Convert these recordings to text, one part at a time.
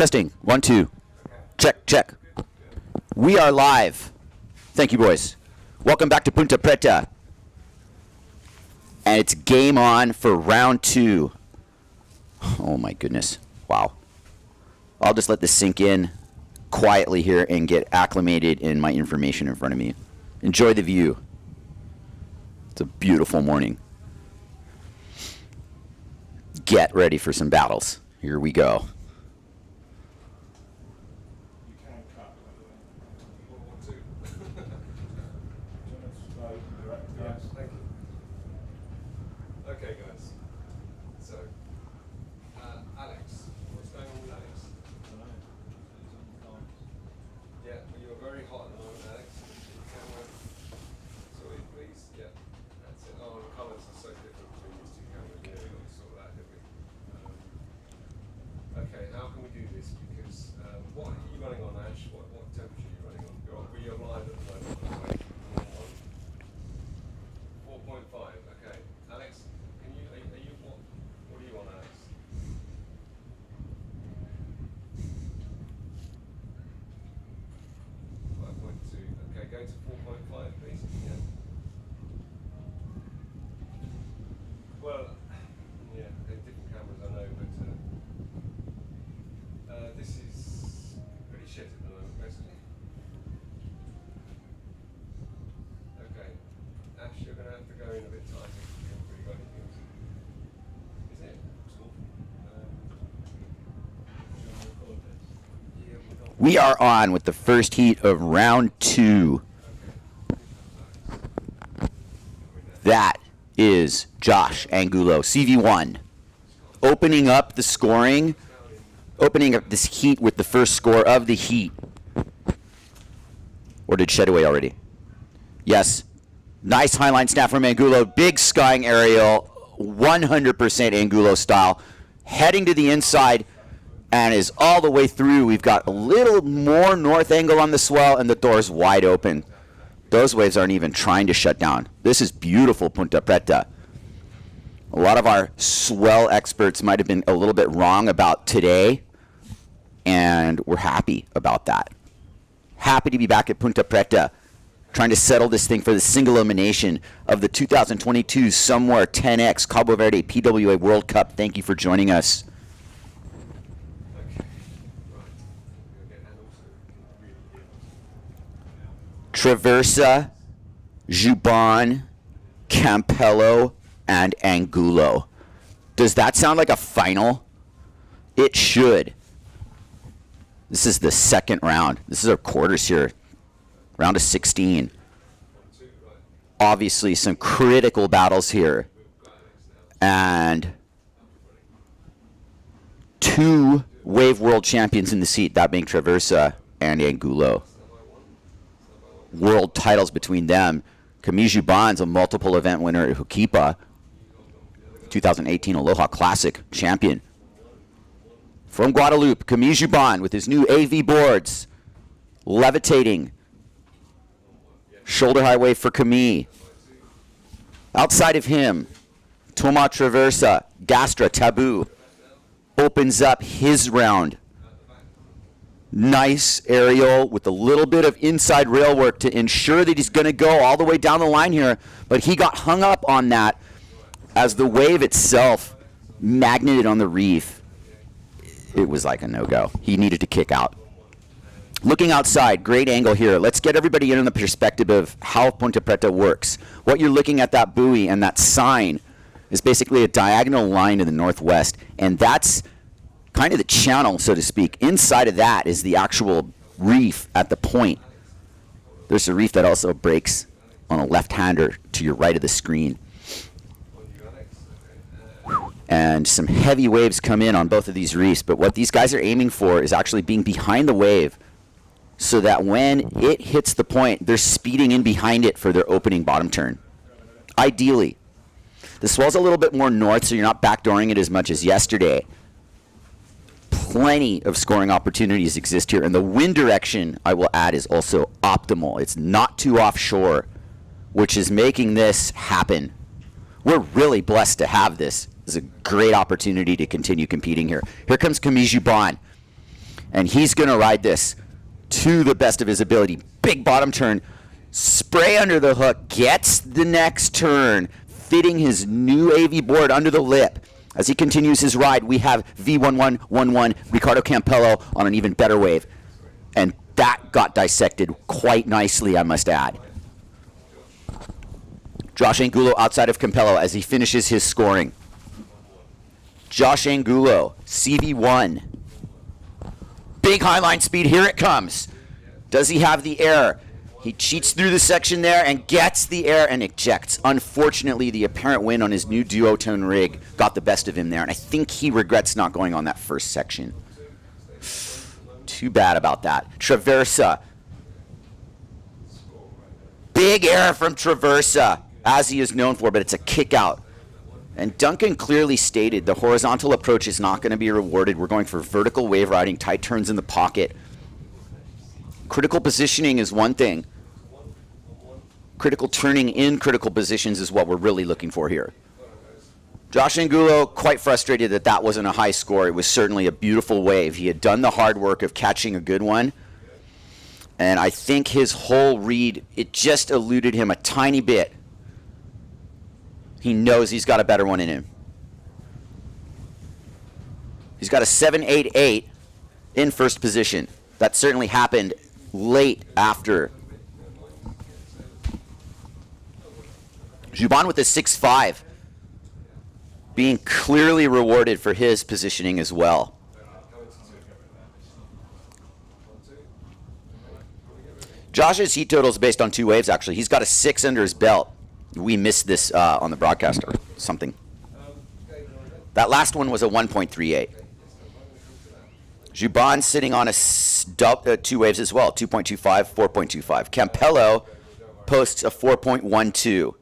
Testing. 1, 2. Check, check. We are live. Thank you, boys. Welcome back to Ponta Preta. And it's game on for round 2. Oh my goodness. Wow. I'll just let this sink in quietly here and get acclimated in my information in front of me. Enjoy the view. It's a beautiful morning. Get ready for some battles. Here we go. Okay, guys. So, Alex, what's going on with Alex? Yeah, well, you're very hot at the moment, Alex. You can sorry, please. Yeah, that's it. Oh, the colours are so different between these two cameras. Yeah, we got to sort that, didn't we? Okay, how can we do this? Because what are you running on, Ash? What temperature are you running on? You're live at the moment. 4.5. Okay, Alex. What are you on, Alex? 5.2. Okay, go to 4.5, please. Yeah. Well, yeah, they're different cameras, I know, but this is pretty shit at the moment, basically. Okay, Ash, you're going to have to go in a bit tighter. You haven't really got anything else. Is it? We are on with the first heat of round 2. That is Josh Angulo, CV1, opening up the scoring, opening up this heat with the first score of the heat. Or did shed away already? Yes. Nice highline snap from Angulo. Big skying aerial, 100% Angulo style. Heading to the inside and is all the way through. We've got a little more north angle on the swell and the door's wide open. Those waves aren't even trying to shut down. This is beautiful Ponta Preta. A lot of our swell experts might have been a little bit wrong about today, and we're happy about that. Happy to be back at Ponta Preta, trying to settle this thing for the single elimination of the 2022 SOMWR 10X Cabo Verde PWA World Cup. Thank you for joining us. Traversa, Juban, Campello, and Angulo. Does that sound like a final? It should. This is the second round. This is our quarters here. Round of 16. Obviously some critical battles here. And 2 wave world champions in the seat, that being Traversa and Angulo. World titles between them. Camille Juban's a multiple event winner at Hukipa, 2018 Aloha Classic champion. From Guadeloupe, Camille Juban with his new AV boards, levitating. Shoulder high wave for Camille. Outside of him, Thomas Traversa, Gastra Taboo, opens up his round. Nice aerial with a little bit of inside rail work to ensure that he's going to go all the way down the line here, but he got hung up on that as the wave itself magneted on the reef. It was like a no-go. He needed to kick out. Looking outside, great angle here. Let's get everybody in on the perspective of how Ponta Preta works. What you're looking at, that buoy and that sign, is basically a diagonal line to the northwest, and that's kind of the channel, so to speak. Inside of that is the actual reef at the point. There's a reef that also breaks on a left-hander to your right of the screen. And some heavy waves come in on both of these reefs, but what these guys are aiming for is actually being behind the wave so that when it hits the point, they're speeding in behind it for their opening bottom turn. Ideally. The swell's a little bit more north, so you're not backdooring it as much as yesterday. Plenty of scoring opportunities exist here, and the wind direction, I will add, is also optimal. It's not too offshore, which is making this happen. We're really blessed to have this. It's a great opportunity to continue competing here. Here comes Camille Juban. And he's going to ride this to the best of his ability. Big bottom turn, spray under the hook, gets the next turn, fitting his new AV board under the lip. As he continues his ride, we have V1111 Ricardo Campello on an even better wave. And that got dissected quite nicely, I must add. Josh Angulo outside of Campello as he finishes his scoring. Josh Angulo, CV1. Big highline speed, here it comes. Does he have the air? He cheats through the section there and gets the air and ejects. Unfortunately, the apparent wind on his new duotone rig got the best of him there, and I think he regrets not going on that first section. Too bad about that. Traversa. Big air from Traversa, as he is known for, but it's a kick out. And Duncan clearly stated the horizontal approach is not going to be rewarded. We're going for vertical wave riding, tight turns in the pocket. Critical positioning is one thing. Critical turning in critical positions is what we're really looking for here. Josh Angulo, quite frustrated that that wasn't a high score. It was certainly a beautiful wave. He had done the hard work of catching a good one. And I think his whole read, it just eluded him a tiny bit. He knows he's got a better one in him. He's got a 7.88 in first position. That certainly happened late after. Juban with a 6.5, being clearly rewarded for his positioning as well. Josh's heat total is based on 2 waves, actually. He's got a 6 under his belt. We missed this on the broadcast or something. That last one was a 1.38. Juban sitting on a 2 waves as well, 2.25, 4.25. Campello posts a 4.12.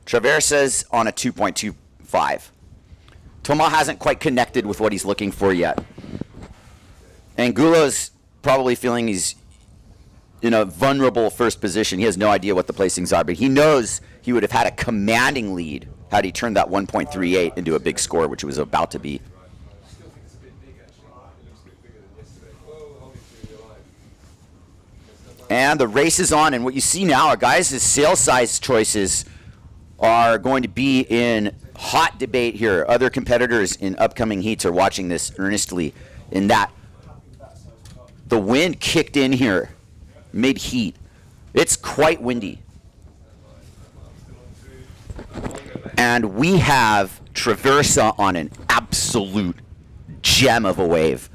Traversa's on a 2.25. Toma hasn't quite connected with what he's looking for yet. Angulo's probably feeling he's in a vulnerable first position. He has no idea what the placings are, but he knows he would have had a commanding lead had he turned that 1.38 into a big score, which it was about to be. And the race is on, and what you see now, guys, is sail size choices are going to be in hot debate here. Other competitors in upcoming heats are watching this earnestly, in that the wind kicked in here mid-heat. It's quite windy. And we have Traversa on an absolute gem of a wave.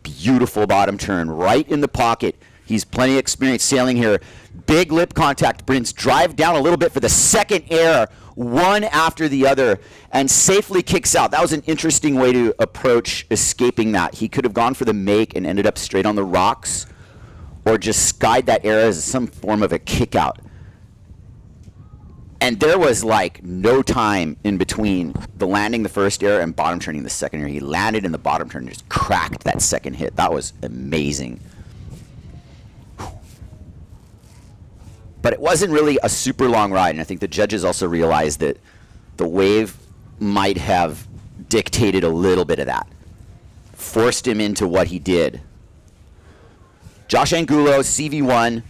Beautiful bottom turn, right in the pocket. He's plenty of experience sailing here. Big lip contact, brings drive down a little bit for the second air, one after the other, and safely kicks out. That was an interesting way to approach escaping that. He could have gone for the make and ended up straight on the rocks, or just skied that air as some form of a kick out. And there was like no time in between the landing the first air and bottom turning the second air. He landed in the bottom turn and just cracked that second hit. That was amazing. But it wasn't really a super long ride, and I think the judges also realized that the wave might have dictated a little bit of that. Forced him into what he did. Josh Angulo, CV1,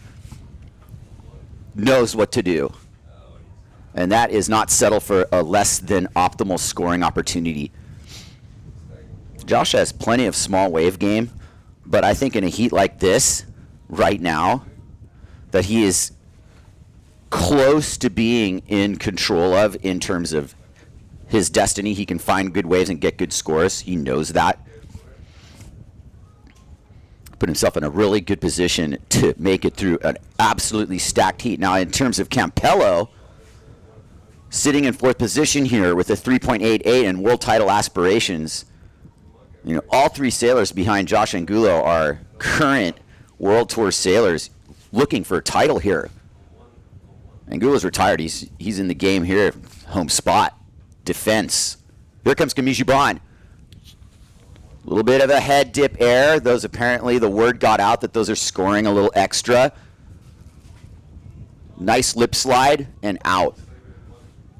knows what to do. And that is not settle for a less than optimal scoring opportunity. Josh has plenty of small wave game, but I think in a heat like this, right now, that he is close to being in control of in terms of his destiny. He can find good waves and get good scores. He knows that. Put himself in a really good position to make it through an absolutely stacked heat. Now, in terms of Campello, sitting in 4th position here with a 3.88 and world title aspirations, you know, all 3 sailors behind Josh Angulo are current World Tour sailors looking for a title here. Angulo's retired. He's in the game here. Home spot. Defense. Here comes Camille Juban. A little bit of a head dip air. Those apparently, the word got out that those are scoring a little extra. Nice lip slide and out.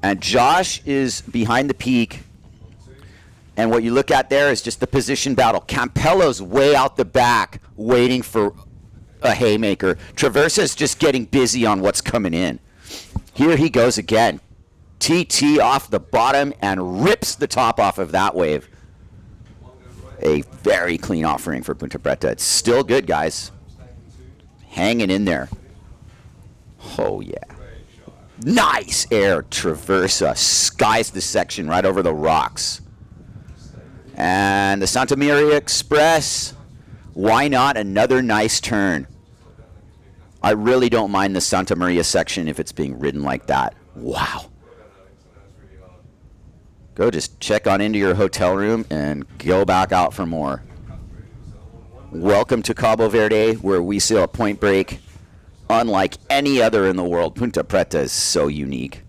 And Josh is behind the peak And what you look at there is just the position battle. Campello's way out the back waiting for a haymaker. Traversa's just getting busy on what's coming in. Here he goes again. TT off the bottom and rips the top off of that wave. A very clean offering for Ponta Preta. It's still good, guys. Hanging in there. Oh, yeah. Nice air Traversa. Skies the section right over the rocks. And the Santa Maria Express. Why not another nice turn? I really don't mind the Santa Maria section if it's being ridden like that. Wow. Go just check on into your hotel room and go back out for more. Welcome to Cabo Verde, where we sail a point break unlike any other in the world. Ponta Preta is so unique.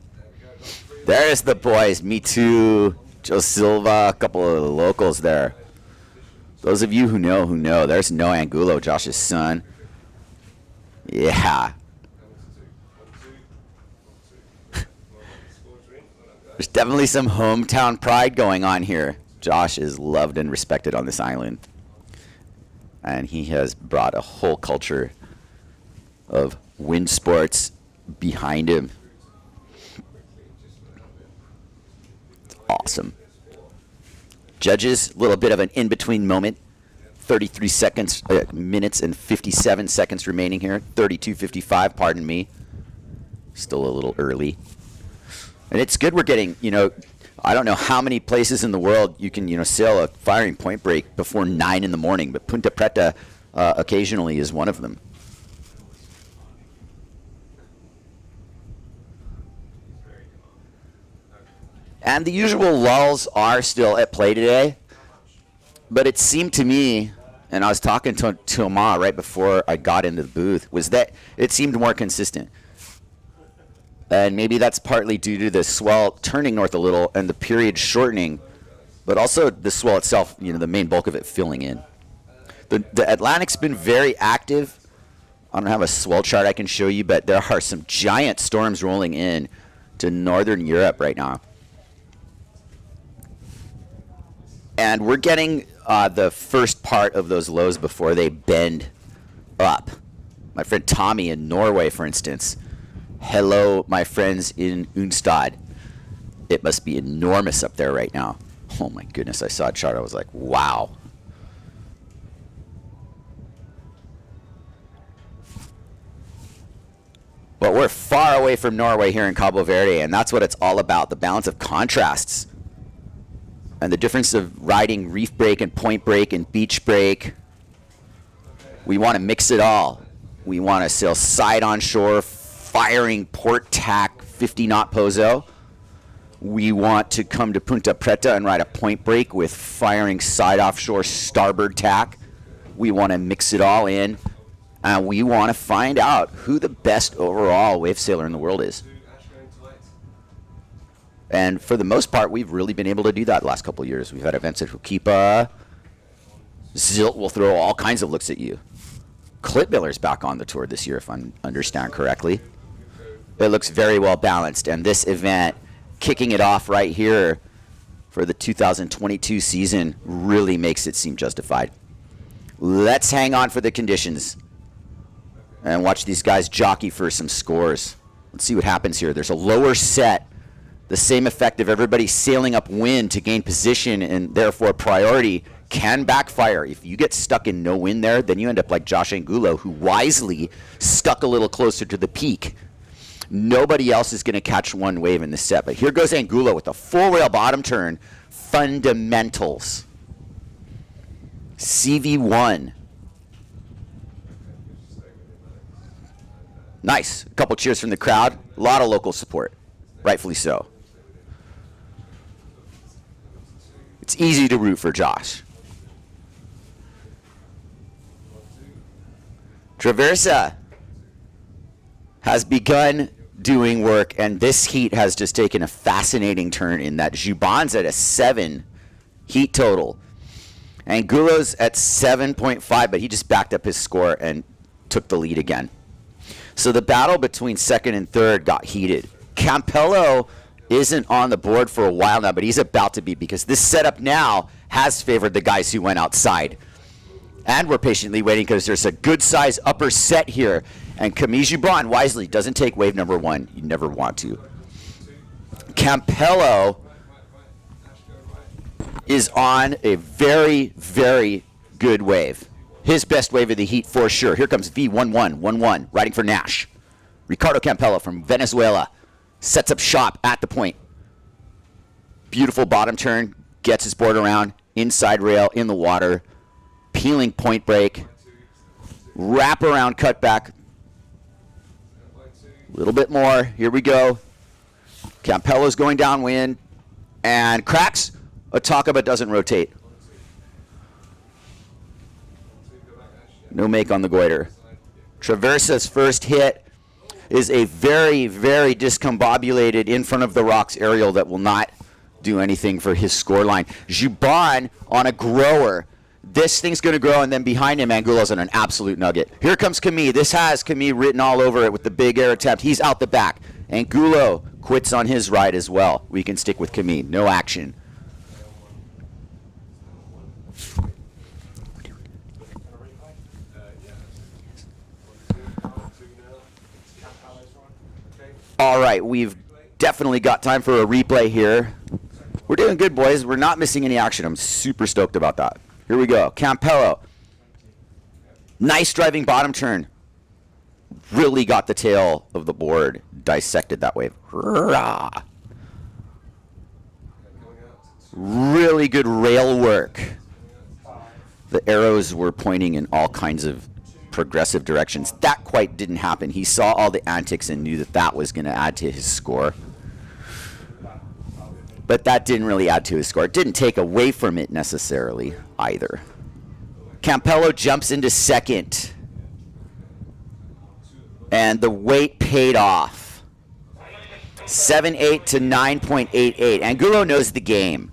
There's the boys. Me too. Joe Silva, a couple of the locals there. Those of you who know. There's No Angulo, Josh's son. Yeah. There's definitely some hometown pride going on here. Josh is loved and respected on this island. And he has brought a whole culture of wind sports behind him. It's awesome. Judges, a little bit of an in-between moment. 33 seconds, minutes and 57 seconds remaining here. 32:55, pardon me. Still a little early. And it's good we're getting, I don't know how many places in the world you can, sail a firing point break before 9 in the morning, but Ponta Preta occasionally is one of them. And the usual lulls are still at play today, but it seemed to me, and I was talking to Ama right before I got into the booth, was that it seemed more consistent. And maybe that's partly due to the swell turning north a little and the period shortening, but also the swell itself, the main bulk of it filling in. The Atlantic's been very active. I don't have a swell chart I can show you, but there are some giant storms rolling in to northern Europe right now. And we're getting the first part of those lows before they bend up. My friend Tommy in Norway, for instance. Hello, my friends in Unstad. It must be enormous up there right now. Oh my goodness, I saw a chart. I was like, wow. But we're far away from Norway here in Cabo Verde, and that's what it's all about, the balance of contrasts. And the difference of riding reef break and point break and beach break. We want to mix it all. We want to sail side on shore, firing port tack 50 knot pozo. We want to come to Ponta Preta and ride a point break with firing side offshore starboard tack. We want to mix it all in, and we want to find out who the best overall wave sailor in the world is. And for the most part, we've really been able to do that the last couple of years. We've had events at Hukipa. Zilt will throw all kinds of looks at you. Klitmiller's back on the tour this year, if I understand correctly. It looks very well balanced, and this event, kicking it off right here for the 2022 season, really makes it seem justified. Let's hang on for the conditions and watch these guys jockey for some scores. Let's see what happens here. There's a lower set. The same effect of everybody sailing upwind to gain position and therefore priority can backfire. If you get stuck in no wind there, then you end up like Josh Angulo, who wisely stuck a little closer to the peak. Nobody else is going to catch one wave in this set. But here goes Angulo with a full rail bottom turn. Fundamentals. CV1. Nice. A couple cheers from the crowd. A lot of local support. Rightfully so. It's easy to root for Josh. Traversa has begun doing work, and this heat has just taken a fascinating turn in that Juban's at a 7 heat total. Angulo's at 7.5, but he just backed up his score and took the lead again. So the battle between second and third got heated. Campello isn't on the board for a while now, but he's about to be, because this setup now has favored the guys who went outside. And we're patiently waiting because there's a good size upper set here. And Camille Jubon wisely doesn't take wave number 1. You never want to. Campello is on a very, very good wave. His best wave of the heat for sure. Here comes V1111 riding for Nash. Ricardo Campello from Venezuela sets up shop at the point. Beautiful bottom turn, gets his board around, inside rail, in the water, peeling point break, wrap around cutback. A little bit more, here we go. Campello's going downwind and cracks a taka but doesn't rotate. No make on the goiter. Traversa's first hit is a very, very discombobulated in front of the rocks aerial that will not do anything for his scoreline. Jubon on a grower. This thing's going to grow, and then behind him, Angulo's on an absolute nugget. Here comes Camille. This has Camille written all over it with the big air attempt. He's out the back. Angulo quits on his ride as well. We can stick with Camille. No action. All right, we've definitely got time for a replay here. We're doing good, boys. We're not missing any action. I'm super stoked about that. Here we go. Campello. Nice driving bottom turn. Really got the tail of the board dissected that wave. Hurrah. Really good rail work. The arrows were pointing in all kinds of progressive directions. That quite didn't happen. He saw all the antics and knew that that was going to add to his score. But that didn't really add to his score. It didn't take away from it necessarily either. Campello jumps into second. And the weight paid off. 7.8 to 9.88. Angulo knows the game.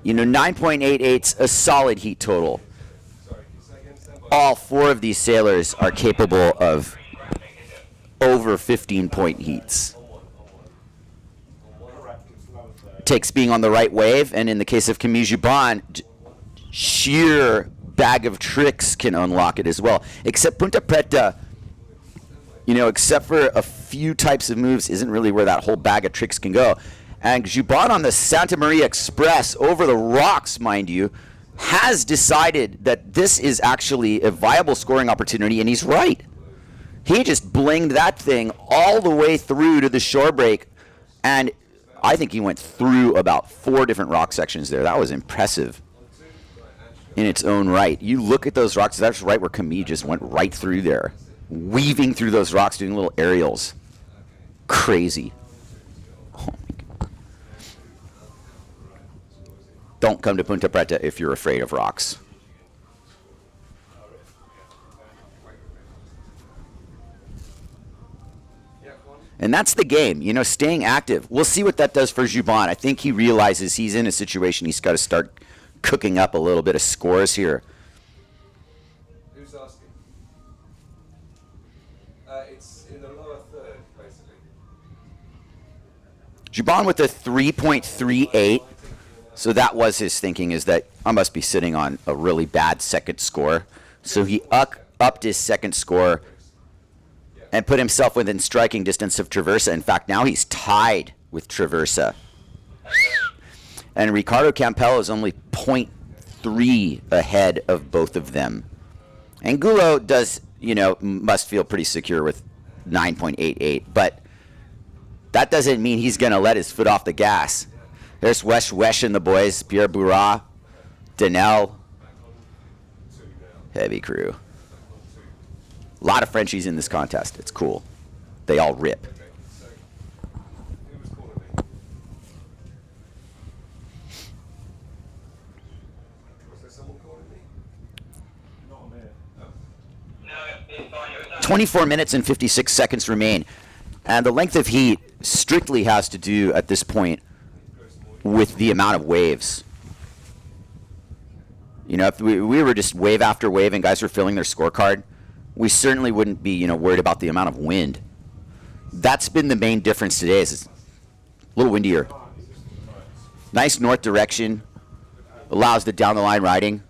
You know, 9.88's a solid heat total. All 4 of these sailors are capable of over 15-point heats. Takes being on the right wave, and in the case of Camille Jubon, sheer bag of tricks can unlock it as well. Except Ponta Preta, you know, except for a few types of moves, isn't really where that whole bag of tricks can go. And Jubon on the Santa Maria Express, over the rocks, mind you, has decided that this is actually a viable scoring opportunity, and he's right. He just blinged that thing all the way through to the shore break, and I think he went through about 4 different rock sections there. That was impressive in its own right. You look at those rocks, that's right where Camille just went right through there, weaving through those rocks, doing little aerials. Crazy. Oh my God. Don't come to Ponta Preta if you're afraid of rocks. And that's the game, you know, staying active. We'll see what that does for Jubon. I think he realizes he's in a situation he's got to start cooking up a little bit of scores here. Who's asking? It's in the lower third, basically. Jubon with a 3.38. So that was his thinking, is that I must be sitting on a really bad second score. So he upped his second score and put himself within striking distance of Traversa. In fact, now he's tied with Traversa. And Ricardo Campello is only 0.3 ahead of both of them. Angulo does, you know, must feel pretty secure with 9.88, but that doesn't mean he's going to let his foot off the gas. There's Wesh and the boys, Pierre Bourrat, Danel, heavy crew. A lot of Frenchies in this contest. It's cool. They all rip. Was there someone calling me? Not me. 24 minutes and 56 seconds remain. And the length of heat strictly has to do, at this point, with the amount of waves. You know, if we were just wave after wave and guys were filling their scorecard, we certainly wouldn't be, you know, worried about the amount of wind. That's been the main difference today. Is little windier. Nice north direction. Allows the down the line riding.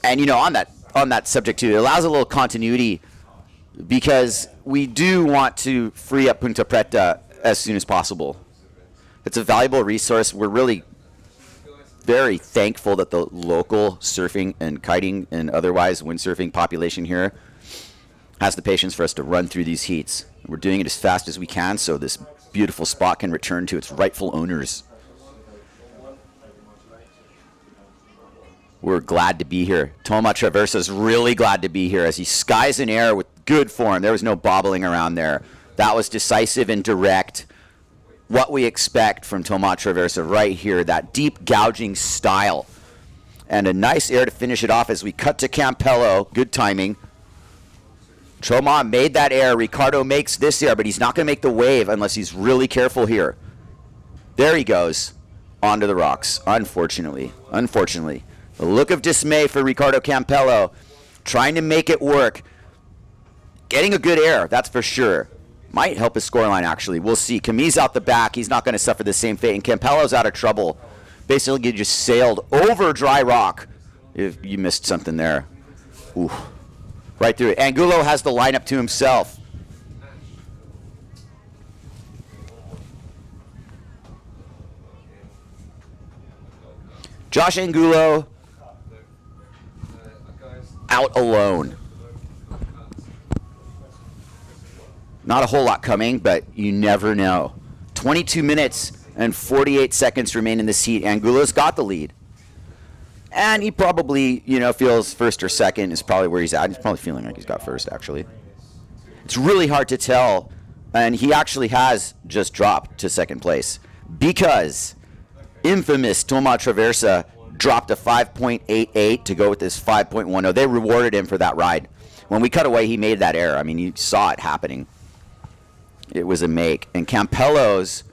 And you know, on that subject too, it allows a little continuity because we do want to free up Ponta Preta as soon as possible. It's a valuable resource. We're really very thankful that the local surfing and kiting and otherwise windsurfing population here has the patience for us to run through these heats. We're doing it as fast as we can so this beautiful spot can return to its rightful owners. We're glad to be here. Toma Traversa's really glad to be here as he skies in air with good form. There was no bobbling around there. That was decisive and direct. What we expect from Toma Traversa right here, that deep gouging style. And a nice air to finish it off as we cut to Campello. Good timing. Toma made that air. Ricardo makes this air, but he's not going to make the wave unless he's really careful here. There he goes. Onto the rocks, unfortunately. Unfortunately. A look of dismay for Ricardo Campello. Trying to make it work. Getting a good air, that's for sure. Might help his scoreline, actually. We'll see. Camille's out the back. He's not going to suffer the same fate. And Campello's out of trouble. Basically, you just sailed over dry rock. If you missed something there. Ooh. Right through it. Angulo has the lineup to himself. Josh Angulo out alone. Not a whole lot coming, but you never know. 22 minutes and 48 seconds remain in this heat. Angulo's got the lead. And he probably, you know, feels first or second is probably where he's at. He's probably feeling like he's got first, actually. It's really hard to tell. And he actually has just dropped to second place because infamous Toma Traversa dropped a 5.88 to go with this 5.10. They rewarded him for that ride. When we cut away, he made that error. I mean, you saw it happening. It was a make. And Campello's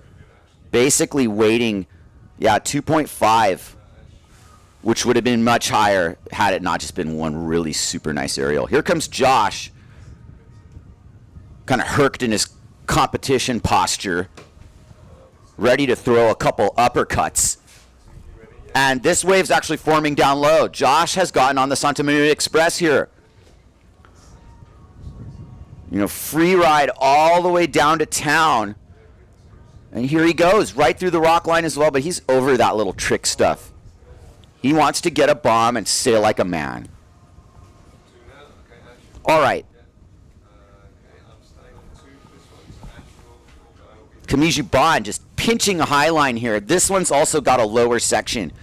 basically waiting, 2.5, which would have been much higher had it not just been one really super nice aerial. Here comes Josh, kind of herked in his competition posture, ready to throw a couple uppercuts. And this wave's actually forming down low. Josh has gotten on the Santa Maria Express here. You know, free ride all the way down to town. And here he goes, right through the rock line as well, but he's over that little trick stuff. He wants to get a bomb and sail like a man. All right. Camille Bond just pinching a high line here. This one's also got a lower section.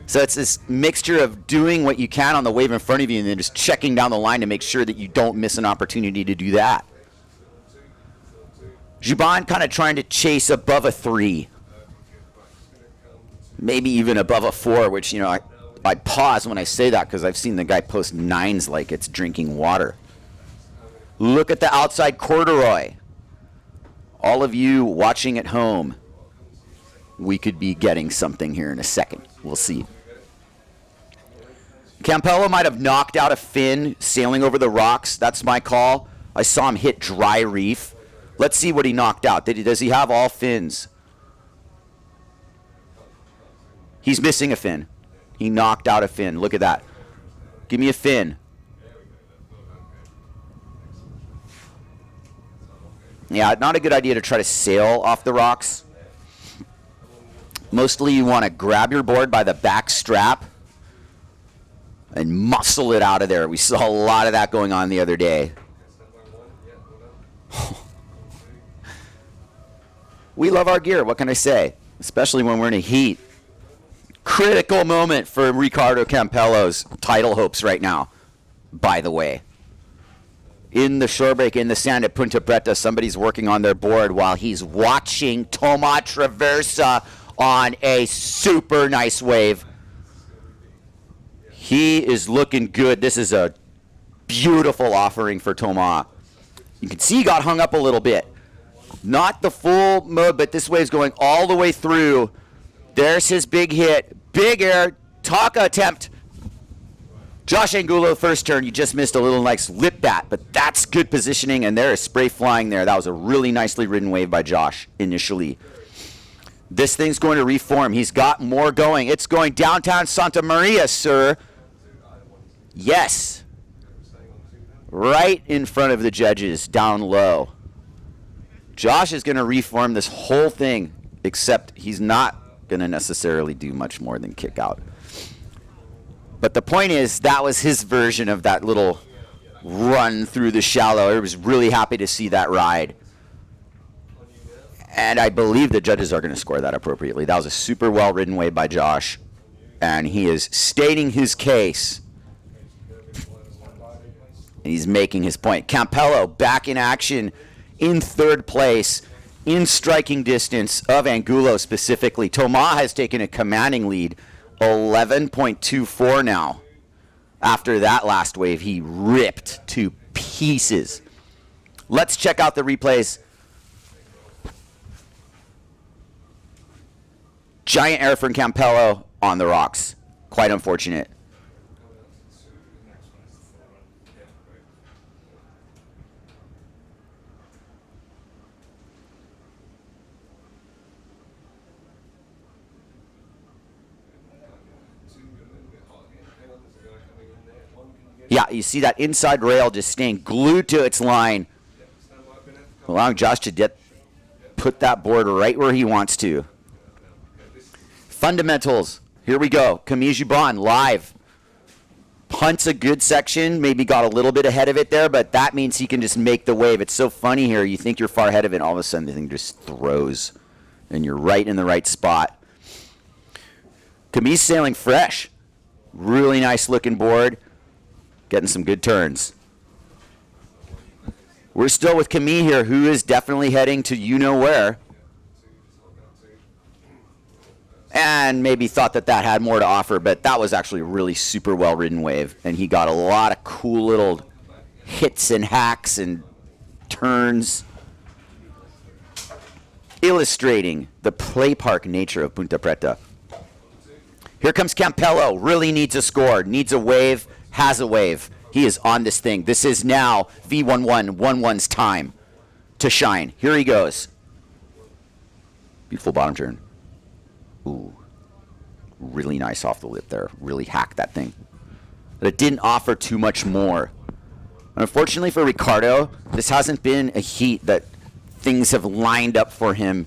So it's this mixture of doing what you can on the wave in front of you and then just checking down the line to make sure that you don't miss an opportunity to do that. Juban kind of trying to chase above a 3. Maybe even above a 4, which, you know, I pause when I say that because I've seen the guy post 9s like it's drinking water. Look at the outside corduroy. All of you watching at home, we could be getting something here in a second. We'll see. Campello might have knocked out a fin sailing over the rocks. That's my call. I saw him hit dry reef. Let's see what he knocked out. Does he have all fins? He's missing a fin. He knocked out a fin. Look at that. Give me a fin. Yeah, not a good idea to try to sail off the rocks. Mostly you want to grab your board by the back strap and muscle it out of there. We saw a lot of that going on the other day. We love our gear, what can I say? Especially when we're in a heat. Critical moment for Ricardo Campello's title hopes right now, by the way. In the shore break, in the sand at Ponta Preta, somebody's working on their board while he's watching Toma Traversa on a super nice wave. He is looking good. This is a beautiful offering for Toma. You can see he got hung up a little bit. Not the full mode, but this wave's going all the way through. There's his big hit. Big air. Taka attempt. Josh Angulo, first turn, you just missed a little nice lip bat, but that's good positioning, and there is spray flying there. That was a really nicely ridden wave by Josh initially. This thing's going to reform. He's got more going. It's going downtown Santa Maria, sir. Yes. Right in front of the judges, down low. Josh is going to reform this whole thing, except he's not going to necessarily do much more than kick out. But the point is, that was his version of that little run through the shallow. I was really happy to see that ride. And I believe the judges are going to score that appropriately. That was a super well-ridden wave by Josh. And he is stating his case. And he's making his point. Campello back in action in third place, in striking distance of Angulo specifically. Thomas has taken a commanding lead. 11.24 now. After that last wave, he ripped to pieces. Let's check out the replays. Giant error from Campello on the rocks. Quite unfortunate. Yeah, you see that inside rail just staying glued to its line, allowing Josh to put that board right where he wants to. Fundamentals. Here we go. Camille Jubon live. Punts a good section. Maybe got a little bit ahead of it there, but that means he can just make the wave. It's so funny here. You think you're far ahead of it, and all of a sudden the thing just throws, and you're right in the right spot. Camille's sailing fresh. Really nice looking board. Getting some good turns. We're still with Camille here, who is definitely heading to you-know-where. And maybe thought that that had more to offer, but that was actually a really super well-ridden wave. And he got a lot of cool little hits and hacks and turns, illustrating the play park nature of Ponta Preta. Here comes Campello. Really needs a score, needs a wave. Has a wave. He is on this thing. This is now V11's time to shine. Here he goes. Beautiful bottom turn. Ooh. Really nice off the lip there. Really hacked that thing. But it didn't offer too much more. Unfortunately for Ricardo, this hasn't been a heat that things have lined up for him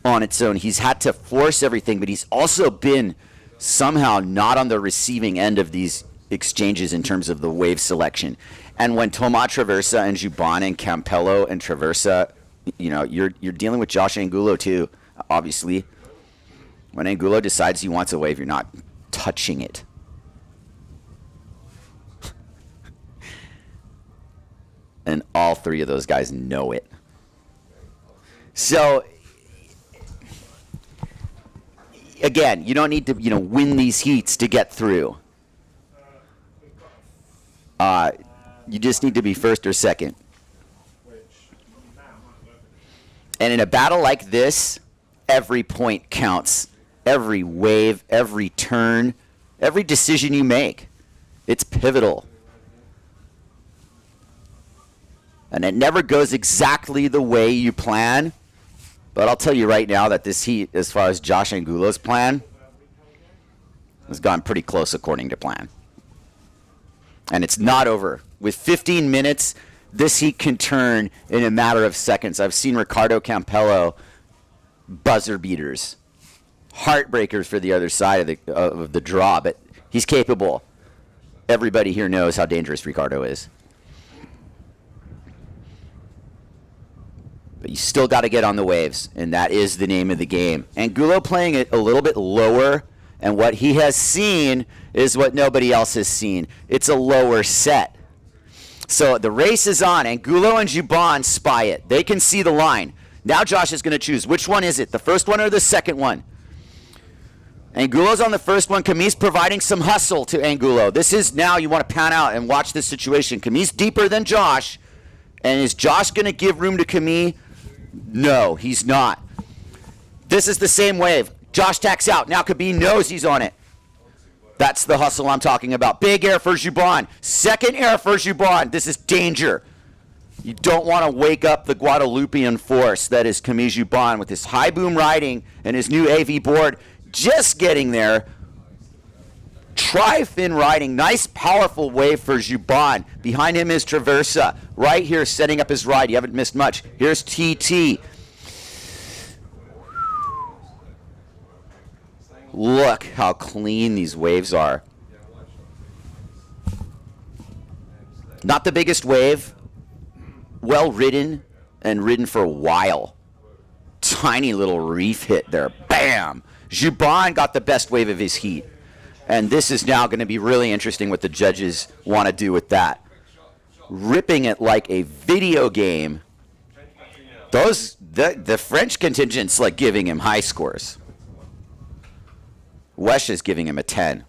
on its own. He's had to force everything, but he's also been somehow not on the receiving end of these exchanges in terms of the wave selection. And when Thomas Traversa and Jubon and Campello and Traversa, you know, you're dealing with Josh Angulo too, obviously. When Angulo decides he wants a wave, you're not touching it. And all three of those guys know it. So again, you don't need to, win these heats to get through. You just need to be first or second. And in a battle like this, every point counts. Every wave, every turn, every decision you make. It's pivotal. And it never goes exactly the way you plan. But I'll tell you right now that this heat, as far as Josh Angulo's plan, has gone pretty close according to plan. And it's not over. With 15 minutes, this heat can turn in a matter of seconds. I've seen Ricardo Campello buzzer beaters. Heartbreakers for the other side of the draw, but he's capable. Everybody here knows how dangerous Ricardo is. But you still got to get on the waves, and that is the name of the game. Angulo playing it a little bit lower, and what he has seen is what nobody else has seen. It's a lower set. So the race is on. Angulo and Jubon spy it. They can see the line. Now Josh is going to choose. Which one is it? The first one or the second one? Angulo's on the first one. Camille's providing some hustle to Angulo. This is now you want to pan out and watch this situation. Camille's deeper than Josh. And is Josh going to give room to Camille? No, he's not. This is the same wave. Josh tacks out. Now Khabib knows he's on it. That's the hustle I'm talking about. Big air for Juban. Second air for Juban. This is danger. You don't want to wake up the Guadalupean force that is Camille Juban with his high boom riding and his new AV board. Just getting there. Tri-fin riding. Nice, powerful wave for Juban. Behind him is Traversa. Right here, setting up his ride. You haven't missed much. Here's TT. Look how clean these waves are. Not the biggest wave. Well ridden and ridden for a while. Tiny little reef hit there. Bam! Juban got the best wave of his heat. And this is now going to be really interesting what the judges want to do with that. Ripping it like a video game. The French contingent's like giving him high scores. Wesh is giving him a 10.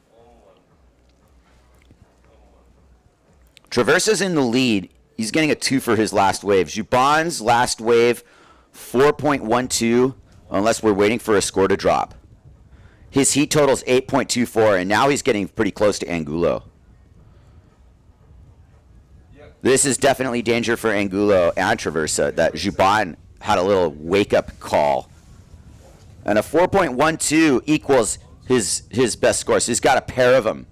Traversa's in the lead. He's getting a 2 for his last wave. Juban's last wave, 4.12, unless we're waiting for a score to drop. His heat total's 8.24, and now he's getting pretty close to Angulo. This is definitely danger for Angulo and Traversa, that Juban had a little wake-up call. And a 4.12 equals his best score, so he's got a pair of them.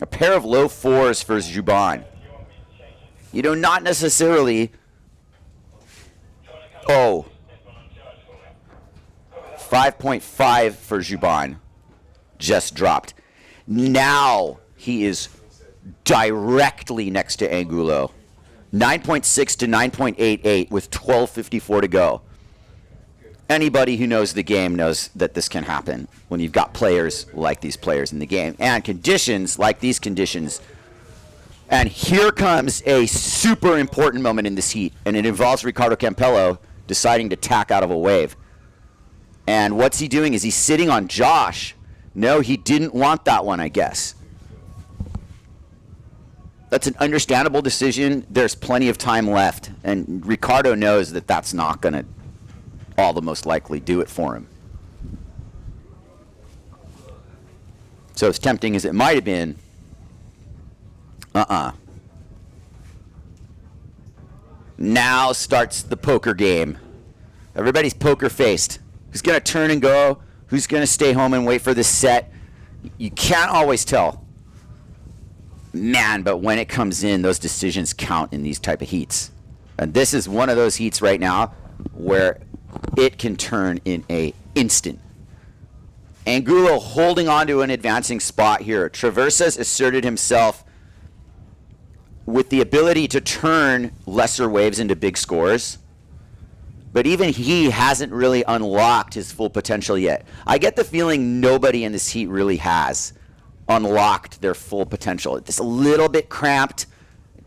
A pair of low 4s for Juban. You know, not necessarily... Oh. 5.5 for Juban. Just dropped. Now he is directly next to Angulo. 9.6 to 9.88 with 12.54 to go. Anybody who knows the game knows that this can happen when you've got players like these players in the game and conditions like these conditions. And here comes a super important moment in this heat, and it involves Ricardo Campello deciding to tack out of a wave. And what's he doing? Is he sitting on Josh? No, he didn't want that one, I guess. That's an understandable decision. There's plenty of time left, and Ricardo knows that that's not going to all the most likely do it for him. So as tempting as it might have been, now starts the poker game. Everybody's poker faced. Who's going to turn and go? Who's going to stay home and wait for this set? You can't always tell. Man, but when it comes in, those decisions count in these type of heats. And this is one of those heats right now where it can turn in an instant. Angulo holding on to an advancing spot here. Traversa's asserted himself with the ability to turn lesser waves into big scores. But even he hasn't really unlocked his full potential yet. I get the feeling nobody in this heat really has unlocked their full potential. It's a little bit cramped,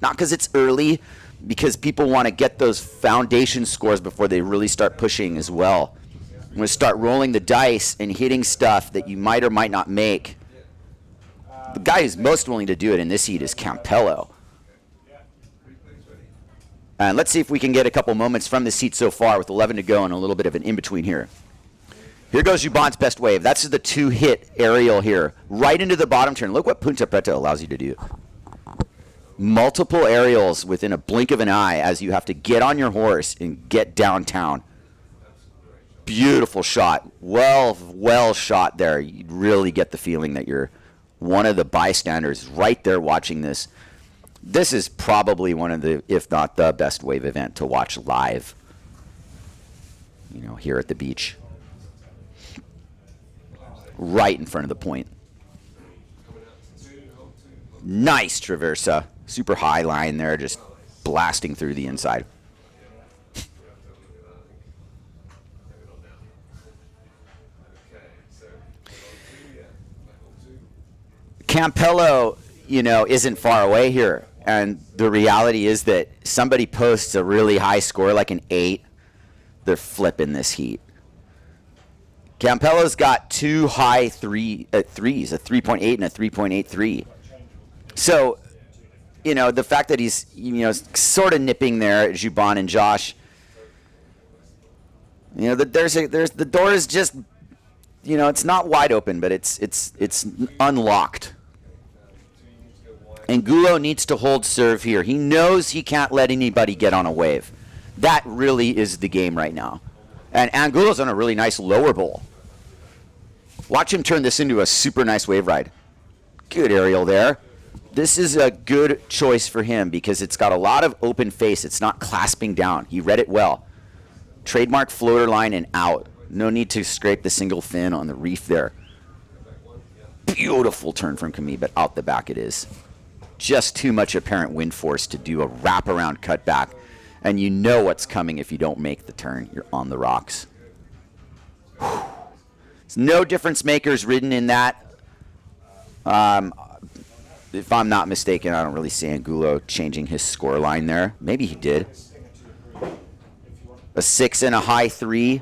not because it's early, because people want to get those foundation scores before they really start pushing as well. I'm going to start rolling the dice and hitting stuff that you might or might not make. The guy who's most willing to do it in this heat is Campello. And let's see if we can get a couple moments from this heat so far with 11 to go and a little bit of an in-between here. Here goes Juban's best wave. That's the 2-hit aerial here. Right into the bottom turn. Look what Ponta Preta allows you to do. Multiple aerials within a blink of an eye as you have to get on your horse and get downtown. Beautiful shot. Well shot there. You really get the feeling that you're one of the bystanders right there watching this. This is probably one of the, if not the best wave event to watch live, you know, here at the beach. Right in front of the point. Nice Traversa. Super high line there, just blasting through the inside. Campello, you know, isn't far away here. And the reality is that somebody posts a really high score, like an 8, they're flipping this heat. Campello's got 2 high threes, a 3.8 and a 3.83. So, you know, the fact that he's, you know, sort of nipping there at Juban and Josh, you know, the door is just, you know, it's not wide open, but it's unlocked. Angulo needs to hold serve here. He knows he can't let anybody get on a wave. That really is the game right now. And Angulo's on a really nice lower bowl. Watch him turn this into a super nice wave ride. Good aerial there. This is a good choice for him because it's got a lot of open face. It's not clasping down. He read it well. Trademark floater line and out. No need to scrape the single fin on the reef there. Beautiful turn from Camille, but out the back it is. Just too much apparent wind force to do a wraparound cutback. And you know what's coming if you don't make the turn. You're on the rocks. Whew. There's no difference makers ridden in that. If I'm not mistaken, I don't really see Angulo changing his score line there. Maybe he did. A 6 and a high 3.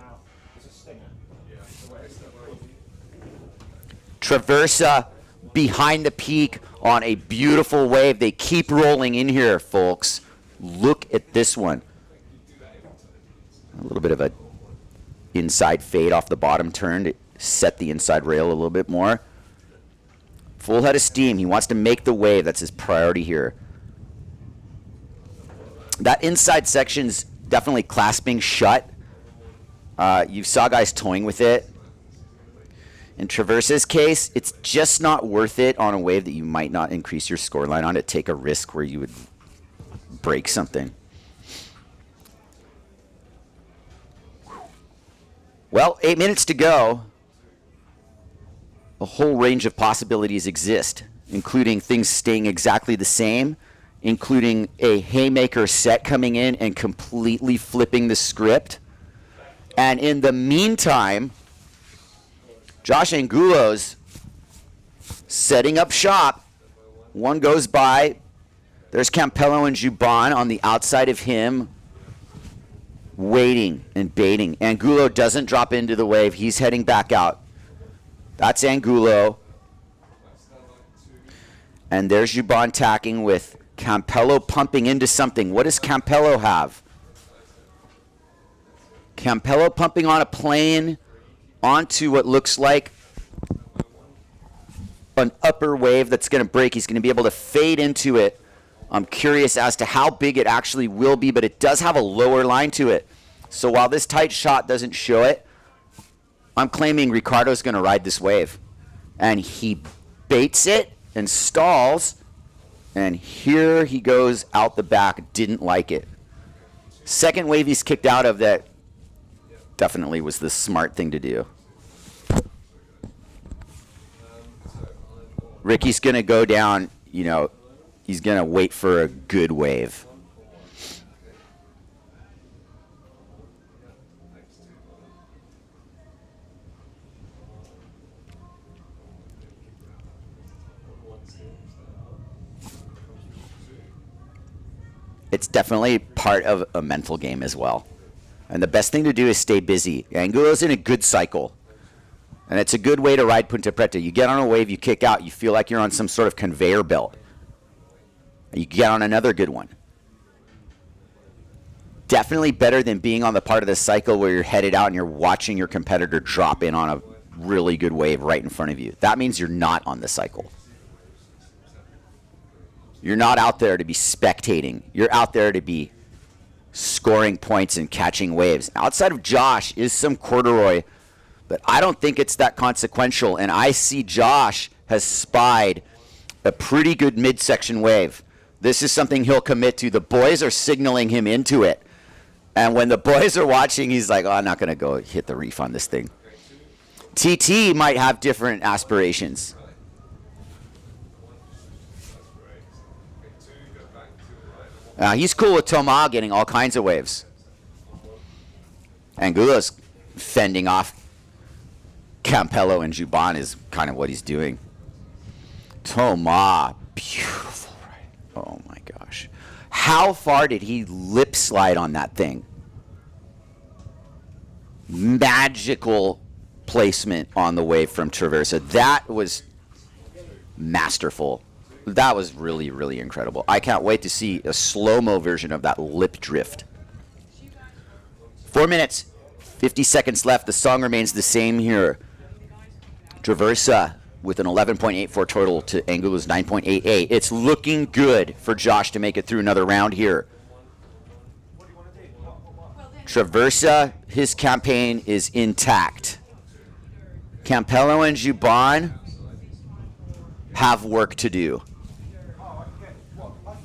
Traversa behind the peak on a beautiful wave. They keep rolling in here, folks. Look at this one. A little bit of a inside fade off the bottom turn to set the inside rail a little bit more. Full head of steam. He wants to make the wave. That's his priority here. That inside section's definitely clasping shut. You saw guys toying with it. In Traversa's case, it's just not worth it on a wave that you might not increase your score line on to take a risk where you would break something. Well, 8 minutes to go. A whole range of possibilities exist, including things staying exactly the same, including a haymaker set coming in and completely flipping the script. And in the meantime, Josh Angulo's setting up shop. One goes by. There's Campello and Juban on the outside of him, waiting and baiting. Angulo doesn't drop into the wave. He's heading back out. That's Angulo. And there's Juban tacking with Campello pumping into something. What does Campello have? Campello pumping on a plane onto what looks like an upper wave that's going to break. He's going to be able to fade into it. I'm curious as to how big it actually will be, but it does have a lower line to it. So while this tight shot doesn't show it, I'm claiming Ricardo's going to ride this wave. And he baits it and stalls, and here he goes out the back. Didn't like it. Second wave he's kicked out of that definitely was the smart thing to do. Ricky's going to go down, you know, he's going to wait for a good wave. It's definitely part of a mental game as well. And the best thing to do is stay busy. Angulo's in a good cycle. And it's a good way to ride Ponta Preta. You get on a wave, you kick out, you feel like you're on some sort of conveyor belt. You get on another good one. Definitely better than being on the part of the cycle where you're headed out and you're watching your competitor drop in on a really good wave right in front of you. That means you're not on the cycle. You're not out there to be spectating. You're out there to be scoring points and catching waves. Outside of Josh is some corduroy, but I don't think it's that consequential. And I see Josh has spied a pretty good midsection wave. This is something he'll commit to. The boys are signaling him into it. And when the boys are watching, he's like, oh, I'm not going to go hit the reef on this thing. TT might have different aspirations. He's cool with Toma getting all kinds of waves. Angulo's fending off Campello and Juban is kind of what he's doing. Toma, beautiful, right? Oh my gosh. How far did he lip slide on that thing? Magical placement on the wave from Traversa. That was masterful. That was really, really incredible. I can't wait to see a slow-mo version of that lip drift. 4 minutes, 50 seconds left. The song remains the same here. Traversa with an 11.84 total to Angulo's 9.88. It's looking good for Josh to make it through another round here. Traversa, his campaign is intact. Campello and Juban have work to do.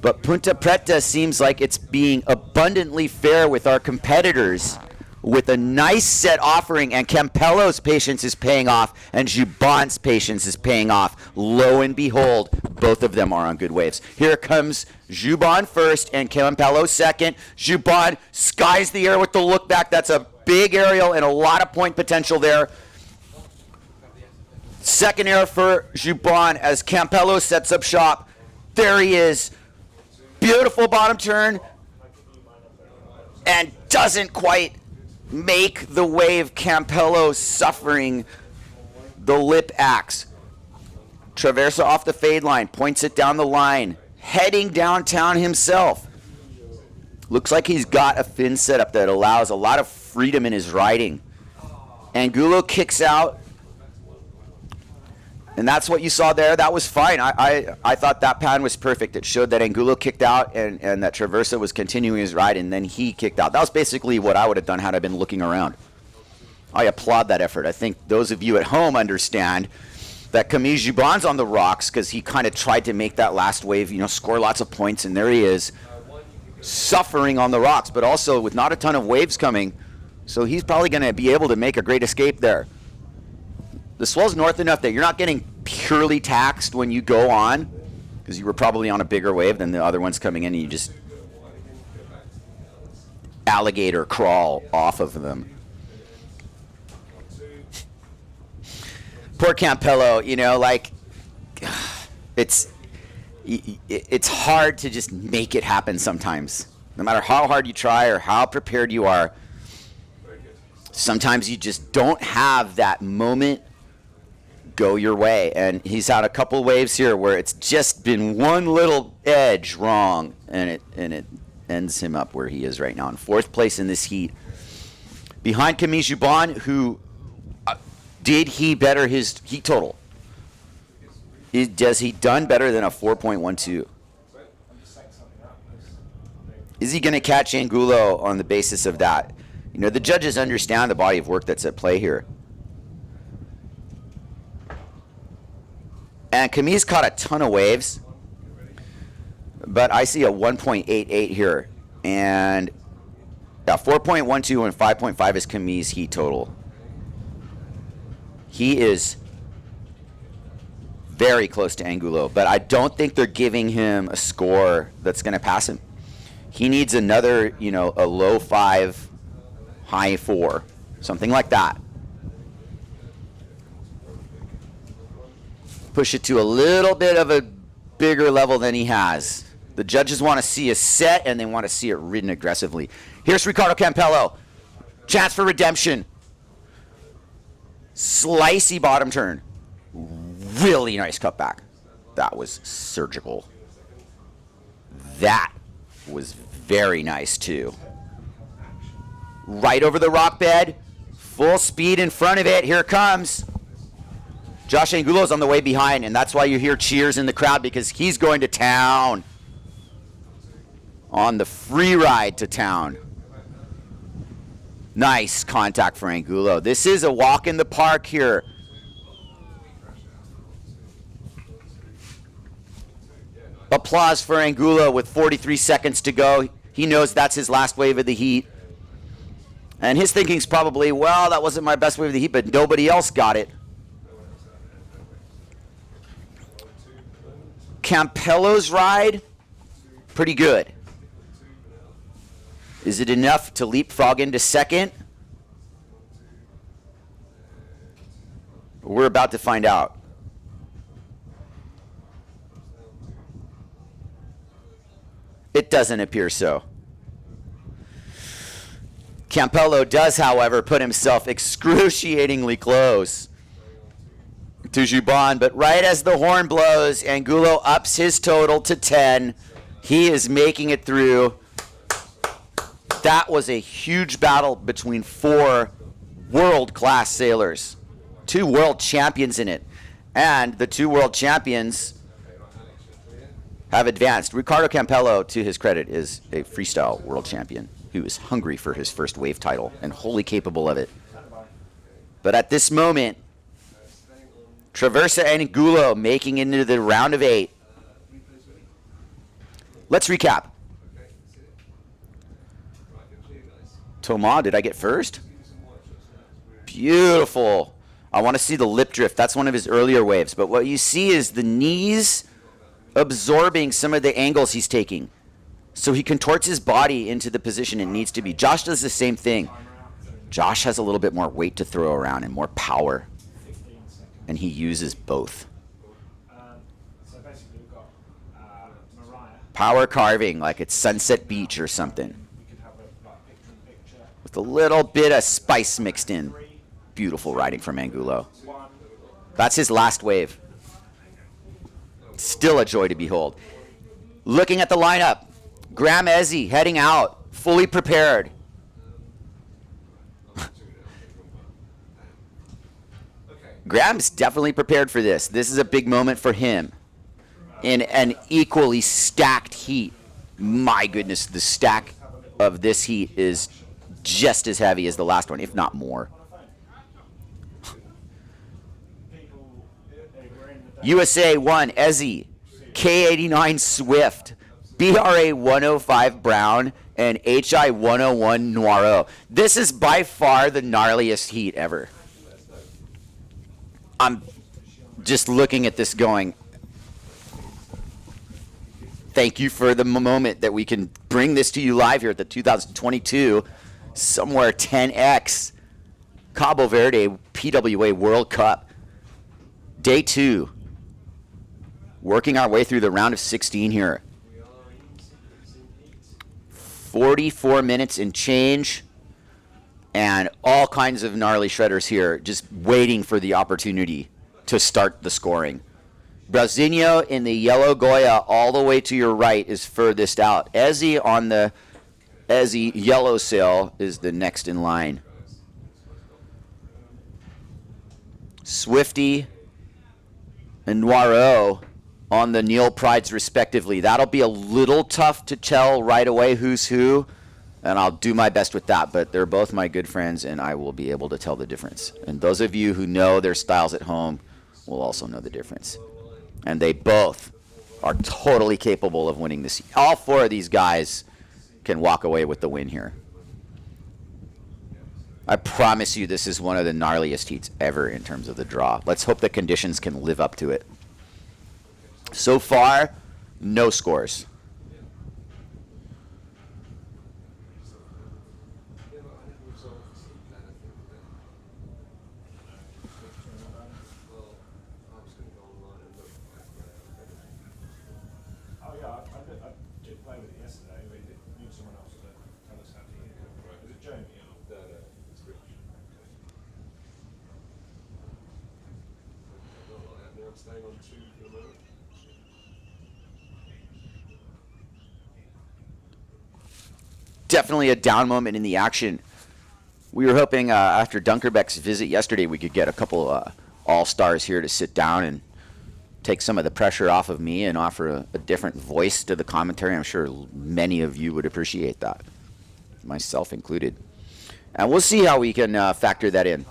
But Ponta Preta seems like it's being abundantly fair with our competitors with a nice set offering, and Campello's patience is paying off, and Juban's patience is paying off. Lo and behold, both of them are on good waves. Here comes Juban first and Campello second. Juban skies the air with the look back. That's a big aerial and a lot of point potential there. Second air for Juban as Campello sets up shop. There he is. Beautiful bottom turn, and doesn't quite make the wave. Campello suffering the lip axe. Traversa off the fade line, points it down the line, heading downtown himself. Looks like he's got a fin setup that allows a lot of freedom in his riding. Angulo kicks out, and that's what you saw there. That was fine. I thought that pan was perfect. It showed that Angulo kicked out and that Traversa was continuing his ride, and then he kicked out. That was basically what I would have done had I been looking around. I applaud that effort. I think those of you at home understand that Camille Juban's on the rocks because he kind of tried to make that last wave, you know, score lots of points, and there he is, suffering on the rocks, but also with not a ton of waves coming, so he's probably going to be able to make a great escape there. The swell's north enough that you're not getting purely taxed when you go on, because you were probably on a bigger wave than the other ones coming in, and you just alligator crawl off of them. Poor Campello, you know, like, it's hard to just make it happen sometimes. No matter how hard you try or how prepared you are, sometimes you just don't have that moment go your way. And he's had a couple waves here where it's just been one little edge wrong, and it ends him up where he is right now in fourth place in this heat. Behind Camille Juban, who did he better his heat total? Does he done better than a 4.12? Is he going to catch Angulo on the basis of that? You know, the judges understand the body of work that's at play here. And Camille's caught a ton of waves, but I see a 1.88 here. And 4.12 and 5.5 is Camille's heat total. He is very close to Angulo, but I don't think they're giving him a score that's going to pass him. He needs another, you know, a low 5, high 4, something like that. Push it to a little bit of a bigger level than he has. The judges want to see a set, and they want to see it ridden aggressively. Here's Ricardo Campello. Chance for redemption. Slicey bottom turn. Really nice cutback. That was surgical. That was very nice, too. Right over the rock bed. Full speed in front of it. Here it comes. Josh Angulo's on the way behind, and that's why you hear cheers in the crowd, because he's going to town on the free ride to town. Nice contact for Angulo. This is a walk in the park here. Applause for Angulo with 43 seconds to go. He knows that's his last wave of the heat. And his thinking's probably, well, that wasn't my best wave of the heat, but nobody else got it. Campello's ride, pretty good. Is it enough to leapfrog into second? We're about to find out. It doesn't appear so. Campello does, however, put himself excruciatingly close to Juban, but right as the horn blows, Angulo ups his total to 10. He is making it through. That was a huge battle between 4 world-class sailors, 2 world champions in it. And the two world champions Okay, right, Alex, you're clear. have advanced. Ricardo Campello, to his credit, is a freestyle world champion who is hungry for his first wave title and wholly capable of it. But at this moment, Staying on. Traversa and Angulo making it into the round of 8. Replay's ready. Let's recap. Okay, that's it. Right, you're clear, guys. Thomas, did I get first? Give me some more shots now. It's really Beautiful. I want to see the lip drift. That's one of his earlier waves. But what you see is the knees absorbing some of the angles he's taking. So he contorts his body into the position it needs to be. Josh does the same thing. Josh has a little bit more weight to throw around and more power. And he uses both. So basically we've got Mariah. Power carving like it's Sunset Beach or something. We could have a like picture-in-picture. With a little bit of spice mixed in. Beautiful riding from Angulo. One. That's his last wave. Still a joy to behold. Looking at the lineup, Graham Ezzy heading out, fully prepared. Graham's definitely prepared for this. This is a big moment for him in an equally stacked heat. My goodness, the stack of this heat is just as heavy as the last one, if not more. People, we're in the day. USA 1, Ezzy, K89 Swift, BRA 105 Brown, and HI 101 Noiro. This is by far the gnarliest heat ever. I'm just looking at this going, thank you for the moment that we can bring this to you live here at the 2022 SOMWR 10X Cabo Verde PWA World Cup. Day 2. Working our way through the round of 16 here. 44 minutes and change. And all kinds of gnarly shredders here just waiting for the opportunity to start the scoring. Brasinho in the yellow Goya all the way to your right is furthest out. Ezzy on the Ezzy yellow sail is the next in line. Swifty and Noiro on the Neil Prides respectively. That'll be a little tough to tell right away who's who. And I'll do my best with that, but they're both my good friends, and I will be able to tell the difference. And those of you who know their styles at home will also know the difference. And they both are totally capable of winning this. All 4 of these guys can walk away with the win here. I promise you this is one of the gnarliest heats ever in terms of the draw. Let's hope the conditions can live up to it. So far, no scores. Yeah, but I never resolved the sleep plan, I think, with that. Well, I was going to go online and look at Oh yeah, I did play with it yesterday. We did need someone else to tell us how to use it. Was it Jamie or? it's Rich. Not like that now, I'm staying on 2 for the moment. Definitely a down moment in the action. We were hoping after Dunkerbeck's visit yesterday we could get a couple all-stars here to sit down and take some of the pressure off of me and offer a different voice to the commentary. I'm sure many of you would appreciate that, myself included. And we'll see how we can factor that in.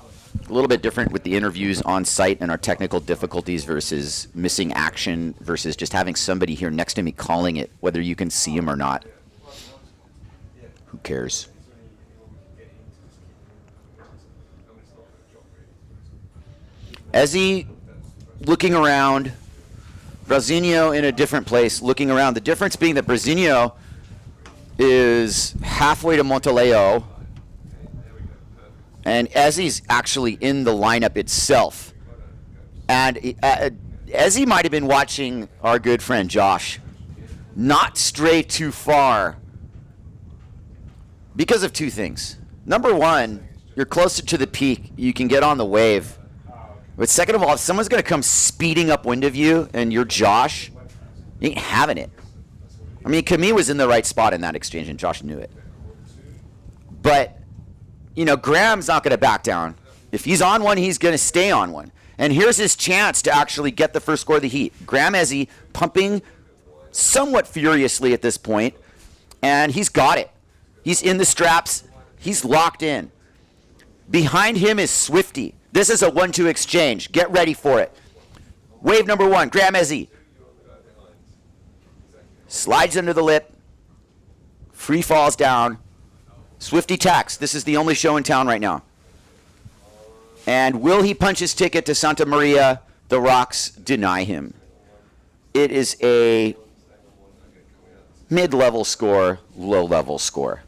A little bit different with the interviews on site and our technical difficulties versus missing action versus just having somebody here next to me calling it, whether you can see him or not. Who cares? Ezzy looking around, Brasinho in a different place, looking around. The difference being that Brasinho is halfway to Monteleo, and Ezzy's actually in the lineup itself. And Ezzy might have been watching our good friend Josh not stray too far because of 2 things. Number 1, you're closer to the peak. You can get on the wave. But second of all, if someone's going to come speeding upwind of you and you're Josh, you ain't having it. I mean, Camille was in the right spot in that exchange, and Josh knew it. But, you know, Graham's not going to back down. If he's on one, he's going to stay on one. And here's his chance to actually get the first score of the heat. Graham Ezzy pumping somewhat furiously at this point, and he's got it. He's in the straps. He's locked in. Behind him is Swifty. This is a 1-2 exchange. Get ready for it. Wave number 1, Graham Ezzy. Slides under the lip. Free falls down. Swifty tacks. This is the only show in town right now. And will he punch his ticket to Santa Maria? The rocks deny him. It is a mid-level score, low-level score.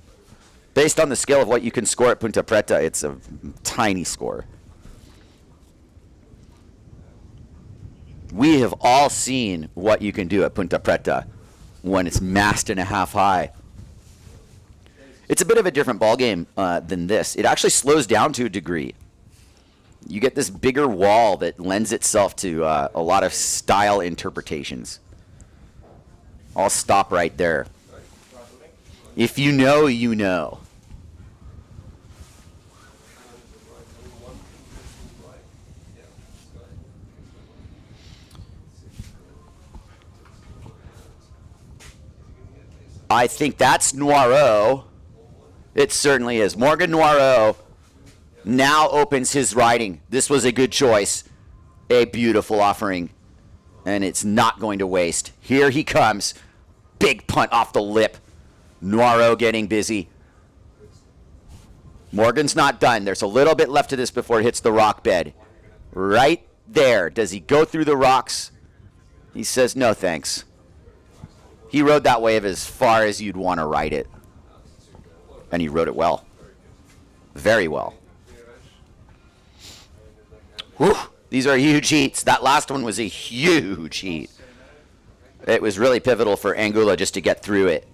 Based on the scale of what you can score at Ponta Preta, it's a tiny score. We have all seen what you can do at Ponta Preta when it's mast and a half high. It's a bit of a different ballgame than this. It actually slows down to a degree. You get this bigger wall that lends itself to a lot of style interpretations. I'll stop right there. If you know, you know. I think that's Noiro. It certainly is. Morgan Noiro now opens his riding. This was a good choice. A beautiful offering. And it's not going to waste. Here he comes. Big punt off the lip. Noiro getting busy. Morgan's not done. There's a little bit left of this before it hits the rock bed. Right there. Does he go through the rocks? He says, no thanks. He rode that wave as far as you'd want to ride it. And he rode it well. Very well. Whew. These are huge heats. That last one was a huge heat. It was really pivotal for Anguilla just to get through it.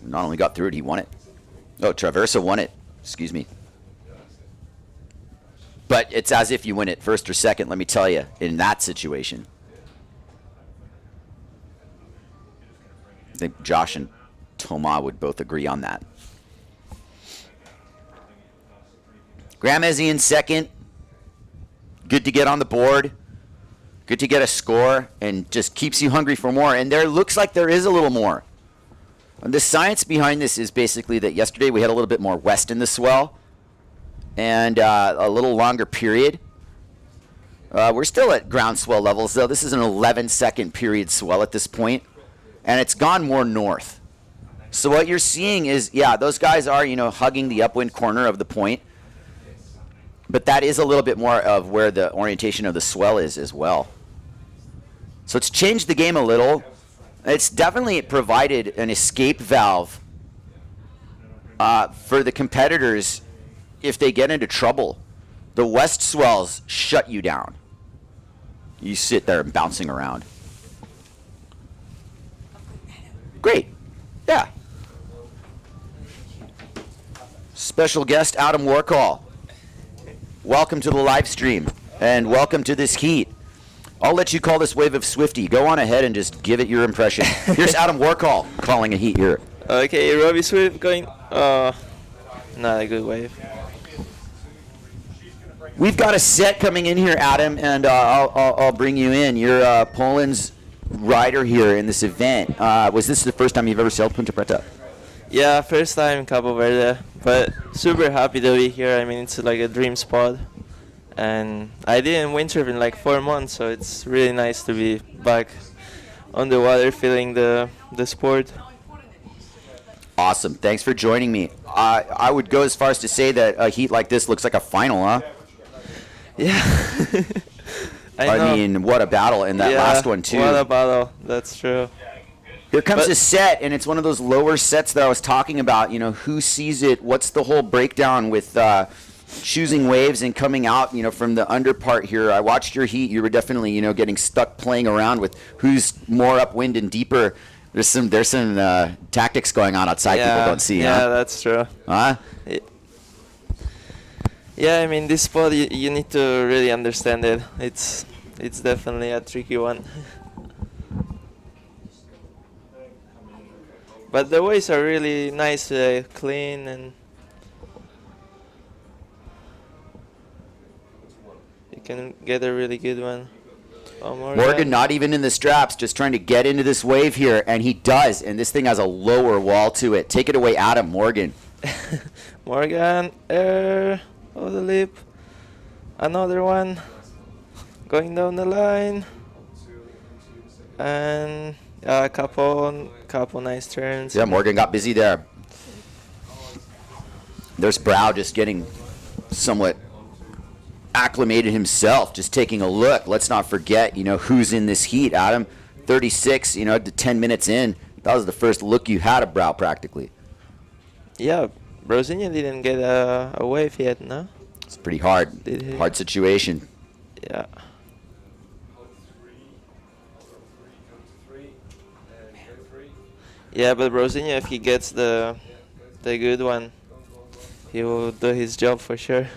Not only got through it, he won it. Oh, Traversa won it. Excuse me. But it's as if you win it first or second, let me tell you, in that situation. I think Josh and Thomas would both agree on that. Graham Ezzy in second. Good to get on the board. Good to get a score and just keeps you hungry for more. And there looks like there is a little more. And the science behind this is basically that yesterday we had a little bit more west in the swell and a little longer period. We're still at ground swell levels, though. This is an 11-second period swell at this point, and it's gone more north. So what you're seeing is, yeah, those guys are, hugging the upwind corner of the point. But that is a little bit more of where the orientation of the swell is as well. So it's changed the game a little. It's definitely provided an escape valve for the competitors if they get into trouble. The west swells shut you down. You sit there bouncing around. Great. Yeah. Special guest Adam Warcall. Welcome to the live stream, and welcome to this heat. I'll let you call this wave of Swifty. Go on ahead and just give it your impression. Here's Adam Warcall calling a heat here. Okay, Robbie Swift going, not a good wave. We've got a set coming in here, Adam, and I'll bring you in. You're Poland's rider here in this event. Was this the first time you've ever sailed Ponta Preta? Yeah, first time in Cabo Verde, but super happy to be here. I mean, it's like a dream spot. And I didn't windsurf in like 4 months, so it's really nice to be back on the water feeling the sport. Awesome. Thanks for joining me. I would go as far as to say that a heat like this looks like a final, huh? Yeah. I mean, what a battle in that last one, too. What a battle. That's true. Here comes a set, and it's one of those lower sets that I was talking about. Who sees it? What's the whole breakdown with choosing waves and coming out, from the under part here? I watched your heat. You were definitely, getting stuck playing around with who's more upwind and deeper. There's some tactics going on outside people don't see. Yeah, huh? That's true. Huh? Yeah, I mean, this spot, you need to really understand it. It's definitely a tricky one. But the waves are really nice, clean, and you can get a really good one. Oh, Morgan not even in the straps, just trying to get into this wave here, and he does, and this thing has a lower wall to it. Take it away, Adam. Morgan. Morgan, air, over the lip. Another one. Going down the line. And a couple nice turns. Yeah, Morgan got busy there. There's Brow just getting somewhat acclimated himself, just taking a look. Let's not forget, who's in this heat, Adam. 36, to 10 minutes in. That was the first look you had of Brow practically. Yeah, Brozinho didn't get a wave yet, no? It's pretty hard. Hard situation. Yeah. Yeah, but Brozinho, if he gets the good one, he will do his job for sure.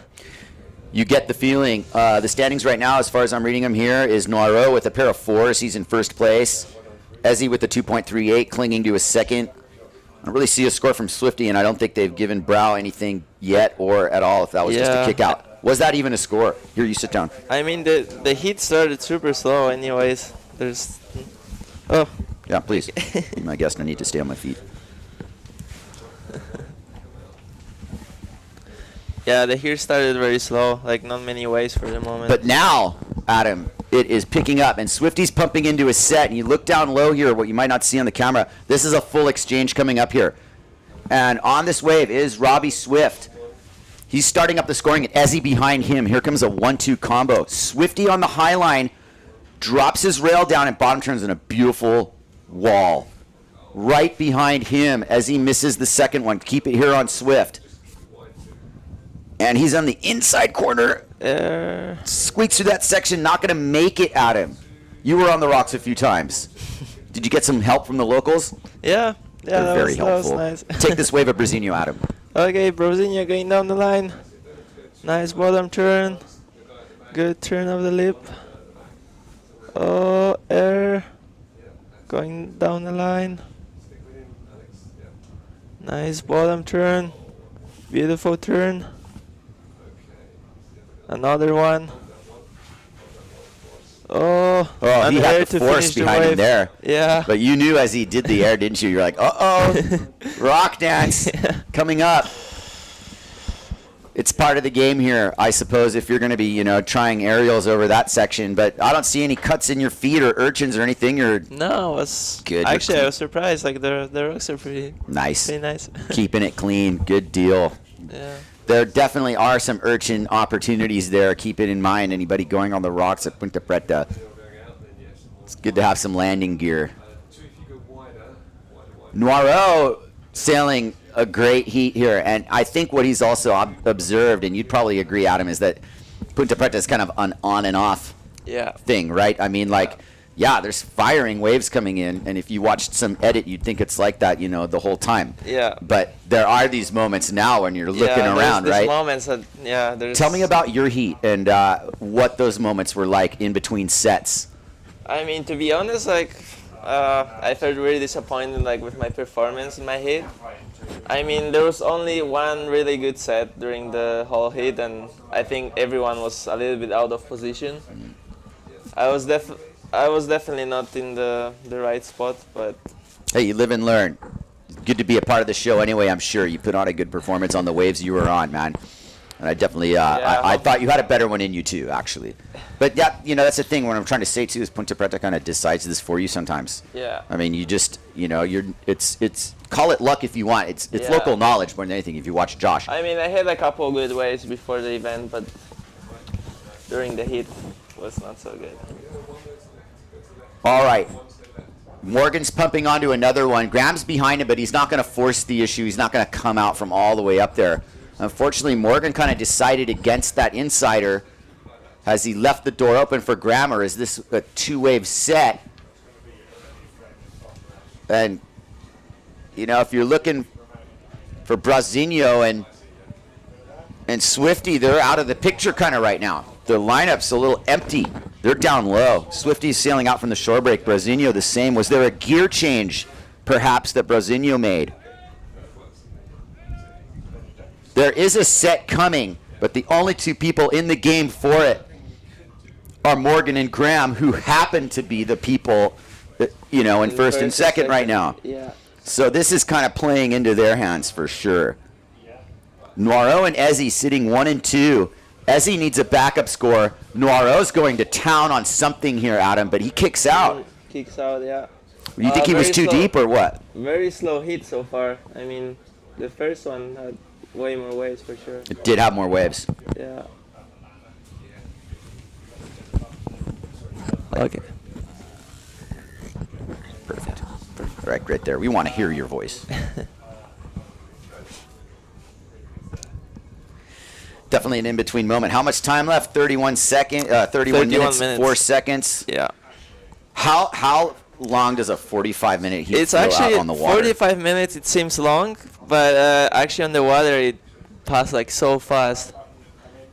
You get the feeling. The standings right now, as far as I'm reading them here, is Noiro with a pair of 4s. He's in first place. Ezzy with the 2.38, clinging to his second. I don't really see a score from Swifty, and I don't think they've given Brow anything yet or at all, if that was just a kick out. Was that even a score? Here, you sit down. I mean, the heat started super slow anyways. There's... Oh. Yeah, please. Be my guest. I need to stay on my feet. Yeah, the heat started very slow, like not many waves for the moment. But now, Adam, it is picking up, and Swifty's pumping into his set, and you look down low here, what you might not see on the camera, this is a full exchange coming up here. And on this wave is Robbie Swift. He's starting up the scoring, and Ezzy behind him. Here comes a 1-2 combo. Swifty on the high line, drops his rail down, and bottom turns in a beautiful wall. Right behind him as he misses the second one. Keep it here on Swift. And he's on the inside corner. Squeaks through that section, not going to make it at him. You were on the rocks a few times. Did you get some help from the locals? Yeah. They're very helpful. That was nice. Take this wave of Brozinho, Adam. Okay, Brozinho going down the line. Nice bottom turn. Good turn of the lip. Oh, air. Going down the line. Nice bottom turn. Beautiful turn. Another one. Oh, he had the force behind him there. Yeah. But you knew as he did the air, didn't you? You're like, uh-oh, rock dance coming up. It's part of the game here, I suppose, if you're going to be, trying aerials over that section. But I don't see any cuts in your feet or urchins or anything. No, it was good. Actually, I was surprised. Like the rocks are pretty nice. Pretty nice. Keeping it clean. Good deal. Yeah. There definitely are some urchin opportunities there. Keep it in mind, anybody going on the rocks at Ponta Preta. It's good to have some landing gear. Noiro sailing a great heat here, and I think what he's also observed, and you'd probably agree, Adam, is that Ponta Preta is kind of an on and off thing, right? I mean, there's firing waves coming in, and if you watched some edit, you'd think it's like that, the whole time. Yeah. But there are these moments now when you're looking around, there's right? Moments that, there's. Tell me about your heat and what those moments were like in between sets. I mean, to be honest, I felt really disappointed, with my performance in my heat. I mean, there was only one really good set during the whole heat, and I think everyone was a little bit out of position. I was definitely not in the right spot, but... Hey, you live and learn. Good to be a part of the show anyway, I'm sure. You put on a good performance on the waves you were on, man. And I definitely, I thought you had a better one in you too, actually. But that's the thing. What I'm trying to say too is Ponta Preta kind of decides this for you sometimes. Yeah. I mean, you just, it's call it luck if you want. It's local knowledge more than anything. If you watch Josh. I mean, I had a couple of good waves before the event, but during the heat it was not so good. All right. Morgan's pumping onto another one. Graham's behind him, but he's not going to force the issue. He's not going to come out from all the way up there. Unfortunately, Morgan kind of decided against that insider as he left the door open for Graham, or is this a two-wave set? And, if you're looking for Brozinho and Swifty, they're out of the picture kind of right now. The lineup's a little empty. They're down low. Swifty's sailing out from the shore break. Brozinho the same. Was there a gear change, perhaps, that Brozinho made? There is a set coming, but the only two people in the game for it are Morgan and Graham, who happen to be the people, that, you know, in first and second right now. Yeah. So this is kind of playing into their hands for sure. Noiro and Ezzy sitting 1 and 2. Ezzy needs a backup score. Noiro's going to town on something here, Adam, but he kicks out. Kicks out, yeah. You think he was very too slow. deep or what? Very slow hit so far. I mean, the first one had way more waves for sure. It did have more waves. Yeah. Okay. Perfect. Right, right there. We want to hear your voice. Definitely an in-between moment. How much time left? 31 minutes, 4 seconds. Yeah. How long does a 45-minute heat It's flow actually out on the water? 45 minutes. It seems long, but actually on the water it passes like so fast.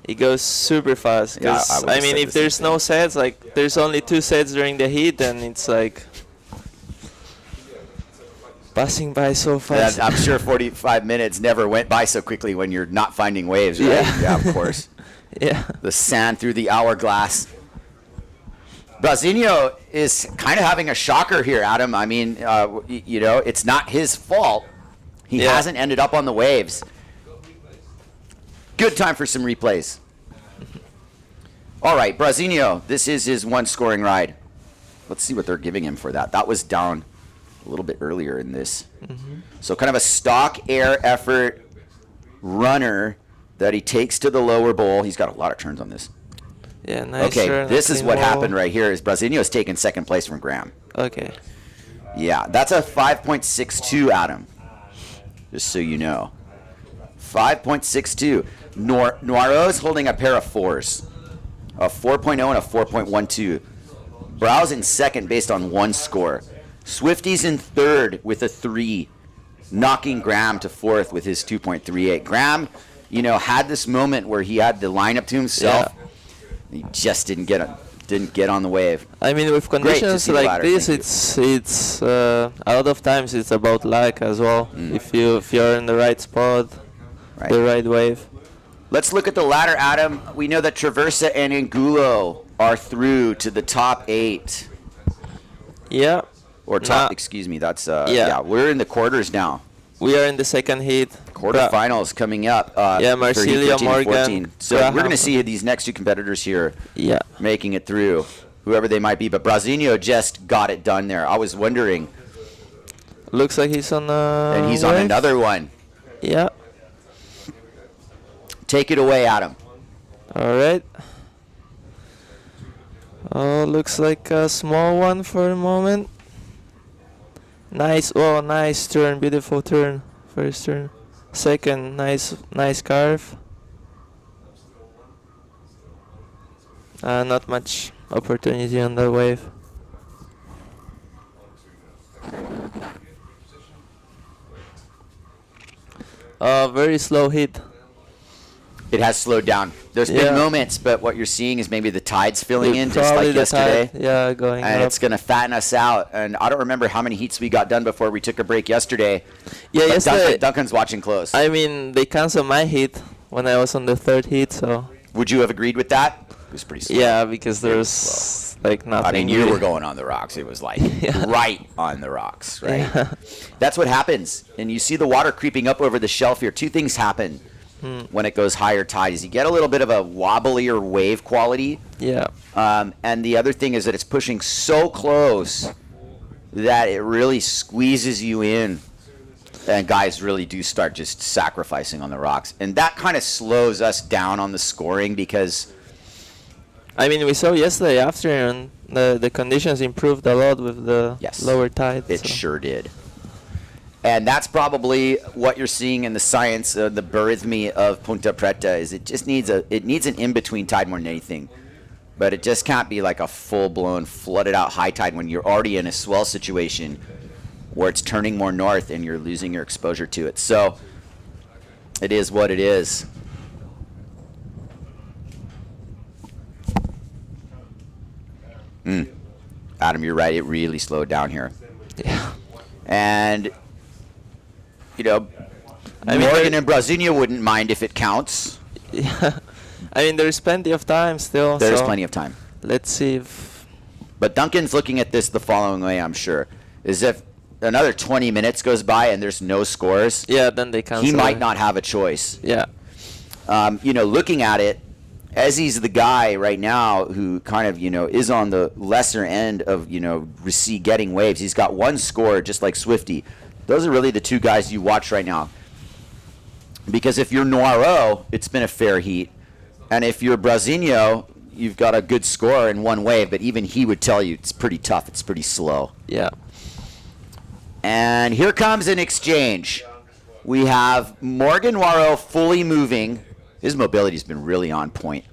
It goes super fast. Yeah, 'Cause, I would've I mean, said if the same there's no sets, like there's only 2 sets during the heat, then it's like passing by so fast. Yeah, I'm sure 45 minutes never went by so quickly when you're not finding waves, right? Yeah. Of course. Yeah. The sand through the hourglass. Brasinho is kind of having a shocker here, Adam. I mean, you know, it's not his fault. He Yeah. hasn't ended up on the waves. Good time for some replays. All right, Brasinho, this is his one scoring ride. Let's see what they're giving him for that. That was down a little bit earlier in this. So kind of a stock air effort runner that he takes to the lower bowl. He's got a lot of turns on this. Yeah, nice. Okay, turn, this is clean what wall. happened right here is Brasinho's taken second place from Graham. Okay. Yeah, that's a 5.62, Adam. Just so you know. 5.62. Noiro's holding a pair of 4s. A 4.0 and a 4.12. Brow's in second based on 1 score. Swifty's in third with a 3, knocking Graham to fourth with his 2.38. Graham, you know, had this moment where he had the lineup to himself. He just didn't get on the wave. I mean, with Great to conditions see the like ladder, this, thank you. it's a lot of times it's about luck as well. If you're in the right spot, Right. the right wave. Let's look at the ladder, Adam. We know that Traversa and Angulo are through to the top 8. Yeah. Or top, Nah. excuse me, that's, Yeah. we're in the quarters now. We are in the second heat. Quarterfinals coming up. Yeah, for heat Marsilio, 13 and Morgan, 14. So we're Graham. going to see these next 2 competitors here Yeah. making it through, whoever they might be. But Brasinho just got it done there. I was wondering, Looks like he's on a and he's on wave. another one. Yeah. Take it away, Adam. All right. Oh, looks like a small one for the moment. Nice. Oh, nice turn. Beautiful turn. First turn. Second, nice carve. Not much opportunity on that wave. Very slow hit. It has slowed down. There's Yeah. been moments, but what you're seeing is maybe the tide's filling in, just Probably like the yesterday. tide, yeah, going And up. it's going to fatten us out. And I don't remember how many heats we got done before we took a break yesterday. Yeah, But yesterday. Duncan's watching close. I mean, they canceled my hit when I was on the third hit, so Would you have agreed with that? It was pretty slow. yeah, because Very there's like nothing. I mean, you really. were going on the rocks. It was like Yeah. right on the rocks, right? Yeah. That's what happens. And you see the water creeping up over the shelf here. 2 things happen when it goes higher tide is you get a little bit of a wobblier wave quality. Yeah. And the other thing is that it's pushing so close that it really squeezes you in. And guys really do start just sacrificing on the rocks. And that kind of slows us down on the scoring because I mean, we saw yesterday afternoon the conditions improved a lot with the Yes. lower tide. it so. sure did. And that's probably what you're seeing in the science, the barythmy of Ponta Preta is it just needs an in-between tide more than anything. But it just can't be like a full-blown, flooded-out high tide when you're already in a swell situation where it's turning more north and you're losing your exposure to it. So it is what it is. Adam, you're right. It really slowed down here. Yeah. And, you know, I mean, Morgan there- and Brasinho wouldn't mind if it counts. Yeah. I mean, there's plenty of time still. There's so plenty of time. let's see if. But Duncan's looking at this the following way, I'm sure, is if another 20 minutes goes by and there's no scores, Yeah, then they cancel. he might it. not have a choice. Yeah. Looking at it, Ezzy's the guy right now who kind of, is on the lesser end of, getting waves. He's got one score just like Swifty. Those are really the two guys you watch right now. Because if you're Noiro, it's been a fair heat. And if you're Brasinho, you've got a good score in one wave, but even he would tell you it's pretty tough. It's pretty slow. Yeah. And here comes an exchange. We have Morgan Noiro fully moving. His mobility's been really on point.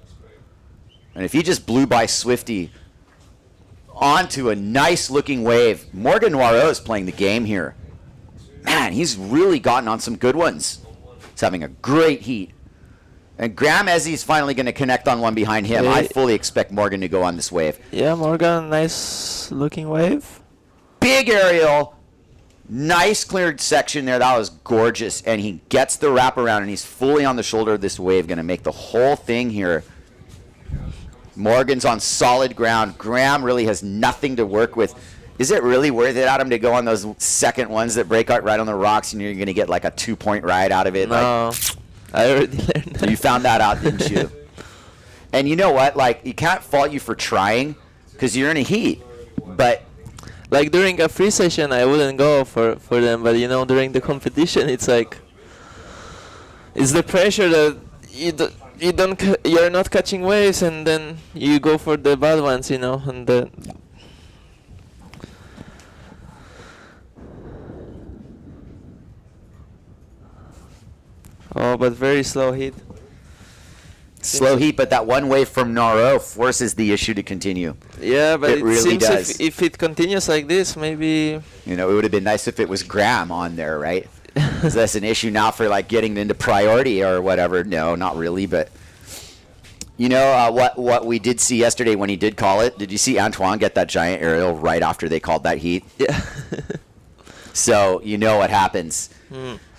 And if he just blew by Swifty onto a nice-looking wave, Morgan Noiro is playing the game here. Man, he's really gotten on some good ones. He's having a great heat. And Graham Ezzy's finally going to connect on one behind him. I fully expect Morgan to go on this wave. Yeah, Morgan, nice looking wave. Big aerial. Nice cleared section there. That was gorgeous. And he gets the wraparound, and he's fully on the shoulder of this wave. Going to make the whole thing here. Morgan's on solid ground. Graham really has nothing to work with. Is it really worth it, Adam, to go on those second ones that break out right on the rocks and you're going to get like a 2-point ride out of it? No, I already learned that. You found that out, didn't you? And you know what? Like, you can't fault you for trying because you're in a heat. But Like during a free session, I wouldn't go for them, but during the competition, it's like it's the pressure that you're not catching waves, and then you go for the bad ones, and the. Oh, but very slow hit. slow heat, but that one wave from Noiro forces the issue to continue. Yeah, but It it, really seems does. if it continues like this, maybe. It would have been nice if it was Graham on there, right? Is that's an issue now for like getting into priority or whatever? No, not really. But what we did see yesterday when he did call it. Did you see Antoine get that giant aerial right after they called that heat? Yeah. So you know what happens.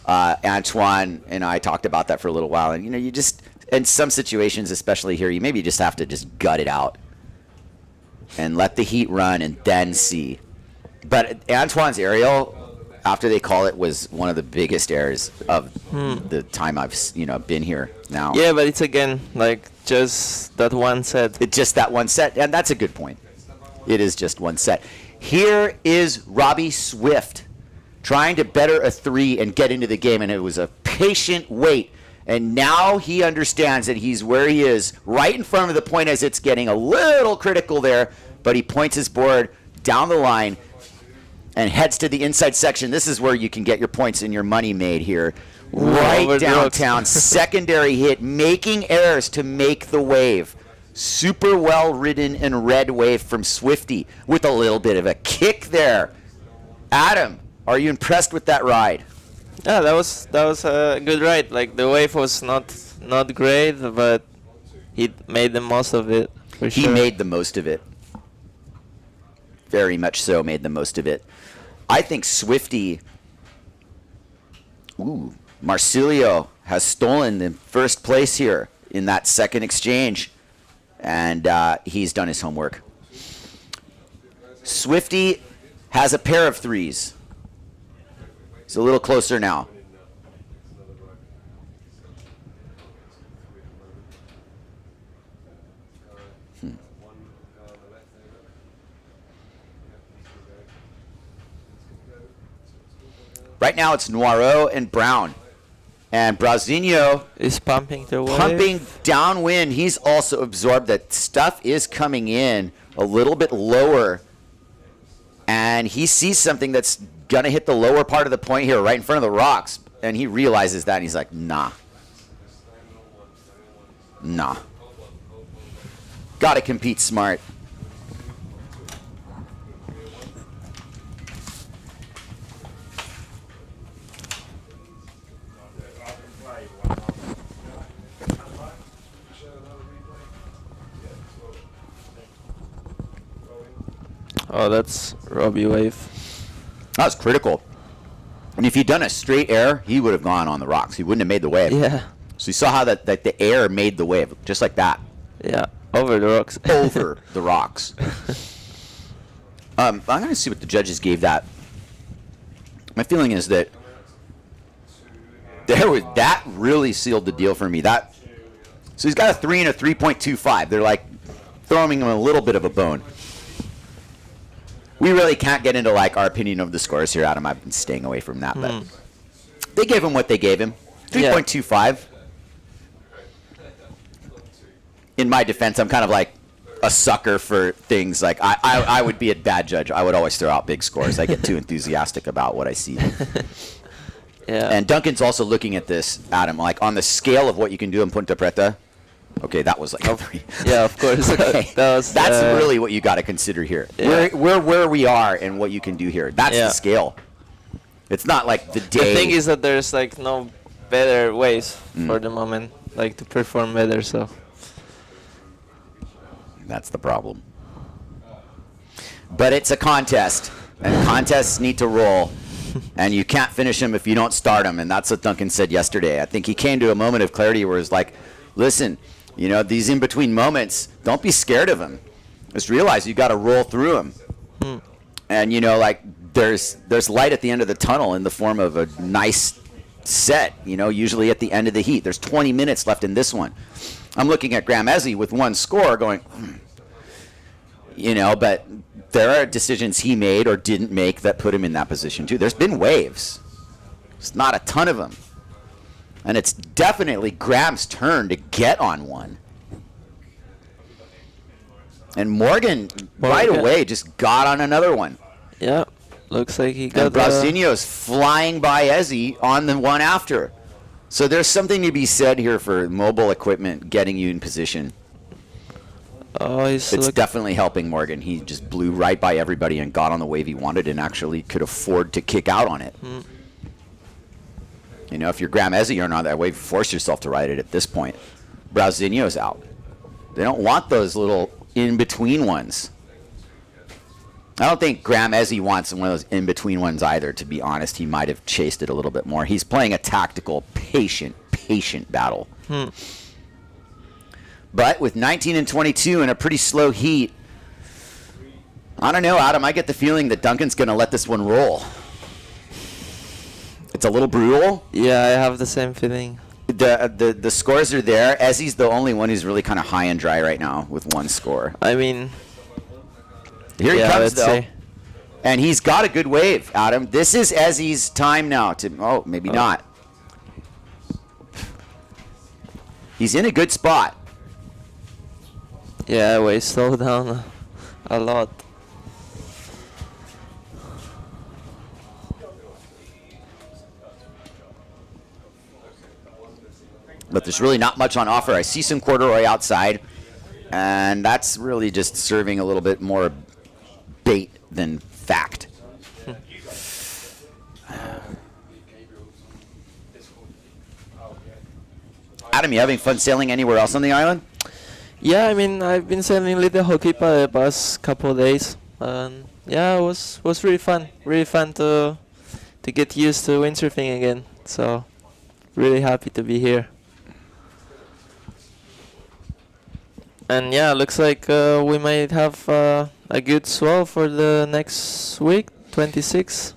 Antoine and I talked about that for a little while, and you just in some situations, especially here, you maybe just have to just gut it out and let the heat run and then see. But Antoine's aerial, after they call it, was one of the biggest errors of the time I've been here now. Yeah, but it's again like just that one set. It's just that one set, and that's a good point. It is just one set. Here is Robbie Swift trying to better a 3 and get into the game, and it was a patient wait. And now he understands that he's where he is, right in front of the point as it's getting a little critical there, but he points his board down the line and heads to the inside section. This is where you can get your points and your money made here. Right over the rocks. downtown, secondary hit, making errors to make the wave. Super well ridden and red wave from Swifty with a little bit of a kick there. Adam, are you impressed with that ride? Yeah, that was a good ride. Like the wave was not great, but he made the most of it. For He sure. made the most of it. Very much so made the most of it. I think Swifty, Marcilio has stolen the first place here in that second exchange, and he's done his homework. Swifty has a pair of 3s. He's a little closer now. Right now it's Noiro and Brown. And Brasinho is pumping the wave. pumping downwind. He's also absorbed that stuff is coming in a little bit lower. And he sees something that's going to hit the lower part of the point here, right in front of the rocks. And he realizes that, and he's like, nah. Got to compete smart. Oh, that's Robbie wave. That was critical. And if he'd done a straight air, he would have gone on the rocks. He wouldn't have made the wave. Yeah. So you saw how that the air made the wave, just like that. Yeah. Over the rocks. over the rocks. I'm going to see what the judges gave that. My feeling is that that really sealed the deal for me. So he's got a 3 and a 3.25. They're like throwing him a little bit of a bone. We really can't get into like our opinion of the scores here, Adam. I've been staying away from that, but they gave him what they gave him. 3.25. In my defense, I'm kind of like a sucker for things like I would be a bad judge. I would always throw out big scores. I get too enthusiastic about what I see. Yeah. And Duncan's also looking at this, Adam, like on the scale of what you can do in Ponta Preta. Okay, that was like a 3. Yeah, of course. Okay. That's really what you got to consider here. Yeah. Where we are and what you can do here. That's the scale. It's not like the day. The thing is that there's like no better ways for the moment, like to perform better. So that's the problem. But it's a contest, and contests need to roll, and you can't finish them if you don't start them, and that's what Duncan said yesterday. I think he came to a moment of clarity where it's like, listen, you know, these in-between moments, don't be scared of them. Just realize you got to roll through them. And, you know, like there's light at the end of the tunnel in the form of a nice set, you know, usually at the end of the heat. There's 20 minutes left in this one. I'm looking at Graham Ezzy with one score going, you know, but there are decisions he made or didn't make that put him in that position too. There's been waves. It's not a ton of them. And it's definitely Graham's turn to get on one. And Morgan right away just got on another one. yeah, looks like he got. And Brasinho's flying by Ezzy on the one after. So there's something to be said here for mobile equipment getting you in position. It's definitely helping Morgan. He just blew right by everybody and got on the wave he wanted and actually could afford to kick out on it. You know, if you're Graham Ezzy, you're not that wave, force yourself to ride it at this point. Brasinho's out. They don't want those little in-between ones. I don't think Graham Ezzy wants one of those in-between ones either, to be honest. He might have chased it a little bit more. He's playing a tactical, patient battle. But with 19 and 22 and a pretty slow heat, I don't know, Adam. I get the feeling that Duncan's going to let this one roll. It's a little brutal. Yeah, I have the same feeling. The scores are there. Ezzy's the only one who's really kind of high and dry right now with one score. I mean, here he comes, though. Say. And he's got a good wave, Adam. This is Ezzy's time now to... maybe not. He's in a good spot. Yeah, we slowed down a lot. But there's really not much on offer. I see some corduroy outside, and that's really just serving a little bit more bait than fact. Adam, you having fun sailing anywhere else on the island? Yeah, I mean, I've been sailing Little Hoquipa the past couple of days, and yeah, it was really fun. Really fun to get used to windsurfing again. So, really happy to be here. And yeah, looks like we might have a good swell for the next week, 26.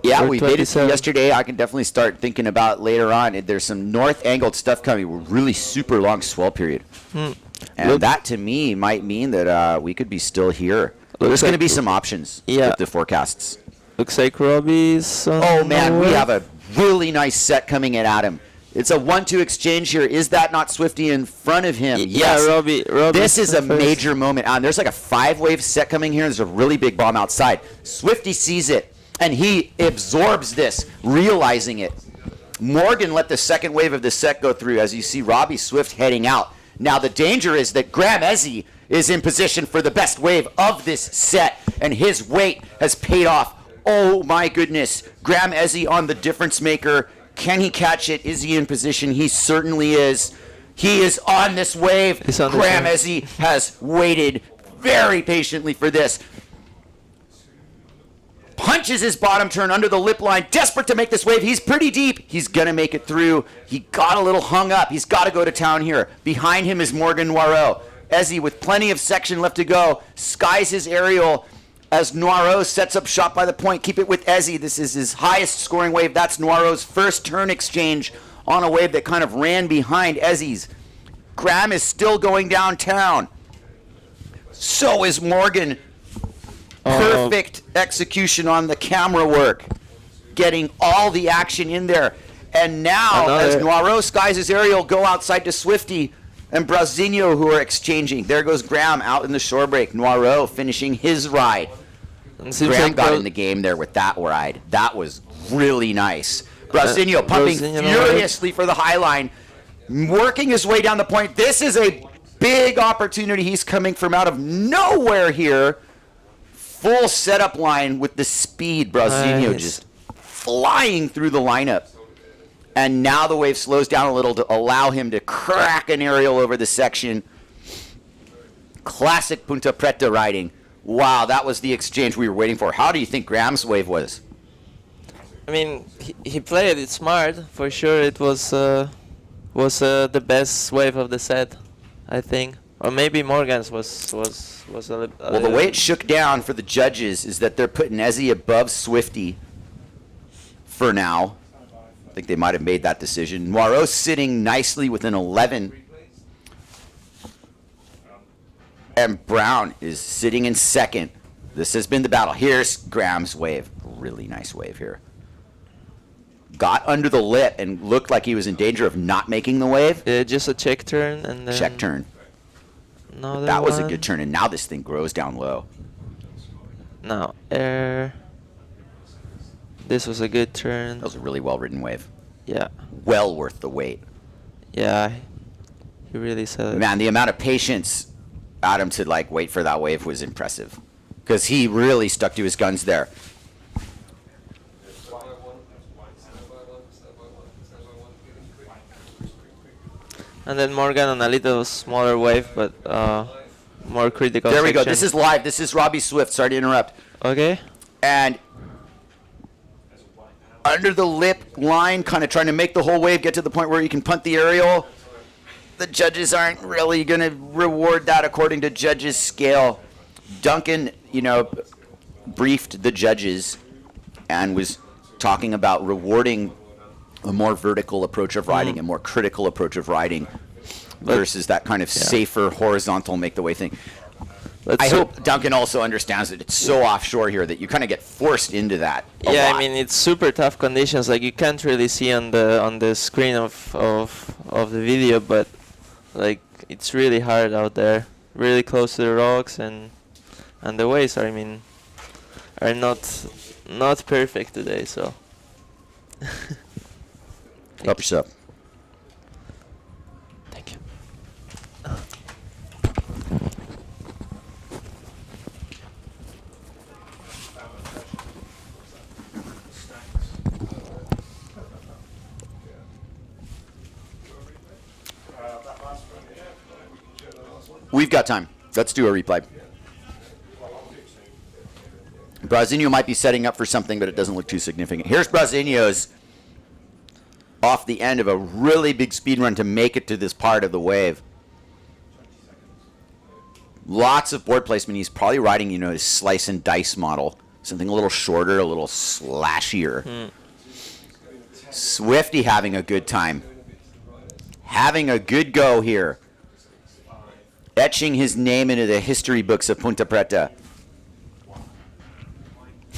Yeah, Or we made it 27. yesterday. I can definitely start thinking about later on. There's some north-angled stuff coming. Really super long swell period. And that, to me, might mean that we could be still here. There's going to be some options with the forecasts. Looks like Robbie's on Oh, man, the we way. have a really nice set coming at Adam. It's a 1-2 exchange here. Is that not Swifty in front of him? Yeah, Robbie. This is a major moment. There's like a 5-wave set coming here. There's a really big bomb outside. Swifty sees it, and he absorbs this, realizing it. Morgan let the second wave of the set go through as you see Robbie Swift heading out. Now, the danger is that Graham Ezzy is in position for the best wave of this set, and his weight has paid off. Oh, my goodness. Graham Ezzy on the difference maker. Can he catch it? Is he in position? He certainly is. He is on this wave. Graham Ezzy has waited very patiently for this. punches his bottom turn under the lip line, desperate to make this wave. He's pretty deep. He's going to make it through. He got a little hung up. He's got to go to town here. Behind him is Morgan Noirot. Ezzy, with plenty of section left to go, skies his aerial as Noirot sets up shot by the point. Keep it with Ezzy. This is his highest scoring wave. That's Noirot's first turn exchange on a wave that kind of ran behind Ezzy's. Graham is still going downtown. So is Morgan. Perfect execution on the camera work. Getting all the action in there. And now, as Noirot skies his aerial, go outside to Swifty and Brazinho, who are exchanging. There goes Graham out in the shore break. Noirot finishing his ride. Graham got in the game there with that ride. That was really nice. Brazinho pumping furiously for the high line, working his way down the point. This is a big opportunity. He's coming from out of nowhere here. Full setup line with the speed. Brazinho just flying through the lineup. And now the wave slows down a little to allow him to crack an aerial over the section. Classic Ponta Preta riding. Wow, that was the exchange we were waiting for. How do you think Graham's wave was? I mean, he played it smart. For sure, it was the best wave of the set, I think. Or maybe Morgan's was a little. Well, the way it shook down for the judges is that they're putting Ezzy above Swifty for now. I think they might have made that decision. Noirot sitting nicely within 11. And Brown is sitting in second. This has been the battle. Here's Graham's wave. Really nice wave here. Got under the lip and looked like he was in danger of not making the wave. Just a check turn and then check turn. That was a good turn, and now this thing grows down low. Now air. This was a good turn. That was a really well-ridden wave. Yeah. Well worth the wait. Yeah. He really said it. Man, the amount of patience Adam to wait for that wave was impressive, because he really stuck to his guns there. And then Morgan on a little smaller wave, but more critical. There we go. section. This is live. This is Robbie Swift. Sorry to interrupt. Okay. And under the lip line, kind of trying to make the whole wave get to the point where you can punt the aerial. The judges aren't really going to reward that according to judges' scale. Duncan, briefed the judges and was talking about rewarding a more vertical approach of riding, a more critical approach of riding, versus that kind of safer horizontal make the way thing. I hope Duncan also understands that it's so offshore here that you kind of get forced into that. Yeah, I mean it's super tough conditions. Like you can't really see on the screen of the video, but it's really hard out there, really close to the rocks, and the waves are not perfect today. So. Help yourself. Thank you. We've got time. Let's do a replay. Brazinho might be setting up for something, but it doesn't look too significant. Here's Brazinho's off the end of a really big speed run to make it to this part of the wave. Lots of board placement. He's probably riding, his slice and dice model. Something a little shorter, a little slashier. Swifty having a good time. Having a good go here. Etching his name into the history books of Ponta Preta.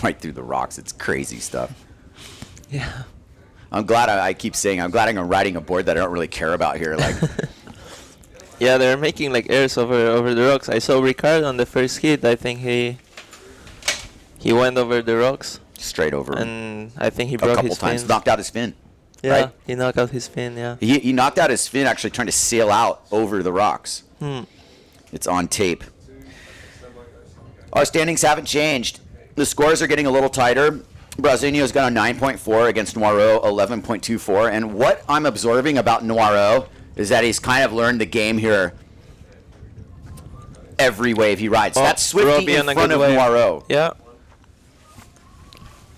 Right through the rocks. It's crazy stuff. Yeah. I'm glad I'm glad I'm riding a board that I don't really care about here. Yeah, they're making airs over the rocks. I saw Ricard on the first hit. I think he went over the rocks. Straight over. And I think he broke his fin. A couple times. Knocked out his fin. Yeah, right? He knocked out his fin, yeah. He knocked out his fin actually trying to sail out over the rocks. It's on tape. Our standings haven't changed. The scores are getting a little tighter. Brazinho's got a 9.4 against Noirot, 11.24. And what I'm observing about Noirot is that he's kind of learned the game here every wave he rides. That's Swifty in front of Noirot. Yeah.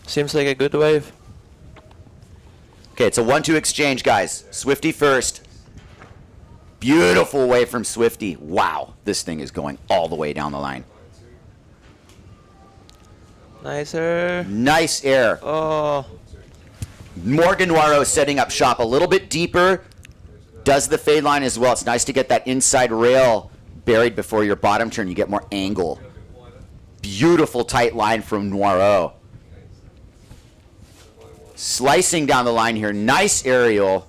Seems like a good wave. Okay, it's a 1-2 exchange, guys. Swifty first. Beautiful wave from Swifty. Wow, this thing is going all the way down the line. Nicer. Nice air. Oh, Morgan Noiro setting up shop a little bit deeper. Does the fade line as well. It's nice to get that inside rail buried before your bottom turn. You get more angle. Beautiful tight line from Noiro. Slicing down the line here. Nice aerial.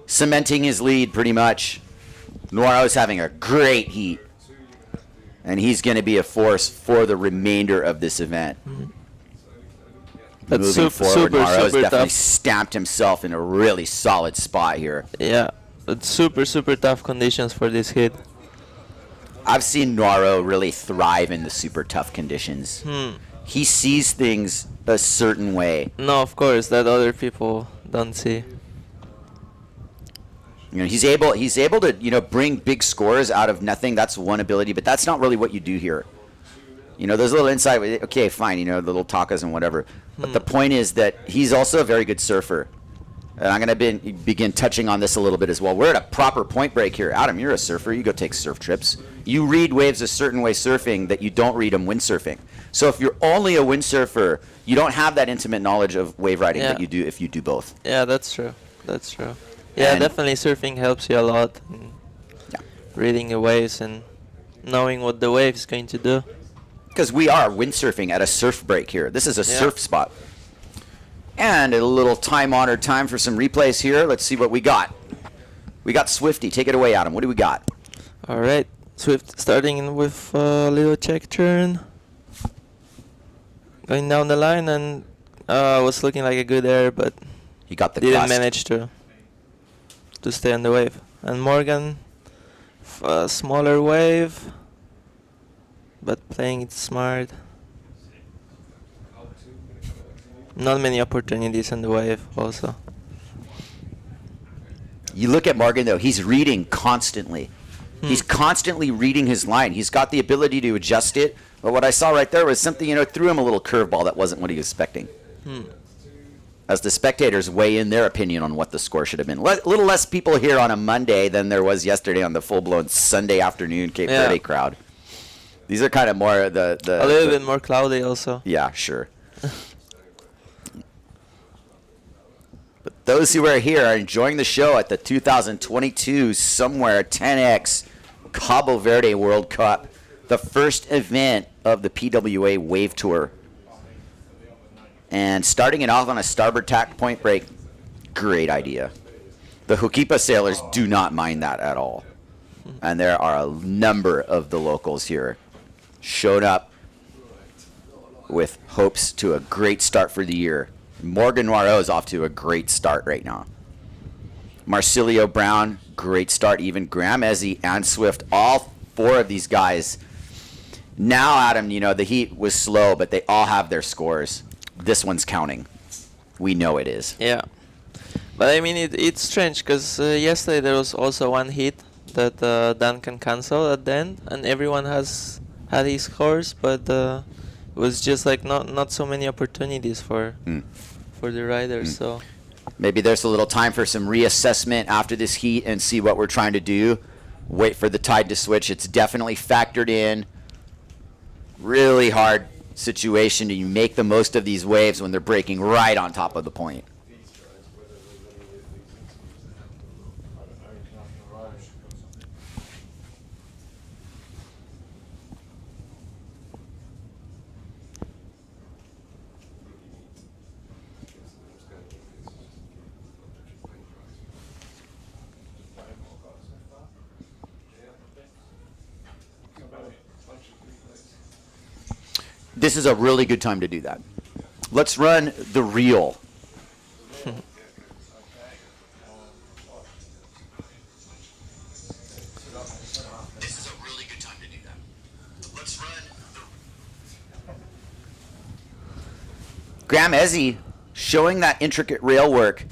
Cementing his lead pretty much. Noiro's having a great heat. And he's going to be a force for the remainder of this event. That's Moving super, forward, Noiro's super definitely tough. stamped himself in a really solid spot here. Yeah, it's super tough conditions for this hit. I've seen Noiro really thrive in the super tough conditions. He sees things a certain way. No, of course, that other people don't see. You know, he's able to, you know, bring big scores out of nothing. That's one ability, but that's not really what you do here. You know, there's a little insight. Okay, fine, you know, the little takas and whatever. But the point is that he's also a very good surfer. And I'm going to begin touching on this a little bit as well. We're at a proper point break here. Adam, you're a surfer. You go take surf trips. You read waves a certain way surfing that you don't read them windsurfing. So if you're only a windsurfer, you don't have that intimate knowledge of wave riding that you do if you do both. Yeah, that's true. That's true. Yeah, And- definitely surfing helps you a lot. In reading the waves and knowing what the wave is going to do. Because we are windsurfing at a surf break here. This is a surf spot. And a little time-honored time for some replays here. Let's see what we got. We got Swifty. Take it away, Adam. What do we got? All right, Swift starting in with a little check turn. Going down the line and was looking like a good air, but He got the didn't gust. manage to stay on the wave. And Morgan, a smaller wave, but playing it smart. Not many opportunities on the wave also. You look at Morgan, though. He's reading constantly. He's constantly reading his line. He's got the ability to adjust it. But what I saw right there was something, you know, threw him a little curveball that wasn't what he was expecting. As the spectators weigh in their opinion on what the score should have been. A little less people here on a Monday than there was yesterday on the full-blown Sunday afternoon Cape Verde crowd. These are kind of more the A little bit more cloudy also. Yeah, sure. But those who are here are enjoying the show at the 2022 SOMWR 10X Cabo Verde World Cup, the first event of the PWA Wave Tour. And starting it off on a starboard tack point break, great idea. The Hukipa sailors do not mind that at all. And there are a number of the locals here showed up with hopes to a great start for the year. Morgan Noiro is off to a great start right now. Marcilio Brown, great start. Even Graham Ezzy and Swift, all four of these guys. Now, Adam, you know, the heat was slow, but they all have their scores. This one's counting. We know it is. Yeah. But I mean, it's strange because yesterday there was also one hit that Duncan canceled at the end, and everyone has had his scores, but it was just like not so many opportunities for the riders. So maybe there's a little time for some reassessment after this heat and see what we're trying to do. Wait for the tide to switch. It's definitely factored in. Really hard situation. You make the most of these waves when they're breaking right on top of the point. This is a really good time to do that. Let's run the reel. This is a really good time to do that. Let's run the... Graham Ezzy showing that intricate rail work.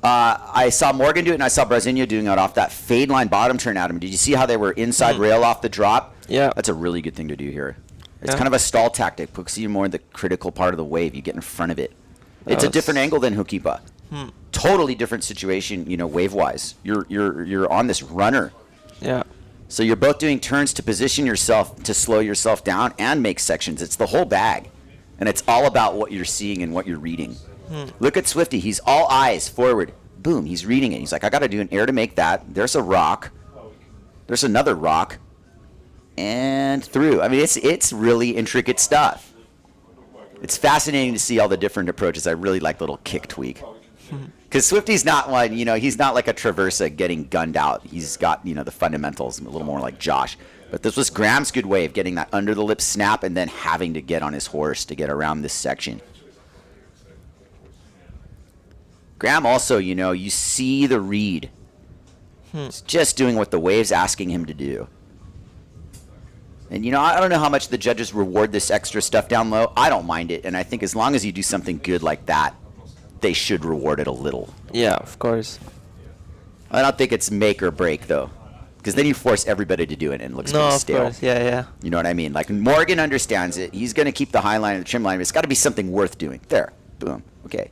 I saw Morgan do it, and I saw Brazinho doing it off that fade line bottom turn, Adam. Did you see how they were inside rail off the drop? Yeah. That's a really good thing to do here. It's Yeah. kind of a stall tactic, puts you more in the critical part of the wave. You get in front of it. It's a That's- different angle than Hukipa. Totally different situation, you know, wave-wise. You're on this runner. Yeah. So you're both doing turns to position yourself, to slow yourself down and make sections. It's the whole bag. And it's all about what you're seeing and what you're reading. Look at Swifty. He's all eyes forward. Boom. He's reading it. He's like, I got to do an air to make that. There's a rock. There's another rock. And through. I mean, it's really intricate stuff. It's fascinating to see all the different approaches. I really like the little kick tweak. Because Swifty's not one, you know, he's not like a Traversa getting gunned out. He's got, you know, the fundamentals, a little more like Josh. But this was Graham's good way of getting that under the lip snap and then having to get on his horse to get around this section. Graham also, you know, you see the read. He's just doing what the wave's asking him to do. And, you know, I don't know how much the judges reward this extra stuff down low. I don't mind it. And I think as long as you do something good like that, they should reward it a little. Yeah, of course. I don't think it's make or break, though. Because then you force everybody to do it and it looks No, pretty of stale. course. Yeah, yeah. You know what I mean? Like, Morgan understands it. He's going to keep the high line and the trim line, but it's got to be something worth doing. There. Boom. Okay.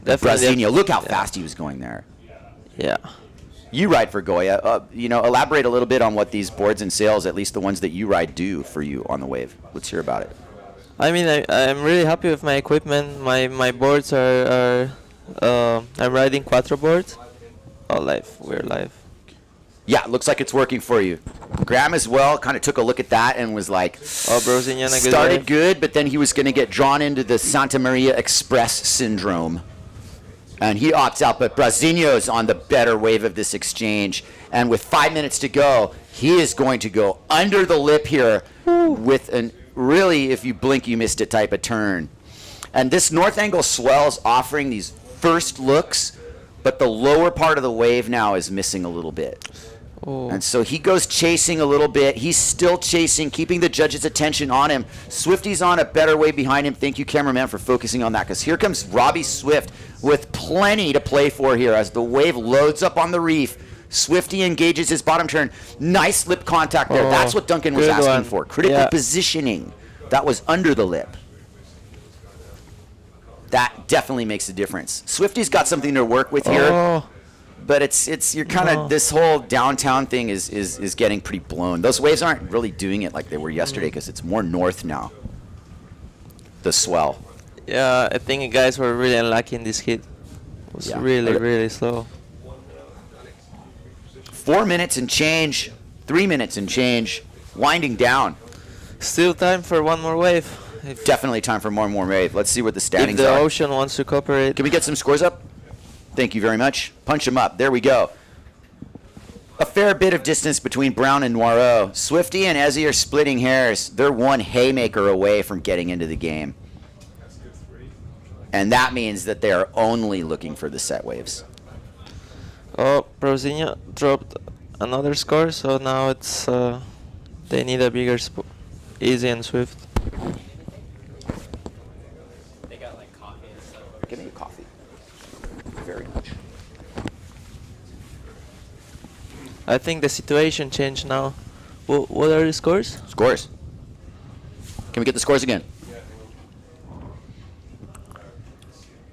Definitely. Brazinho, look how fast he was going there. Yeah. You ride for Goya. You know, elaborate a little bit on what these boards and sails, at least the ones that you ride, do for you on the wave. Let's hear about it. I mean, I'm really happy with my equipment. My boards are I'm riding quattro boards. Oh, live. We're live. Yeah, it looks like it's working for you. Graham as well kind of took a look at that and was like, Oh, Brozinho, a good started wave. good, but then he was going to get drawn into the Santa Maria Express syndrome. And he opts out, but Brazinho's on the better wave of this exchange. And with 5 minutes to go, he is going to go under the lip here with an really, if you blink, you missed it type of turn. And this north angle swell's offering these first looks, but the lower part of the wave now is missing a little bit. Oh. And so he goes chasing a little bit. He's still chasing, keeping the judge's attention on him. Swifty's on a better way behind him. Thank you, cameraman, for focusing on that, because here comes Robbie Swift with plenty to play for here as the wave loads up on the reef. Swifty engages his bottom turn. Nice lip contact there. Oh, That's what Duncan was good asking one. for. Critical Yeah. positioning. That was under the lip. That definitely makes a difference. Swifty's got something to work with here. Oh. But it's you're kind of No. this whole downtown thing is getting pretty blown. Those waves aren't really doing it like they were yesterday because it's more north now. The swell. Yeah, I think you guys were really unlucky in this hit. It was Yeah. really slow. 4 minutes and change, 3 minutes and change, winding down. Still time for one more wave. If, Definitely time for more and more wave. Let's see what the if standings the are. ocean wants to cooperate. Can we get some scores up? Thank you very much. Punch them up. There we go. A fair bit of distance between Brown and Noiro. Swifty and Ezzy are splitting hairs. They're one haymaker away from getting into the game. And that means that they are only looking for the set waves. Oh, Brozinho dropped another score, so now it's they need a bigger Easy and Swift. They got like coffee and stuff. Give me a coffee. Very much. I think the situation changed now. What are the scores? Scores. Can we get the scores again?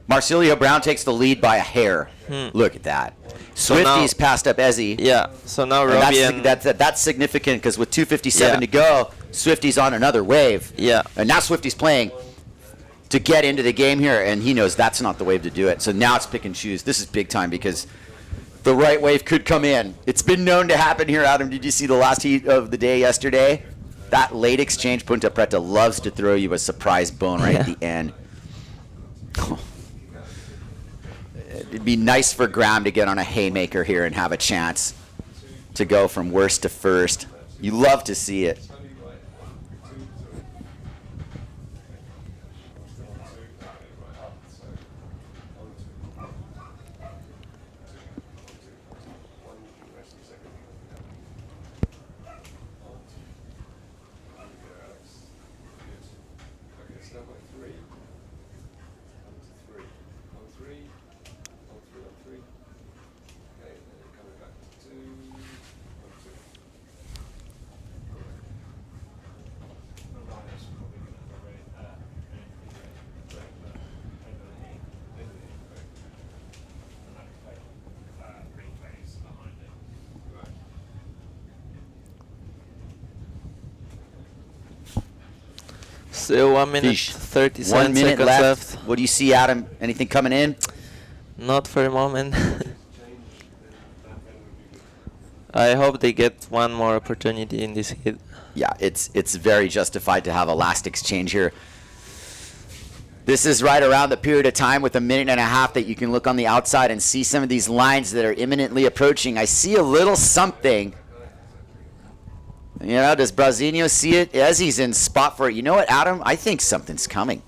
Marsilio Brown takes the lead by a hair. Look at that. So now- Swifty's passed up Ezzy. Yeah, so now And Robbie and... that's significant because with 2:57 Yeah. to go, Swifty's on another wave. Yeah. And now Swifty's playing to get into the game here, and he knows that's not the wave to do it. So now it's pick and choose. This is big time because the right wave could come in. It's been known to happen here, Adam. Did you see the last heat of the day yesterday? That late exchange, Ponta Preta loves to throw you a surprise bone right at the end. It'd be nice for Graham to get on a haymaker here and have a chance to go from worst to first. You love to see it. Still 1 minute Sheesh. 37 1 minute seconds left. left. What do you see, Adam? Anything coming in? Not for the moment. I hope they get one more opportunity in this hit. Yeah, it's very justified to have a last exchange here. This is right around the period of time with 1.5 minutes that you can look on the outside and see some of these lines that are imminently approaching. I see a little something. You know, does Brazinho see it? As he's in spot for it. You know what, Adam? I think something's coming.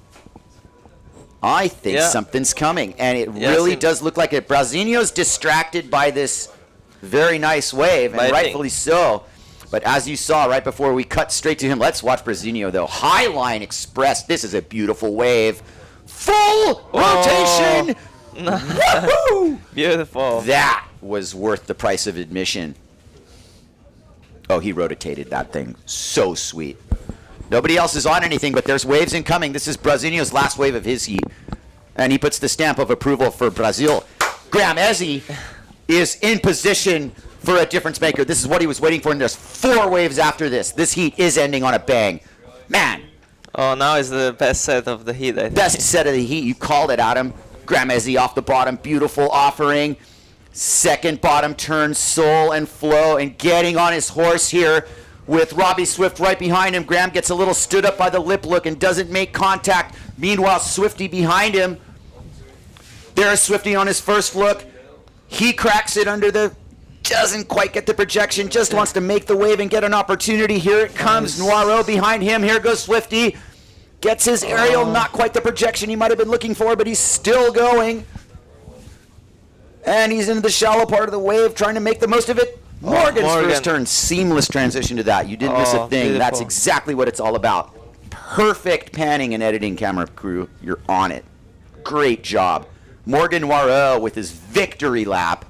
I think something's coming. And it really does look like it. Brazinho's distracted by this very nice wave, and rightfully so. But as you saw right before we cut straight to him, let's watch Brazinho, though. High line express. This is a beautiful wave. Full rotation. Woohoo! Beautiful. That was worth the price of admission. Oh, he rotated that thing. So sweet. Nobody else is on anything, but there's waves incoming. This is Brazinho's last wave of his heat. And he puts the stamp of approval for Brazil. Graham Ezzy is in position for a difference maker. This is what he was waiting for, and there's 4 waves after this. This heat is ending on a bang. Man. Oh, now is the best set of the heat, I think. Best set of the heat. You called it, Adam. Graham Ezzy off the bottom. Beautiful offering. Second bottom turn, Soul and Flow, and getting on his horse here with Robbie Swift right behind him. Graham gets a little stood up by the lip look and doesn't make contact. Meanwhile, Swifty behind him. There's Swifty on his first look. He cracks it under the... Doesn't quite get the projection. Just wants to make the wave and get an opportunity. Here it comes. Noiro behind him. Here goes Swifty. Gets his aerial. Not quite the projection he might have been looking for, but he's still going. And he's into the shallow part of the wave, trying to make the most of it. Morgan's first turn. Seamless transition to that. You didn't miss a thing. Beautiful. That's exactly what it's all about. Perfect panning and editing, camera crew. You're on it. Great job. Morgan Noiro with his victory lap.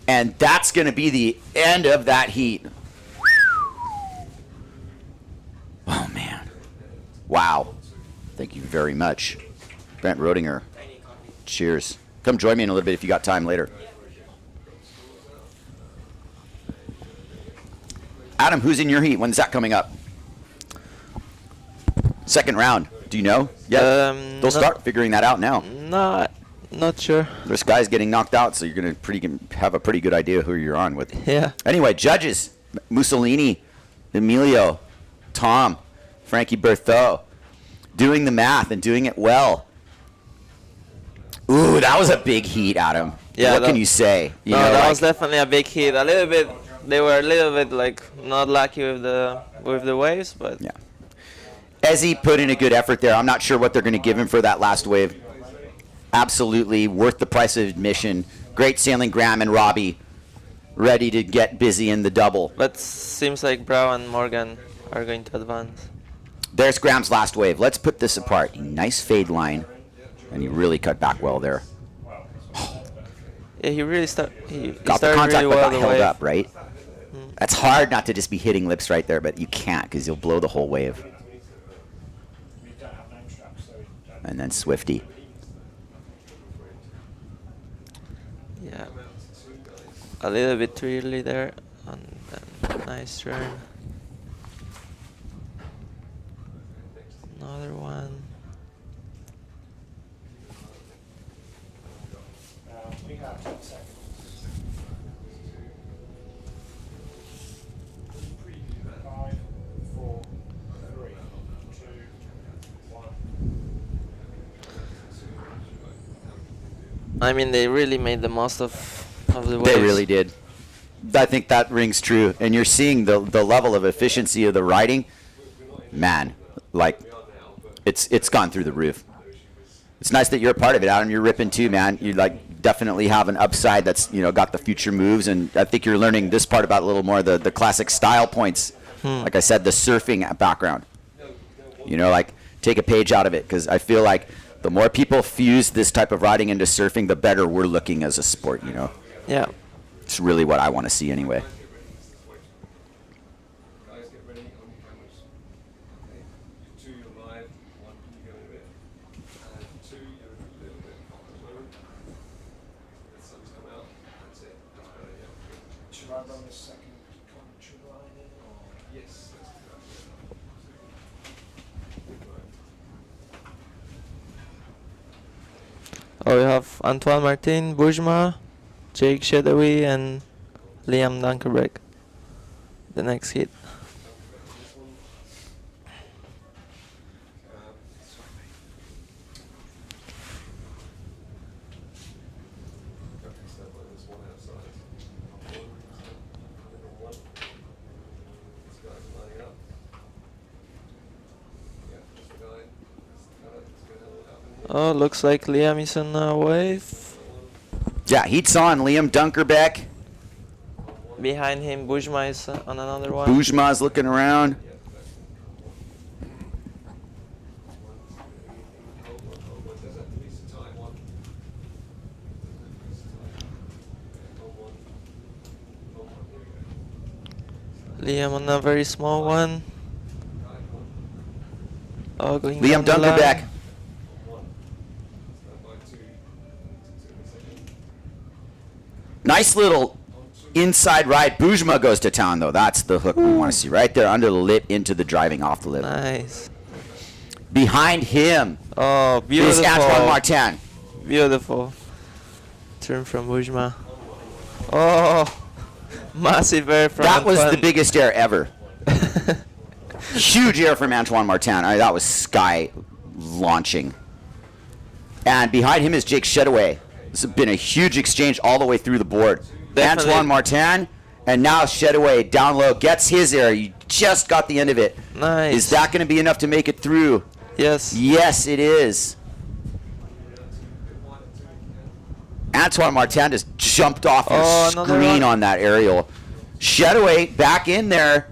And that's going to be the end of that heat. Oh, man. Wow. Thank you very much. Brent Rodinger. Cheers. Come join me in a little bit if you got time later. Adam, who's in your heat? When's that coming up? Second round. Do you know? Yeah. They'll start figuring that out now. Not sure. This guy's getting knocked out, so you're going to have a pretty good idea who you're on with. Yeah. Anyway, judges. Mussolini, Emilio, Tom, Frankie Berthaud. Doing the math and doing it well. Ooh, that was a big heat, Adam. Yeah. What can you say? That was definitely a big hit. A little bit, they were a little bit like not lucky with the waves, but yeah. Ezzy put in a good effort there. I'm not sure what they're going to give him for that last wave. Absolutely worth the price of admission. Great sailing, Graham and Robbie, ready to get busy in the double. But seems like Brown and Morgan are going to advance. There's Graham's last wave. Let's put this apart. Nice fade line. And he really cut back well there. Yeah, he really got started the contact really but well got the held wave. up, right? That's hard not to just be hitting lips right there, but you can't because you'll blow the whole wave. And then Swifty. Yeah, a little bit too early there. Nice turn. Another one. We have 10 seconds. 5, 4, 3, 2, 1. I mean, they really made the most of the waves. They really did. I think that rings true. And you're seeing the level of efficiency of the riding. Man, like, it's gone through the roof. It's nice that you're a part of it, Adam. You're ripping too, man. You definitely have an upside that's got the future moves, and I think you're learning this part about a little more the classic style points. Like I said, the surfing background. Take a page out of it, because I feel like the more people fuse this type of riding into surfing, the better we're looking as a sport. Yeah. It's really what I want to see anyway. Guys, get ready on your cameras. Okay. 2, you're live. 1, you go in a bit. And 2, you're a little bit slower. The sun's come out. That's it. That's better, yeah. Should I run the second commentary line in? Or? Yes, let's do that. Oh, we have Antoine Martin, Bujma, Jake Shedawi, and Liam Dunkerbeck. The next hit. This one. Okay, so there's one outside. One. This guy's lining up. Yeah, that's the guy. Let's go down and up. Oh, looks like Liam is on a wave. Yeah, heat's on. Liam Dunkerbeck. Behind him, Bujma is on another one. Bujma's looking around. Liam on a very small one. Oh, going Liam down the line. Dunkerbeck. Nice little inside ride. Bujma goes to town, though. That's the hook we want to see. Right there under the lip into the driving off the lip. Nice. Behind him Oh, is beautiful. Antoine Martin. Beautiful. Turn from Bujma. Oh, massive air from That was the Antoine. biggest air ever. Huge air from Antoine Martin. That was sky launching. And behind him is Jake Shedaway. This has been a huge exchange all the way through the board. Definitely. Antoine Martin, and now Shedaway down low gets his air. You just got the end of it. Nice. Is that going to be enough to make it through? Yes. Yes, it is. Antoine Martin just jumped off your another screen one. on that aerial. Shedaway back in there.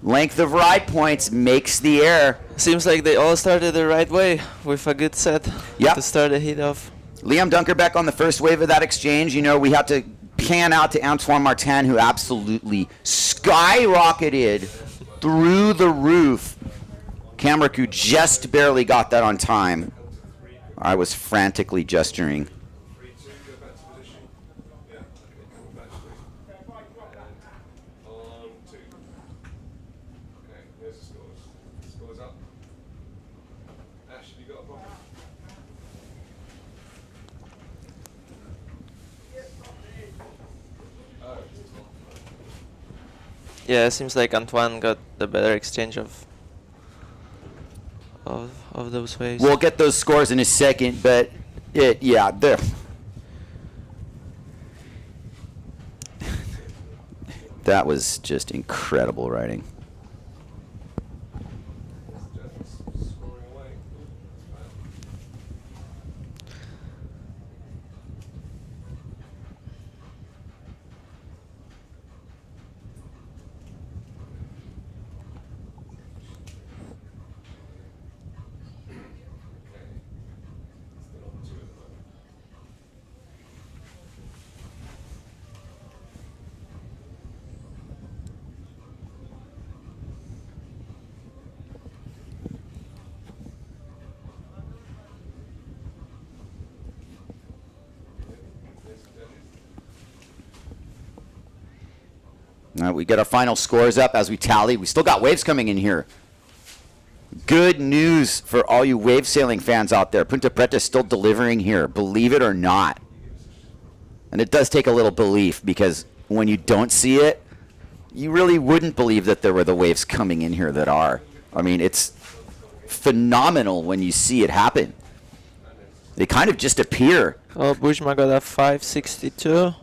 Length of ride points makes the air. Seems like they all started the right way with a good set Yep. to start the heat off. Liam Dunkerbeck on the first wave of that exchange. You know, we have to pan out to Antoine Martin, who absolutely skyrocketed through the roof. Camera crew just barely got that on time. I was frantically gesturing. 3-2, go back to position. Yeah, okay, coming back to and on 2. Okay, there's the scores. Scores up. Ash, have you got a problem? Oh, it's Tom. Yeah, it seems like Antoine got the better exchange of those waves. We'll get those scores in a second, but yeah, there. That was just incredible riding. Judges scoring away. Still on 2 at the moment. All right, we get our final scores up as we tally. We still got waves coming in here. Good news for all you wave sailing fans out there. Ponta Preta is still delivering here, believe it or not. And it does take a little belief, because when you don't see it, you really wouldn't believe that there were the waves coming in here that are. I mean, it's phenomenal when you see it happen. They kind of just appear. Oh, Bujma got a 562.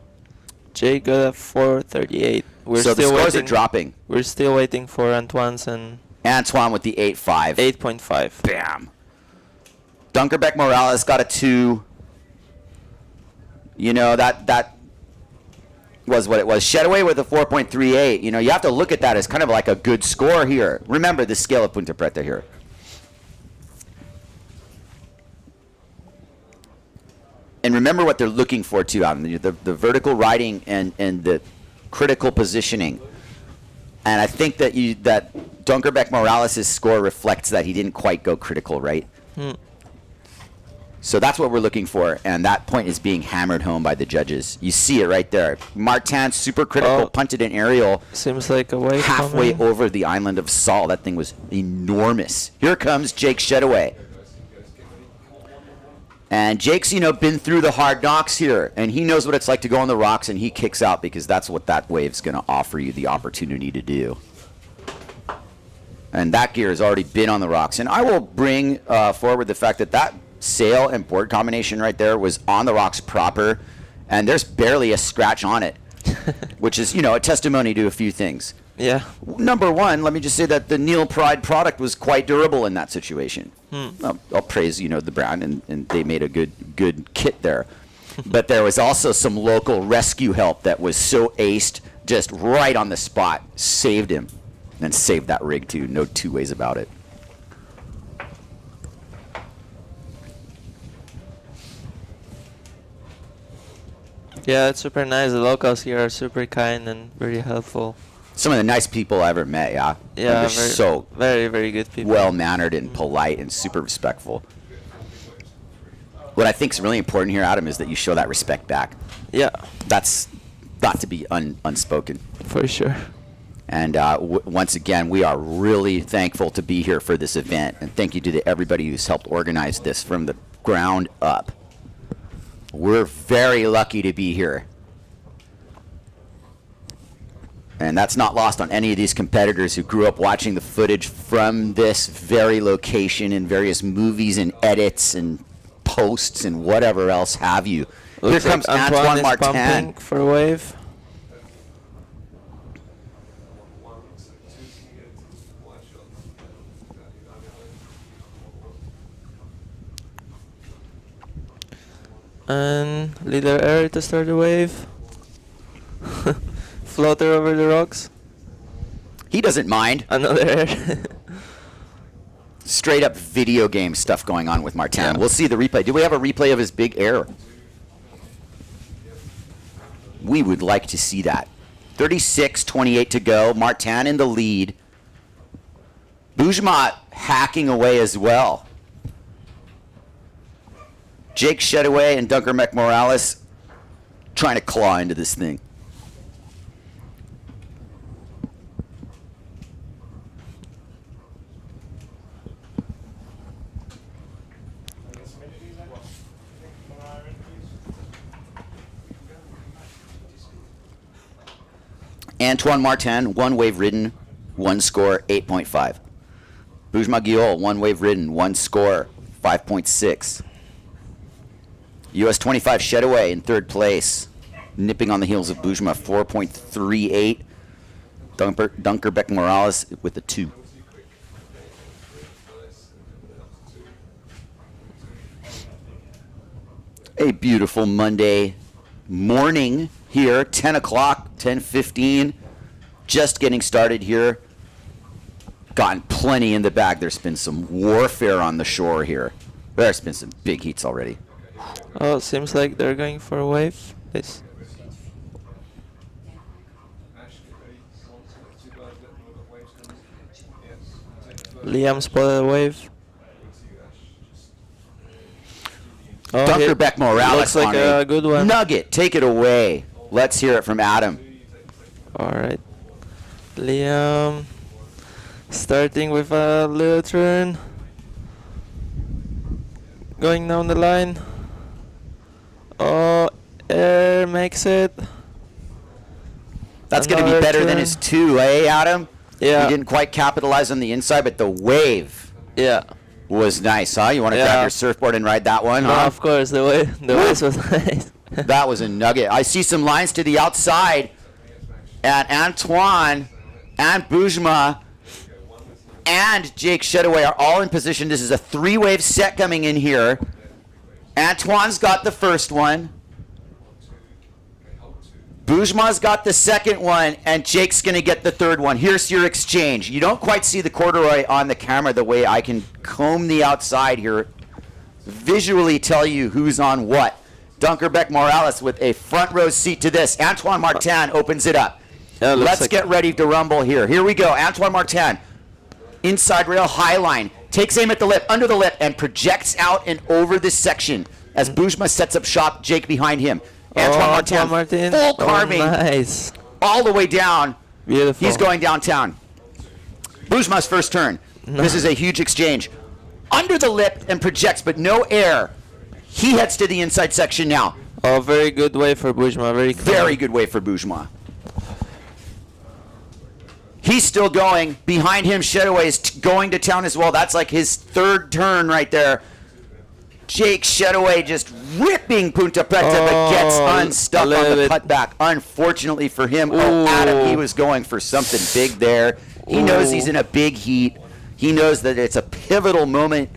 Jay got a 438. We're So the still scores are waiting. dropping. We're still waiting for Antoine's and Antoine with the 8.5. 8.5. Bam. Dunkerbeck Morales got a 2. You know, that was what it was. Shedaway with a 4.38. You know, you have to look at that as kind of like a good score here. Remember the scale of Ponta Preta here. And remember what they're looking for, too, Adam. The vertical riding and the critical positioning. And I think that Dunkerbeck Morales' score reflects that he didn't quite go critical, right? So that's what we're looking for, and that point is being hammered home by the judges. You see it right there. Martin, super critical, punted an aerial Seems like a wave halfway coming. over the island of Sol. That thing was enormous. Here comes Jake Shedaway. And Jake's, been through the hard knocks here, and he knows what it's like to go on the rocks, and he kicks out because that's what that wave's going to offer you the opportunity to do. And that gear has already been on the rocks. And I will bring forward the fact that that sail and board combination right there was on the rocks proper, and there's barely a scratch on it, which is, a testimony to a few things. Yeah. Number one, let me just say that the Neil Pride product was quite durable in that situation. I'll praise, the brand, and they made a good kit there. But there was also some local rescue help that was so aced, just right on the spot, saved him, and saved that rig too. No two ways about it. Yeah, it's super nice. The locals here are super kind and very helpful. Some of the nice people I ever met, yeah? Yeah, they're so very, very good people. well-mannered and polite and super respectful. What I think is really important here, Adam, is that you show that respect back. Yeah. That's got to be unspoken. For sure. And once again, we are really thankful to be here for this event. And thank you to everybody who's helped organize this from the ground up. We're very lucky to be here. And that's not lost on any of these competitors who grew up watching the footage from this very location in various movies and edits and posts and whatever else have you. Looks Here comes like Antoine Antoine is Martin. pumping for a wave. And leader air to start the wave. Floater over the rocks. He doesn't mind. Another air. Straight up video game stuff going on with Martin. Yeah. We'll see the replay. Do we have a replay of his big air? We would like to see that. 36-28 to go. Martin in the lead. Bujma hacking away as well. Jake Shedaway and Dunker McMorales trying to claw into this thing. Antoine Martin, one wave ridden, one score, 8.5. Bujma Guiol, one wave ridden, one score, 5.6. US 25 Shedaway in third place, nipping on the heels of Bujma, 4.38. Dunker Beck Morales with a 2. A beautiful Monday morning here, 10 o'clock, 10:15. Just getting started here. Gotten plenty in the bag. There's been some warfare on the shore here. There's been some big heats already. Oh, seems like they're going for a wave. This. Liam spotted a wave. Oh, Dunker Beck Morales looks like on a good one. nugget. Take it away. Let's hear it from Adam. All right, Liam, starting with a little turn, going down the line. Oh, air makes it. That's going to be Another better than turn. his 2, eh, Adam? Yeah. He didn't quite capitalize on the inside, but the wave Yeah. was nice, huh? You want to Yeah. grab your surfboard and ride that one, No, huh? of course the wave was nice. That was a nugget. I see some lines to the outside, and Antoine and Bujma and Jake Shedaway are all in position. This is a 3-wave set coming in here. Antoine's got the first one. Bujma's got the second one, and Jake's going to get the third one. Here's your exchange. You don't quite see the corduroy on the camera the way I can comb the outside here, visually tell you who's on what. Dunker Beck Morales with a front row seat to this. Antoine Martin opens it up. Yeah, Let's like get ready to rumble here. Here we go. Antoine Martin, inside rail, high line, takes aim at the lip, under the lip, and projects out and over this section as Bujma sets up shop, Jake behind him. Antoine Martin, full carving, nice. all the way down. Beautiful. He's going downtown. Bujma's first turn. This is a huge exchange. Under the lip and projects, but no air. He heads to the inside section now. Oh, very good way for Bujma. Very clean. Very good way for Bujma. He's still going. Behind him, Shedaway is going to town as well. That's like his third turn right there. Jake Shedaway just ripping Ponta Preta, but gets unstuck on the cutback. Unfortunately for him, Adam, he was going for something big there. He knows he's in a big heat. He knows that it's a pivotal moment,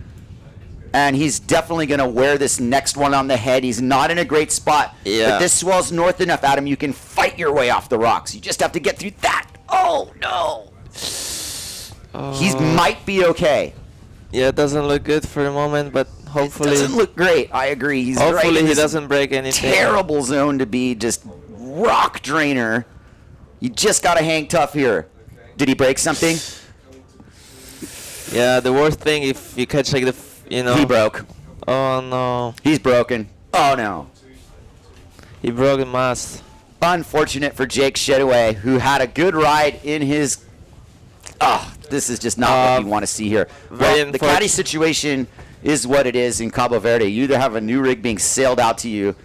and he's definitely going to wear this next one on the head. He's not in a great spot, but this swell's north enough, Adam. You can fight your way off the rocks. You just have to get through that. Oh, no. He might be okay. Yeah, it doesn't look good for the moment, but hopefully... It doesn't look great. I agree. He's hopefully right in he this doesn't break anything. terrible zone to be just rock drainer. You just got to hang tough here. Did he break something? Yeah, the worst thing if you catch like the, He broke. Oh no. He's broken. Oh no. He broke the mast. Unfortunate for Jake Shedaway, who had a good ride in his... this is just not what you want to see here. Well, the caddy situation is what it is in Cabo Verde. You either have a new rig being sailed out to you,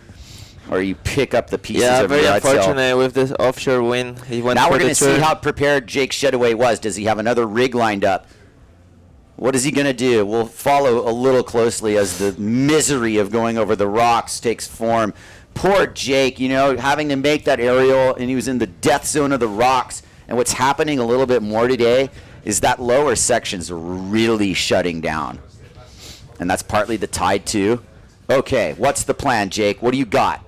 or you pick up the pieces of your very ride sail. unfortunate with this offshore wind. He went Now for we're going to the see turn. how prepared Jake Shedaway was. Does he have another rig lined up? What is he going to do? We'll follow a little closely as the misery of going over the rocks takes form. Poor Jake, having to make that aerial, and he was in the death zone of the rocks. And what's happening a little bit more today is that lower section's really shutting down. And that's partly the tide too. Okay, what's the plan, Jake? What do you got?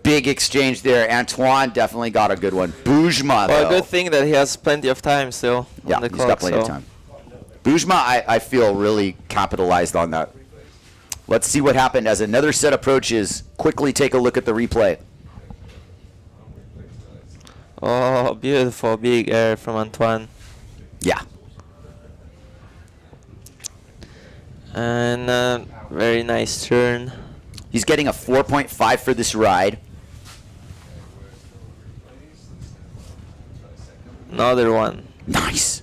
Big exchange there. Antoine definitely got a good one. Bujma, though. Well, a good thing that he has plenty of time still on the he's clock. got plenty of time. Bujma, I feel, really capitalized on that. Let's see what happened as another set approaches. Quickly take a look at the replay. Oh, beautiful big air from Antoine. Yeah. And very nice turn. He's getting a 4.5 for this ride. Another one. Nice.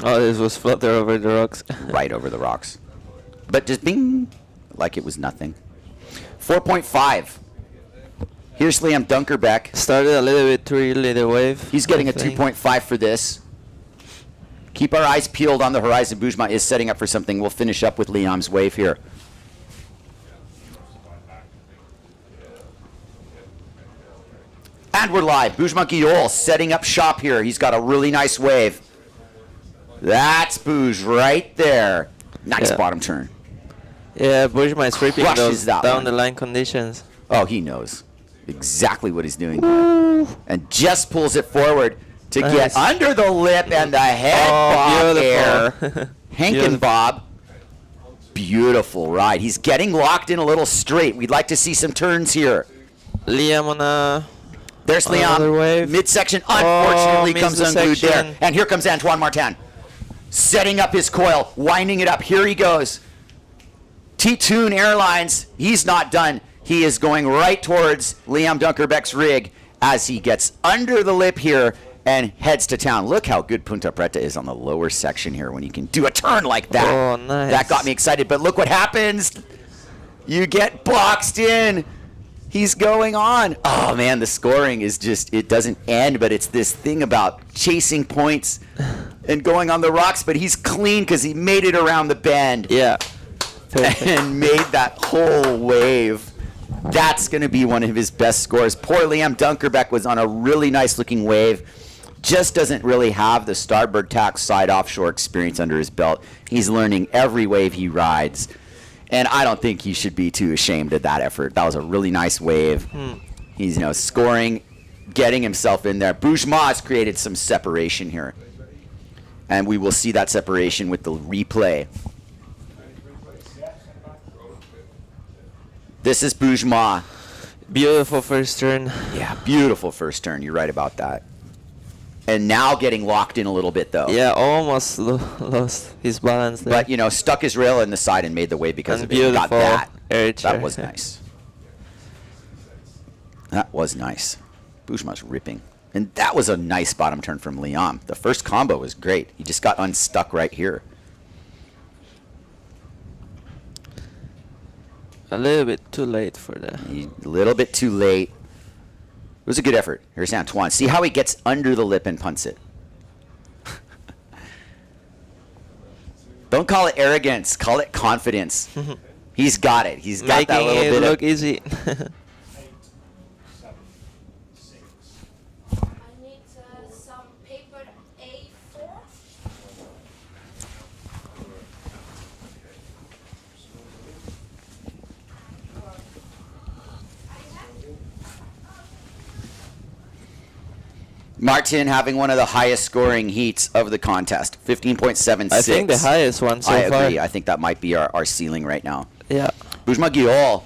Oh, this was flutter over the rocks. Right over the rocks. But just bing, like it was nothing. 4.5. Here's Liam Dunkerbeck. Started a little bit too early, the wave. He's getting I a think. 2.5 for this. Keep our eyes peeled on the horizon. Bujma is setting up for something. We'll finish up with Liam's wave here. And we're live. Bujma Guiol setting up shop here. He's got a really nice wave. That's Buj right there. Nice bottom turn. Yeah, Bujma is ripping Crushes those that down one. the line conditions. Oh, he knows exactly what he's doing here. And just pulls it forward to get under the lip and the head bob air. Hank and Bob. Beautiful ride. He's getting locked in a little straight. We'd like to see some turns here. Liam on a... There's Another Liam. wave. Midsection unfortunately missed comes the unglued there. section. And here comes Antoine Martin. Setting up his coil, winding it up. Here he goes. T-Tune Airlines, he's not done. He is going right towards Liam Dunkerbeck's rig as he gets under the lip here and heads to town. Look how good Ponta Preta is on the lower section here when you can do a turn like that. Oh, nice. That got me excited, but look what happens. You get boxed in. He's going on. Oh, man, the scoring is just, it doesn't end, but it's this thing about chasing points and going on the rocks, but he's clean because he made it around the bend. Yeah. Perfect. And made that whole wave. That's going to be one of his best scores. Poor Liam Dunkerbeck was on a really nice-looking wave. Just doesn't really have the starboard tack side offshore experience under his belt. He's learning every wave he rides. And I don't think he should be too ashamed of that effort. That was a really nice wave. He's, scoring, getting himself in there. Bujma has created some separation here. And we will see that separation with the replay. This is Bujma. Beautiful first turn. Yeah, beautiful first turn. You're right about that. And now getting locked in a little bit, though. Yeah, almost lost his balance there. But, stuck his rail in the side and made the wave because And of it. He got beautiful that. air chair. That was nice. That was nice. Bujma's ripping. And that was a nice bottom turn from Liam. The first combo was great. He just got unstuck right here. A little bit too late for that. A little bit too late. It was a good effort. Here's Antoine. See how he gets under the lip and punts it. Don't call it arrogance. Call it confidence. He's got it. He's got that little Making bit it look of... easy. 8, 7, 6. I need some paper A4. Martin having one of the highest scoring heats of the contest. 15.76. I think the highest one so I far. agree. I think that might be our ceiling right now. Yeah. Bujma Guiol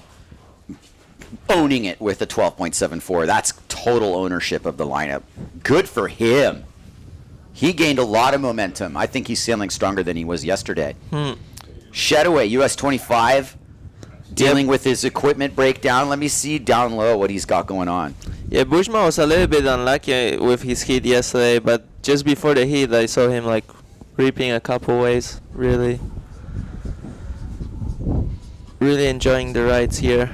owning it with a 12.74. That's total ownership of the lineup. Good for him. He gained a lot of momentum. I think he's sailing stronger than he was yesterday. Shedaway, US 25, dealing with his equipment breakdown. Let me see down low what he's got going on. Yeah, Bujma was a little bit unlucky with his heat yesterday, but just before the heat, I saw him like ripping a couple waves. Really enjoying the rides here.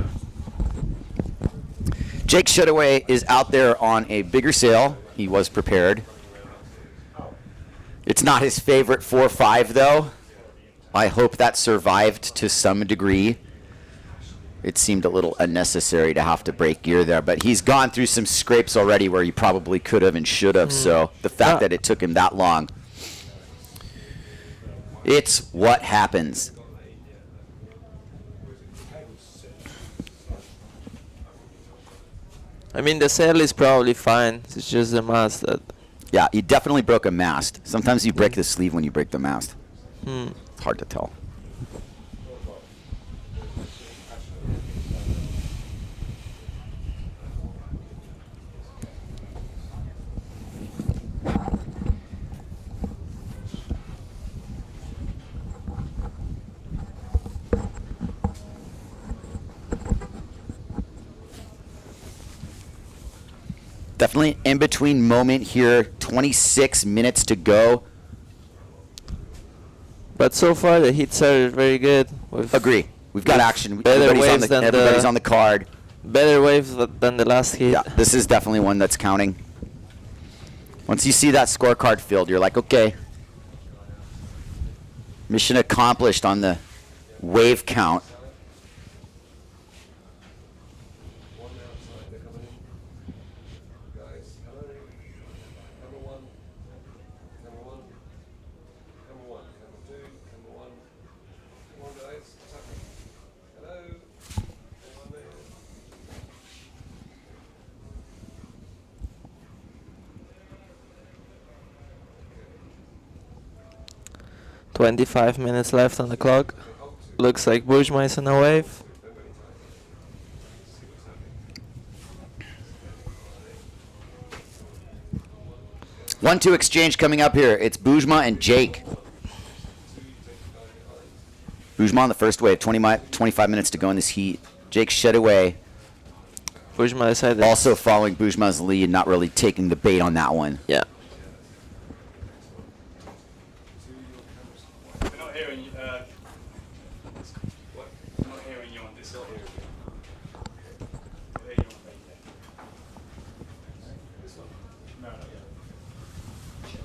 Jake Shedaway is out there on a bigger sail. He was prepared. It's not his favorite 4.5 though. I hope that survived to some degree. It seemed a little unnecessary to have to break gear there, but he's gone through some scrapes already where he probably could have and should have, so the fact that it took him that long, it's what happens. I mean, the sail is probably fine. It's just the mast that... Yeah, he definitely broke a mast. Sometimes you break the sleeve when you break the mast. It's hard to tell. Definitely in between moment here. 26 minutes to go. But so far the heats are very good. Agree. We've got action. Better waves than everybody's the- on the card. Better waves than the last heat. Yeah, this is definitely one that's counting. Once you see that scorecard filled, you're like, okay. Mission accomplished on the wave count. One outside, they're coming in. Guys, hello. Number one. Number one. Number one. Number two. Number one. Come on, guys. Tap it. Hello. Anyone there? 25 minutes left on the clock. Looks like Bujma is on a wave. One-two exchange coming up here. It's Bujma and Jake. Bujma on the first wave. 25 minutes to go in this heat. Jake Shedaway Bujma decided. also following Bujma's lead, not really taking the bait on that one. Yeah. We're not hearing you. What? I'm not hearing you on this. Not hearing you. We'll hear you on radio. This one? No, not yet. Still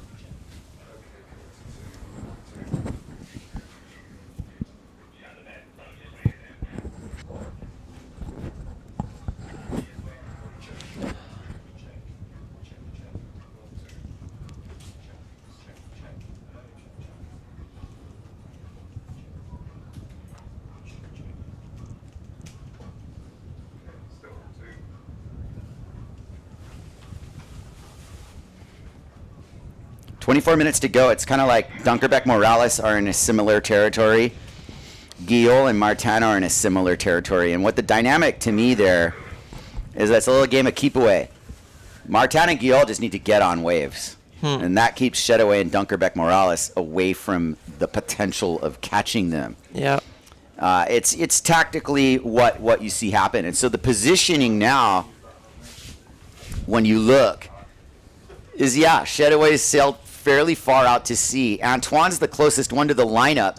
two. 24 minutes to go. It's kind of like Dunkerbeck Morales are in a similar territory. Guiol and Martin are in a similar territory. And what the dynamic to me there is that's a little game of keep away. Martin and Guiol just need to get on waves. And that keeps Shedaway and Dunkerbeck Morales away from the potential of catching them. Yeah. It's tactically what you see happen. And so the positioning now, when you look, is, yeah, Shedaway sailed fairly far out to sea. Antoine's the closest one to the lineup.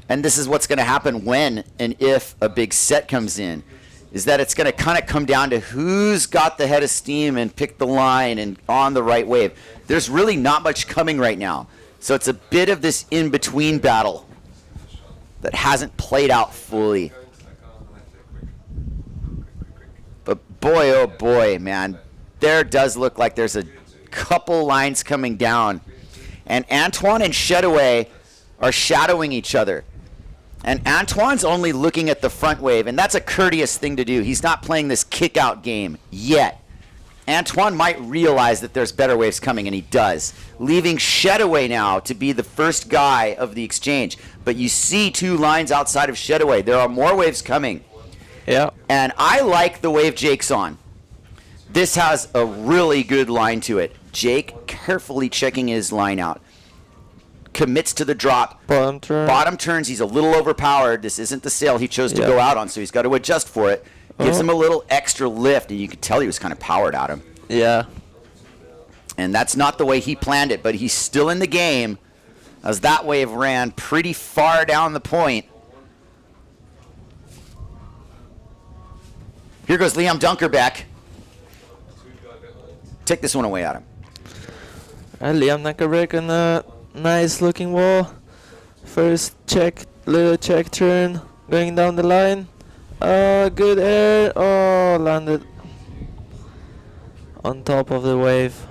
And this is what's going to happen when and if a big set comes in, is that it's going to kind of come down to who's got the head of steam and pick the line and on the right wave. There's really not much coming right now. So it's a bit of this in-between battle that hasn't played out fully. But boy, oh boy, man, there does look like there's a couple lines coming down. And Antoine and Shedaway are shadowing each other. And Antoine's only looking at the front wave, and that's a courteous thing to do. He's not playing this kick-out game yet. Antoine might realize that there's better waves coming, and he does, leaving Shedaway now to be the first guy of the exchange. But you see two lines outside of Shedaway. There are more waves coming. Yeah. And I like the wave Jake's on. This has a really good line to it. Jake carefully checking his line out. Commits to the drop. Bottom turn. Bottom turns. He's a little overpowered. This isn't the sail he chose to go out on, so he's got to adjust for it. Gives him a little extra lift, and you could tell he was kind of powered at him. Yeah. And that's not the way he planned it, but he's still in the game as that wave ran pretty far down the point. Here goes Liam Dunkerbeck. Take this one away, Adam. Liam Dunkerbeck on a nice looking wall. First check, little check turn, going down the line. Good air. Oh, landed on top of the wave.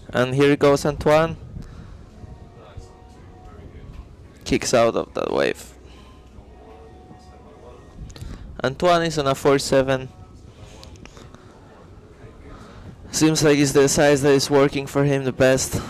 And here goes Antoine. Kicks out of that wave. Antoine is on a 4-7. Seems like it's the size that is working for him the best.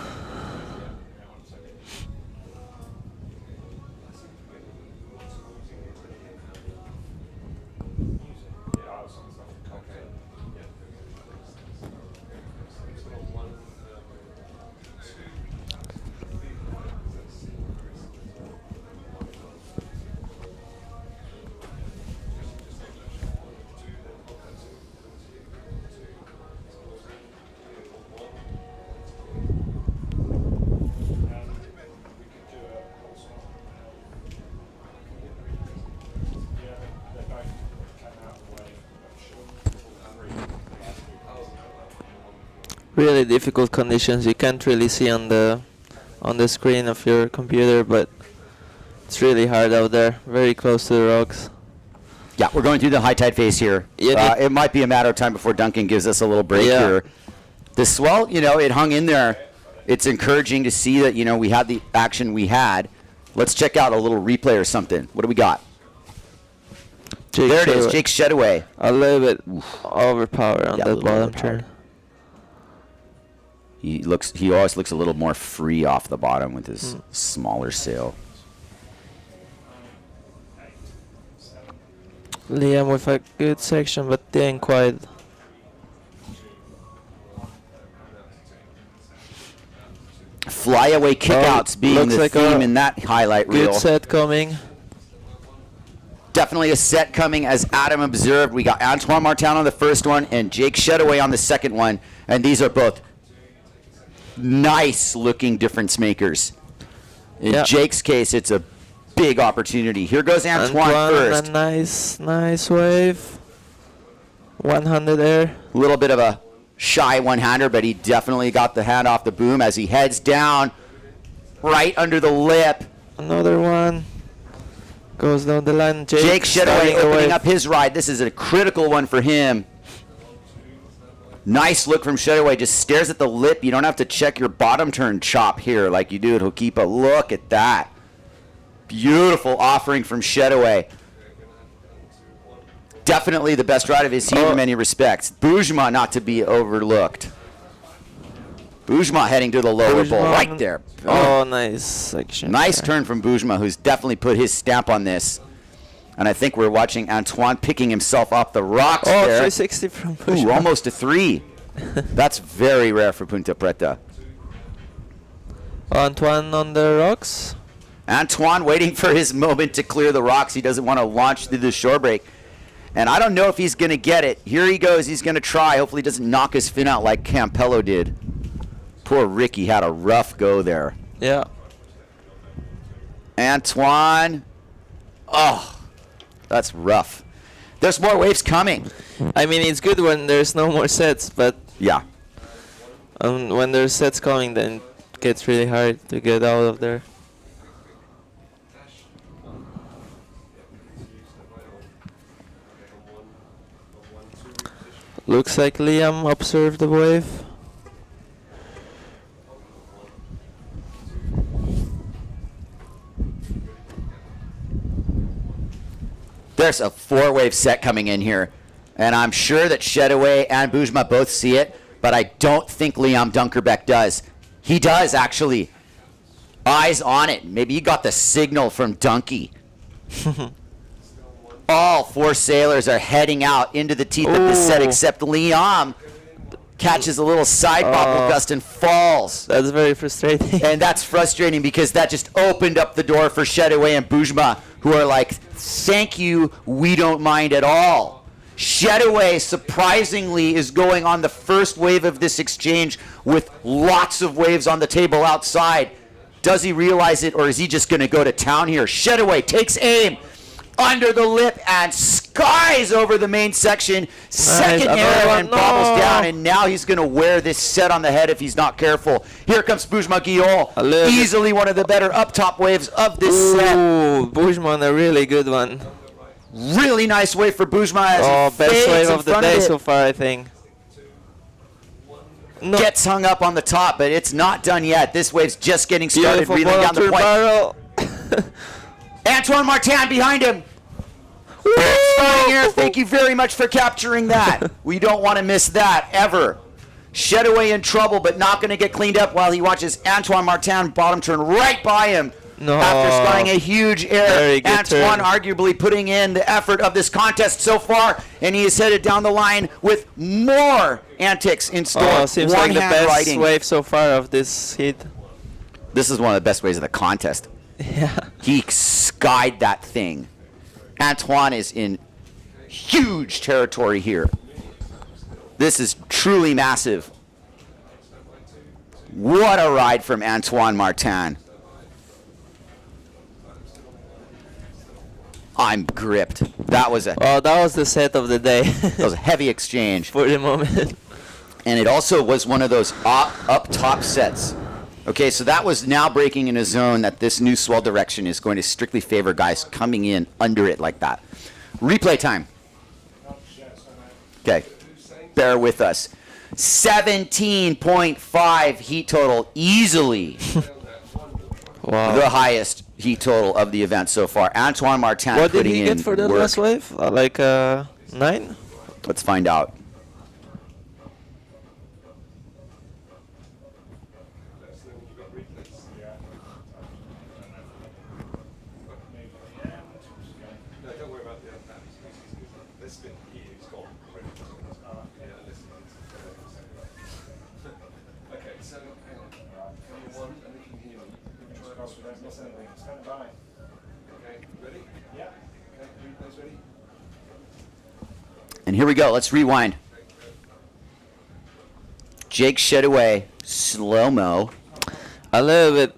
Really difficult conditions. You can't really see on the screen of your computer, but it's really hard out there. Very close to the rocks. Yeah, we're going through the high tide phase here. Yeah, it might be a matter of time before Duncan gives us a little break here. The swell, it hung in there. It's encouraging to see that, we had the action we had. Let's check out a little replay or something. What do we got? There it is, Jake Shedaway. A little bit overpowered on that bottom turn. He always looks a little more free off the bottom with his smaller sail. Liam with a good section, but didn't quite. Flyaway kickouts being the like theme in that highlight reel. Good set coming. Definitely a set coming, as Adam observed. We got Antoine Martin on the first one and Jake Shedaway on the second one, and these are both nice looking difference makers. In Jake's case, it's a big opportunity. Here goes Antoine first. A nice wave. 100 air. A little bit of a shy one-hander, but he definitely got the hand off the boom as he heads down right under the lip. Another one. Goes down the line. Jake Shedaway opening up his ride. This is a critical one for him. Nice look from Shedaway. Just stares at the lip. You don't have to check your bottom turn chop here like you do. He'll keep a look at that. Beautiful offering from Shedaway. Definitely the best ride of his team in many respects. Boujma not to be overlooked. Boujma heading to the lower bowl right there. Oh, nice section. Nice turn from Boujma, who's definitely put his stamp on this. And I think we're watching Antoine picking himself off the rocks there. 360 from Boujma. Ooh, almost a 3. That's very rare for Ponta Preta. Antoine on the rocks. Antoine waiting for his moment to clear the rocks. He doesn't want to launch through the shore break. And I don't know if he's going to get it. Here he goes. He's going to try. Hopefully he doesn't knock his fin out like Campello did. Poor Ricky had a rough go there. Yeah. Antoine. Oh, that's rough. There's more waves coming. I mean, it's good when there's no more sets, but Yeah. when there's sets coming, then it gets really hard to get out of there. Looks like Liam observed the wave. There's a 4-wave set coming in here. And I'm sure that Shedaway and Bujma both see it, but I don't think Liam Dunkerbeck does. He does, actually. Eyes on it. Maybe he got the signal from Dunky. All 4 sailors are heading out into the teeth of the set, Ooh. except Liam catches a little side bobble gust and falls. That's very frustrating. And that's frustrating because that just opened up the door for Shedaway and Bujma, who are like, thank you, we don't mind at all. Shedaway, surprisingly, is going on the first wave of this exchange with lots of waves on the table outside. Does he realize it, or is he just going to go to town here? Shedaway takes aim under the lip and skies over the main section. Second Nice. arrow and No. bobbles down, and now he's going to wear this set on the head if he's not careful. Here comes Bujma Guillaume, A little bit. easily one of the better up-top waves of this set. Ooh, Bushman, a really good one. Really nice wave for Bujma as Oh, he best fades wave in of the front day it. so far, I think. No. Gets hung up on the top, but it's not done yet. This wave's just getting started, Beautiful reeling ball down the turn point. barrel. Antoine Martin behind him. Starting here, thank you very much for capturing that. We don't want to miss that, ever. Shedaway in trouble, but not going to get cleaned up while he watches Antoine Martin bottom turn right by him. No. After skying a huge error. Very good Antoine turn. arguably putting in the effort of this contest so far, and he is headed down the line with more antics in store. Oh, seems like the One-hand best riding. wave so far of this heat. This is one of the best ways of the contest. Yeah. He skied that thing. Antoine is in huge territory here. This is truly massive. What a ride from Antoine Martin. I'm gripped. That was a Oh, that was the set of the day that was a heavy exchange. for the moment. And it also was one of those up top sets. Okay, so that was now breaking in a zone that this new swell direction is going to strictly favor guys coming in under it like that. Replay time. Okay, bear with us. 17.5 heat total, easily Wow. the highest heat total of the event so far. Antoine Martin What did putting he in get for the work. last wave? Like 9? Let's find out. No, don't worry about the other that. This bit here is gone. Yeah, this is okay, so hang on. Come one, and if you can hear me, try and Stand by. Okay, ready? Yeah. Okay, replay's ready? And here we go. Let's rewind. Jake Shedaway, slow-mo. A little bit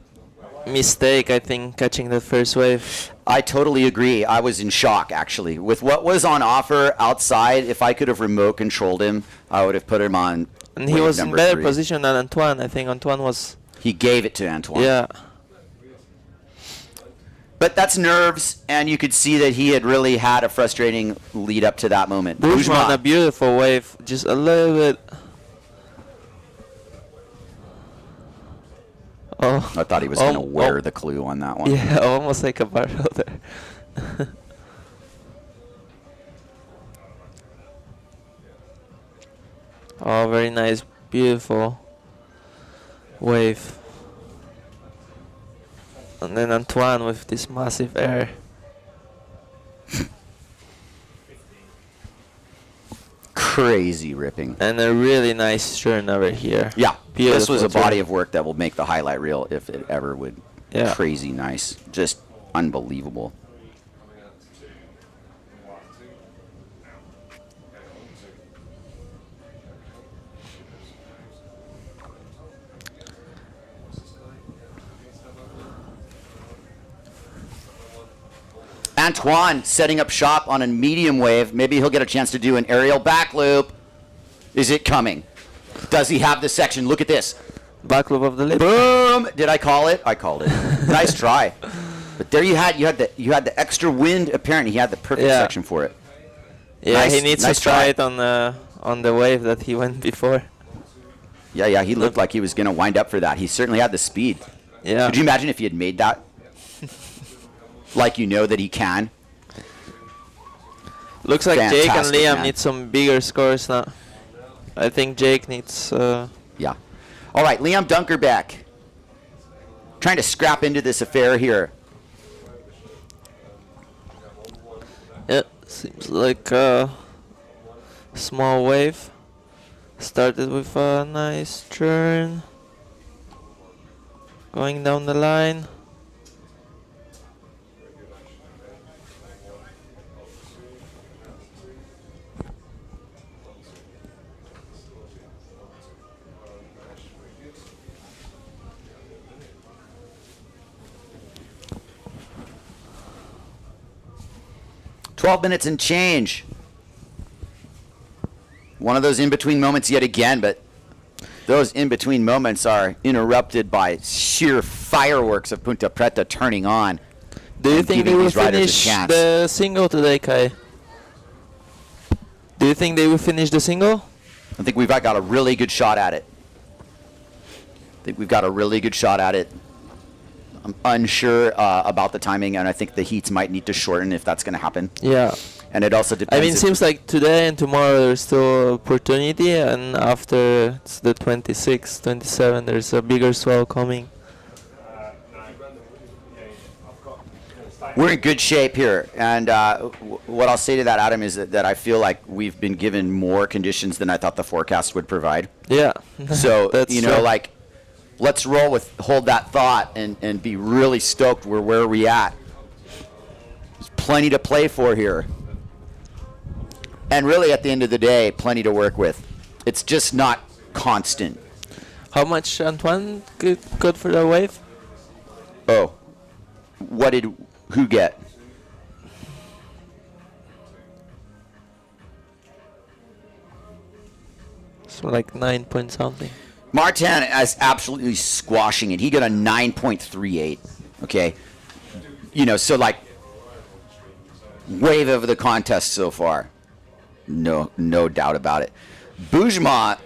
mistake, I think, catching the first wave. I totally agree. I was in shock, actually. With what was on offer outside, if I could have remote controlled him, I would have put him on And he wave was in number better 3. position than Antoine. I think Antoine was... He gave it to Antoine. Yeah. But that's nerves, and you could see that he had really had a frustrating lead up to that moment. Bushman, a Bujma, beautiful wave. Just a little bit... Oh. I thought he was going to Oh, wear oh. the clue on that one. Yeah, almost like a barrel there. Oh, very nice, beautiful wave. And then Antoine with this massive air. Crazy ripping. And a really nice turn over here. Yeah, this was a Beautiful body turn. of work that will make the highlight reel if it ever would. Yeah. Crazy nice. Just unbelievable. Coming out to 2, 1, 2. Antoine setting up shop on a medium wave. Maybe he'll get a chance to do an aerial back loop. Is it coming? Does he have the section? Look at this. Back loop of the lip. Boom! Did I call it? I called it. Nice try. But there you had the extra wind. Apparently, he had the perfect Yeah. section for it. Yeah, Nice- he needs nice to try try. it on the wave that he went before. Yeah, he looked like he was going to wind up for that. He certainly had the speed. Yeah. Could you imagine if he had made that? Like you know that he can. Looks like Jake and Fantastic, Liam man. need some bigger scores now. I think Jake needs. Yeah. All right, Liam Dunkerbeck. Trying to scrap into this affair here. Yeah, seems like a small wave. Started with a nice turn. Going down the line. "12 minutes and change." One of those in-between moments yet again, but those in-between moments are interrupted by sheer fireworks of Ponta Preta turning on. Do you and think they giving will these riders a finish chance. the single today, Kai? Do you think they will finish the single? I think we've got a really good shot at it. I'm unsure about the timing, and I think the heats might need to shorten if that's going to happen. Yeah. And it also I depends. mean, it if- seems like today and tomorrow there's still opportunity, and after it's the 26th, 27, there's a bigger swell coming. We're in good shape here, and what I'll say to that, Adam, is that I feel like we've been given more conditions than I thought the forecast would provide. Yeah. So, That's you know, true. like, let's roll with, hold that thought and be really stoked we're where we at. There's plenty to play for here. And really, at the end of the day, plenty to work with. It's just not constant. How much Antoine got for the wave? Oh, what did who get? So like 9 point something. Martin is absolutely squashing it. He got a 9.38. Okay, you know, so like wave of the contest so far. No doubt about it. Boujma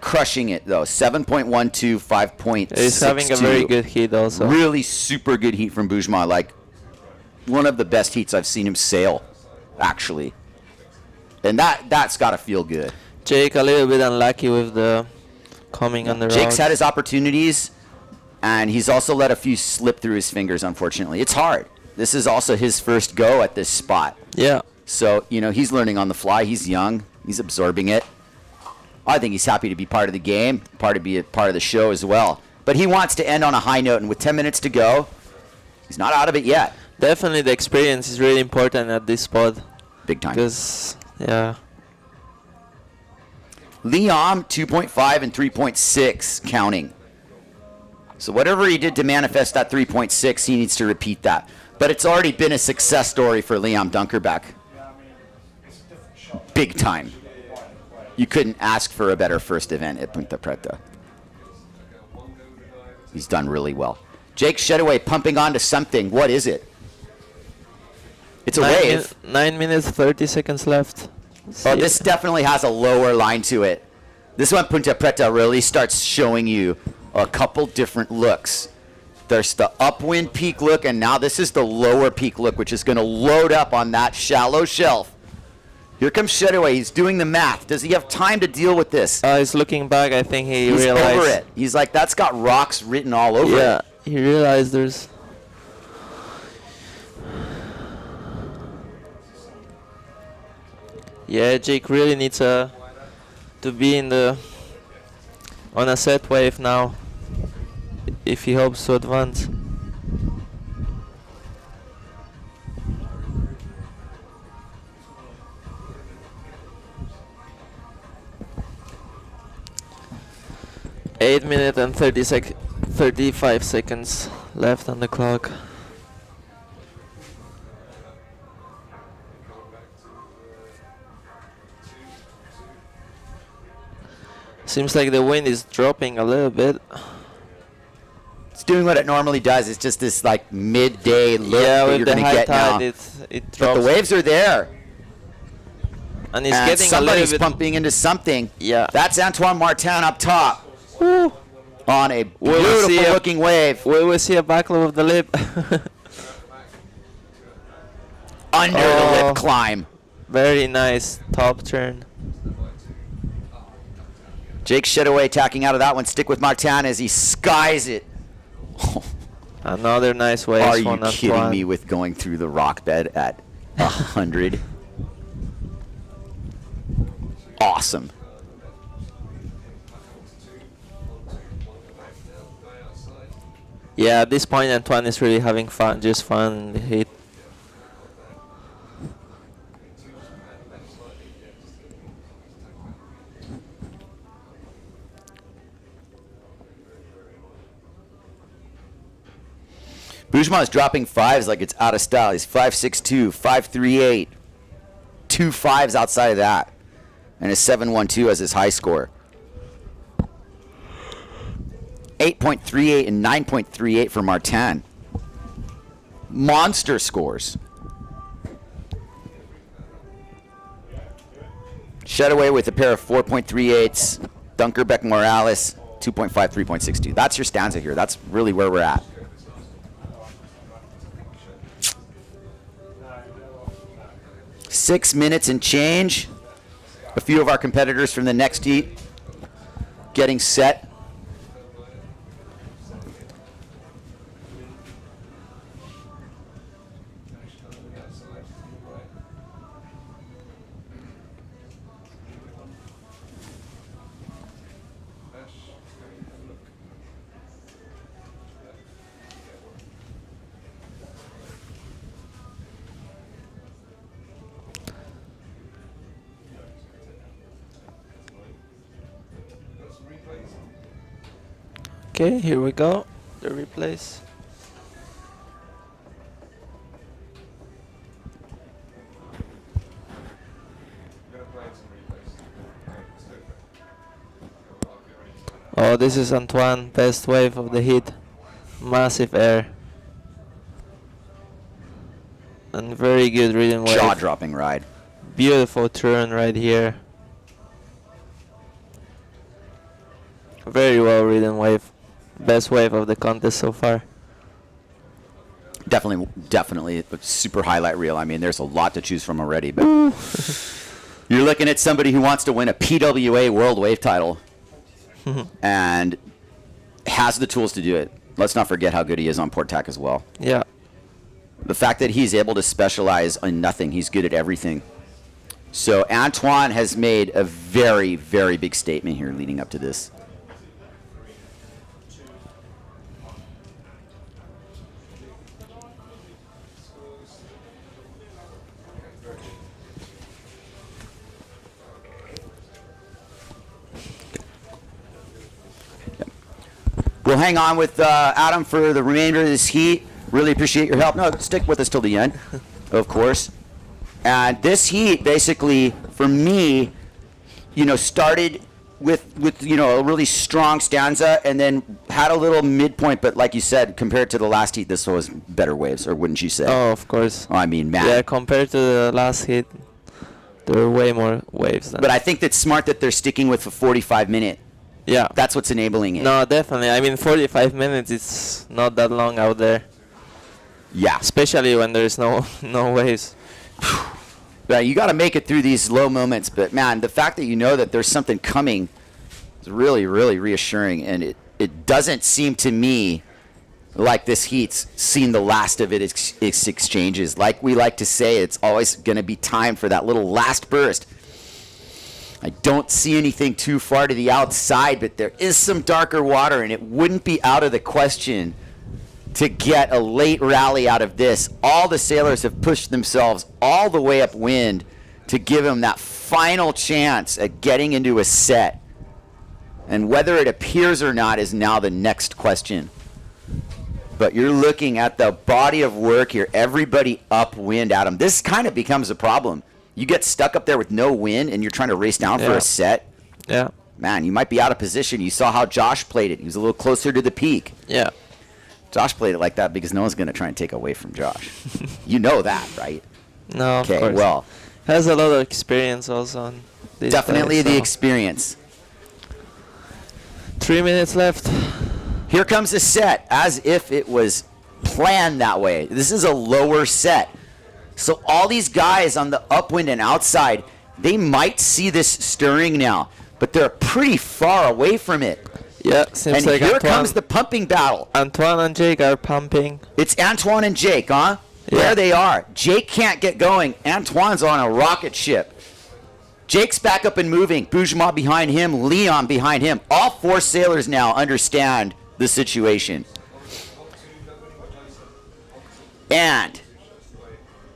crushing it though. 7.12, 5.62. He's having a very good heat also. Really super good heat from Boujma. Like one of the best heats I've seen him sail, actually. And that's got to feel good. Jake a little bit unlucky with the coming on the road. Jake's had his opportunities, and he's also let a few slip through his fingers, unfortunately. It's hard. This is also his first go at this spot. Yeah. So, you know, he's learning on the fly. He's young. He's absorbing it. I think he's happy to be part of the game, be a part of the show as well. But he wants to end on a high note, and with 10 minutes to go, he's not out of it yet. Definitely the experience is really important at this spot. Big time. Because, yeah. Liam, 2.5 and 3.6 counting. So whatever he did to manifest that 3.6, he needs to repeat that. But it's already been a success story for Liam Dunkerbeck. Big time. You couldn't ask for a better first event at Ponta Preta. He's done really well. Jake Shedaway pumping onto something. What is it? It's a wave. 9 minutes, 30 seconds left. Oh, this definitely has a lower line to it. This one, Ponta Preta, really starts showing you a couple different looks. There's the upwind peak look, and now this is the lower peak look, which is going to load up on that shallow shelf. Here comes Shedaway. He's doing the math. Does he have time to deal with this? He's looking back. I think he He's realized. over it. He's like, that's got rocks written all over Yeah, it. he realized there's. Yeah, Jake really needs to be in the on a set wave now if he hopes to advance. Eight minutes and 35 seconds left on the clock. Seems like the wind is dropping a little bit. It's doing what it normally does. It's just this like midday look Yeah, that with you're the going to high get now. tide, it But drops. the waves are there. And it's And getting a somebody's little bit. pumping into something. Yeah. That's Antoine Martin up top. On a We'll see beautiful a- looking wave. We will see a backlop of the lip. Under the Oh. lip climb. Very nice top turn. Jake Shedaway tacking out of that one. Stick with Martin as he skies it. Another nice wave. Are you from kidding Antoine. me with going through the rock bed at 100? Awesome. Yeah, at this point Antoine is really having fun, just fun in the heat. Boujma is dropping fives like it's out of style. He's 5.62, 5.38, 2 fives outside of that, and a 7.12 as his high score. 8.38 and 9.38 for Martin. Monster scores. Shedaway with a pair of 4.38s. Dunkerbeck Morales, 2.5, 3.62. That's your stanza here. That's really where we're at. No. 6 minutes and change. A few of our competitors from the next heat getting set. Okay, here we go. The replays. Oh, this is Antoine, best wave of the heat. Massive air. And very good rhythm wave. Jaw-dropping ride. Beautiful turn right here. Very well ridden wave. Best wave of the contest so far. Definitely a super highlight reel. I mean, there's a lot to choose from already, but you're looking at somebody who wants to win a PWA World Wave title and has the tools to do it. Let's not forget how good he is on port tack as well. Yeah. The fact that he's able to specialize on nothing, he's good at everything. So Antoine has made a very, very big statement here leading up to this. We'll hang on with Adam for the remainder of this heat. Really appreciate your help. No, stick with us till the end, of course. And this heat, basically, for me, you know, started with you know, a really strong stanza and then had a little midpoint. But like you said, compared to the last heat, this was better waves, or wouldn't you say? Oh, of course. I mean, man. Yeah, compared to the last hit, there were way more waves. Than But I think that's smart that they're sticking with a 45-minute. yeah. That's what's enabling it. No, definitely. I mean, 45 minutes, it's not that long out there. Yeah. Especially when there's no waves. Right, you got to make it through these low moments, but man, the fact that you know that there's something coming is really, really reassuring, and it doesn't seem to me like this heat's seen the last of its exchanges. Like we like to say, it's always going to be time for that little last burst. I don't see anything too far to the outside, but there is some darker water, and it wouldn't be out of the question to get a late rally out of this. All the sailors have pushed themselves all the way upwind to give them that final chance at getting into a set. And whether it appears or not is now the next question. But you're looking at the body of work here. Everybody upwind, Adam. This kind of becomes a problem. You get stuck up there with no wind and you're trying to race down for Yeah. a set. Yeah. Man, you might be out of position. You saw how Josh played it. He was a little closer to the peak. Yeah. Josh played it like that because no one's going to try and take away from Josh. You know that, right? No, of Okay, course. well, Has a lot of experience also on this definitely play, the so. experience. 3 minutes left. Here comes a set as if it was planned that way. This is a lower set. So all these guys on the upwind and outside, they might see this stirring now, but they're pretty far away from it. Yeah, seems And like here Antoine, comes the pumping battle. Antoine and Jake are pumping. It's Antoine and Jake, huh? Yeah. There they are. Jake can't get going. Antoine's on a rocket ship. Jake's back up and moving. Boujma behind him. Leon behind him. All 4 sailors now understand the situation. And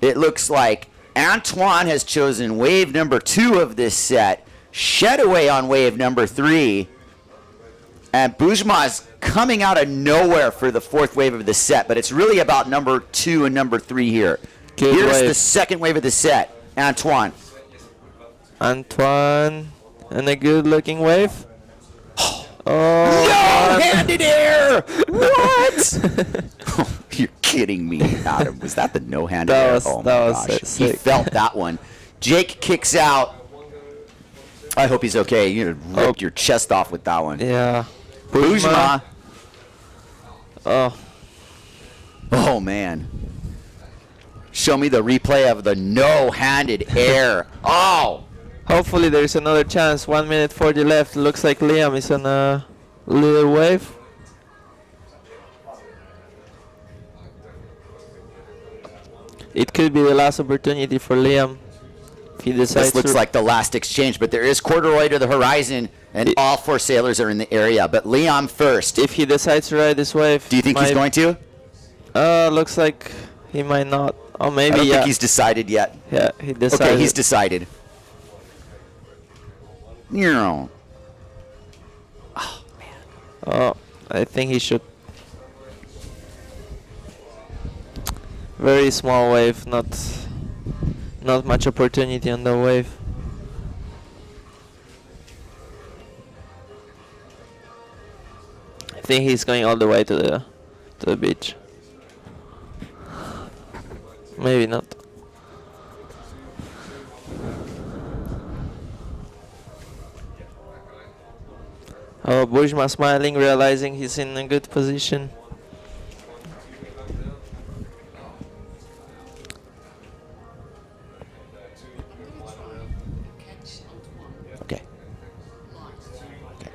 it looks like Antoine has chosen wave number 2 of this set. Shed away on wave number 3. And Boujma is coming out of nowhere for the 4th wave of the set, but it's really about number 2 and number 3 here. Good Here's wave. the 2nd wave of the set. Antoine. Antoine and a good looking wave. Oh, No-handed air! What? Oh, you're kidding me, Adam. Was that the no-handed That air? was- Oh that my was gosh. sick. He felt that one. Jake kicks out. I hope he's okay. You ripped your chest off with that one. Yeah. Boujma. Oh, Oh, man. Show me the replay of the no-handed air. Oh! hopefully there's another chance. 1 minute 40 left. Looks like Liam is on a little wave. It could be the last opportunity for Liam. If he decides This looks to like the last exchange, but there is corduroy to the horizon, and all 4 sailors are in the area. But Leon first. if he decides to ride this wave. Do you think he's going to? Looks like he might not. Or maybe I don't yeah. think he's decided yet. Yeah, he decided. Okay, he's decided. No. Oh, I think he should. Very small wave, not much opportunity on the wave. I think he's going all the way to the beach. Maybe not. Oh, Boujma smiling, realizing he's in a good position. Okay. Okay.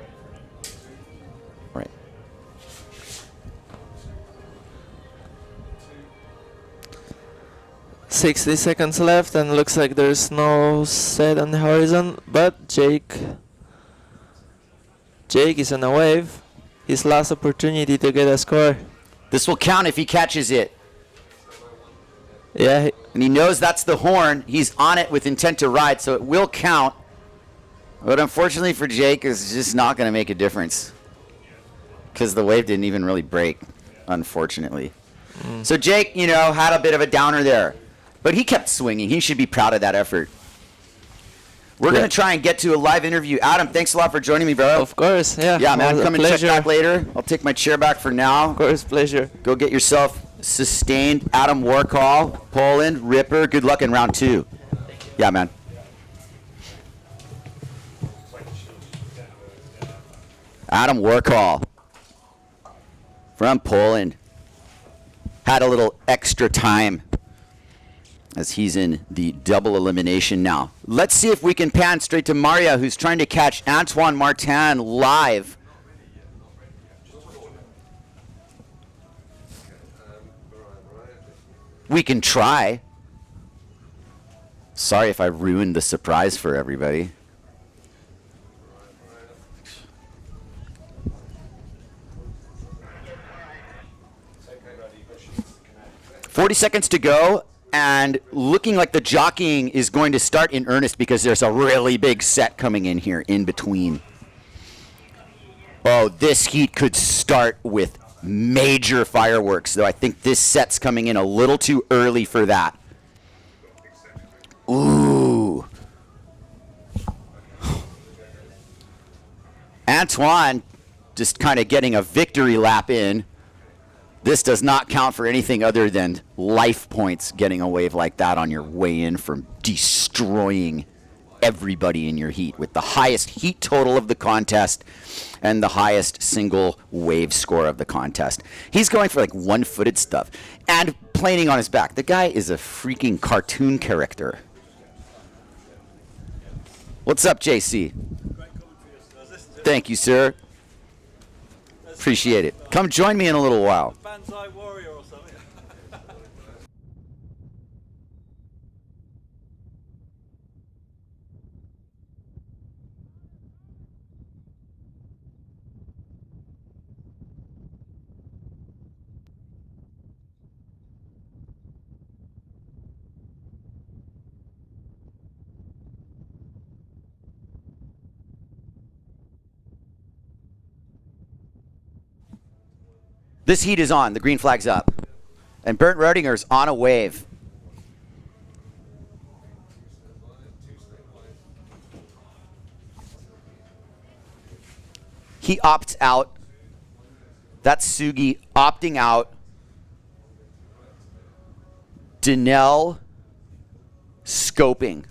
All right. "60 seconds left, and looks like there's no set on the horizon, but Jake is on a wave. His last opportunity to get a score. This will count if he catches it. Yeah, And he knows that's the horn. He's on it with intent to ride, so it will count. But unfortunately for Jake, it's just not going to make a difference. Because the wave didn't even really break, unfortunately. So Jake, had a bit of a downer there. But he kept swinging. He should be proud of that effort. We're going to try and get to a live interview. Adam, thanks a lot for joining me, bro. of course, yeah. Yeah, man, was a come and check pleasure. back later. I'll take my chair back for now. Of course, pleasure. Go get yourself sustained. Adam Warcall, Poland, Ripper. Good luck in round 2. Yeah, man. Adam Warcall from Poland. Had a little extra time as he's in the double elimination now. Let's see if we can pan straight to Maria, who's trying to catch Antoine Martin live. We can try. Sorry if I ruined the surprise for everybody. "40 seconds to go, and looking like the jockeying is going to start in earnest because there's a really big set coming in here in between. Oh, this heat could start with major fireworks, though I think this set's coming in a little too early for that. Ooh. Antoine just kind of getting a victory lap in. This does not count for anything other than life points, getting a wave like that on your way in from destroying everybody in your heat with the highest heat total of the contest and the highest single wave score of the contest. He's going for like one-footed stuff and planing on his back. The guy is a freaking cartoon character. What's up, JC? Thank you, sir. Appreciate it. Come join me in a little while. Warrior or something. This heat is on. The green flag's up. And Bernd Roedinger's on a wave. He opts out. That's Sugi opting out. Denell scoping.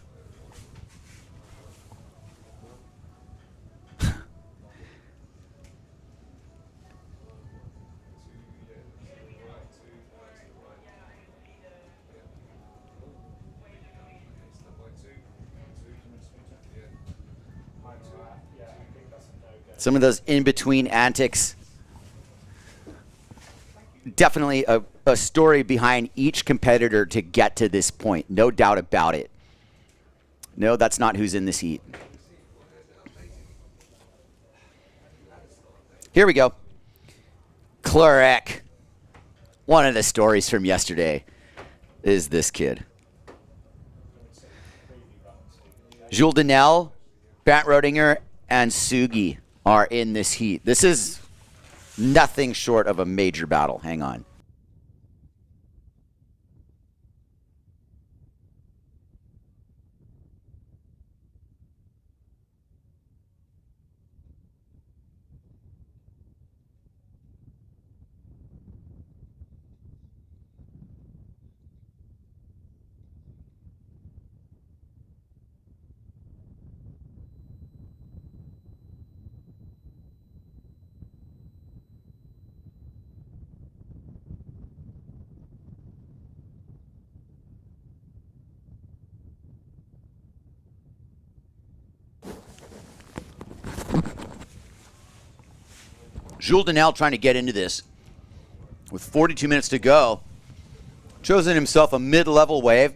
Some of those in-between antics. Definitely a story behind each competitor to get to this point. No doubt about it. No, that's not who's in this heat. Here we go. Clarek. One of the stories from yesterday is this kid. Jules Denel, Bernd Roedinger, and Sugi are in this heat. This is nothing short of a major battle. Hang on. Jules Denel trying to get into this with 42 minutes to go. Chosen himself a mid-level wave,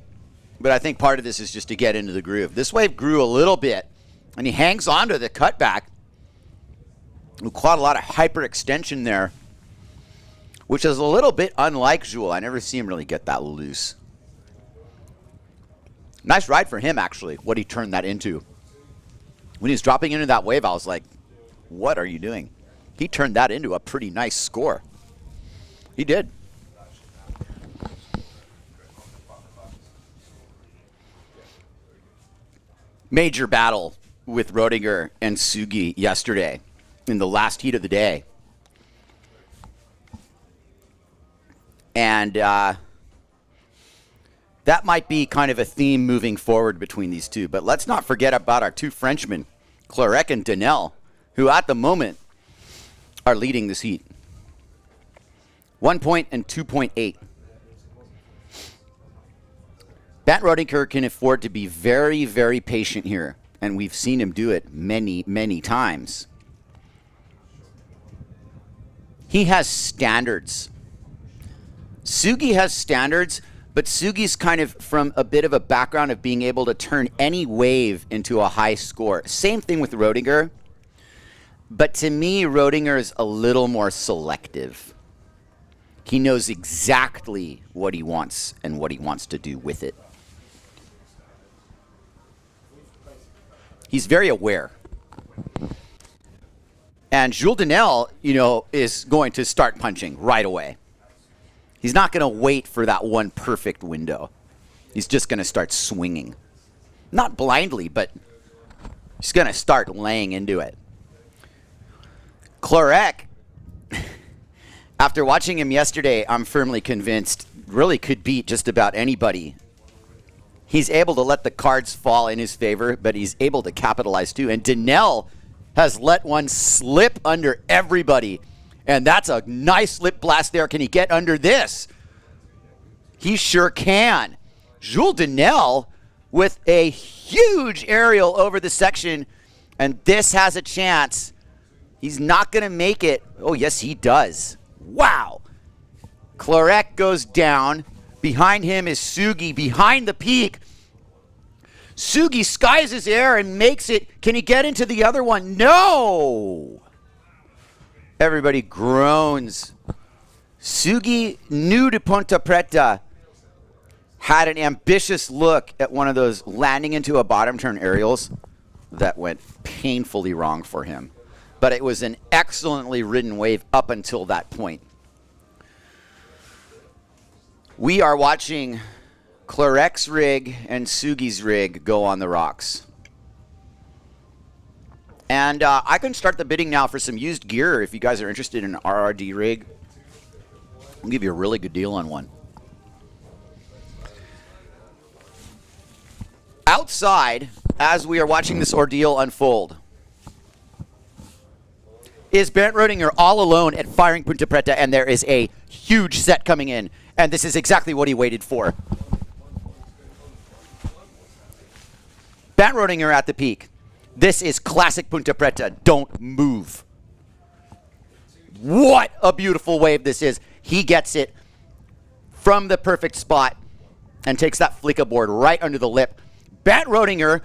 but I think part of this is just to get into the groove. This wave grew a little bit, and he hangs on to the cutback. We caught a lot of hyperextension there, which is a little bit unlike Jules. I never see him really get that loose. Nice ride for him, actually, what he turned that into. When he was dropping into that wave, I was like, what are you doing? He turned that into a pretty nice score. He did. Major battle with Roedinger and Sugi yesterday in the last heat of the day. And that might be kind of a theme moving forward between these two. But let's not forget about our two Frenchmen, Clarek and Denel, who at the moment are leading this heat. 1 point and 2.8. Bernd Roedinger can afford to be very, very patient here, and we've seen him do it many, many times. He has standards. Sugi has standards, but Sugi's kind of from a bit of a background of being able to turn any wave into a high score. Same thing with Roedinger. But to me, Roedinger is a little more selective. He knows exactly what he wants and what he wants to do with it. He's very aware. And Jules Denel, is going to start punching right away. He's not going to wait for that one perfect window. He's just going to start swinging. Not blindly, but he's going to start laying into it. Clarek, after watching him yesterday, I'm firmly convinced really could beat just about anybody. He's able to let the cards fall in his favor, but he's able to capitalize too. And Donnell has let one slip under everybody. And that's a nice lip blast there. Can he get under this? He sure can. Jules Donnell with a huge aerial over the section. And this has a chance. He's not going to make it. Oh, yes, he does. Wow. Clarek goes down. Behind him is Sugi behind the peak. Sugi skies his air and makes it. Can he get into the other one? No! Everybody groans. Sugi, new to Ponta Preta, had an ambitious look at one of those landing into a bottom turn aerials that went painfully wrong for him. But it was an excellently ridden wave up until that point. We are watching Clarek's rig and Sugi's rig go on the rocks. And I can start the bidding now for some used gear if you guys are interested in an RRD rig. I'll give you a really good deal on one. Outside, as we are watching this ordeal unfold, is Bernd Rodinger all alone at firing Ponta Preta, and there is a huge set coming in. And this is exactly what he waited for. Bernd Rodinger at the peak. This is classic Ponta Preta. Don't move. What a beautiful wave this is. He gets it from the perfect spot and takes that flick aboard right under the lip. Bernd Rodinger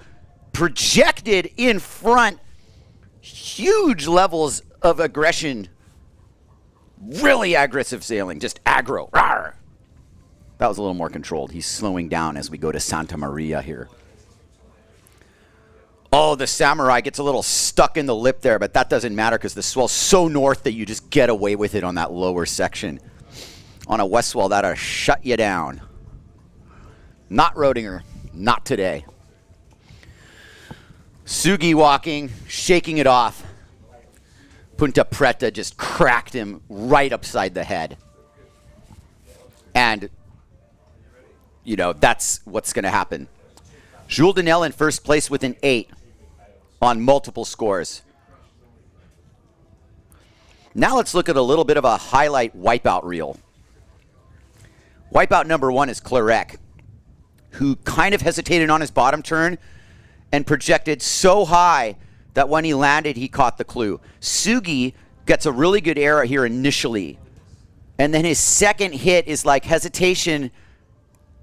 projected in front. Huge levels of aggression. Really aggressive sailing. Just aggro. Rawr. That was a little more controlled. He's slowing down as we go to Santa Maria here. Oh, the Samurai gets a little stuck in the lip there, but that doesn't matter because the swell's so north that you just get away with it on that lower section. On a west swell, that'll shut you down. Not Rodinger. Not today. Sugi walking, shaking it off. Ponta Preta just cracked him right upside the head. And, you know, that's what's going to happen. Jules Donnell in first place with an 8 on multiple scores. Now let's look at a little bit of a highlight wipeout reel. Wipeout number 1 is Clarek, who kind of hesitated on his bottom turn and projected so high that when he landed, he caught the clue. Sugi gets a really good air here initially. And then his second hit is like hesitation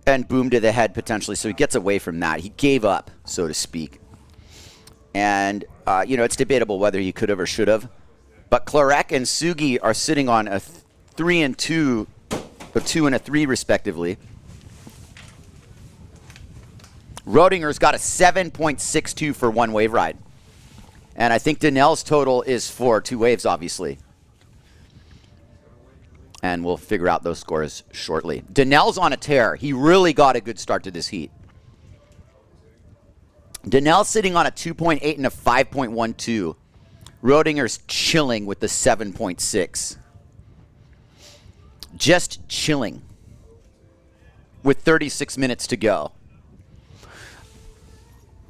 and boom to the head potentially. So he gets away from that. He gave up, so to speak. And, you know, it's debatable whether he could have or should have. But Clarek and Sugi are sitting on a 3 and 2, a 2 and a 3 respectively. Rodinger's got a 7.62 for one wave ride. And I think Donnell's total is for 2 waves, obviously. And we'll figure out those scores shortly. Donnell's on a tear. He really got a good start to this heat. Donnell's sitting on a 2.8 and a 5.12. Rodinger's chilling with the 7.6. Just chilling. With 36 minutes to go.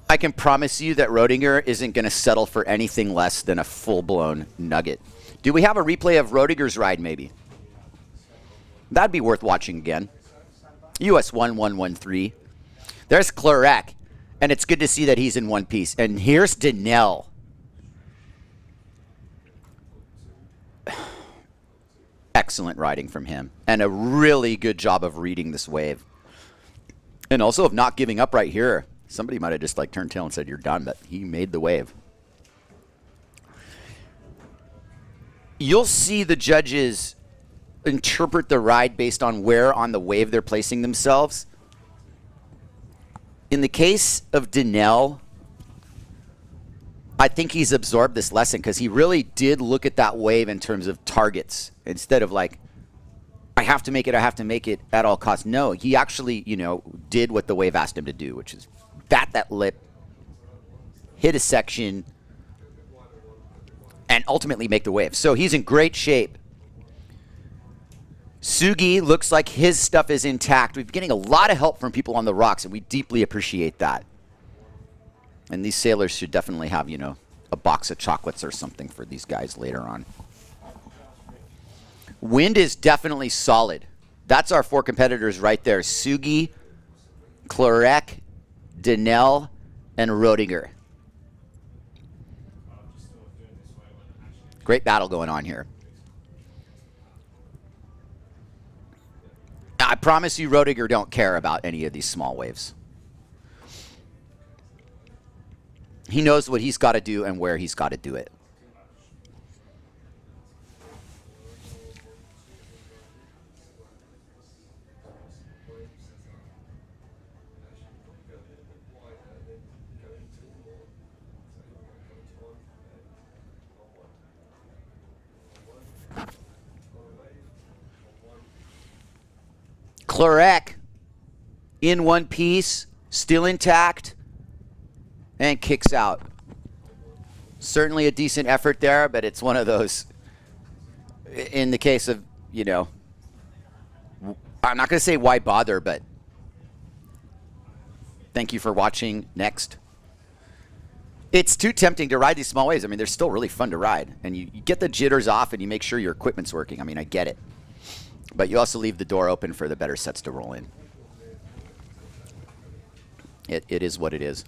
I can promise you that Rodinger isn't going to settle for anything less than a full-blown nugget. Do we have a replay of Rodinger's ride, maybe? That'd be worth watching again. US 1113. There's Clarek, and it's good to see that he's in one piece. And here's Donnell. Excellent riding from him, and a really good job of reading this wave. And also of not giving up right here. Somebody might have just like turned tail and said, you're done, but he made the wave. You'll see the judges interpret the ride based on where on the wave they're placing themselves. In the case of Donnell, I think he's absorbed this lesson because he really did look at that wave in terms of targets instead of like, I have to make it at all costs. No, he actually, you know, did what the wave asked him to do, which is bat that lip, hit a section, and ultimately make the wave. So he's in great shape. Sugi looks like his stuff is intact. We've been getting a lot of help from people on the rocks, and we deeply appreciate that. And these sailors should definitely have, you know, a box of chocolates or something for these guys later on. Wind is definitely solid. That's our 4 competitors right there. Sugi, Clarek, Denell, and Rodiger. Great battle going on here. I promise you Rodiger don't care about any of these small waves. He knows what he's got to do and where he's got to do it. Clarek in one piece, still intact, and kicks out. Certainly a decent effort there, but it's one of those, in the case of, you know, I'm not going to say why bother, but thank you for watching. Next. It's too tempting to ride these small waves. I mean, they're still really fun to ride, and you get the jitters off and you make sure your equipment's working. I mean, I get it. But you also leave the door open for the better sets to roll in. It is what it is.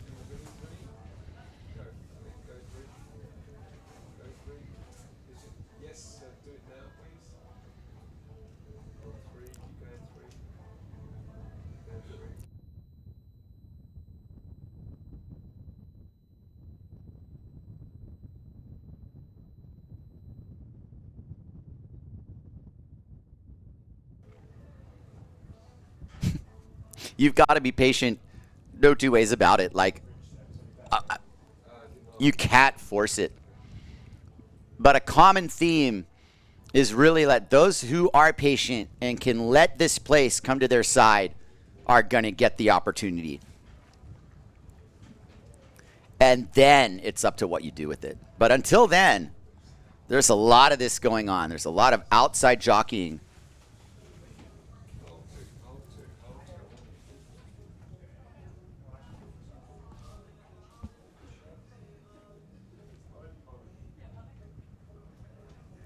Yes, do it now, please. On 3, keep going 3. Then 3. You've got to be patient. No two ways about it. Like, you can't force it. But a common theme is really that those who are patient and can let this place come to their side are going to get the opportunity. And then it's up to what you do with it. But until then, there's a lot of this going on. There's a lot of outside jockeying.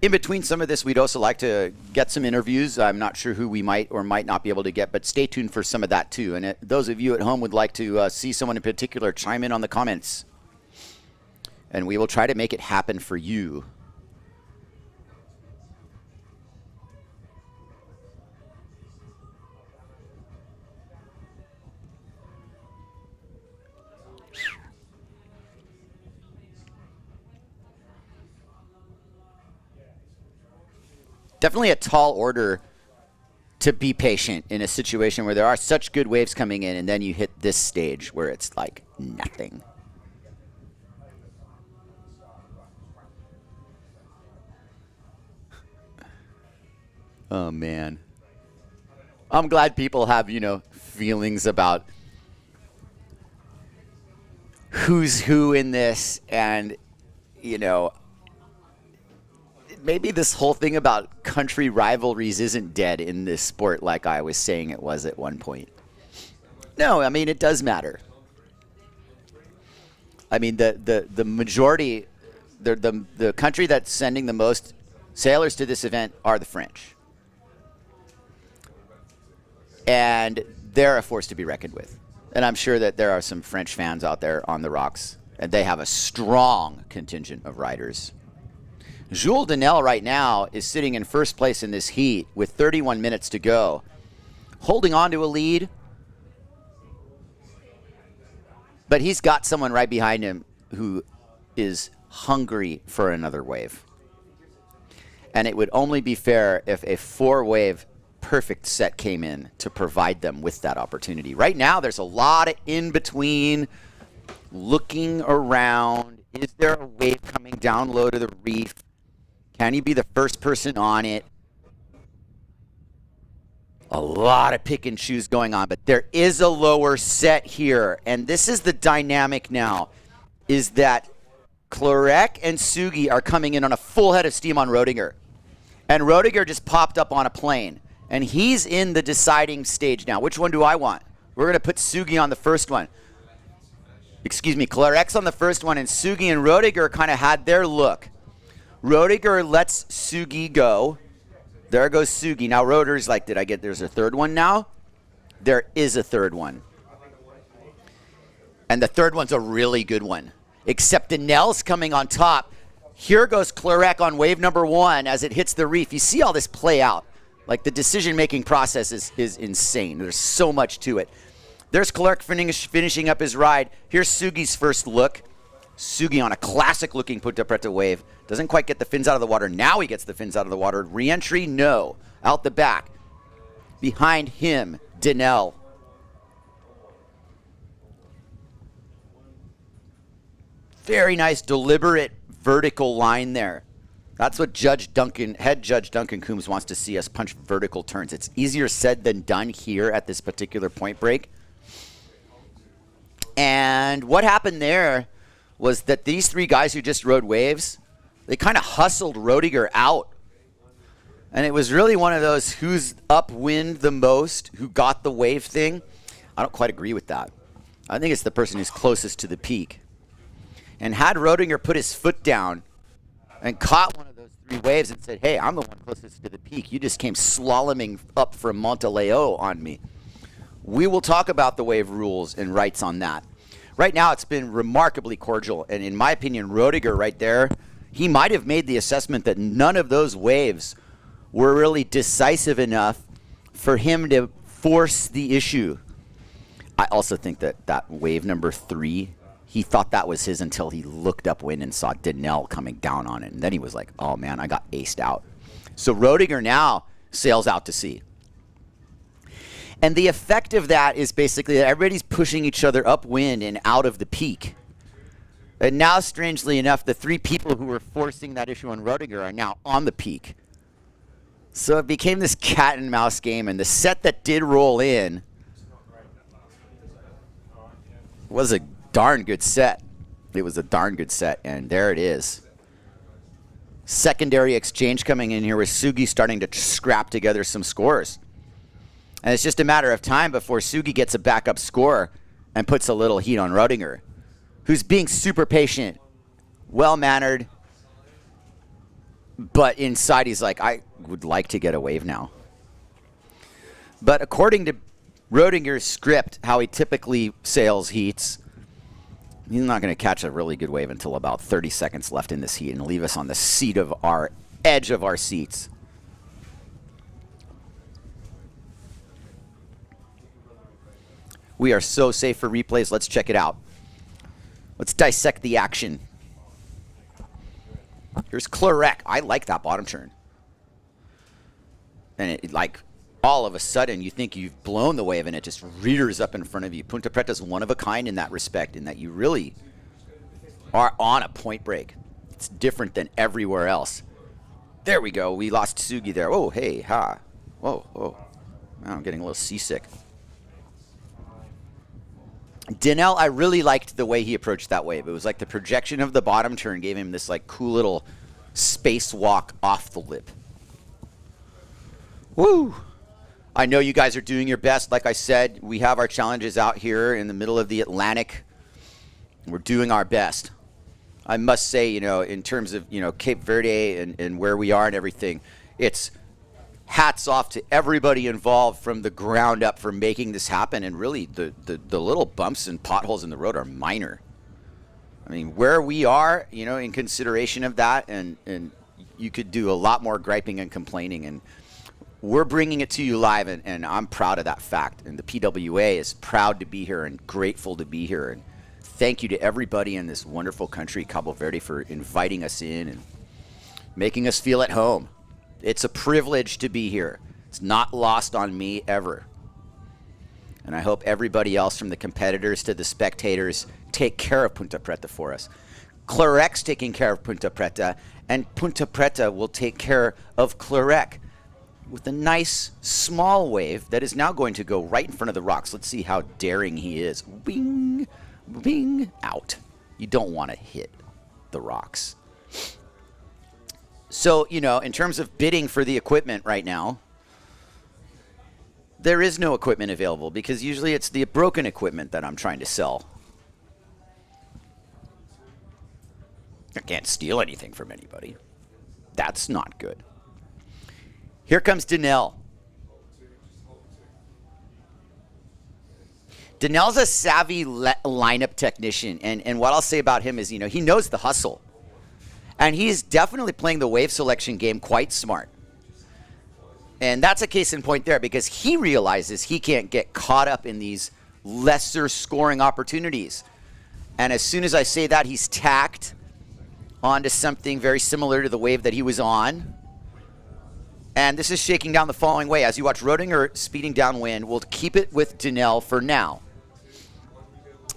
In between some of this, we'd also like to get some interviews. I'm not sure who we might or might not be able to get, but stay tuned for some of that too. And those of you at home would like to see someone in particular, chime in on the comments. And we will try to make it happen for you. Definitely a tall order to be patient in a situation where there are such good waves coming in, and then you hit this stage where it's like nothing. Oh, man. I'm glad people have, you know, feelings about who's who in this, and, you know, maybe this whole thing about country rivalries isn't dead in this sport like I was saying it was at one point. No, I mean, it does matter. I mean, the majority, the country that's sending the most sailors to this event are the French. And they're a force to be reckoned with. And I'm sure that there are some French fans out there on the rocks, and they have a strong contingent of riders. Jules Denel right now is sitting in first place in this heat with 31 minutes to go, holding on to a lead. But he's got someone right behind him who is hungry for another wave. And it would only be fair if a 4-wave perfect set came in to provide them with that opportunity. Right now, there's a lot of in-between, looking around. Is there a wave coming down low to the reef? Can you be the first person on it? A lot of pick and choose going on, but there is a lower set here. And this is the dynamic now, is that Clarek and Sugi are coming in on a full head of steam on Rodiger. And Rodiger just popped up on a plane. And he's in the deciding stage now. Which one do I want? We're going to put Sugi on the first one. Excuse me, Clarek's on the first one, and Sugi and Rodiger kind of had their look. Rodiger lets Sugi go. There goes Sugi. Now Rodiger's like, there's a third one now? There is a third one. And the third one's a really good one. Except Denell's coming on top. Here goes Clarek on wave number 1 as it hits the reef. You see all this play out. Like, the decision-making process is insane. There's so much to it. There's Clarek finishing up his ride. Here's Sugi's first look. Sugi on a classic-looking Ponta Preta wave. Doesn't quite get the fins out of the water. Now he gets the fins out of the water. Re-entry, no. Out the back. Behind him, Denell. Very nice, deliberate, vertical line there. That's what head Judge Duncan Coombs wants to see us punch vertical turns. It's easier said than done here at this particular point break. And what happened there was that these three guys who just rode waves, they kind of hustled Rodiger out. And it was really one of those who's upwind the most, who got the wave thing. I don't quite agree with that. I think it's the person who's closest to the peak. And had Rodiger put his foot down and caught one of those three waves and said, hey, I'm the one closest to the peak. You just came slaloming up from Monteleo on me. We will talk about the wave rules and rights on that. Right now, it's been remarkably cordial. And in my opinion, Rodiger right there, he might have made the assessment that none of those waves were really decisive enough for him to force the issue. I also think that that wave number 3, he thought that was his until he looked upwind and saw Denell coming down on it. And then he was like, oh, man, I got aced out. So Rodiger now sails out to sea. And the effect of that is basically that everybody's pushing each other upwind and out of the peak. And now, strangely enough, the three people who were forcing that issue on Rodiger are now on the peak. So it became this cat and mouse game, and the set that did roll in was a darn good set. It was a darn good set, and there it is. Secondary exchange coming in here with Sugi starting to scrap together some scores. And it's just a matter of time before Sugi gets a backup score and puts a little heat on Rodiger, who's being super patient, well-mannered, but inside he's like, I would like to get a wave now. But according to Rodiger's script, how he typically sails heats, he's not going to catch a really good wave until about 30 seconds left in this heat and leave us on the seat of our edge of our seats. We are so safe for replays. Let's check it out. Let's dissect the action. Here's Clarek. I like that bottom turn. And it, like, all of a sudden, you think you've blown the wave, and it just rears up in front of you. Ponta Preta's one of a kind in that respect, in that you really are on a point break. It's different than everywhere else. There we go. We lost Sugi there. Oh, hey, ha. Whoa, whoa. Now I'm getting a little seasick. Denell, I really liked the way he approached that wave. It was like the projection of the bottom turn gave him this like cool little spacewalk off the lip. Woo! I know you guys are doing your best. Like I said, we have our challenges out here in the middle of the Atlantic. We're doing our best. I must say, you know, in terms of, you know, Cape Verde and where we are and everything, it's hats off to everybody involved from the ground up for making this happen. And really, the little bumps and potholes in the road are minor. I mean, where we are, you know, in consideration of that, and you could do a lot more griping and complaining. And we're bringing it to you live, and I'm proud of that fact. And the PWA is proud to be here and grateful to be here. And thank you to everybody in this wonderful country, Cabo Verde, for inviting us in and making us feel at home. It's a privilege to be here. It's not lost on me ever. And I hope everybody else, from the competitors to the spectators, take care of Ponta Preta for us. Clarek's taking care of Ponta Preta, and Ponta Preta will take care of Clarek with a nice small wave that is now going to go right in front of the rocks. Let's see how daring he is. Bing, bing, out. You don't want to hit the rocks. So, you know, in terms of bidding for the equipment right now, there is no equipment available because usually it's the broken equipment that I'm trying to sell. I can't steal anything from anybody. That's not good. Here comes Danelle. Danelle's a savvy lineup technician, and what I'll say about him is, you know, he knows the hustle. And he's definitely playing the wave selection game quite smart. And that's a case in point there because he realizes he can't get caught up in these lesser scoring opportunities. And as soon as I say that, he's tacked onto something very similar to the wave that he was on. And this is shaking down the following way. As you watch Rodinger speeding downwind, we'll keep it with Danelle for now.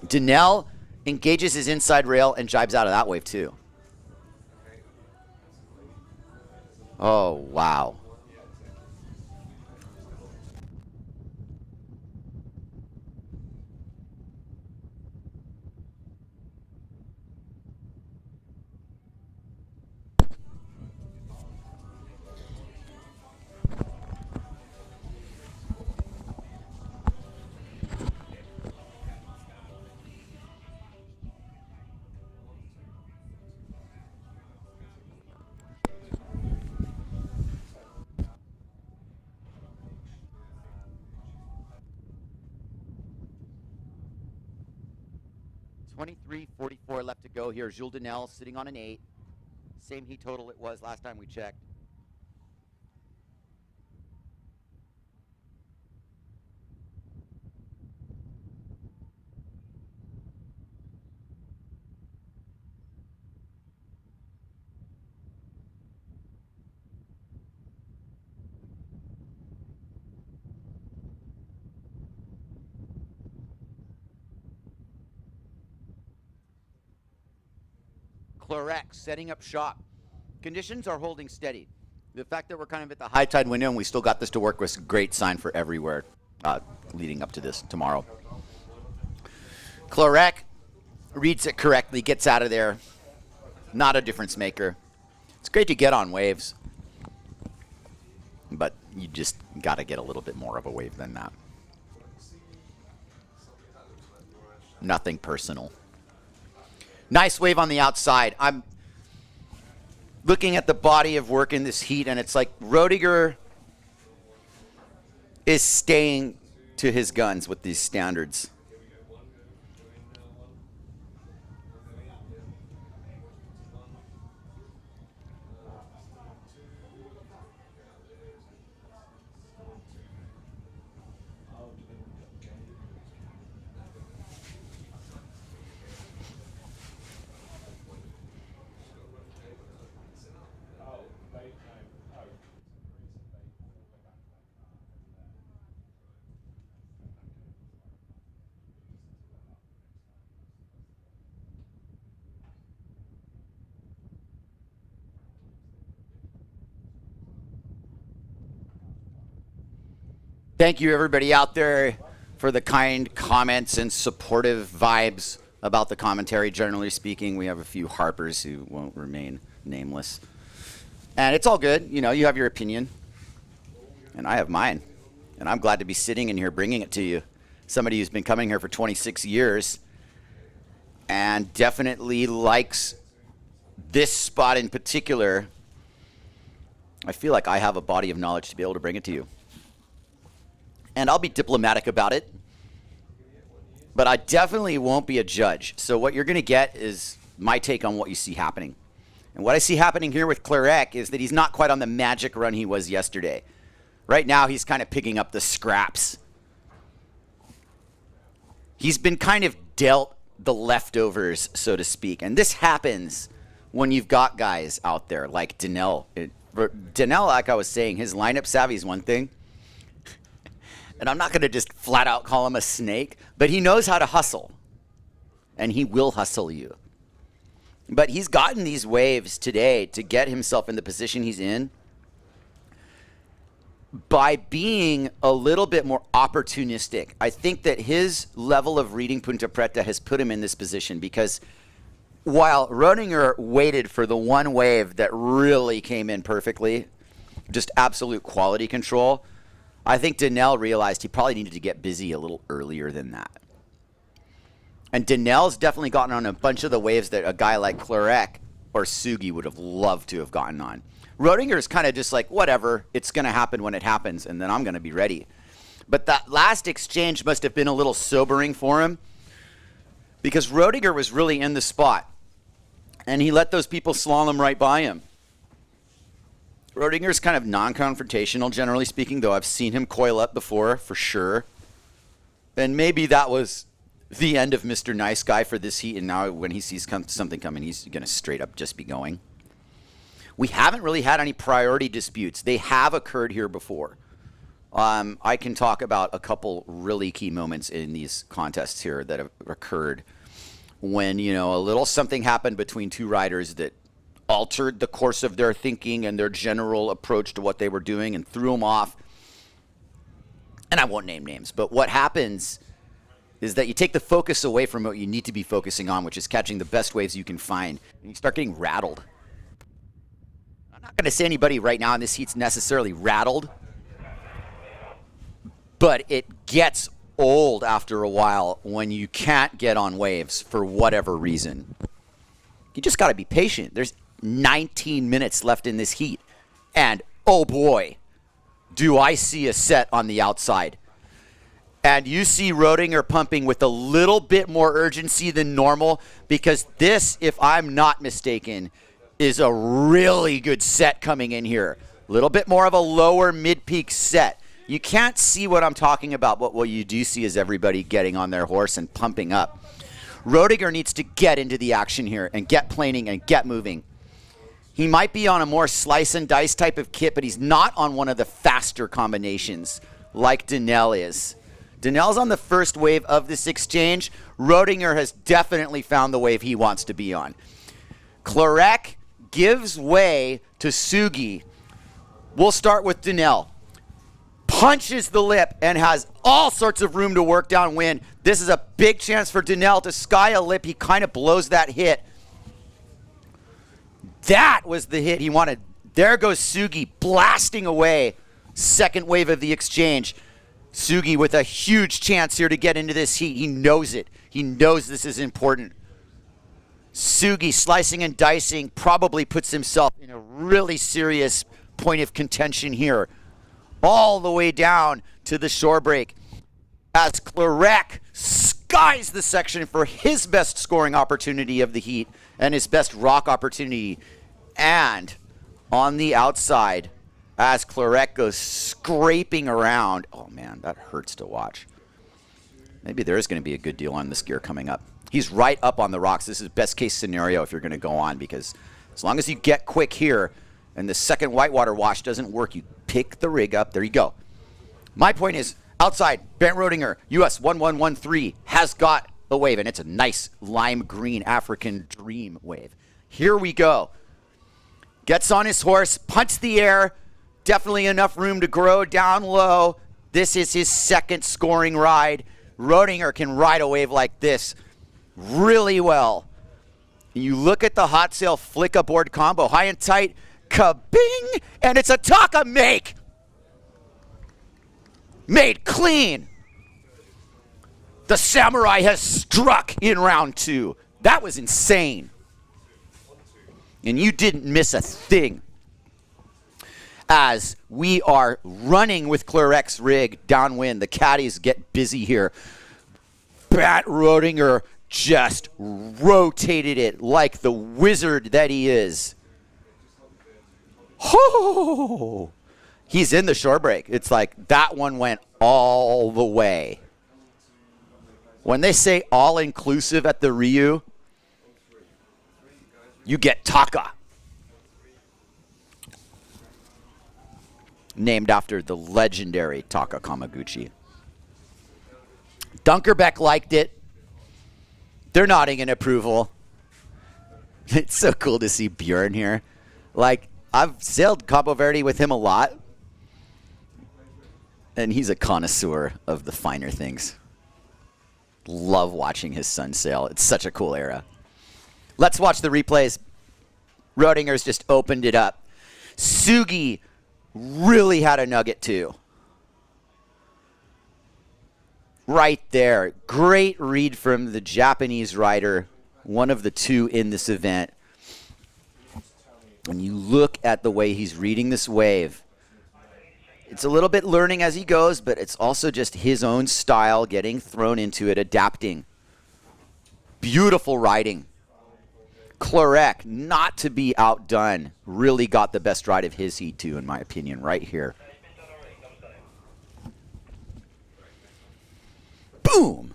Danelle engages his inside rail and jibes out of that wave too. Oh, wow. .23.44 left to go here. Jules Danelle sitting on an 8. Same heat total it was last time we checked. Clorec setting up shop. Conditions are holding steady. The fact that we're kind of at the high tide window and we still got this to work was a great sign for everywhere leading up to this tomorrow. Clorec reads it correctly, gets out of there. Not a difference maker. It's great to get on waves, but you just got to get a little bit more of a wave than that. Nothing personal. Nice wave on the outside. I'm looking at the body of work in this heat, and it's like Rodinger is staying to his guns with these standards. Thank you, everybody out there, for the kind comments and supportive vibes about the commentary. Generally speaking, we have a few harpers who won't remain nameless. And it's all good. You know, you have your opinion, and I have mine. And I'm glad to be sitting in here bringing it to you. Somebody who's been coming here for 26 years and definitely likes this spot in particular. I feel like I have a body of knowledge to be able to bring it to you. And I'll be diplomatic about it, but I definitely won't be a judge. So what you're going to get is my take on what you see happening. And what I see happening here with Clorec is that he's not quite on the magic run he was yesterday. Right now, he's kind of picking up the scraps. He's been kind of dealt the leftovers, so to speak. And this happens when you've got guys out there like Danelle. Danelle, like I was saying, his lineup savvy is one thing. And I'm not going to just flat out call him a snake, but he knows how to hustle. And he will hustle you. But he's gotten these waves today to get himself in the position he's in by being a little bit more opportunistic. I think that his level of reading Ponta Preta has put him in this position because while Rodinger waited for the one wave that really came in perfectly, just absolute quality control, I think Donnell realized he probably needed to get busy a little earlier than that. And Donnell's definitely gotten on a bunch of the waves that a guy like Clarek or Sugi would have loved to have gotten on. Rodinger is kind of just like, whatever, it's going to happen when it happens, and then I'm going to be ready. But that last exchange must have been a little sobering for him, because Rodinger was really in the spot, and he let those people slalom right by him. Rodinger's kind of non-confrontational, generally speaking, though I've seen him coil up before, for sure. And maybe that was the end of Mr. Nice Guy for this heat, and now when he sees something coming, he's going to straight up just be going. We haven't really had any priority disputes. They have occurred here before. I can talk about a couple really key moments in these contests here that have occurred when, you know, a little something happened between two riders that altered the course of their thinking and their general approach to what they were doing and threw them off. And I won't name names, but what happens is that you take the focus away from what you need to be focusing on, which is catching the best waves you can find, and you start getting rattled. I'm not going to say anybody right now in this heat's necessarily rattled, but it gets old after a while when you can't get on waves for whatever reason. You just got to be patient. There's 19 minutes left in this heat, and oh boy, do I see a set on the outside. And you see Rodinger pumping with a little bit more urgency than normal, because this, if I'm not mistaken, is a really good set coming in here. A little bit more of a lower mid-peak set. You can't see what I'm talking about, but what you do see is everybody getting on their horse and pumping up. Rodinger needs to get into the action here and get planing and get moving. He might be on a more slice and dice type of kit, but he's not on one of the faster combinations like Donnell is. Donnell's on the first wave of this exchange. Rodinger has definitely found the wave he wants to be on. Clarek gives way to Sugi. We'll start with Donnell. Punches the lip and has all sorts of room to work downwind. This is a big chance for Donnell to sky a lip. He kind of blows that hit. That was the hit he wanted. There goes Sugi blasting away. Second wave of the exchange. Sugi with a huge chance here to get into this heat. He knows it. He knows this is important. Sugi slicing and dicing probably puts himself in a really serious point of contention here. All the way down to the shore break. As Clarek skies the section for his best scoring opportunity of the heat and his best rock opportunity. And on the outside, as Clarek goes scraping around. Oh man, that hurts to watch. Maybe there is going to be a good deal on this gear coming up. He's right up on the rocks. This is best case scenario if you're going to go on, because as long as you get quick here and the second whitewater wash doesn't work, you pick the rig up. There you go. My point is, outside, Bernd Rodinger, US 1113, has got a wave, and it's a nice lime green African dream wave. Here we go. Gets on his horse, punts the air, definitely enough room to grow down low. This is his second scoring ride. Rodinger can ride a wave like this really well. And you look at the hot sail flick aboard combo, high and tight, kabing, and it's a Taka make. Made clean. The Samurai has struck in round two. That was insane. And you didn't miss a thing. As we are running with Clarek's rig downwind, the caddies get busy here. Bernd Rodinger just rotated it like the wizard that he is. Oh, he's in the shore break. It's like that one went all the way. When they say all-inclusive at the Ryu, you get Taka. Named after the legendary Taka Kamaguchi. Dunkerbeck liked it. They're nodding in approval. It's so cool to see Bjorn here. Like, I've sailed Cabo Verde with him a lot. And he's a connoisseur of the finer things. Love watching his son sail. It's such a cool era. Let's watch the replays. Roedinger's just opened it up. Sugi really had a nugget too. Right there. Great read from the Japanese rider, one of the two in this event. When you look at the way he's reading this wave, it's a little bit learning as he goes, but it's also just his own style, getting thrown into it, adapting. Beautiful riding. Clarek, not to be outdone, really got the best ride of his heat too, in my opinion, right here. Boom!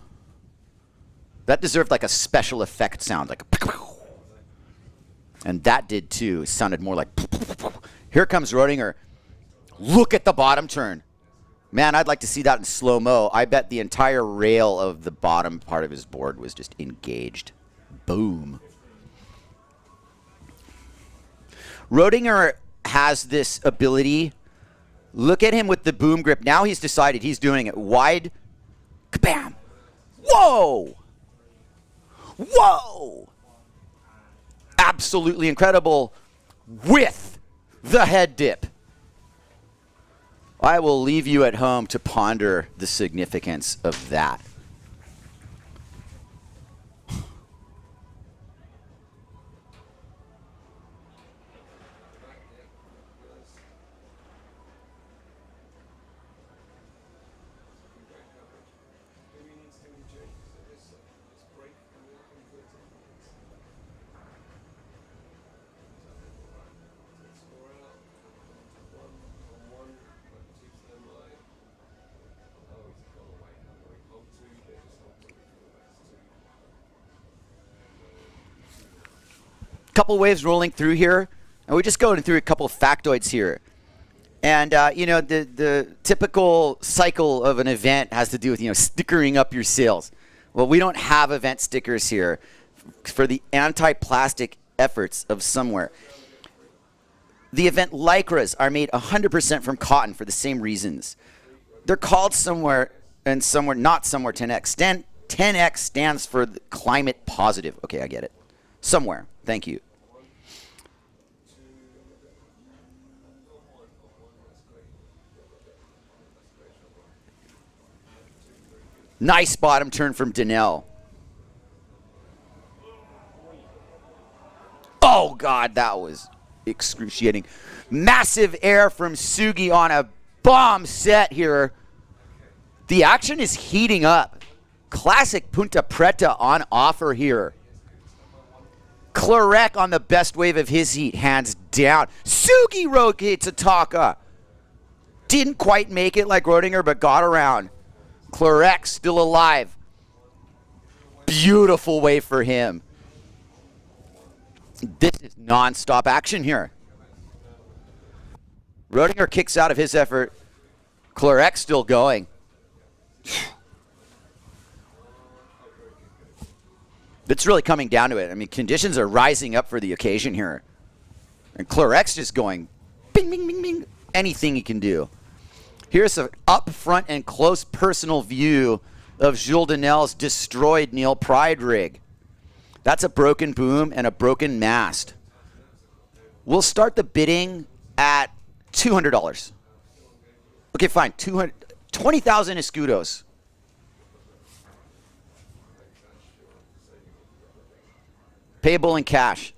That deserved like a special effect sound, like a and that did too. It sounded more like here comes Roedinger. Look at the bottom turn. Man, I'd like to see that in slow-mo. I bet the entire rail of the bottom part of his board was just engaged. Boom. Roedinger has this ability. Look at him with the boom grip. Now he's decided he's doing it wide. Kabam! Whoa! Whoa! Absolutely incredible with the head dip. I will leave you at home to ponder the significance of that. Couple waves rolling through here, and we're just going through a couple of factoids here. And you know, the typical cycle of an event has to do with, you know, stickering up your sails. Well, we don't have event stickers here for the anti-plastic efforts of SOMWR. The event lycras are made 100% from cotton for the same reasons. They're called SOMWR and SOMWR, not SOMWR 10X. 10X stands for climate positive. Okay, I get it. SOMWR. Thank you. Nice bottom turn from Donnell. Oh, God, that was excruciating. Massive air from Sugi on a bomb set here. The action is heating up. Classic Ponta Preta on offer here. Clarek on the best wave of his heat, hands down. Sugi rotates Ataka. Didn't quite make it like Roedinger, but got around. Clarek still alive. Beautiful wave for him. This is non-stop action here. Roedinger kicks out of his effort. Clarek still going. It's really coming down to it. I mean, conditions are rising up for the occasion here. And Clarek's just going bing, bing, bing, bing. Anything he can do. Here's an up front and close personal view of Jules Donnell's destroyed Neil Pride rig. That's a broken boom and a broken mast. We'll start the bidding at $200. Okay, fine. 20,000 escudos. Payable in cash.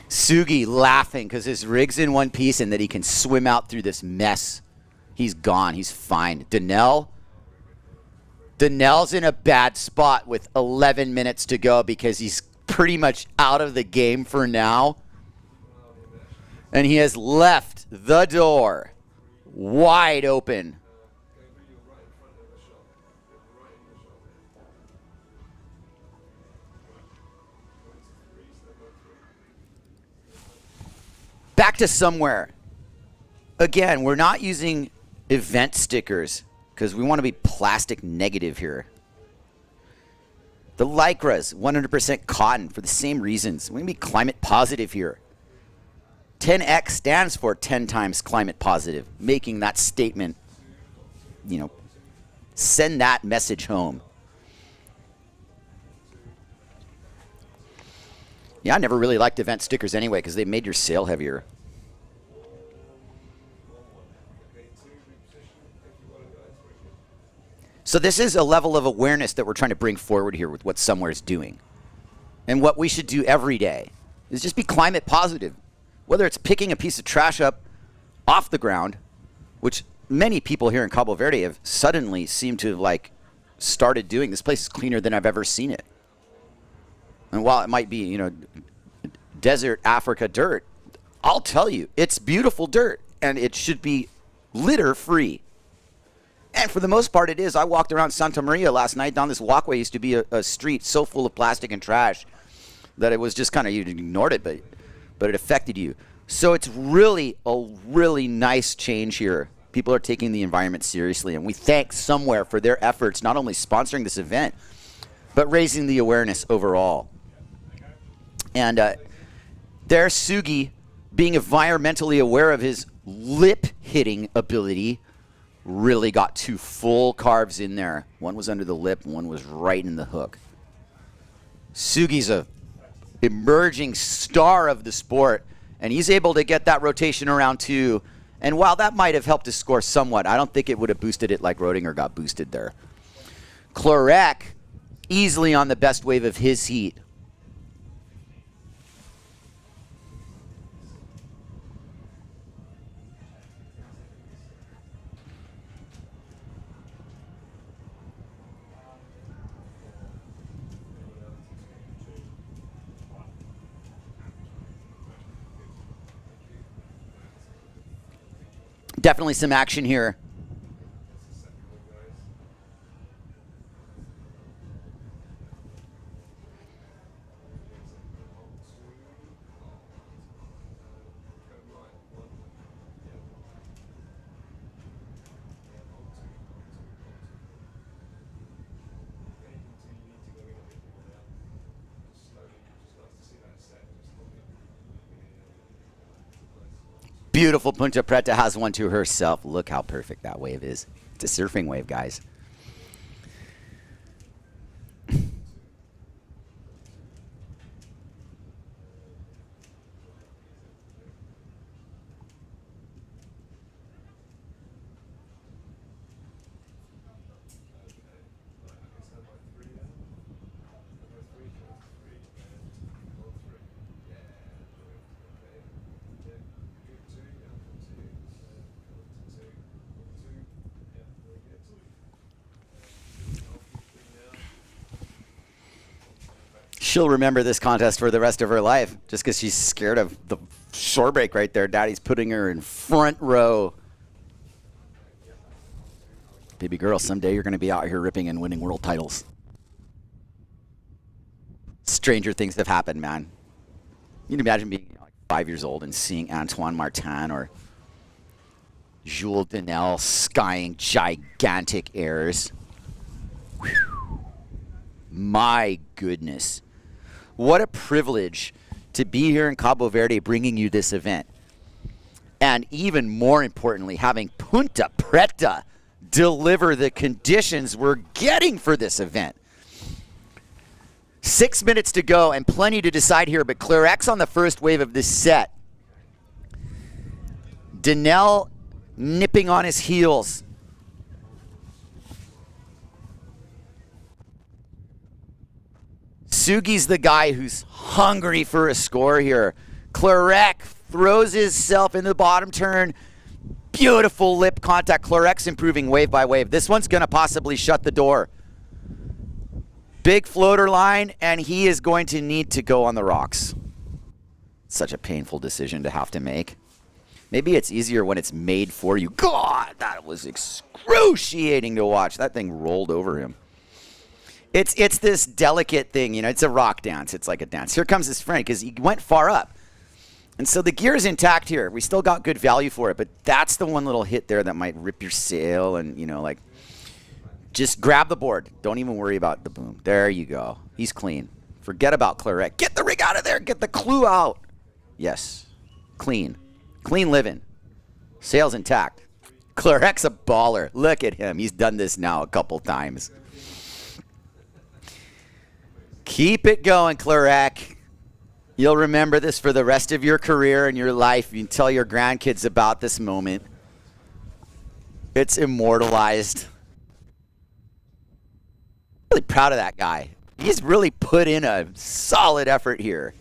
Sugi laughing because his rig's in one piece and that he can swim out through this mess. He's gone. He's fine. Donnell's in a bad spot with 11 minutes to go because he's pretty much out of the game for now. And he has left the door wide open. Back to SOMWR. Again, we're not using event stickers because we want to be plastic negative here. The lycras, 100% cotton for the same reasons. We're going to be climate positive here. 10X stands for 10 times climate positive, making that statement, you know, Send that message home. Yeah, I never really liked event stickers anyway because they made your sail heavier. So this is a level of awareness that we're trying to bring forward here with what SOMWR is doing. And what we should do every day is just be climate positive. Whether it's picking a piece of trash up off the ground, which many people here in Cabo Verde have suddenly seemed to have like started doing. This place is cleaner than I've ever seen it. And while it might be, you know, desert Africa dirt, I'll tell you, it's beautiful dirt and it should be litter free. And for the most part it is. I walked around Santa Maria last night down this walkway. Used to be a street so full of plastic and trash that it was just kind of, you ignored it, but it affected you. So it's really a really nice change here. People are taking the environment seriously, and we thank SOMWR for their efforts, not only sponsoring this event, but raising the awareness overall. And there's Sugi being environmentally aware of his lip hitting ability. Really got 2 full carves in there. One was under the lip, and one was right in the hook. Sugi's a emerging star of the sport, and he's able to get that rotation around too. And while that might have helped his score somewhat, I don't think it would have boosted it like Rodinger got boosted there. Clarek easily on the best wave of his heat. Definitely some action here. Beautiful Ponta Preta has one to herself. Look how perfect that wave is. It's a surfing wave, guys. She'll remember this contest for the rest of her life just because she's scared of the shore break right there. Daddy's putting her in front row. Baby girl, someday you're going to be out here ripping and winning world titles. Stranger things have happened, man. You can imagine being, you know, like 5 years old and seeing Antoine Martin or Jules Denel skying gigantic airs. Whew. My goodness. What a privilege to be here in Cabo Verde bringing you this event. And even more importantly, having Ponta Preta deliver the conditions we're getting for this event. 6 minutes to go and plenty to decide here, but Clarex on the first wave of this set. Denel nipping on his heels. Sugi's the guy who's hungry for a score here. Clarek throws himself in the bottom turn. Beautiful lip contact. Clarek's improving wave by wave. This one's going to possibly shut the door. Big floater line, and he is going to need to go on the rocks. Such a painful decision to have to make. Maybe it's easier when it's made for you. God, that was excruciating to watch. That thing rolled over him. It's this delicate thing, you know, it's a rock dance. It's like a dance. Here comes his friend because he went far up. And so the gear is intact here. We still got good value for it, but that's the one little hit there that might rip your sail and, you know, like, just grab the board. Don't even worry about the boom. There you go. He's clean. Forget about Claret. Get the rig out of there. Get the clue out. Yes. Clean. Clean living. Sail's intact. Clarek's a baller. Look at him. He's done this now a couple times. Keep it going, Clarek. You'll remember this for the rest of your career and your life. You can tell your grandkids about this moment. It's immortalized. Really proud of that guy. He's really put in a solid effort here.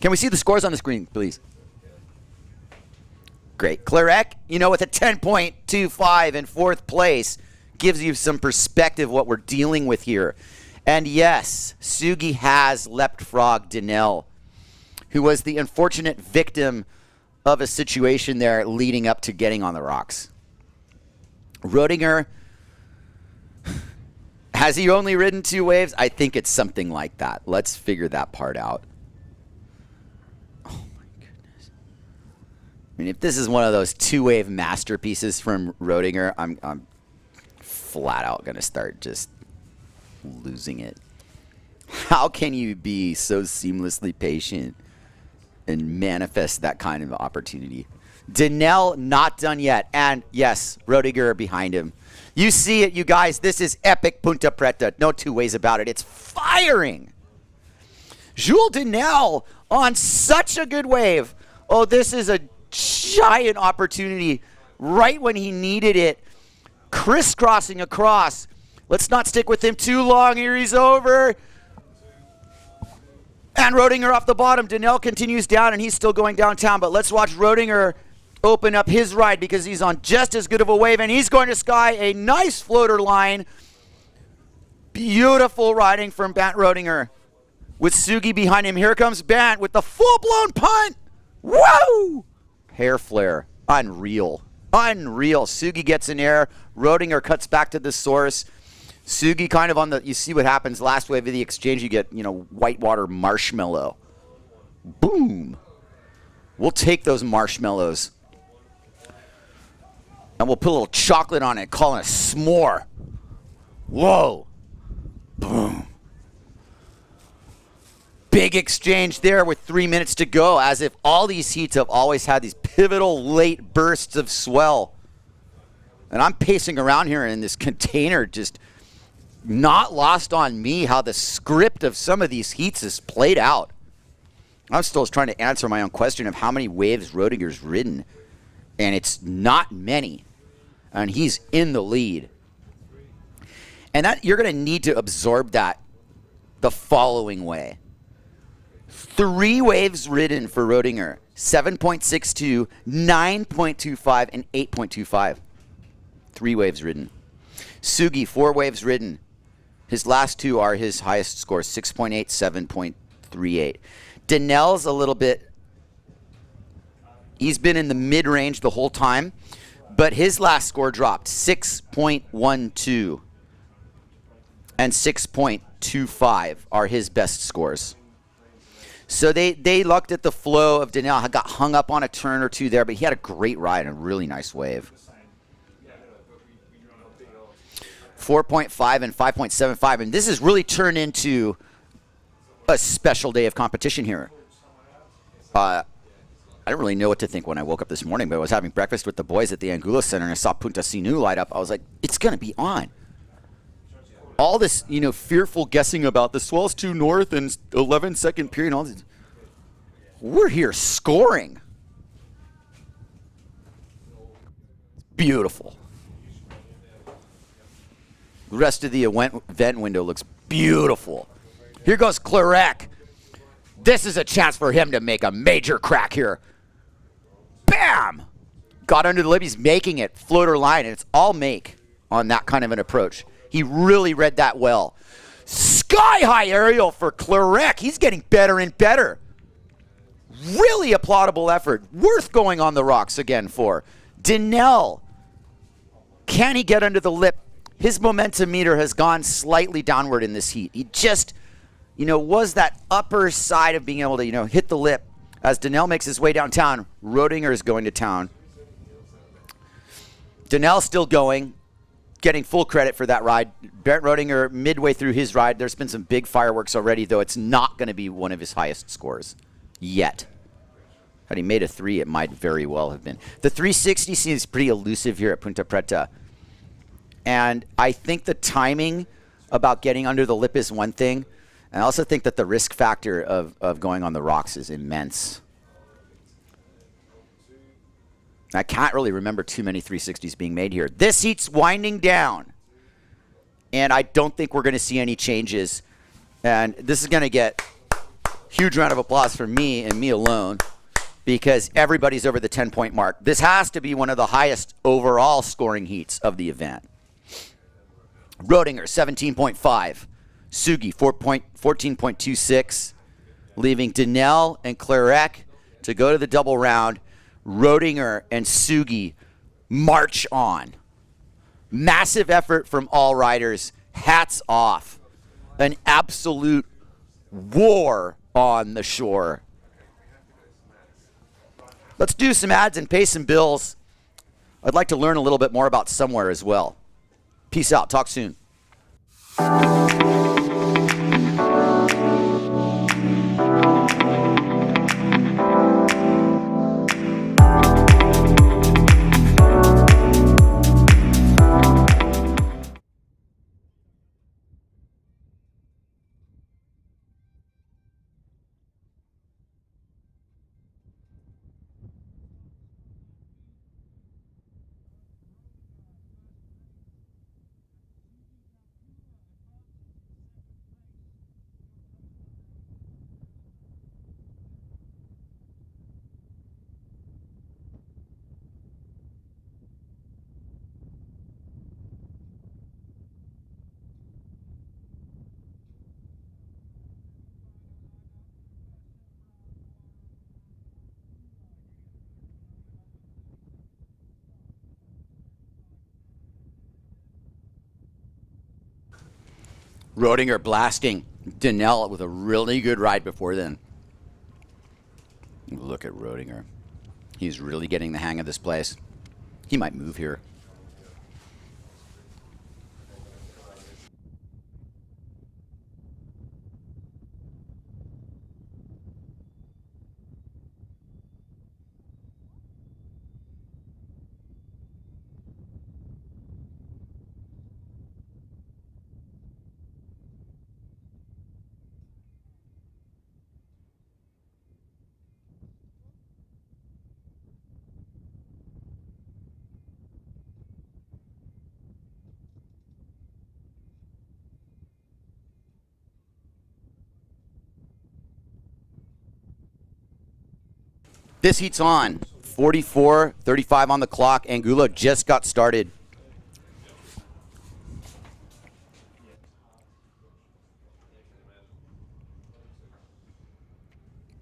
Can we see the scores on the screen, please? Great. Clarek, you know, with a 10.25 in fourth place, gives you some perspective what we're dealing with here. And yes, Sugi has leapfrog Danielle, who was the unfortunate victim of a situation there leading up to getting on the rocks. Rodinger, has he only ridden 2 waves? I think it's something like that. Let's figure that part out. Oh my goodness. I mean, if this is one of those 2-wave masterpieces from Rodinger, I'm flat out going to start just losing it. How can you be so seamlessly patient and manifest that kind of opportunity? Danielle not done yet. And yes, Rodiger behind him. You see it, you guys. This is epic Ponta Preta. No 2 ways about it. It's firing. Jules Danielle on such a good wave. Oh, this is a giant opportunity right when he needed it. Crisscrossing across. Let's not stick with him too long. Here he's over. And Rodinger off the bottom. Danielle continues down, and he's still going downtown. But let's watch Rodinger open up his ride because he's on just as good of a wave, and he's going to sky a nice floater line. Beautiful riding from Bant Rodinger with Sugi behind him. Here comes Bant with the full-blown punt. Whoa! Hair flare. Unreal. Unreal. Sugi gets in air. Rodinger cuts back to the source. Sugi kind of on the, you see what happens last wave of the exchange, you get, you know, whitewater marshmallow. Boom. We'll take those marshmallows. And we'll put a little chocolate on it, call it a s'more. Whoa. Boom. Big exchange there with 3 minutes to go, as if all these heats have always had these pivotal late bursts of swell. And I'm pacing around here in this container, just not lost on me how the script of some of these heats is played out. I'm still trying to answer my own question of how many waves Rodinger's ridden. And it's not many. And he's in the lead. And that you're going to need to absorb that the following way. 3 waves ridden for Rodinger. 7.62, 9.25, and 8.25. 3 waves ridden. Sugi, 4 waves ridden. His last 2 are his highest scores, 6.8, 7.38. Danielle's a little bit, he's been in the mid-range the whole time, but his last score dropped, 6.12. And 6.25 are his best scores. So they looked at the flow of Danielle, got hung up on a turn or 2 there, but he had a great ride and a really nice wave. 4.5 and 5.75, and this has really turned into a special day of competition here. I didn't really know what to think when I woke up this morning, but I was having breakfast with the boys at the Angulo Center, and I saw Punta Sinu light up. I was like, it's going to be on. All this, you know, fearful guessing about the swell's too north and 11-second period, all this. We're here scoring. Beautiful. The rest of the event window looks beautiful. Here goes Clarek. This is a chance for him to make a major crack here. Bam! Got under the lip. He's making it. Floater line, and it's all make on that kind of an approach. He really read that well. Sky-high aerial for Clarek. He's getting better and better. Really applaudable effort. Worth going on the rocks again for. Danielle. Can he get under the lip? His momentum meter has gone slightly downward in this heat. He just, you know, was that upper side of being able to, you know, hit the lip. As Danielle makes his way downtown, Rodinger is going to town. Danielle still going, getting full credit for that ride. Bernd Rodinger, midway through his ride, there's been some big fireworks already, though it's not going to be one of his highest scores yet. Had he made a 3, it might very well have been. The 360 seems pretty elusive here at Ponta Preta. And I think the timing about getting under the lip is one thing. And I also think that the risk factor of going on the rocks is immense. I can't really remember too many 360s being made here. This heat's winding down. And I don't think we're going to see any changes. And this is going to get a huge round of applause for me and me alone, because everybody's over the 10-point mark. This has to be one of the highest overall scoring heats of the event. Rodinger, 17.5. Sugi, 14.26. Leaving Denel and Clarek to go to the double round. Rodinger and Sugi march on. Massive effort from all riders. Hats off. An absolute war on the shore. Let's do some ads and pay some bills. I'd like to learn a little bit more about SOMWR as well. Peace out. Talk soon. Rodinger blasting Denel with a really good ride before then. Look at Rodinger. He's really getting the hang of this place. He might move here. This heat's on. 44:35 on the clock. Angulo just got started.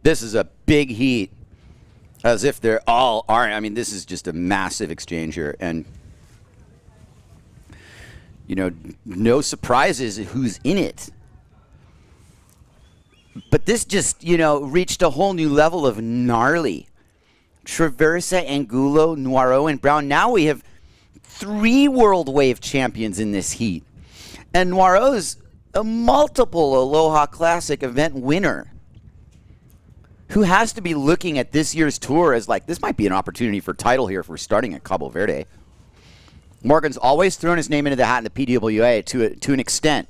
This is a big heat. As if they're all aren't. I mean, this is just a massive exchange here. And, you know, no surprises who's in it. But this just, you know, reached a whole new level of gnarly. Traversa, Angulo, Noiro, and Brown. Now we have 3 World Wave champions in this heat. And Noiro's a multiple Aloha Classic event winner, who has to be looking at this year's tour as like, this might be an opportunity for title here if we're starting at Cabo Verde. Morgan's always thrown his name into the hat in the PWA to an extent.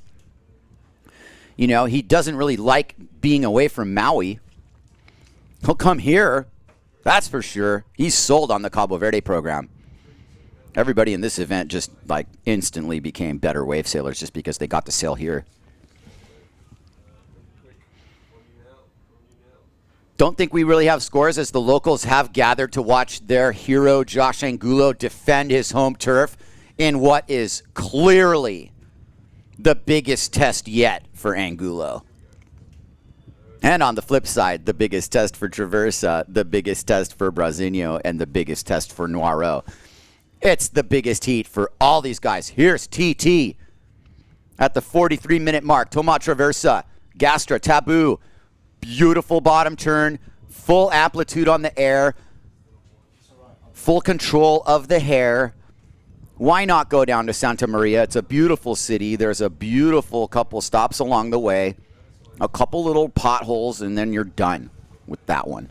You know, he doesn't really like being away from Maui. He'll come here, that's for sure. He's sold on the Cabo Verde program. Everybody in this event just like instantly became better wave sailors just because they got to sail here. Don't think we really have scores, as the locals have gathered to watch their hero Josh Angulo defend his home turf in what is clearly the biggest test yet for Angulo. And on the flip side, the biggest test for Traversa, the biggest test for Brasinho, and the biggest test for Noiro. It's the biggest heat for all these guys. Here's TT at the 43-minute mark. Toma Traversa, Gastra, Taboo. Beautiful bottom turn, full amplitude on the air, full control of the hair. Why not go down to Santa Maria? It's a beautiful city. There's a beautiful couple stops along the way, a couple little potholes, and then you're done with that one.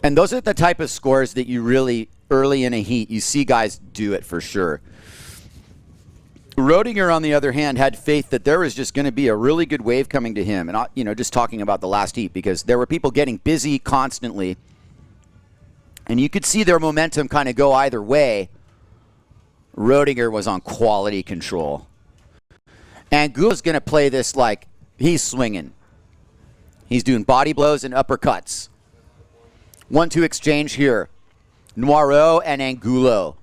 And those are the type of scores that you really, early in a heat, you see guys do it for sure. Rodinger, on the other hand, had faith that there was just going to be a really good wave coming to him. And, you know, just talking about the last heat, because there were people getting busy constantly. And you could see their momentum kind of go either way. Rodinger was on quality control. And Gula's going to play this like he's swinging. He's doing body blows and uppercuts. 1-2 exchange here. Noiro and Angulo.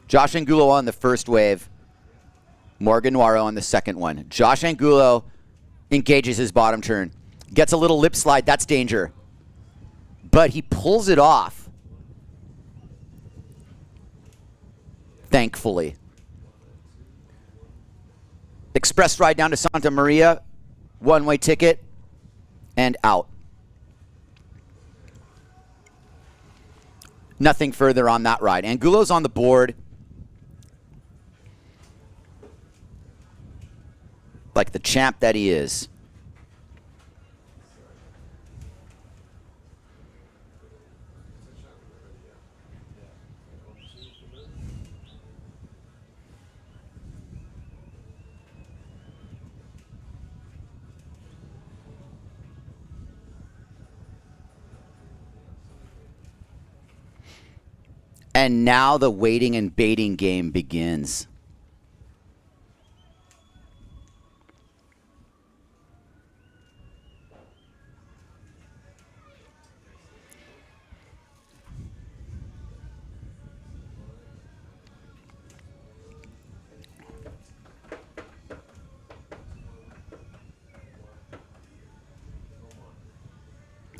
Josh Angulo on the first wave. Morgan Noiro on the second one. Josh Angulo engages his bottom turn. Gets a little lip slide. That's danger. But he pulls it off. Thankfully. Express ride down to Santa Maria. One-way ticket. And out. Nothing further on that ride. Angulo's on the board. Like the champ that he is. And now the waiting and baiting game begins.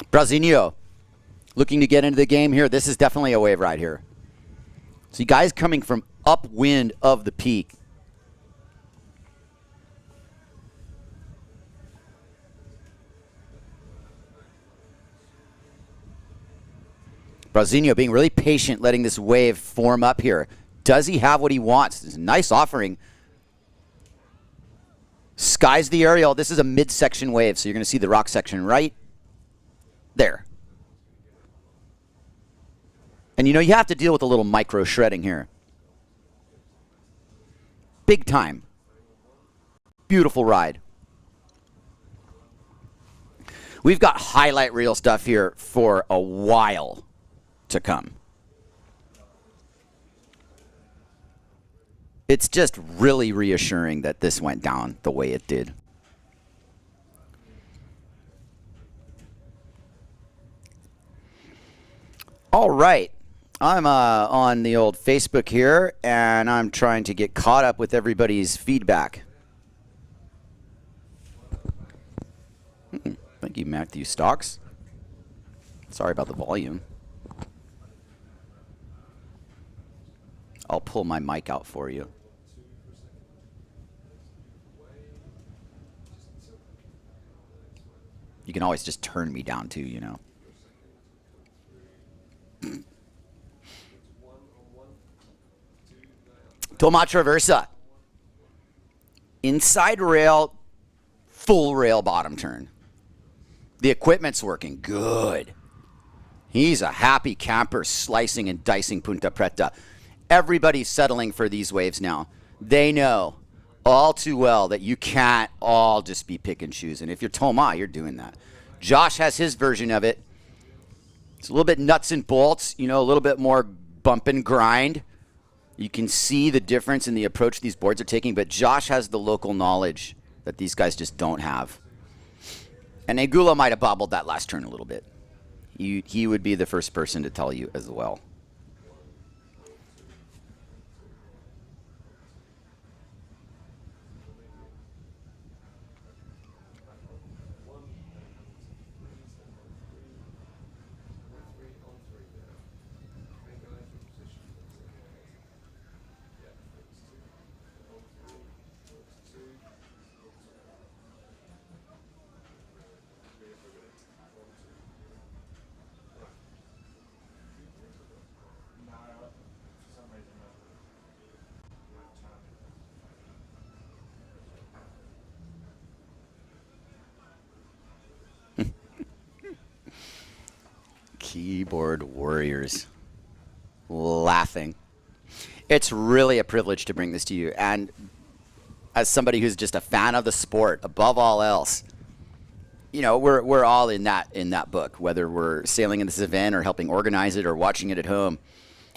Brasinho looking to get into the game here. This is definitely a wave ride here. See, guys coming from upwind of the peak. Brasinho being really patient, letting this wave form up here. Does he have what he wants? It's a nice offering. Skies the aerial. This is a midsection wave, so you're going to see the rock section right there. And you know, you have to deal with a little micro shredding here. Big time. Beautiful ride. We've got highlight reel stuff here for a while to come. It's just really reassuring that this went down the way it did. All right. I'm on the old Facebook here, and I'm trying to get caught up with everybody's feedback. Thank you, Matthew Stocks. Sorry about the volume. I'll pull my mic out for you. You can always just turn me down too, you know. Toma Traversa. Inside rail, full rail bottom turn. The equipment's working good. He's a happy camper slicing and dicing Ponta Preta. Everybody's settling for these waves now. They know all too well that you can't all just be pick and choose. And if you're Toma, you're doing that. Josh has his version of it. It's a little bit nuts and bolts, you know, a little bit more bump and grind. You can see the difference in the approach these boards are taking, but Josh has the local knowledge that these guys just don't have. And Angulo might have bobbled that last turn a little bit. He would be the first person to tell you as well. Keyboard warriors. Laughing. It's really a privilege to bring this to you. And as somebody who's just a fan of the sport, above all else, you know, we're all in that book, whether we're sailing in this event or helping organize it or watching it at home.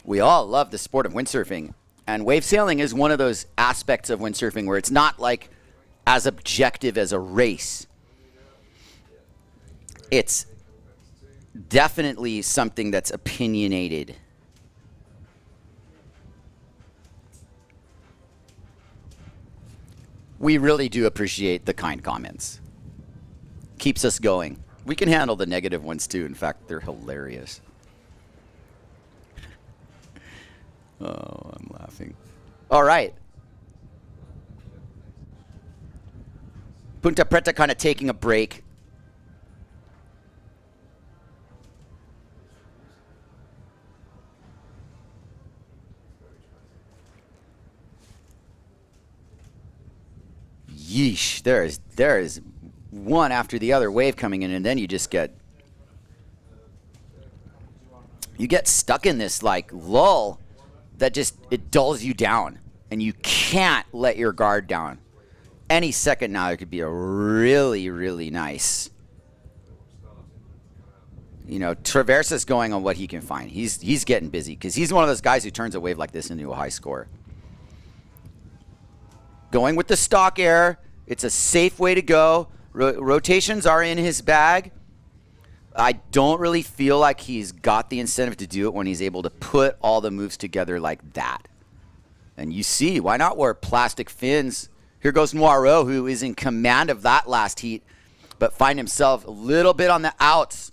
We all love the sport of windsurfing. And wave sailing is one of those aspects of windsurfing where it's not like as objective as a race. It's definitely something that's opinionated. We really do appreciate the kind comments. Keeps us going. We can handle the negative ones too. In fact, they're hilarious. Oh, I'm laughing. All right. Ponta Preta kind of taking a break. Yeesh, there is one after the other wave coming in, and then you just get stuck in this like lull that just, it dulls you down, and you can't let your guard down. Any second now, it could be a really, really nice, you know, Traversa's going on what he can find. He's getting busy because he's one of those guys who turns a wave like this into a high score. Going with the stock air. It's a safe way to go. Rotations are in his bag. I don't really feel like he's got the incentive to do it when he's able to put all the moves together like that. And you see, why not wear plastic fins? Here goes Noiro, who is in command of that last heat, but find himself a little bit on the outs.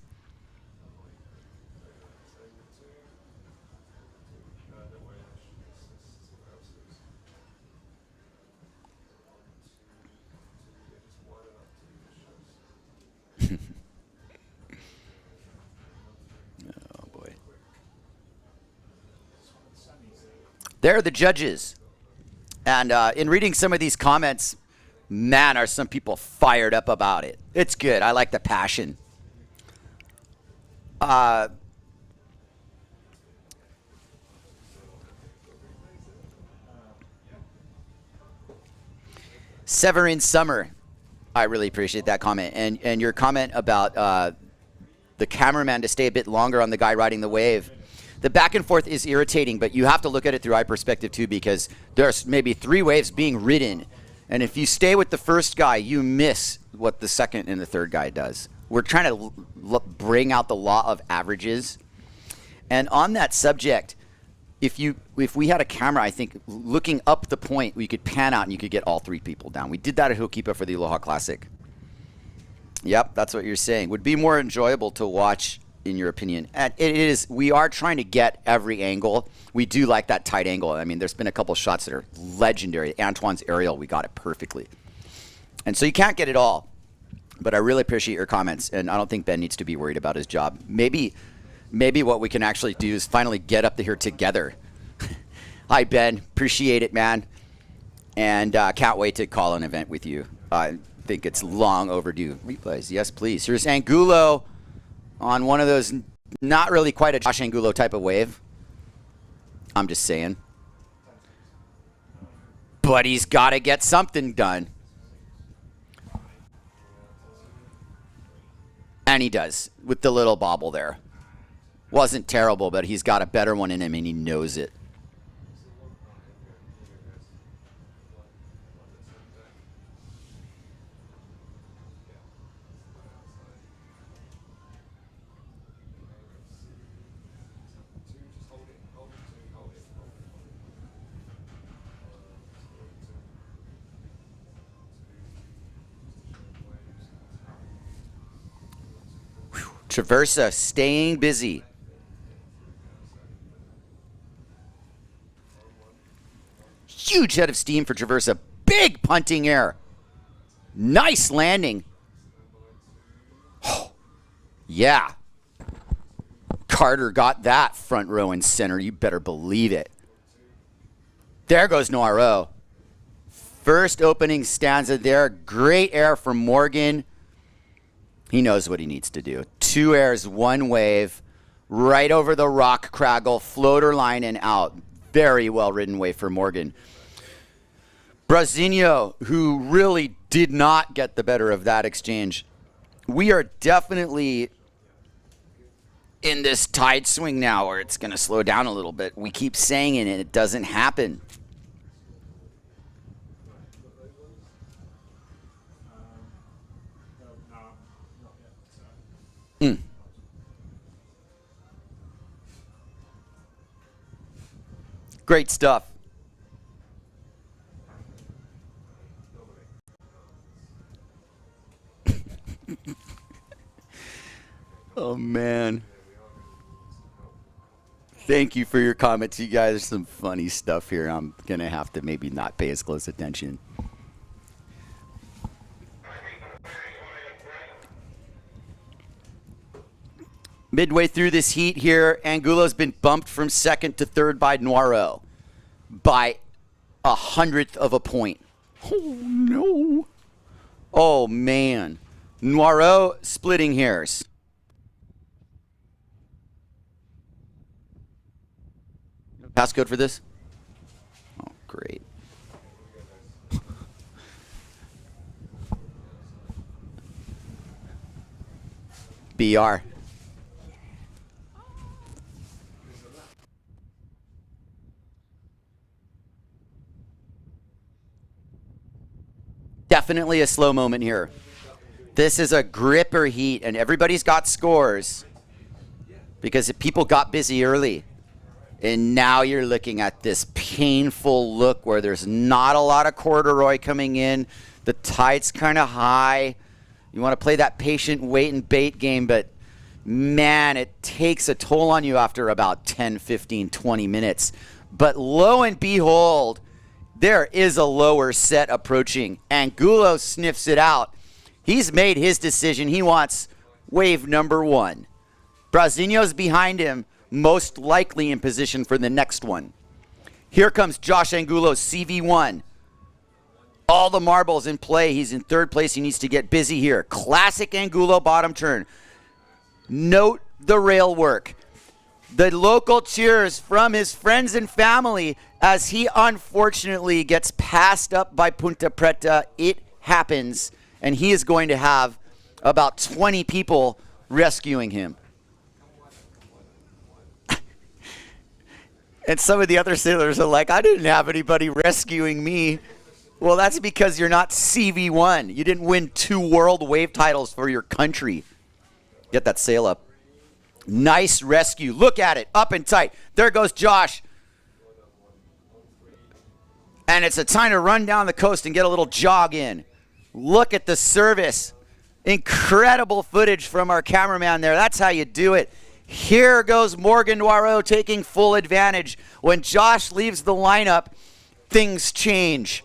Oh boy. They're the judges. And in reading some of these comments, man, are some people fired up about it. It's good. I like the passion. Severin Summer, I really appreciate that comment. And your comment about the cameraman to stay a bit longer on the guy riding the wave. The back and forth is irritating, but you have to look at it through eye perspective too, because there's maybe 3 waves being ridden. And if you stay with the first guy, you miss what the second and the third guy does. We're trying to bring out the law of averages. And on that subject, if we had a camera, I think looking up the point, we could pan out and you could get all 3 people down. We did that at Hokipa for the Aloha Classic. Yep, that's what you're saying. Would be more enjoyable to watch, in your opinion. And it is. We are trying to get every angle. We do like that tight angle. I mean, there's been a couple shots that are legendary. Antoine's aerial, we got it perfectly. And so you can't get it all. But I really appreciate your comments, and I don't think Ben needs to be worried about his job. Maybe what we can actually do is finally get up here together. Hi, Ben. Appreciate it, man. And can't wait to call an event with you. I think it's long overdue. Replays, yes, please. Here's Angulo on one of those, not really quite a Josh Angulo type of wave. I'm just saying. But he's got to get something done. And he does, with the little bobble there. Wasn't terrible, but he's got a better one in him, and he knows it. Traversa staying busy. Huge head of steam for Traversa. Big punting air. Nice landing. Oh, yeah. Carter got that front row and center. You better believe it. There goes Noiro. First opening stanza there. Great air from Morgan. He knows what he needs to do. 2 airs, 1 wave. right over the rock craggle, floater line and out. Very well ridden wave for Morgan. Brazinho, who really did not get the better of that exchange. We are definitely in this tide swing now where it's going to slow down a little bit. We keep saying it and it doesn't happen. No, not yet. Great stuff. Oh, man. Thank you for your comments, you guys. There's some funny stuff here. I'm going to have to maybe not pay as close attention. Midway through this heat here, Angulo's been bumped from second to third by Noiro by 1/100th of a point. Oh, no. Oh, man. Noiro splitting hairs. Passcode for this? Oh, great. BR. Definitely a slow moment here. This is a gripper heat, and everybody's got scores because people got busy early. And now you're looking at this painful look where there's not a lot of corduroy coming in. The tide's kind of high. You want to play that patient wait and bait game, but man, it takes a toll on you after about 10, 15, 20 minutes. But lo and behold, there is a lower set approaching. Angulo sniffs it out. He's made his decision. He wants wave number 1. Brazinho's behind him, most likely in position for the next one. Here comes Josh Angulo, CV1. All the marbles in play. He's in third place. He needs to get busy here. Classic Angulo bottom turn. Note the rail work. The local cheers from his friends and family as he unfortunately gets passed up by Ponta Preta. It happens, and he is going to have about 20 people rescuing him. And some of the other sailors are like, I didn't have anybody rescuing me. Well, that's because you're not CV1. You didn't win 2 world wave titles for your country. Get that sail up. Nice rescue. Look at it. Up and tight. There goes Josh. And it's a time to run down the coast and get a little jog in. Look at the service. Incredible footage from our cameraman there. That's how you do it. Here goes Morgan Noiro taking full advantage. When Josh leaves the lineup, things change.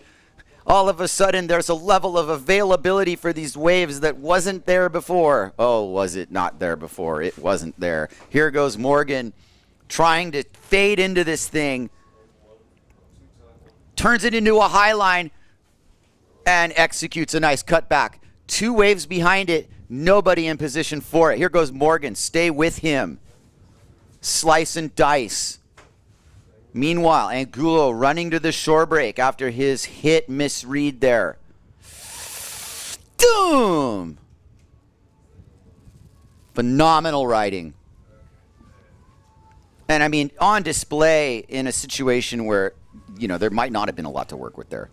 All of a sudden, there's a level of availability for these waves that wasn't there before. Oh, was it not there before? It wasn't there. Here goes Morgan trying to fade into this thing. Turns it into a high line and executes a nice cutback. 2 waves behind it. Nobody in position for it. Here goes Morgan. Stay with him. Slice and dice. Meanwhile, Angulo running to the shore break after his hit misread there. Doom! Phenomenal riding. And I mean, on display in a situation where, you know, there might not have been a lot to work with there.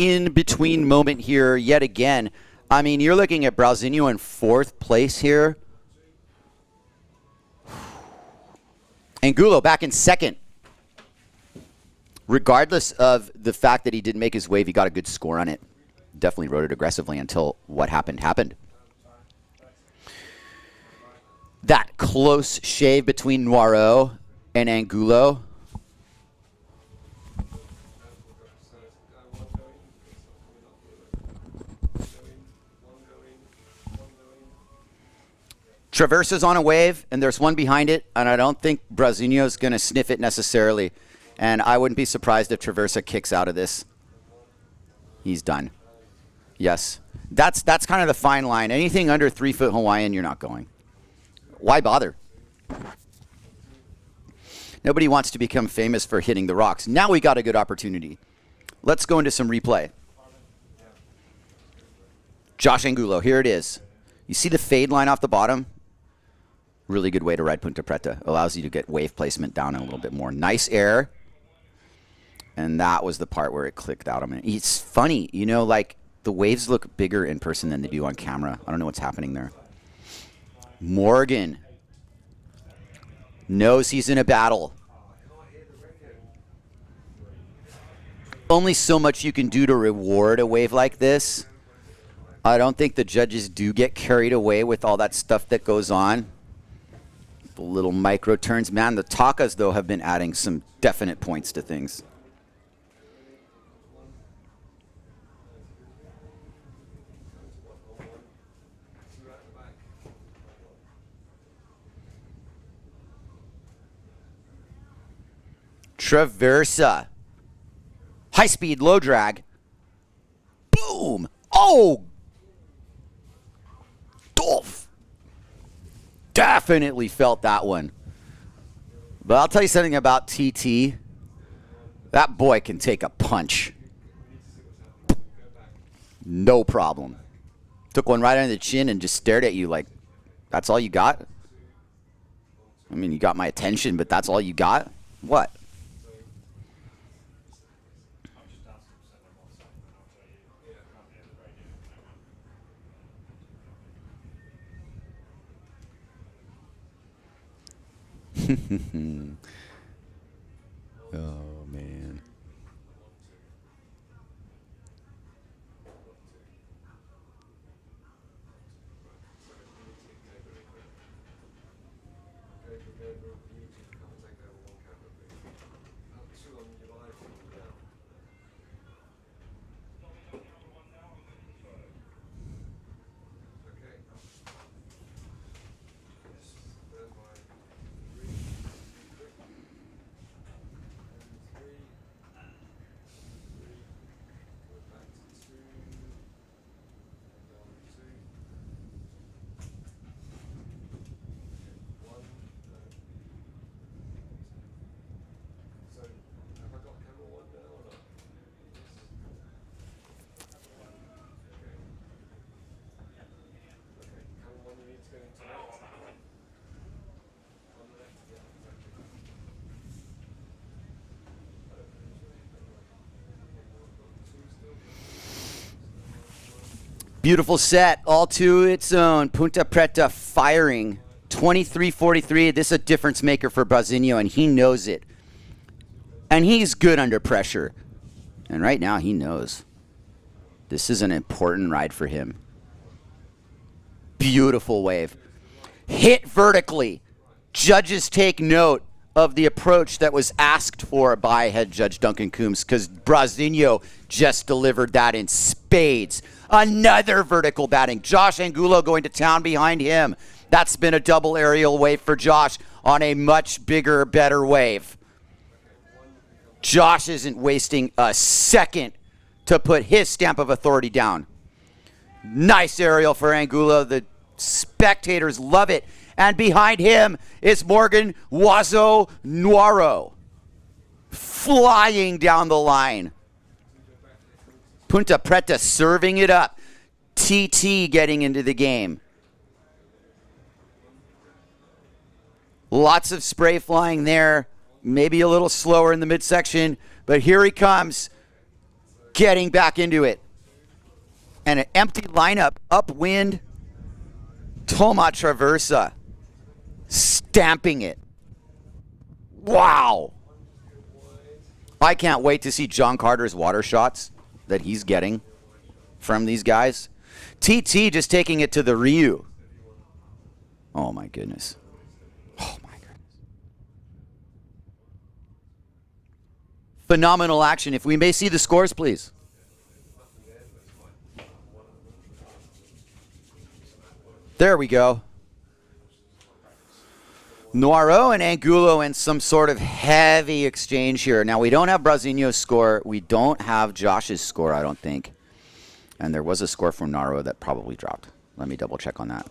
in-between moment here yet again. I mean, you're looking at Brauzinho in 4th place here. Angulo back in 2nd. Regardless of the fact that he didn't make his wave, he got a good score on it. Definitely rode it aggressively until what happened happened. That close shave between Noiro and Angulo. Traversa's on a wave, and there's one behind it, and I don't think Brauzinho's going to sniff it necessarily. And I wouldn't be surprised if Traversa kicks out of this. He's done. Yes. That's kind of the fine line. Anything under 3-foot Hawaiian, you're not going. Why bother? Nobody wants to become famous for hitting the rocks. Now we got a good opportunity. Let's go into some replay. Josh Angulo, here it is. You see the fade line off the bottom? Really good way to ride Ponta Preta. Allows you to get wave placement down a little bit more. Nice air. And that was the part where it clicked out. I mean, it's funny, you know, like the waves look bigger in person than they do on camera. I don't know what's happening there. Morgan knows he's in a battle. Only so much you can do to reward a wave like this. I don't think the judges do get carried away with all that stuff that goes on. The little micro turns. Man, the Takas, though, have been adding some definite points to things. Traversa. High speed, low drag. Boom. Oh! Dolph. Definitely felt that one. But I'll tell you something about TT. That boy can take a punch. No problem. Took one right under the chin and just stared at you like, that's all you got? I mean, you got my attention, but that's all you got? What? Oh, man. Beautiful set, all to its own. Ponta Preta firing. 23-43. This is a difference maker for Brauzinho, and he knows it. And he's good under pressure. And right now, he knows. This is an important ride for him. Beautiful wave. Hit vertically. Judges take note of the approach that was asked for by head judge Duncan Coombs, because Brauzinho just delivered that in spades. Another vertical batting. Josh Angulo going to town behind him. That's been a double aerial wave for Josh on a much bigger, better wave. Josh isn't wasting a second to put his stamp of authority down. Nice aerial for Angulo. The spectators love it. And behind him is Morgan Wazo Noiro, flying down the line. Ponta Preta serving it up. TT getting into the game. Lots of spray flying there. Maybe a little slower in the midsection, but here he comes. getting back into it. And an empty lineup, upwind. Toma Traversa stamping it. Wow. I can't wait to see John Carter's water shots that he's getting from these guys. TT just taking it to the Ryu. Oh my goodness. Oh my goodness. Phenomenal action. If we may see the scores, please. There we go. Noiro and Angulo in some sort of heavy exchange here. Now, we don't have Brasinho's score. We don't have Josh's score, I don't think. And there was a score from Noiro that probably dropped. Let me double check on that.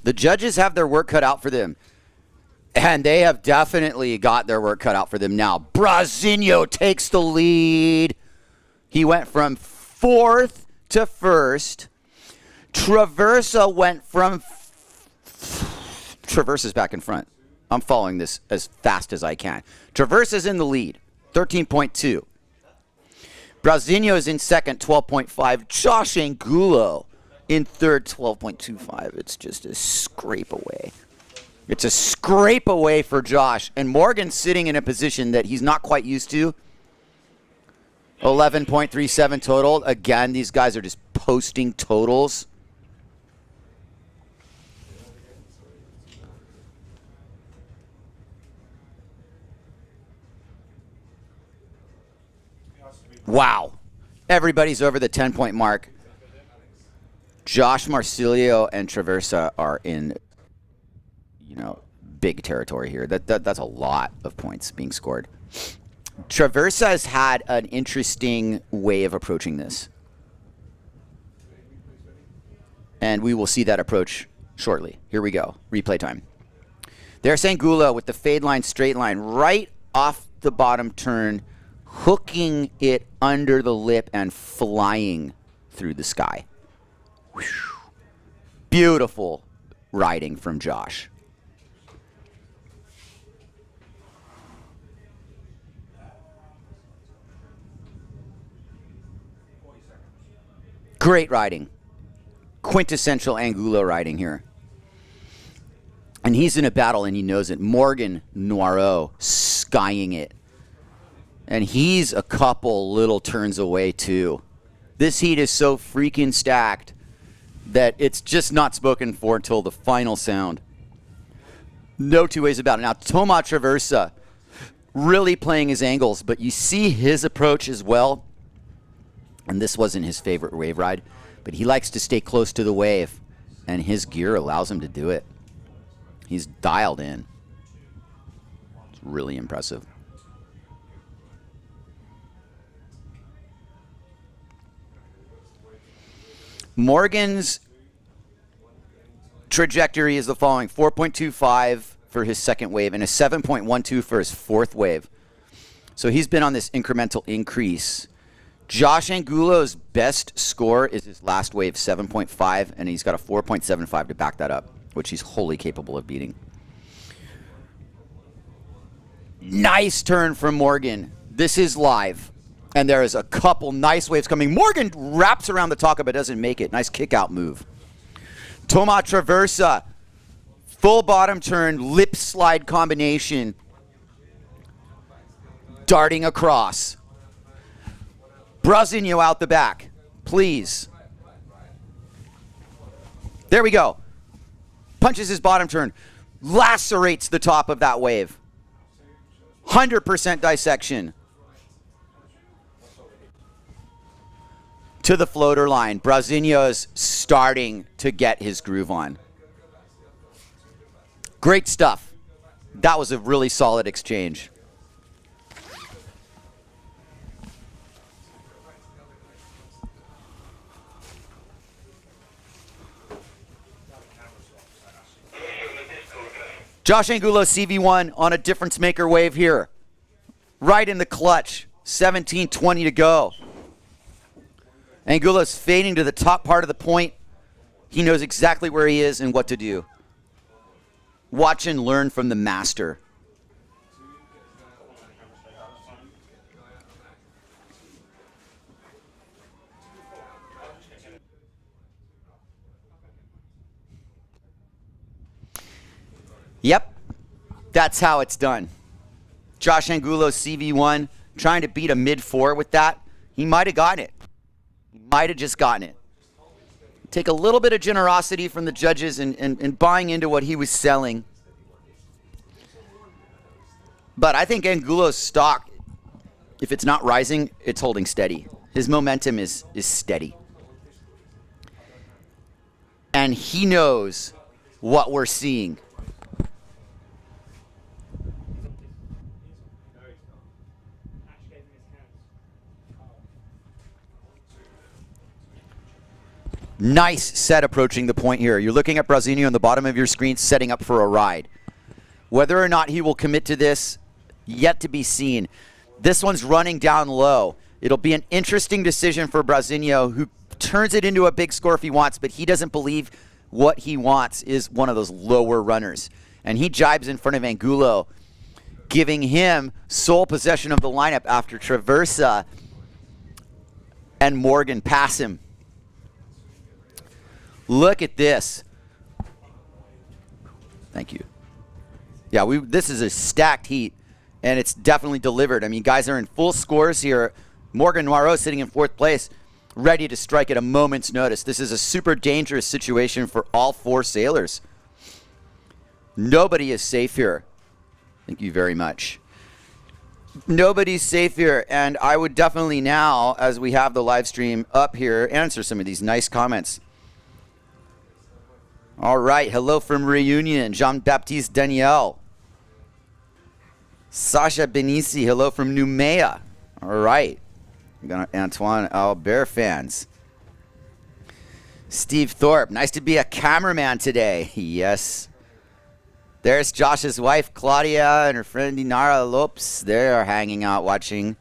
The judges have their work cut out for them. And they have definitely got their work cut out for them now. Brasinho takes the lead. He went from 4th to 1st. Traversa went from... Traversa's back in front. I'm following this as fast as I can. Traversa's in the lead, 13.2. Brasinho is in second, 12.5. Josh Angulo in third, 12.25. It's just a scrape away. It's a scrape away for Josh. And Morgan's sitting in a position that he's not quite used to. 11.37 total. Again, these guys are just posting totals. Wow. Everybody's over the 10-point mark. Josh Marsilio and Traversa are in, big territory here. That's a lot of points being scored. Traversa has had an interesting way of approaching this. And we will see that approach shortly. Here we go. Replay time. There's Angulo with the fade line, straight line, right off the bottom turn, hooking it under the lip and flying through the sky. Whew. Beautiful riding from Josh. Great riding. Quintessential Angulo riding here. And he's in a battle and he knows it. Morgan Noiro skying it. And he's a couple little turns away too. This heat is so freaking stacked that it's just not spoken for until the final sound. No two ways about it. Now, Toma Traversa really playing his angles, but you see his approach as well. And this wasn't his favorite wave ride, but he likes to stay close to the wave, and his gear allows him to do it. He's dialed in. It's really impressive. Morgan's trajectory is the following: 4.25 for his second wave and a 7.12 for his fourth wave. So he's been on this incremental increase. Josh Angulo's best score is his last wave, 7.5, and he's got a 4.75 to back that up, which he's wholly capable of beating. Nice turn from Morgan. This is live. And there is a couple nice waves coming. Morgan wraps around the Taka but doesn't make it. Nice kick out move. Toma Traversa. Full bottom turn, lip slide combination. Darting across. Brasinho out the back. Please. There we go. Punches his bottom turn. Lacerates the top of that wave. 100% dissection. To the floater line. Brasinho's starting to get his groove on. Great stuff. That was a really solid exchange. Josh Angulo, CV1 on a difference maker wave here. Right in the clutch. 17:20 to go. Angulo's fading to the top part of the point. He knows exactly where he is and what to do. Watch and learn from the master. Yep, that's how it's done. Josh Angulo, CV1, trying to beat a mid-4 with that. He might have gotten it. He might have just gotten it. Take a little bit of generosity from the judges and buying into what he was selling. But I think Angulo's stock, if it's not rising, it's holding steady. His momentum is steady. And he knows what we're seeing. Nice set approaching the point here. You're looking at Brasilio on the bottom of your screen setting up for a ride. Whether or not he will commit to this, yet to be seen. This one's running down low. It'll be an interesting decision for Brasilio, who turns it into a big score if he wants, but he doesn't believe what he wants is one of those lower runners. And he jibes in front of Angulo, giving him sole possession of the lineup after Traversa and Morgan pass him. Look at this. Thank you. Yeah, this is a stacked heat, and it's definitely delivered. I mean, guys are in full scores here. Morgan Noirot sitting in 4th place, ready to strike at a moment's notice. This is a super dangerous situation for all 4 sailors. Nobody is safe here. Thank you very much. Nobody's safe here, and I would definitely now, as we have the live stream up here, answer some of these nice comments. All right, hello from Reunion, Jean-Baptiste Daniel. Sasha Benici, hello from Noumea. All right, I'm gonna Antoine Albert fans. Steve Thorpe, nice to be a cameraman today. Yes. There's Josh's wife, Claudia, and her friend Dinara Lopes. They are hanging out watching.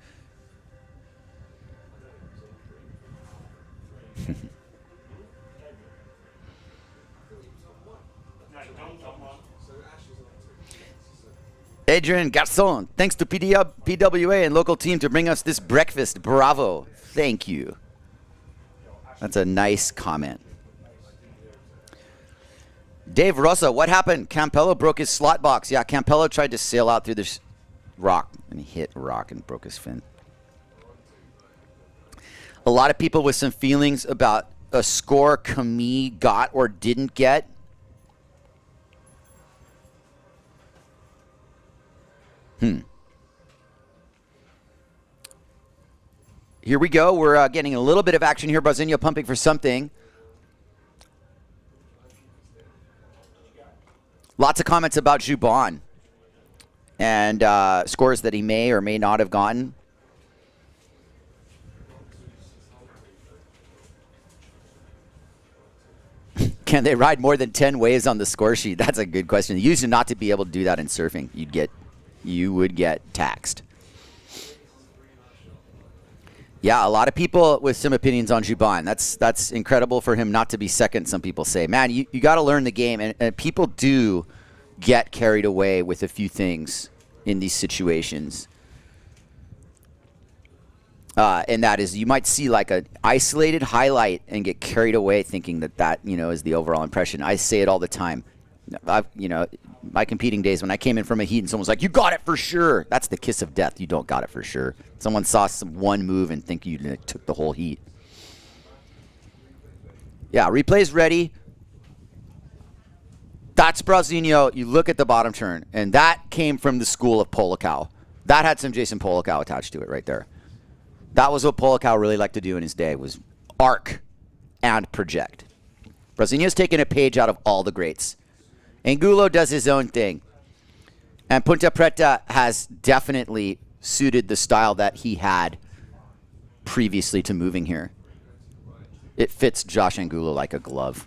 Adrian Garçon, thanks to PWA and local team to bring us this breakfast. Bravo. Thank you. That's a nice comment. Dave Rosa, what happened? Campello broke his slot box. Yeah, Campello tried to sail out through this rock, and he hit a rock and broke his fin. A lot of people with some feelings about a score Camille got or didn't get. Here we go. We're getting a little bit of action here. Brasilio pumping for something. Lots of comments about Jubon and scores that he may or may not have gotten. Can they ride more than 10 waves on the score sheet? That's a good question. You used not to be able to do that in surfing. You would get taxed. Yeah, a lot of people with some opinions on Jubon. That's incredible for him not to be second, some people say. Man, you got to learn the game, and people do get carried away with a few things in these situations. And that is, you might see like an isolated highlight and get carried away thinking that is the overall impression. I say it all the time. My competing days, when I came in from a heat and someone's like, you got it for sure. That's the kiss of death. You don't got it for sure. Someone saw one move and think you took the whole heat. Yeah, replay's ready. That's Brasilio. You look at the bottom turn, and that came from the school of Polikow. That had some Jason Polikow attached to it right there. That was what Polikow really liked to do in his day, was arc and project. Brasilio's taken a page out of all the greats. Angulo does his own thing. And Ponta Preta has definitely suited the style that he had previously to moving here. It fits Josh Angulo like a glove.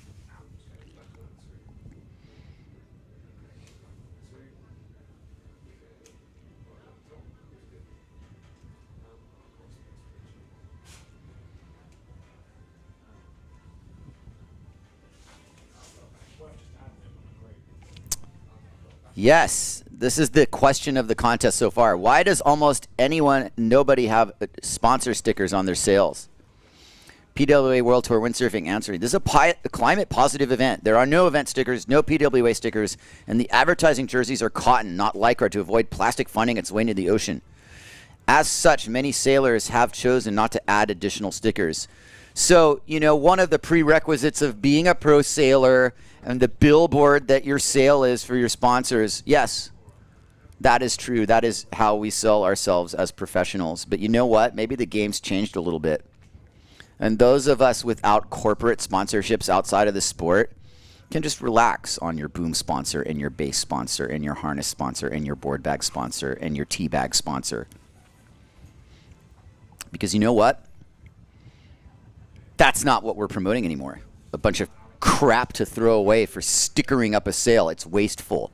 Yes, this is the question of the contest so far. Why does almost nobody have sponsor stickers on their sails? PWA World Tour Windsurfing answering. This is a climate positive event. There are no event stickers, no PWA stickers, and the advertising jerseys are cotton, not lycra, to avoid plastic finding its way into the ocean. As such, many sailors have chosen not to add additional stickers. So, you know, one of the prerequisites of being a pro sailor and the billboard that your sail is for your sponsors, yes, that is true. That is how we sell ourselves as professionals. But you know what? Maybe the game's changed a little bit. And those of us without corporate sponsorships outside of the sport can just relax on your boom sponsor and your base sponsor and your harness sponsor and your board bag sponsor and your tea bag sponsor. Because you know what? That's not what we're promoting anymore. A bunch of crap to throw away for stickering up a sail. It's wasteful.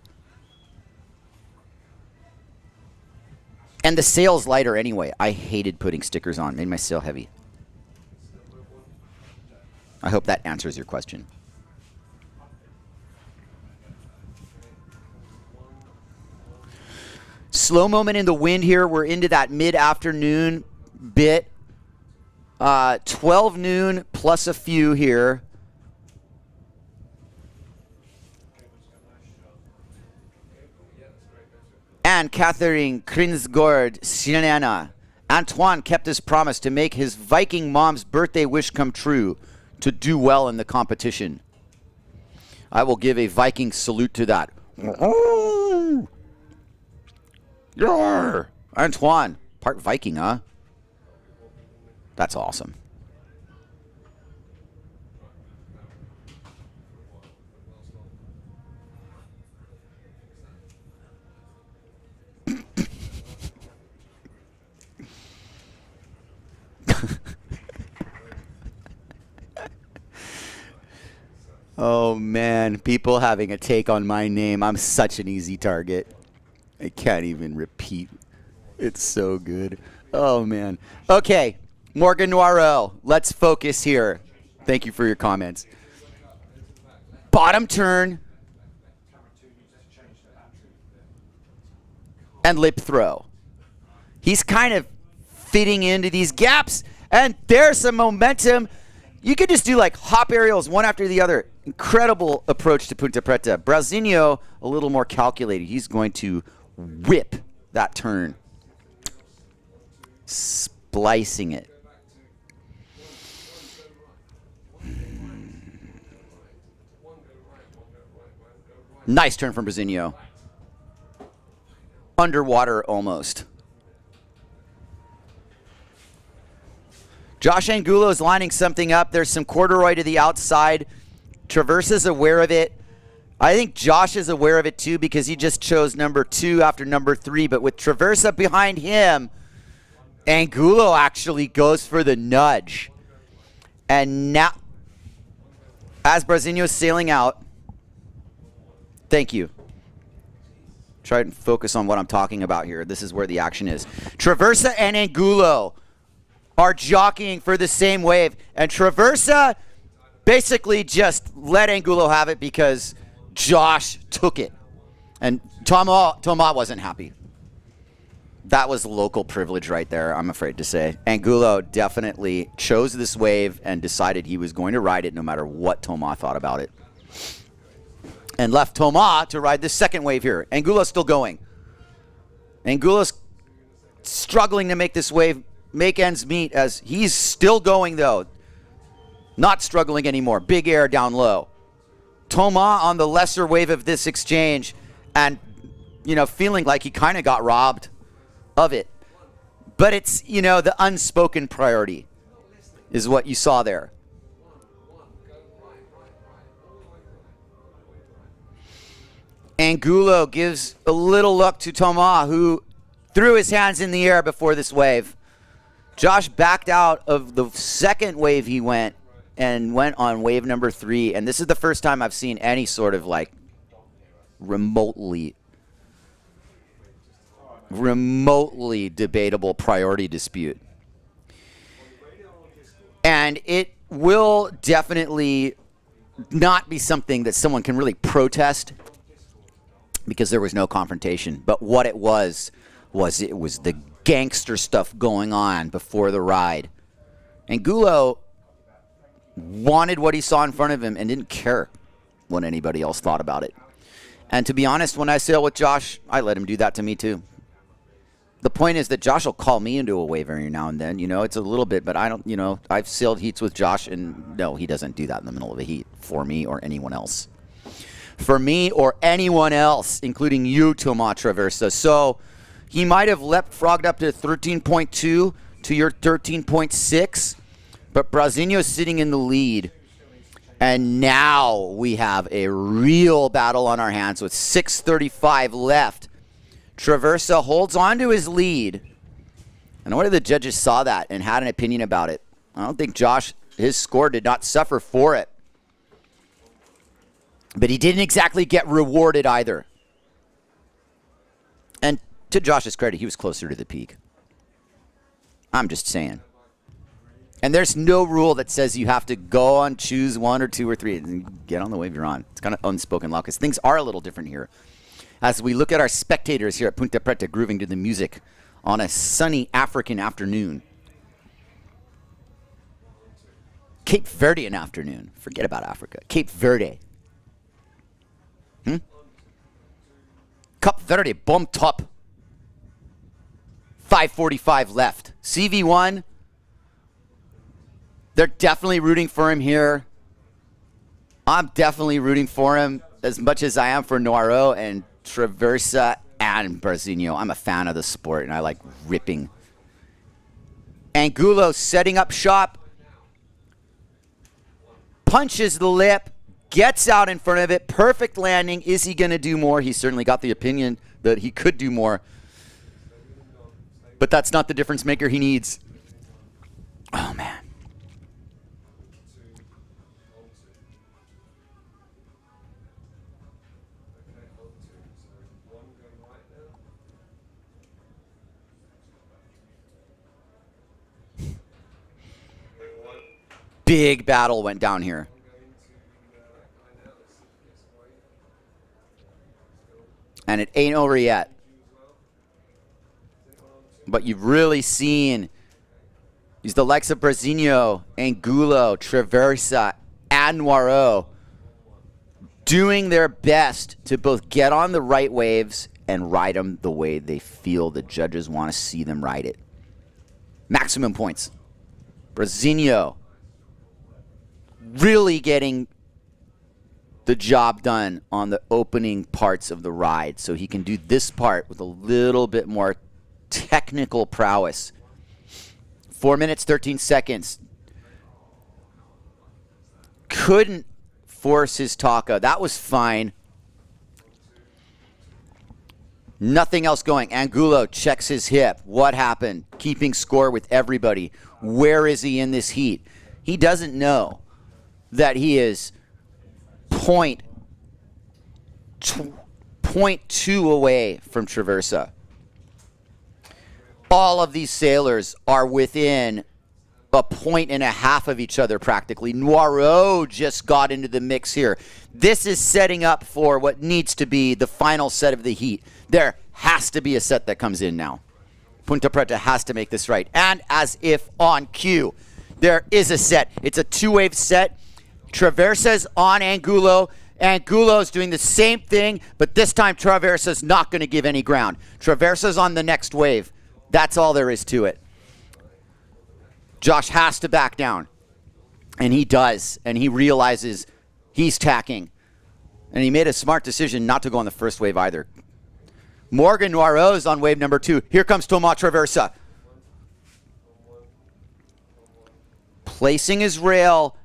And the sail's lighter anyway. I hated putting stickers on. Made my sail heavy. I hope that answers your question. Slow moment in the wind here. We're into that mid-afternoon bit. 12 noon plus a few here. And Catherine Krinsgård Sinana. Antoine kept his promise to make his Viking mom's birthday wish come true, to do well in the competition. I will give a Viking salute to that. Yarr! Antoine, part Viking, huh? That's awesome. Oh man, people having a take on my name. I'm such an easy target. I can't even repeat. It's so good. Oh man. Okay, Morgan Noiro, let's focus here. Thank you for your comments. Bottom turn and lip throw. He's kind of fitting into these gaps, and there's some momentum. You could just do like hop aerials one after the other. Incredible approach to Ponta Preta. Brasinho, a little more calculated. He's going to whip that turn. Splicing it. Nice turn from Brasinho. Underwater almost. Josh Angulo is lining something up. There's some corduroy to the outside. Traversa's aware of it. I think Josh is aware of it too because he just chose number 2 after number 3. But with Traversa behind him, Angulo actually goes for the nudge. And now, as Brasinho is sailing out, thank you. Try and focus on what I'm talking about here. This is where the action is. Traversa and Angulo are jockeying for the same wave. And Traversa basically just let Angulo have it because Josh took it. And Thomas wasn't happy. That was local privilege right there, I'm afraid to say. Angulo definitely chose this wave and decided he was going to ride it no matter what Thomas thought about it. And left Thomas to ride the second wave here. Angulo's still going. Angulo's struggling to make this wave make ends meet as he's still going though. Not struggling anymore. Big air down low. Thomas on the lesser wave of this exchange and, you know, feeling like he kind of got robbed of it. But it's, you know, the unspoken priority is what you saw there. Angulo gives a little look to Thomas, who threw his hands in the air before this wave. Josh backed out of the second wave he went and went on wave number 3. And this is the first time I've seen any sort of like remotely debatable priority dispute. And it will definitely not be something that someone can really protest because there was no confrontation. But what it was the gangster stuff going on before the ride. Angulo wanted what he saw in front of him and didn't care what anybody else thought about it. And to be honest, when I sail with Josh, I let him do that to me too. The point is that Josh will call me into a wave every now and then. You know, it's a little bit, but I don't, you know, I've sailed heats with Josh, and no, he doesn't do that in the middle of a heat for me or anyone else. For me or anyone else, including you, Tomas Traversa. So he might have leapfrogged up to 13.2 to your 13.6, but Brasinho's sitting in the lead. And now we have a real battle on our hands with 6:35 left. Traversa holds on to his lead. And what if the judges saw that and had an opinion about it? I don't think Josh, his score did not suffer for it. But he didn't exactly get rewarded either. And to Josh's credit, he was closer to the peak. I'm just saying. And there's no rule that says you have to go and choose 1 or 2 or 3 and get on the wave you're on. It's kind of unspoken law because things are a little different here. As we look at our spectators here at Ponta Preta grooving to the music on a sunny African afternoon. Cape Verdean afternoon. Forget about Africa. Cape Verde. Cape Verde, bomb top. 5:45 left. CV1, they're definitely rooting for him here. I'm definitely rooting for him as much as I am for Noiro and Traversa and Brasinho. I'm a fan of the sport, and I like ripping. Angulo setting up shop. Punches the lip. Gets out in front of it. Perfect landing. Is he going to do more? He certainly got the opinion that he could do more. But that's not the difference maker he needs. Oh, man. Big battle went down here. And it ain't over yet. But you've really seen is the likes of Brasinho, Angulo, Traversa, and Noiro doing their best to both get on the right waves and ride them the way they feel the judges want to see them ride it. Maximum points. Brasinho really getting the job done on the opening parts of the ride so he can do this part with a little bit more technical prowess. 4 minutes, 13 seconds. Couldn't force his Taka. That was fine. Nothing else going. Angulo checks his hip. What happened? Keeping score with everybody. Where is he in this heat? He doesn't know that he is 0.2 away from Traversa. All of these sailors are within a 1.5 of each other practically. Noiro just got into the mix here. This is setting up for what needs to be the final set of the heat. There has to be a set that comes in now. Ponta Preta has to make this right. And as if on cue, there is a set. It's a 2-wave set. Traversa's on Angulo. Angulo's doing the same thing, but this time Traversa's not going to give any ground. Traversa's on the next wave. That's all there is to it. Josh has to back down. And he does. And he realizes he's tacking. And he made a smart decision not to go on the first wave either. Morgan Noiro's on wave number 2. Here comes Tomas Traversa. Placing his rail,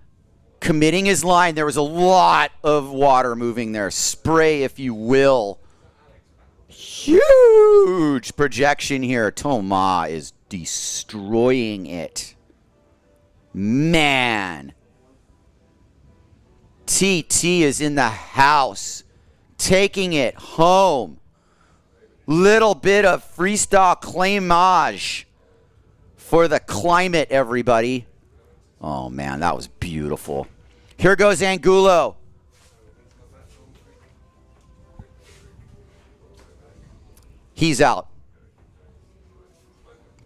committing his line. There was a lot of water moving there. Spray, if you will. Huge projection here. Tomas is destroying it. Man. TT is in the house. Taking it home. Little bit of freestyle claimage for the climate, everybody. Oh, man, that was beautiful. Here goes Angulo. He's out.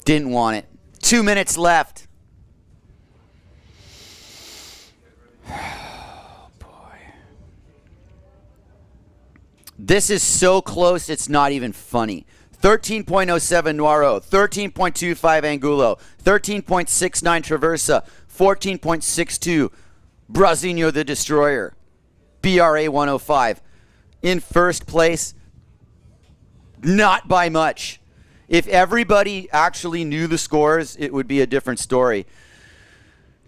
Didn't want it. 2 minutes left. Oh, boy. This is so close, it's not even funny. 13.07 Noiro, 13.25 Angulo, 13.69 Traversa, 14.62 Brasinho the Destroyer, BRA 105. In first place, not by much. If everybody actually knew the scores, it would be a different story.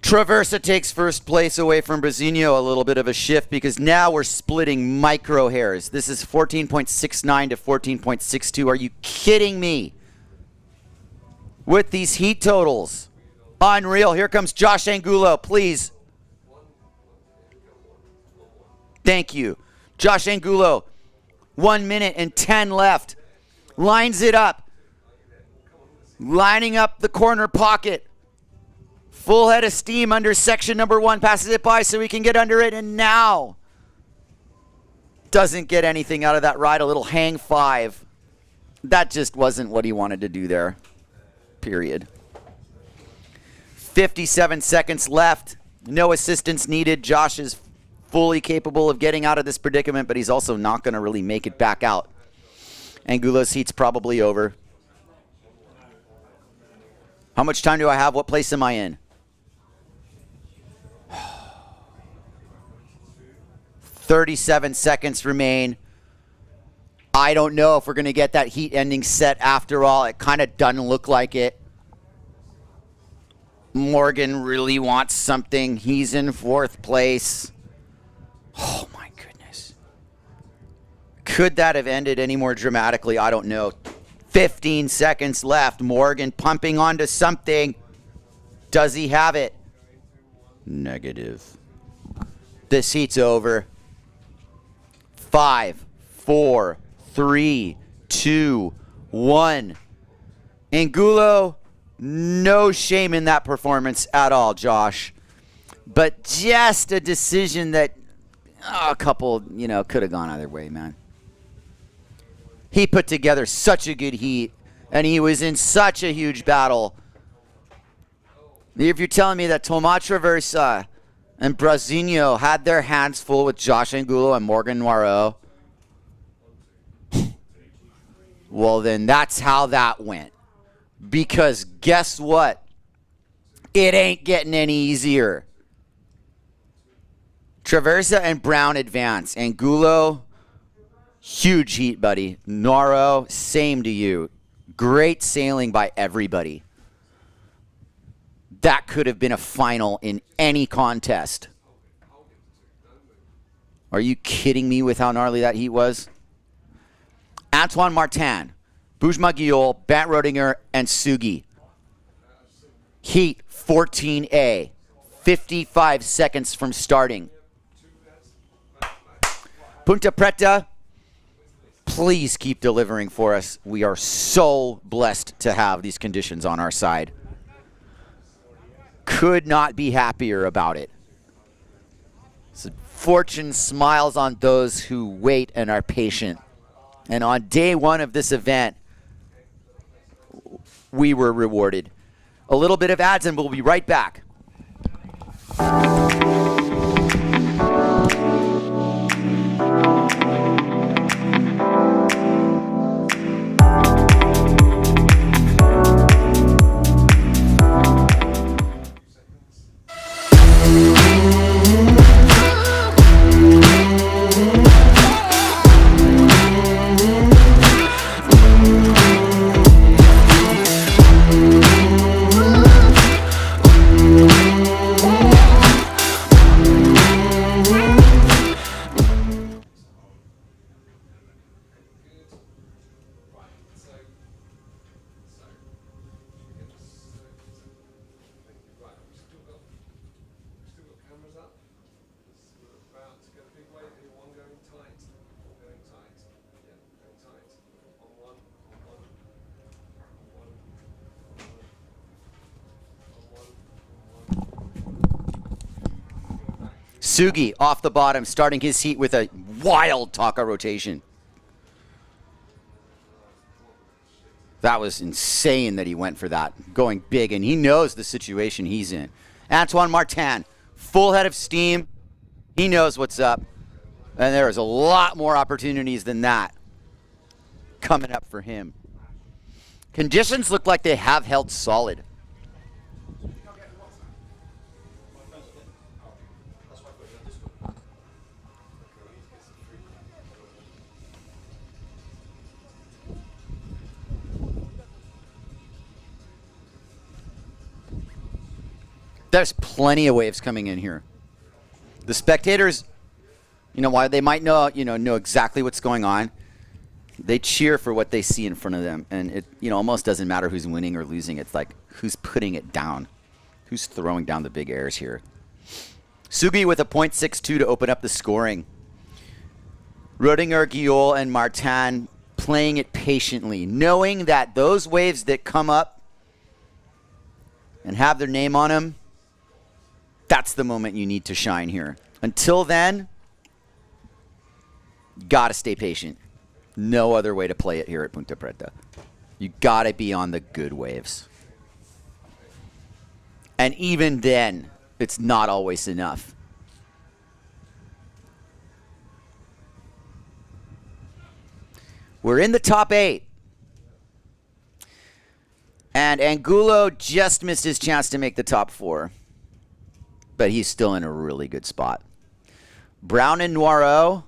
Traversa takes first place away from Brasinho, a little bit of a shift because now we're splitting micro hairs. This is 14.69 to 14.62. Are you kidding me? With these heat totals. Unreal. Here comes Josh Angulo, please. Thank you. Josh Angulo, 1 minute and 10 left. Lines it up. Lining up the corner pocket. Full head of steam under section number 1. Passes it by so he can get under it. And now doesn't get anything out of that ride. A little hang 5. That just wasn't what he wanted to do there. Period. 57 seconds left. No assistance needed. Josh is fully capable of getting out of this predicament, but he's also not going to really make it back out. Angulo's heat's probably over. How much time do I have? What place am I in? 37 seconds remain. I don't know if we're going to get that heat ending set after all. It kind of doesn't look like it. Morgan really wants something. He's in 4th place. Oh my goodness. Could that have ended any more dramatically? I don't know. 15 seconds left. Morgan pumping onto something. Does he have it? Negative. This heat's over. 5, 4, 3, 2, 1. Angulo, no shame in that performance at all, Josh. But just a decision that a couple, could have gone either way, man. He put together such a good heat, and he was in such a huge battle. If you're telling me that Tomás Traversa and Brasinho had their hands full with Josh Angulo and Morgan Noiro, well, then that's how that went. Because guess what? It ain't getting any easier. Traversa and Brown advance. Angulo, huge heat, buddy. Noiro, same to you. Great sailing by everybody. That could have been a final in any contest. Are you kidding me with how gnarly that heat was? Antoine Martin, Boujma Guillol, Bant Rodinger, and Sugi. Heat 14A, 55 seconds from starting. Ponta Preta, please keep delivering for us. We are so blessed to have these conditions on our side. Could not be happier about it. So fortune smiles on those who wait and are patient. And on day 1 of this event, we were rewarded. A little bit of ads and we'll be right back. Sugi off the bottom, starting his heat with a wild Taka rotation. That was insane that he went for that, going big, and he knows the situation he's in. Antoine Martin, full head of steam. He knows what's up, and there is a lot more opportunities than that coming up for him. Conditions look like they have held solid. There's plenty of waves coming in here. The spectators, you know, while they might know exactly what's going on, they cheer for what they see in front of them, and it almost doesn't matter who's winning or losing. It's like who's putting it down, who's throwing down the big airs here. Sugi with a .62 to open up the scoring. Rodinger, Guillaume, and Martin playing it patiently, knowing that those waves that come up and have their name on them, that's the moment you need to shine here. Until then, gotta stay patient. No other way to play it here at Ponta Preta. You gotta be on the good waves. And even then, it's not always enough. We're in the top 8. And Angulo just missed his chance to make the top 4. But he's still in a really good spot. Brown and Noiro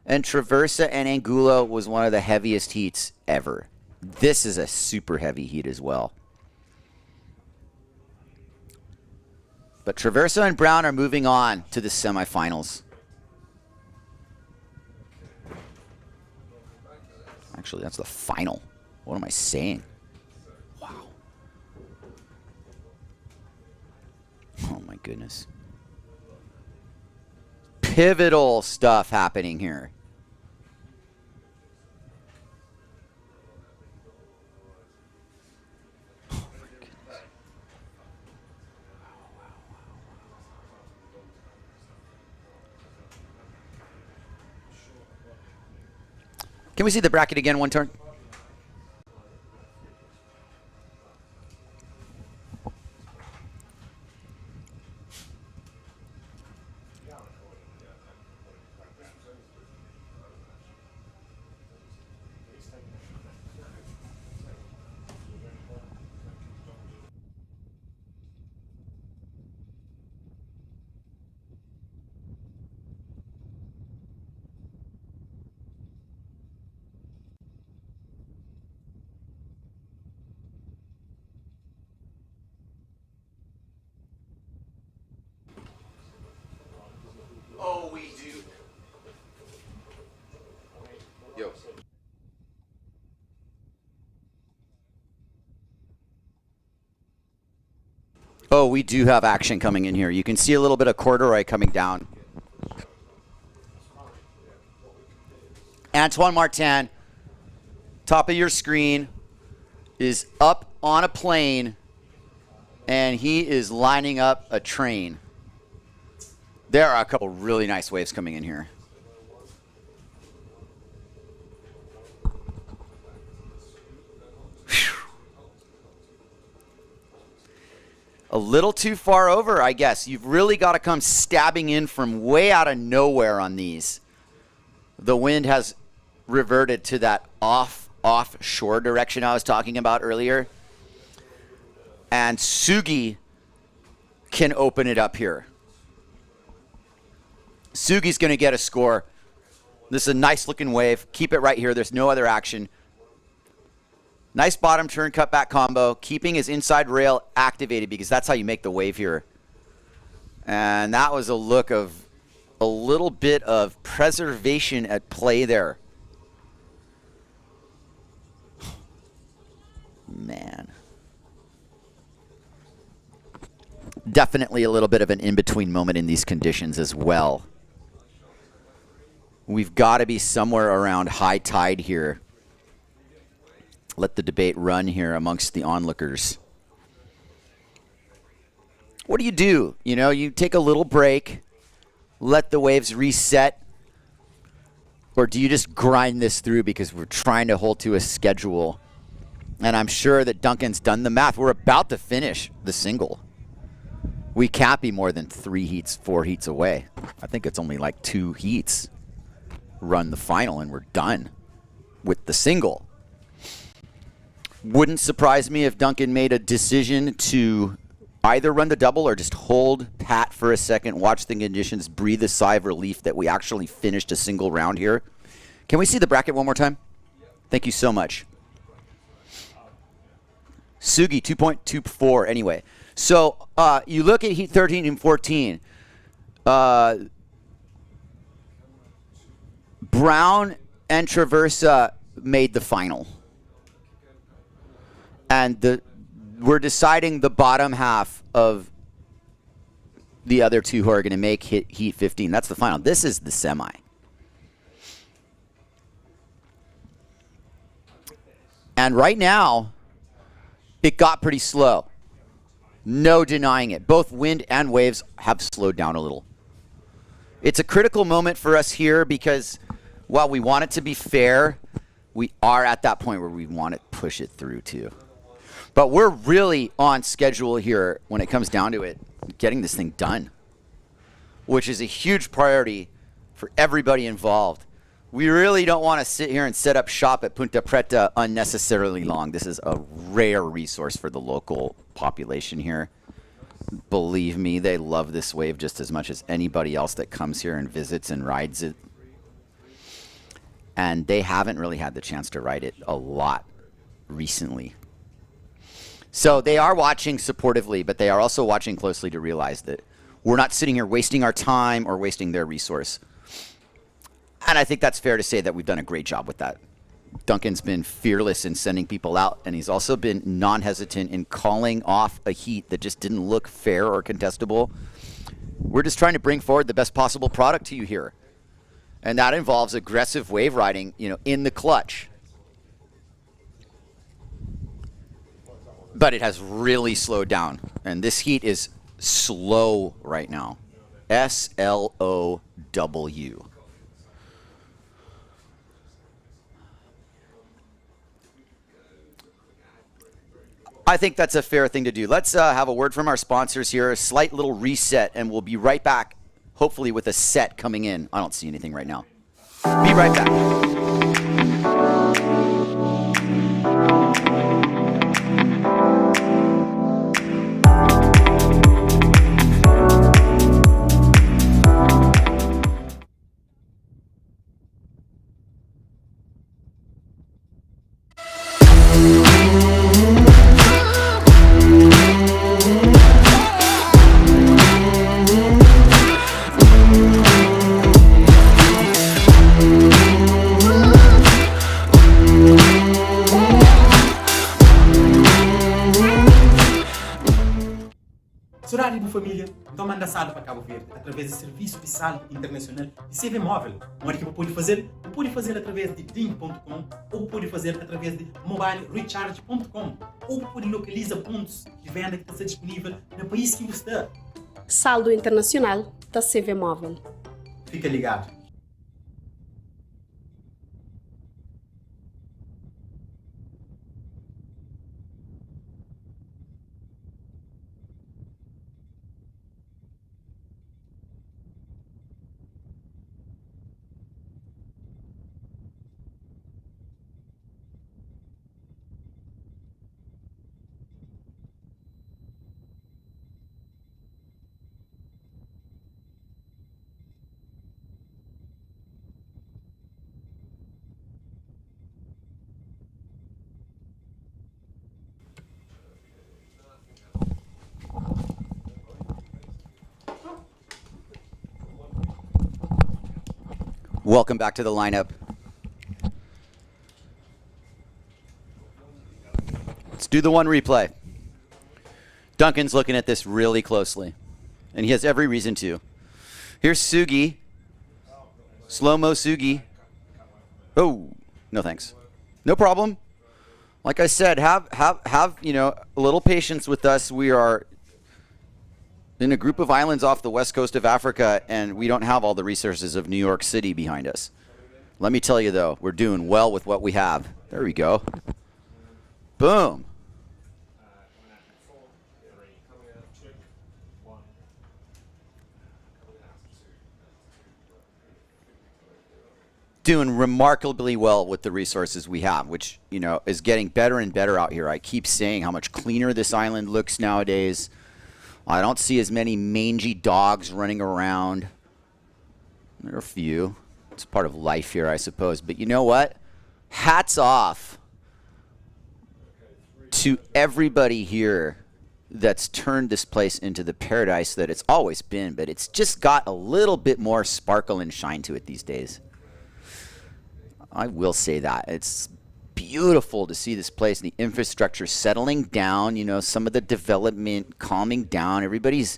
and Traversa and Angulo was one of the heaviest heats ever. This is a super heavy heat as well. But Traversa and Brown are moving on to the semifinals. Actually, that's the final. What am I saying? Wow. Oh my goodness. Pivotal stuff happening here. Oh my goodness. Can we see the bracket again one turn? Oh, we do. Yo. Oh, we do have action coming in here. You can see a little bit of corduroy coming down. Antoine Martin, top of your screen, is up on a plane, and he is lining up a train. There are a couple really nice waves coming in here. Whew. A little too far over, I guess. You've really got to come stabbing in from way out of nowhere on these. The wind has reverted to that offshore direction I was talking about earlier. And Sugi can open it up here. Sugi's going to get a score. This is a nice looking wave. Keep it right here. There's no other action. Nice bottom turn cutback combo. Keeping his inside rail activated because that's how you make the wave here. And that was a look of a little bit of preservation at play there. Man. Definitely a little bit of an in-between moment in these conditions as well. We've got to be somewhere around high tide here. Let the debate run here amongst the onlookers. What do? You know, you take a little break, let the waves reset, or do you just grind this through because we're trying to hold to a schedule And I'm sure that Duncan's done the math. We're about to finish the single. We can't be more than 3 heats, 4 heats away. I think it's only like 2 heats. Run the final and we're done with the single. Wouldn't surprise me if Duncan made a decision to either run the double or just hold pat for a second, watch the conditions, breathe a sigh of relief that we actually finished a single round here. Can we see the bracket one more time? Thank you so much. Sugi, 2.24 anyway. So you look at heat 13 and 14. Brown and Traversa made the final. And we're deciding the bottom half of the other 2 who are going to make heat 15. That's the final. This is the semi. And right now, it got pretty slow. No denying it. Both wind and waves have slowed down a little. It's a critical moment for us here because while we want it to be fair, we are at that point where we want to push it through too. But we're really on schedule here when it comes down to it, getting this thing done, which is a huge priority for everybody involved. We really don't want to sit here and set up shop at Ponta Preta unnecessarily long. This is a rare resource for the local population here. Believe me, they love this wave just as much as anybody else that comes here and visits and rides it. And they haven't really had the chance to ride it a lot recently. So they are watching supportively, but they are also watching closely to realize that we're not sitting here wasting our time or wasting their resource. And I think that's fair to say that we've done a great job with that. Duncan's been fearless in sending people out, and he's also been non-hesitant in calling off a heat that just didn't look fair or contestable. We're just trying to bring forward the best possible product to you here. And that involves aggressive wave riding, in the clutch. But it has really slowed down. And this heat is slow right now. S-L-O-W. I think that's a fair thing to do. Let's have a word from our sponsors here, a slight little reset, and we'll be right back, hopefully with a set coming in. I don't see anything right now. Be right back. Horário de família, então manda sala para Cabo Verde através do serviço de sala internacional de CV móvel. Onde que pode fazer através de Ding.com ou pode fazer através de mobilecharge.com ou pode localizar pontos de venda que está disponível no país que você está. Saldo internacional da CV móvel. Fica ligado. Welcome back to the lineup. Let's do the one replay. Duncan's looking at this really closely, and he has every reason to. Here's Sugi. Slow-mo Sugi. Oh, no thanks. No problem. Like I said, have a little patience with us. We are in a group of islands off the west coast of Africa, and we don't have all the resources of New York City behind us. Let me tell you, though, we're doing well with what we have. There we go. Boom. Coming out in 4, 3, Coming out 2, 1. coming out 2. Doing remarkably well with the resources we have, which, you know, is getting better and better out here. I keep saying how much cleaner this island looks nowadays. I don't see as many mangy dogs running around. There are a few. It's part of life here, I suppose. But you know what? Hats off to everybody here that's turned this place into the paradise that it's always been, but it's just got a little bit more sparkle and shine to it these days. I will say that. It's beautiful to see this place and the infrastructure settling down, you know, some of the development calming down. Everybody's,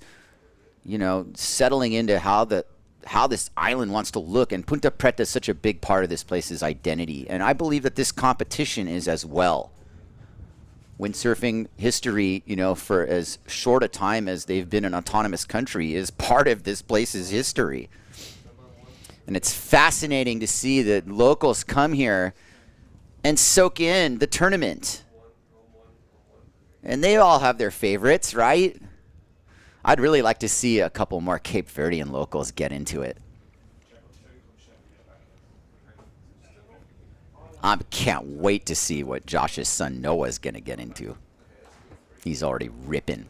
you know, settling into how this island wants to look. And Ponta Preta is such a big part of this place's identity. And I believe that this competition is as well. Windsurfing history, you know, for as short a time as they've been an autonomous country is part of this place's history. And it's fascinating to see that locals come here and soak in the tournament. And they all have their favorites, right? I'd really like to see a couple more Cape Verdean locals get into it. I can't wait to see what Josh's son Noah's going to get into. He's already ripping.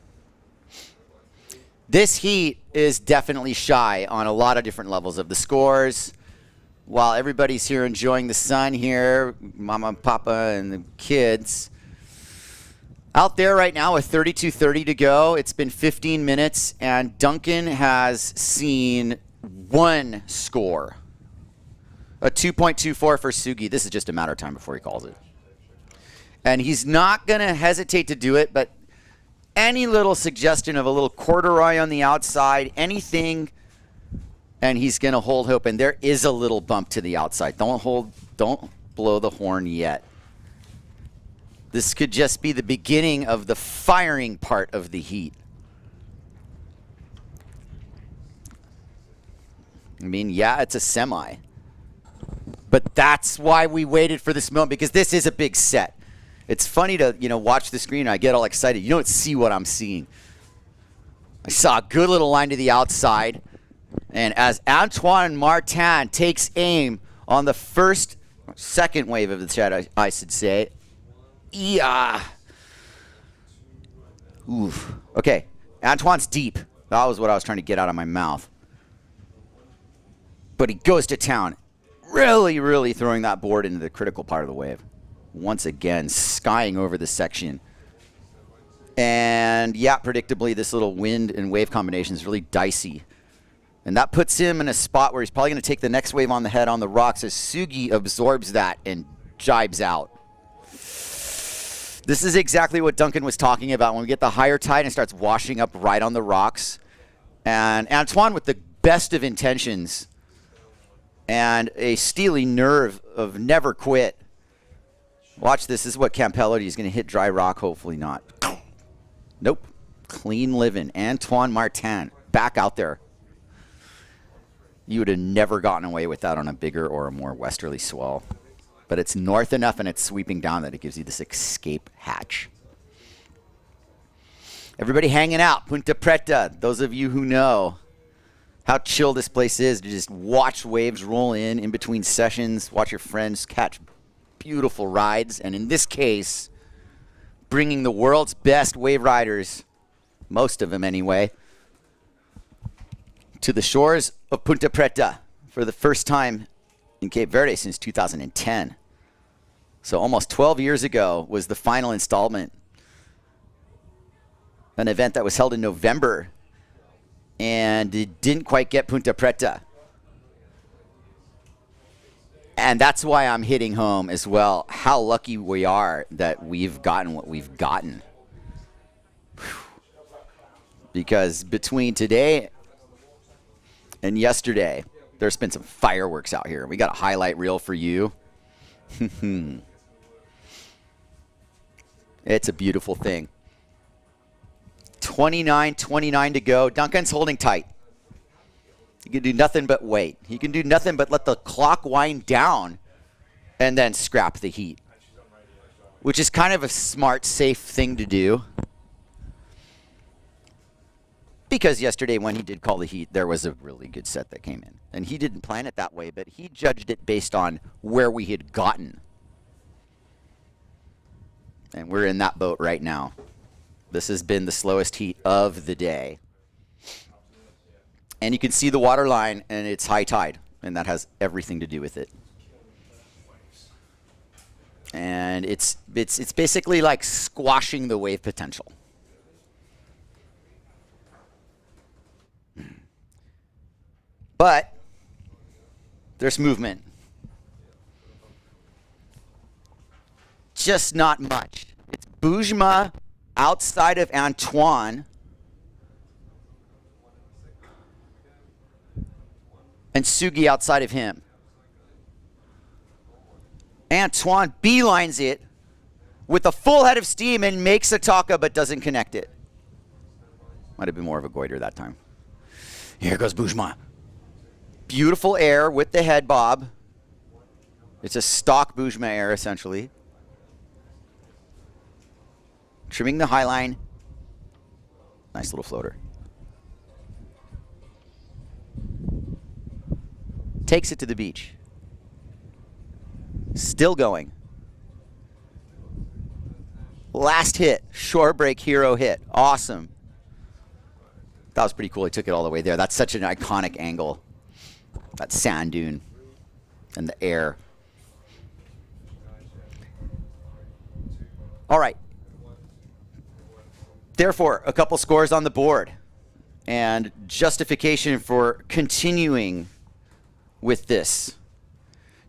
This heat is definitely shy on a lot of different levels of the scores. While everybody's here enjoying the sun here, Mama and Papa and the kids. Out there right now with 32:30 to go, it's been 15 minutes, and Duncan has seen one score. A 2.24 for Sugi. This is just a matter of time before he calls it. And he's not going to hesitate to do it, but any little suggestion of a little corduroy on the outside, anything, and he's going to hold hope. And there is a little bump to the outside. Don't blow the horn yet. This could just be the beginning of the firing part of the heat. I mean, yeah, it's a semi. But that's why we waited for this moment, because this is a big set. It's funny to, you know, watch the screen and I get all excited. You don't see what I'm seeing. I saw a good little line to the outside. And as Antoine Martin takes aim on the second wave of the chat, I should say. Yeah. Oof. Okay. Antoine's deep. That was what I was trying to get out of my mouth. But he goes to town. Really, really throwing that board into the critical part of the wave. Once again, skying over the section. And yeah, predictably, this little wind and wave combination is really dicey. And that puts him in a spot where he's probably going to take the next wave on the head on the rocks as Sugi absorbs that and jibes out. This is exactly what Duncan was talking about when we get the higher tide and it starts washing up right on the rocks. And Antoine, with the best of intentions and a steely nerve of never quit. Watch this. This is what Campellotti is going to hit dry rock. Hopefully not. Nope. Clean living. Antoine Martin back out there. You would have never gotten away with that on a bigger or a more westerly swell. But it's north enough and it's sweeping down that it gives you this escape hatch. Everybody hanging out. Ponta Preta. Those of you who know how chill this place is to just watch waves roll in between sessions, watch your friends catch beautiful rides, and in this case, bringing the world's best wave riders, most of them anyway, to the shores of Ponta Preta for the first time in Cape Verde since 2010. So almost 12 years ago was the final installment, an event that was held in November, and it didn't quite get Ponta Preta. And that's why I'm hitting home as well how lucky we are that we've gotten what we've gotten. Whew. Because between today and yesterday, there's been some fireworks out here. We got a highlight reel for you. It's a beautiful thing. 29 to go. Duncan's holding tight. He can do nothing but wait. He can do nothing but let the clock wind down and then scrap the heat. which is kind of a smart, safe thing to do. Because yesterday when he did call the heat, there was a really good set that came in. And he didn't plan it that way, but he judged it based on where we had gotten. And we're in that boat right now. This has been the slowest heat of the day. And you can see the water line, and it's high tide, and that has everything to do with it. And it's basically like squashing the wave potential. But there's movement. Just not much. It's Bujma outside of Antoine. And Sugi outside of him. Antoine beelines it with a full head of steam and makes a taka but doesn't connect it. Might have been more of a goiter that time. Here goes Bujma. Beautiful air with the head bob. It's a stock Bujma air, essentially. Trimming the high line. Nice little floater. Takes it to the beach. Still going. Last hit. Shore break hero hit. Awesome. That was pretty cool. He took it all the way there. That's such an iconic angle. That sand dune and the air. All right. Therefore, a couple scores on the board and justification for continuing with this.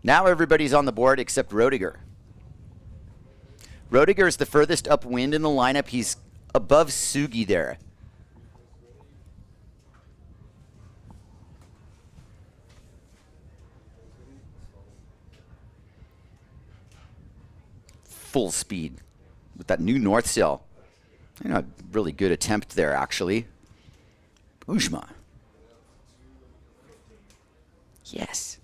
Now everybody's on the board except Rodiger. Rodiger is the furthest upwind in the lineup. He's above Sugi there. Full speed with that new north sail. You know, a really good attempt there, actually. Bujma. Yes.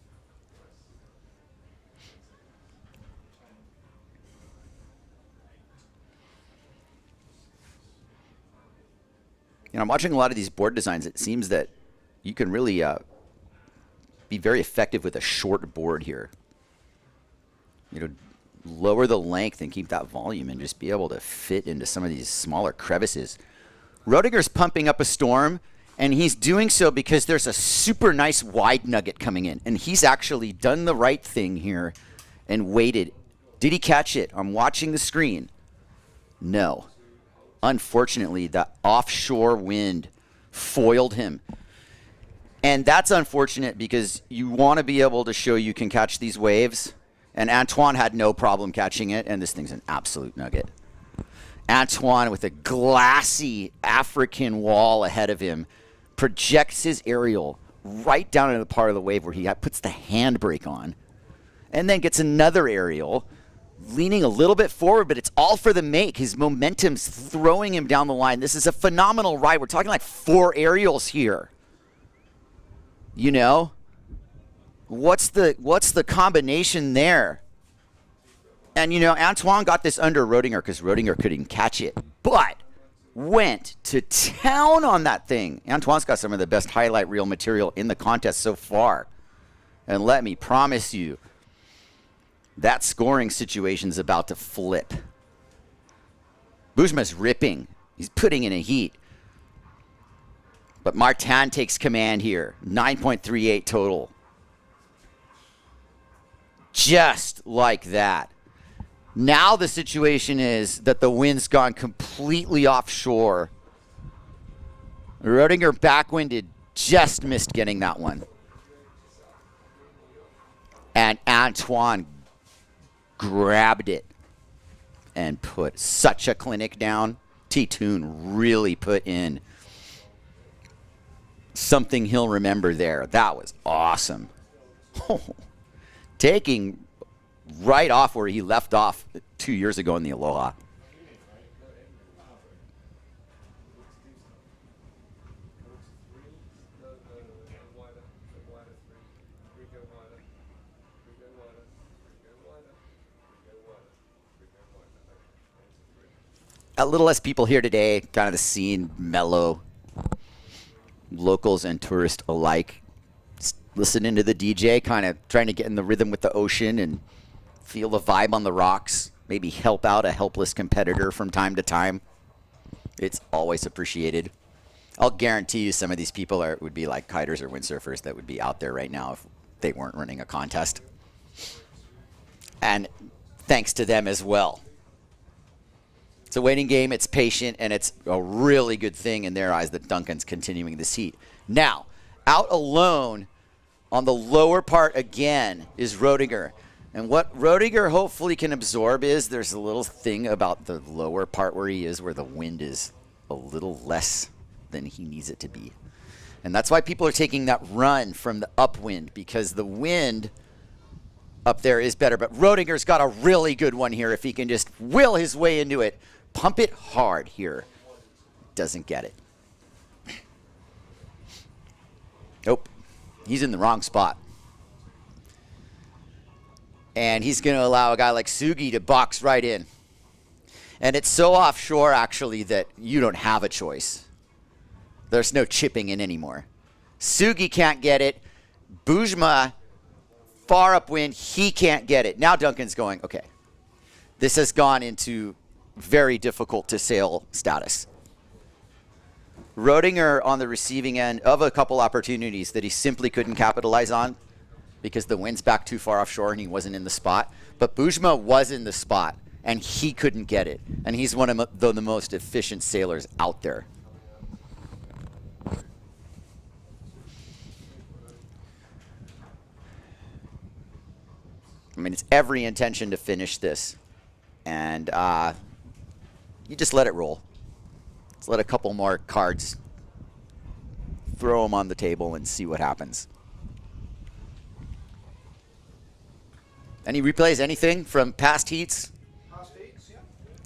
You know, I'm watching a lot of these board designs. It seems that you can really be very effective with a short board here. You know, lower the length and keep that volume and just be able to fit into some of these smaller crevices. Rodiger's pumping up a storm, and he's doing so because there's a super nice wide nugget coming in. And he's actually done the right thing here and waited. Did he catch it? I'm watching the screen. No. Unfortunately, the offshore wind foiled him. And that's unfortunate because you want to be able to show you can catch these waves. And Antoine had no problem catching it, and this thing's an absolute nugget. Antoine, with a glassy African wall ahead of him, projects his aerial right down into the part of the wave where he puts the handbrake on, and then gets another aerial, leaning a little bit forward, but it's all for the make. His momentum's throwing him down the line. This is a phenomenal ride. We're talking like 4 aerials here. You know? What's the combination there? And, you know, Antoine got this under Rodinger because Rodinger couldn't catch it, but went to town on that thing. Antoine's got some of the best highlight reel material in the contest so far. And let me promise you, that scoring situation's about to flip. Bujma's ripping. He's putting in a heat. But Martin takes command here. 9.38 total. Just like that. Now the situation is that the wind's gone completely offshore. Rodinger backwinded, just missed getting that one. And Antoine grabbed it and put such a clinic down. T-Toon really put in something he'll remember there. That was awesome. Taking right off where he left off 2 years ago in the Aloha. a little less people here today, kind of the scene mellow. Locals and tourists alike listening to the DJ, kind of trying to get in the rhythm with the ocean and feel the vibe on the rocks. Maybe help out a helpless competitor from time to time. It's always appreciated. I'll guarantee you some of these people would be like kiters or windsurfers that would be out there right now if they weren't running a contest. And thanks to them as well. It's a waiting game, it's patient, and it's a really good thing in their eyes that Duncan's continuing this heat. Now, out alone on the lower part again is Rodinger. And what Rodinger hopefully can absorb is there's a little thing about the lower part where he is where the wind is a little less than he needs it to be. And that's why people are taking that run from the upwind, because the wind up there is better. But Rodinger's got a really good one here if he can just will his way into it. Pump it hard here. Doesn't get it. Nope. He's in the wrong spot. And he's going to allow a guy like Sugi to box right in. And it's so offshore, actually, that you don't have a choice. There's no chipping in anymore. Sugi can't get it. Bujma, far upwind, he can't get it. Now Duncan's going, okay. This has gone into very difficult to sail status. Rodinger on the receiving end of a couple opportunities that he simply couldn't capitalize on because the wind's back too far offshore and he wasn't in the spot. But Bujma was in the spot and he couldn't get it. And he's one of the most efficient sailors out there. I mean, it's every intention to finish this. And you just let it roll. Let's let a couple more cards, throw them on the table and see what happens. Any replays, anything from past heats? Past heats, yeah.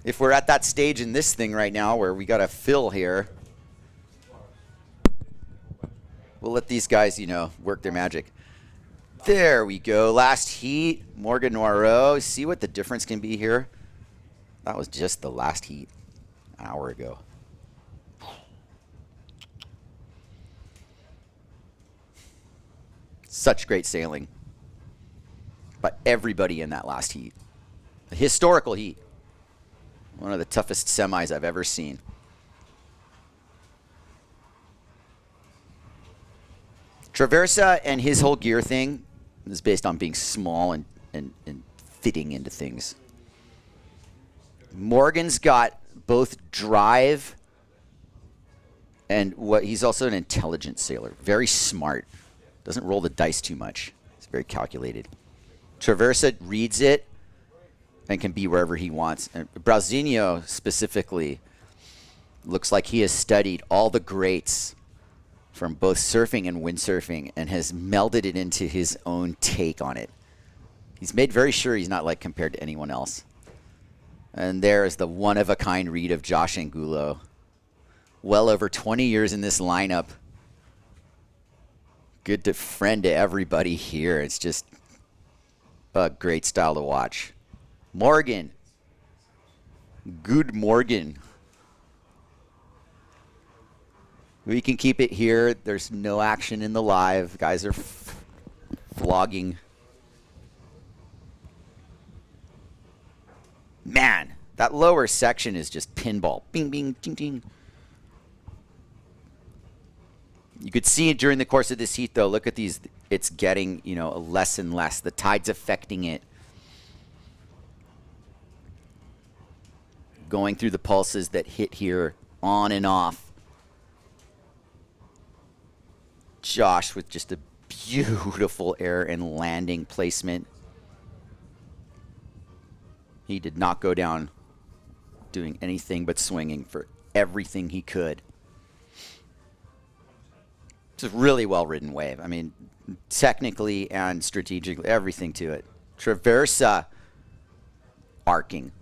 If we're at that stage in this thing right now where we got to fill here, we'll let these guys, you know, work their magic. There we go. Last heat, Morgan Noirot. See what the difference can be here? That was just the last heat an hour ago. Such great sailing by everybody in that last heat. A historical heat. One of the toughest semis I've ever seen. Traversa and his whole gear thing is based on being small and fitting into things. Morgan's got both drive and what he's also an intelligent sailor. Very smart. Doesn't roll the dice too much. He's very calculated. Traversa reads it and can be wherever he wants. And Brauzinho specifically looks like he has studied all the greats from both surfing and windsurfing and has melded it into his own take on it. He's made very sure he's not like compared to anyone else. And there is the one-of-a-kind read of Josh Angulo. Well over 20 years in this lineup. Good friend to everybody here. It's just a great style to watch. Morgan. Good Morgan. We can keep it here. There's no action in the live. Guys are vlogging. Man, that lower section is just pinball. Bing, bing, ding, ding. You could see it during the course of this heat, though. Look at these. It's getting, you know, less and less. The tide's affecting it. Going through the pulses that hit here on and off. Josh with just a beautiful air and landing placement. He did not go down doing anything but swinging for everything he could. It's a really well-ridden wave. I mean, technically and strategically, everything to it. Traversa arcing.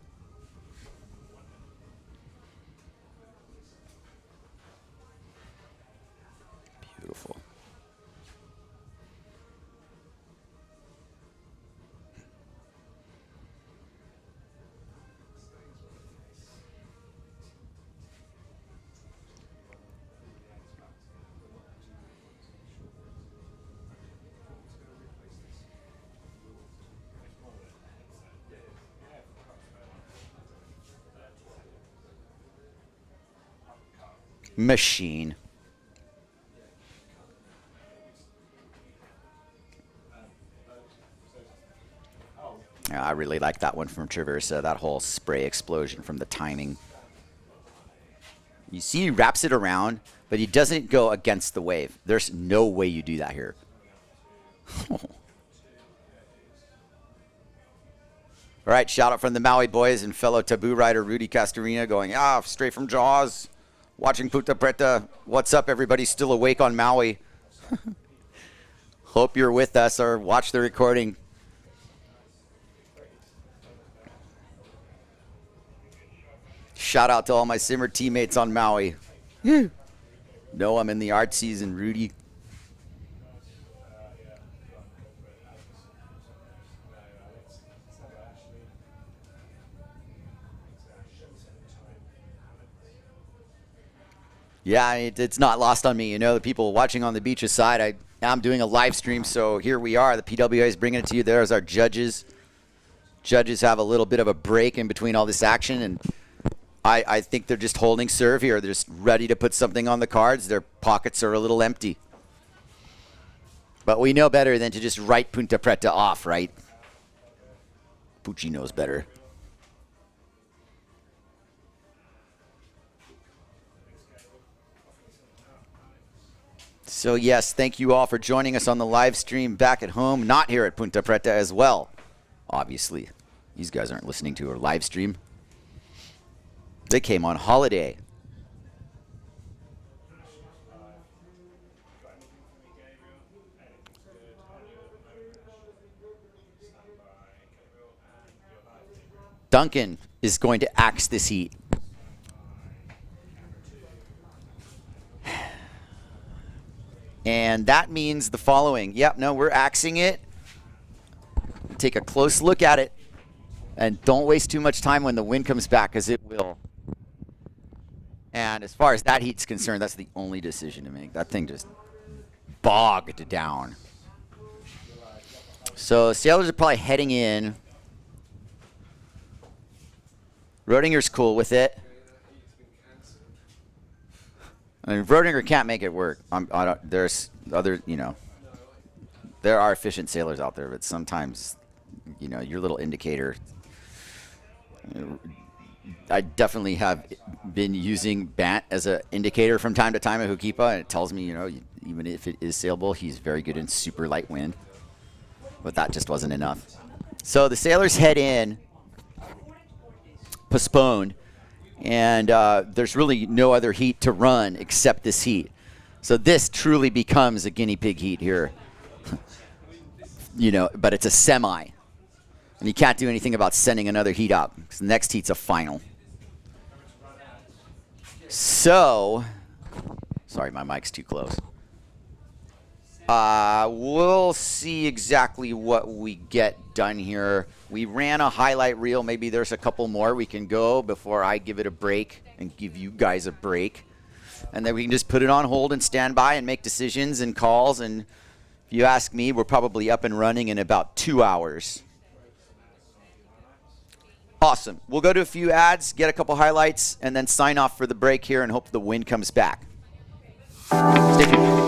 Beautiful. Machine. Yeah, I really like that one from Traversa, that whole spray explosion from the timing. You see he wraps it around, but he doesn't go against the wave. There's no way you do that here. All right, shout out from the Maui boys and fellow taboo rider Rudy Castorina going, straight from Jaws, watching Ponta Preta. What's up, everybody still awake on Maui? Hope you're with us or watch the recording. Shout out to all my simmer teammates on Maui. No, I'm in the art season, Rudy. Yeah, it's not lost on me. You know, the people watching on the beach aside, I am doing a live stream, so here we are. The PWA is bringing it to you. There's our judges. Judges have a little bit of a break in between all this action, and I think they're just holding serve here. They're just ready to put something on the cards. Their pockets are a little empty. But we know better than to just write Ponta Preta off, right? Pucci knows better. So yes, thank you all for joining us on the live stream back at home, not here at Ponta Preta as well. Obviously, these guys aren't listening to our live stream. They came on holiday. Duncan is going to axe this heat. And that means the following. Yep, no, we're axing it. Take a close look at it. And don't waste too much time when the wind comes back, because it will. And as far as that heat's concerned, that's the only decision to make. That thing just bogged down. So sailors are probably heading in. Rodinger's cool with it. I mean, Rodinger can't make it work. There's other, there are efficient sailors out there, but sometimes, your little indicator. I definitely have been using Bant as an indicator from time to time at Hukipa, and it tells me, even if it is sailable, he's very good in super light wind. But that just wasn't enough. So the sailors head in, postponed. And there's really no other heat to run except this heat. So this truly becomes a guinea pig heat here. But it's a semi. And you can't do anything about sending another heat out, because the next heat's a final. So, sorry, my mic's too close. We'll see exactly what we get done here. We ran a highlight reel. Maybe there's a couple more we can go before I give it a break and give you guys a break. And then we can just put it on hold and stand by and make decisions and calls. And if you ask me, we're probably up and running in about 2 hours. Awesome. We'll go to a few ads, get a couple highlights, and then sign off for the break here and hope the wind comes back. Stay tuned.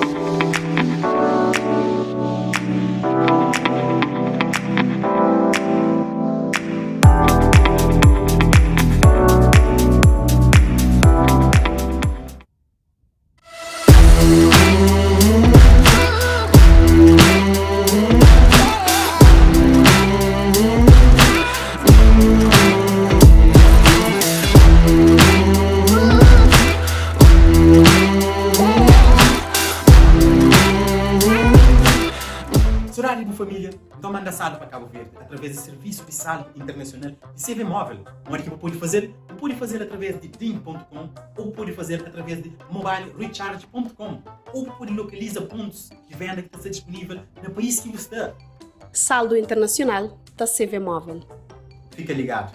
Para Cabo Verde através do serviço de sala internacional de SOMWR, onde você pode fazer através de DIM.com ou pode fazer através de mobilerecharge.com ou pode localizar pontos de venda que está disponível no país que você está. Saldo internacional da SOMWR. Fica ligado.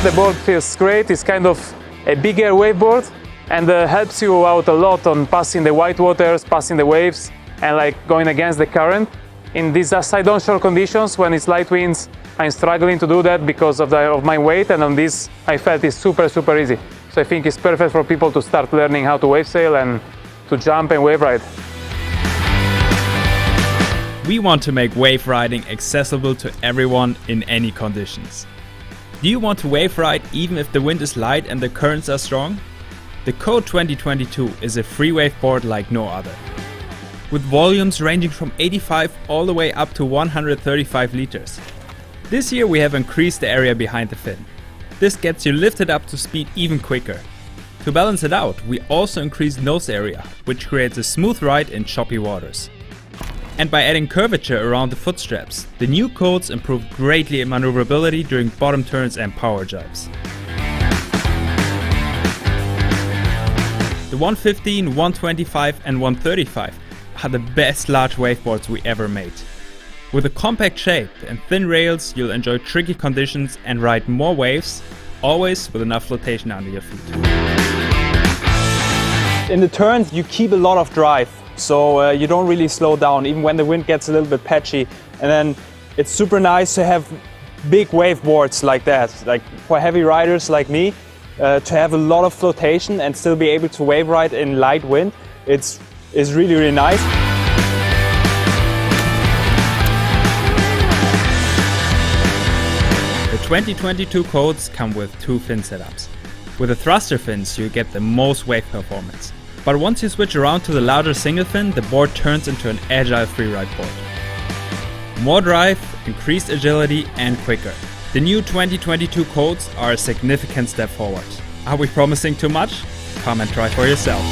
the board feels great. It's kind of a bigger waveboard and helps you out a lot on passing the white waters, passing the waves, and like going against the current. In these side onshore conditions, when it's light winds, I'm struggling to do that because of my weight, and on this I felt it's super easy. So I think it's perfect for people to start learning how to wave sail and to jump and wave ride. We want to make wave riding accessible to everyone in any conditions. Do you want to wave ride even if the wind is light and the currents are strong? The Code 2022 is a free waveboard like no other. With volumes ranging from 85 all the way up to 135 liters. This year we have increased the area behind the fin. This gets you lifted up to speed even quicker. To balance it out, we also increased nose area, which creates a smooth ride in choppy waters. And by adding curvature around the foot straps, the new codes improve greatly in maneuverability during bottom turns and power jumps. The 115, 125 and 135 are the best large waveboards we ever made. With a compact shape and thin rails, you'll enjoy tricky conditions and ride more waves, always with enough flotation under your feet. In the turns you keep a lot of drive, so you don't really slow down even when the wind gets a little bit patchy. And then it's super nice to have big waveboards like that, like for heavy riders like me, to have a lot of flotation and still be able to wave ride in light wind. It's really nice. The 2022 codes come with two fin setups. With the thruster fins you get the most wave performance. But once you switch around to the larger single fin, the board turns into an agile freeride board. More drive, increased agility and quicker. The new 2022 codes are a significant step forward. Are we promising too much? Come and try for yourself.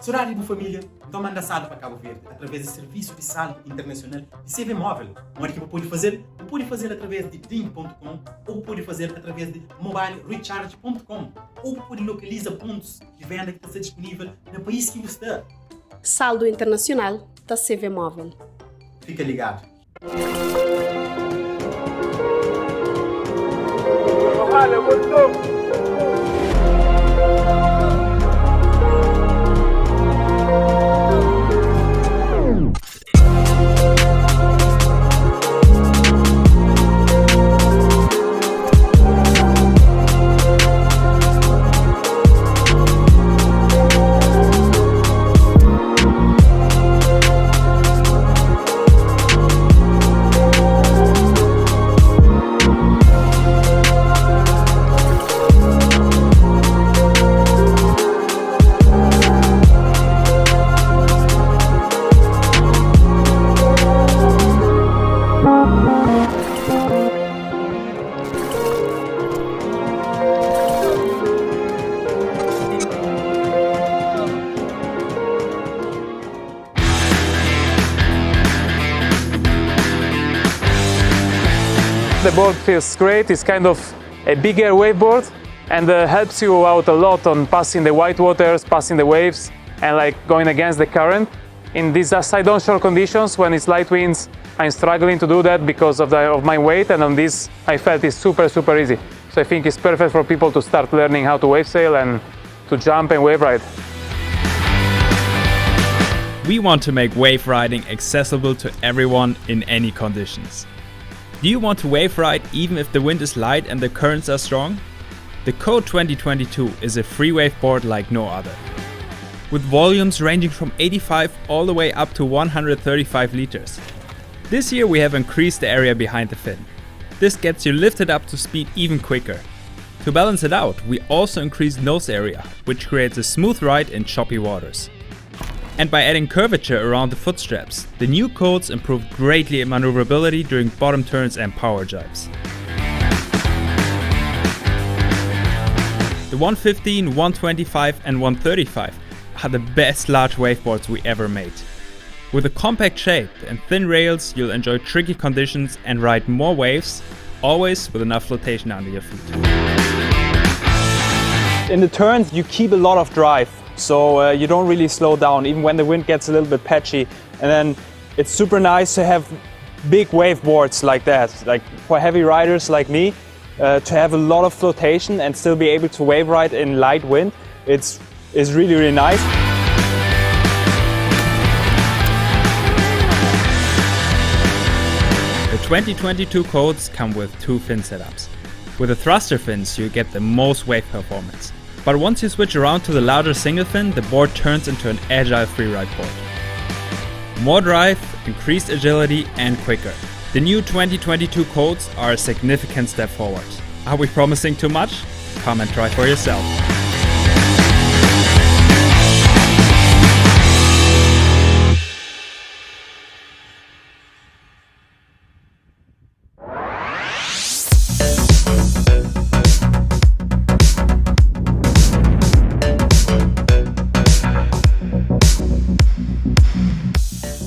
Horário de família, então manda sala para Cabo Verde através do serviço de sala internacional de CV móvel, onde que pode fazer através de drink.com ou pode fazer através de mobile recharge.com ou pode localizar pontos de venda que está disponível no país que você está. Saldo internacional da CV móvel. Fica ligado. The board feels great. It's kind of a bigger waveboard and helps you out a lot on passing the white waters, passing the waves, and like going against the current. In these side onshore conditions, when it's light winds, I'm struggling to do that because of my weight, and on this I felt it's super easy. So I think it's perfect for people to start learning how to wave sail and to jump and wave ride. We want to make wave riding accessible to everyone in any conditions. Do you want to wave ride even if the wind is light and the currents are strong? The Code 2022 is a free waveboard like no other. With volumes ranging from 85 all the way up to 135 liters. This year we have increased the area behind the fin. This gets you lifted up to speed even quicker. To balance it out, we also increased nose area, which creates a smooth ride in choppy waters. And by adding curvature around the foot straps, the new codes improve greatly in maneuverability during bottom turns and power jibes. The 115, 125 and 135 are the best large waveboards we ever made. With a compact shape and thin rails, you'll enjoy tricky conditions and ride more waves, always with enough flotation under your feet. In the turns you keep a lot of drive, so you don't really slow down even when the wind gets a little bit patchy, and then it's super nice to have big waveboards like that, like for heavy riders like me, to have a lot of flotation and still be able to wave ride in light wind. It's really nice. The 2022 codes come with two fin setups. With the thruster fins you get the most wave performance. But once you switch around to the larger single fin, the board turns into an agile freeride board. More drive, increased agility and quicker. The new 2022 codes are a significant step forward. Are we promising too much? Come and try for yourself.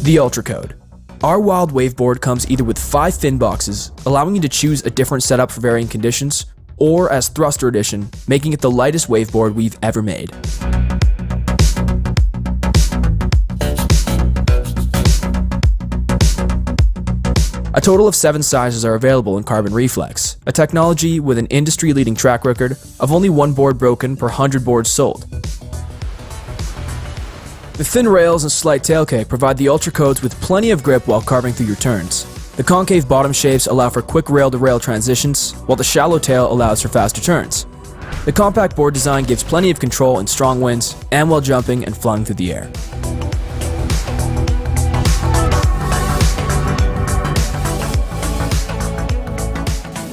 The Ultra Code. Our wild waveboard comes either with 5 fin boxes, allowing you to choose a different setup for varying conditions, or as Thruster Edition, making it the lightest waveboard we've ever made. A total of 7 sizes are available in Carbon Reflex, a technology with an industry-leading track record of only 1 board broken per 100 boards sold. The thin rails and slight tail kick provide the Ultra Codes with plenty of grip while carving through your turns. The concave bottom shapes allow for quick rail-to-rail transitions, while the shallow tail allows for faster turns. The compact board design gives plenty of control in strong winds and while jumping and flying through the air.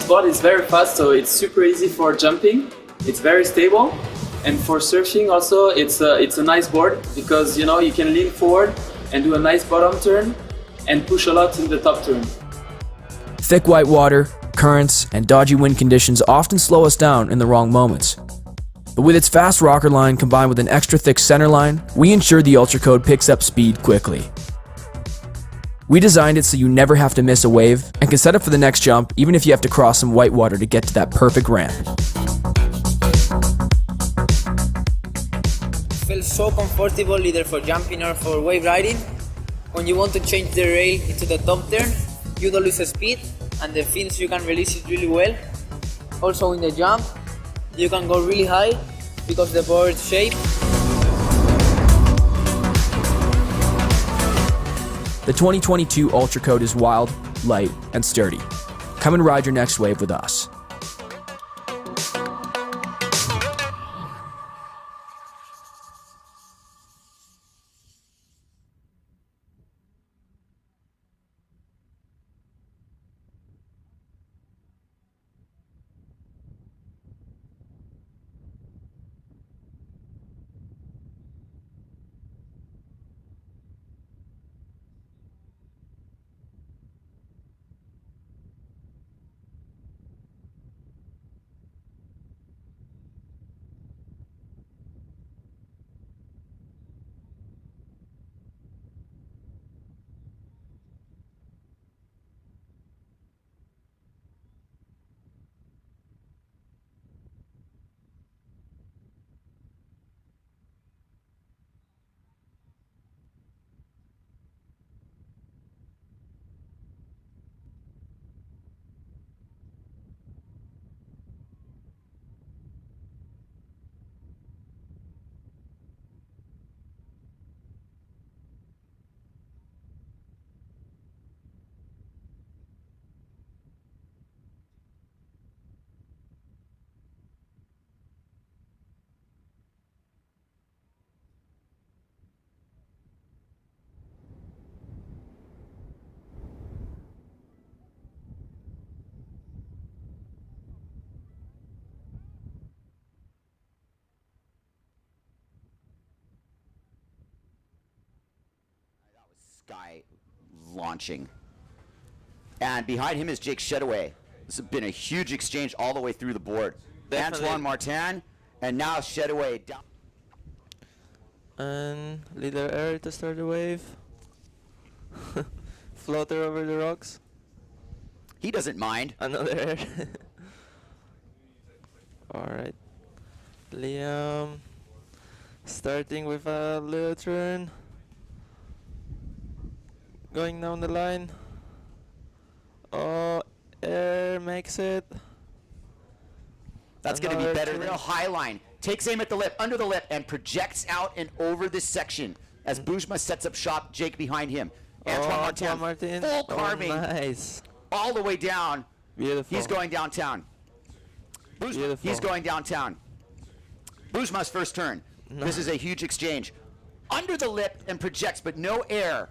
Board is very fast, so it's super easy for jumping. It's very stable, and for surfing also, it's a nice board because you know you can lean forward and do a nice bottom turn and push a lot in the top turn. Thick white water, currents, and dodgy wind conditions often slow us down in the wrong moments. But with its fast rocker line combined with an extra thick center line, we ensure the Ultra Code picks up speed quickly. We designed it so you never have to miss a wave and can set up for the next jump even if you have to cross some white water to get to that perfect ramp. Feels so comfortable either for jumping or for wave riding. When you want to change the rail into the top turn, you don't lose speed and the fins you can release it really well. Also in the jump, you can go really high because the board's shape. The 2022 Ultra Code is wild, light, and sturdy. Come and ride your next wave with us. Guy launching. And behind him is Jake Shedaway. This has been a huge exchange all the way through the board. Definitely. Antoine Martin, and now Shedaway down. And little air to start the wave. Floater over the rocks. He doesn't mind. Another air. Alright. Liam starting with a little turn. Going down the line. Oh, air makes it. That's going to be Another better turn. than a high line. Takes aim at the lip, under the lip, and projects out and over this section as Bujma sets up shop. Jake behind him. Antoine Martin, full carving, nice. all the way down. Beautiful. He's going downtown. Bujma, he's going downtown. Bujma's first turn. This is a huge exchange. Under the lip and projects, but no air.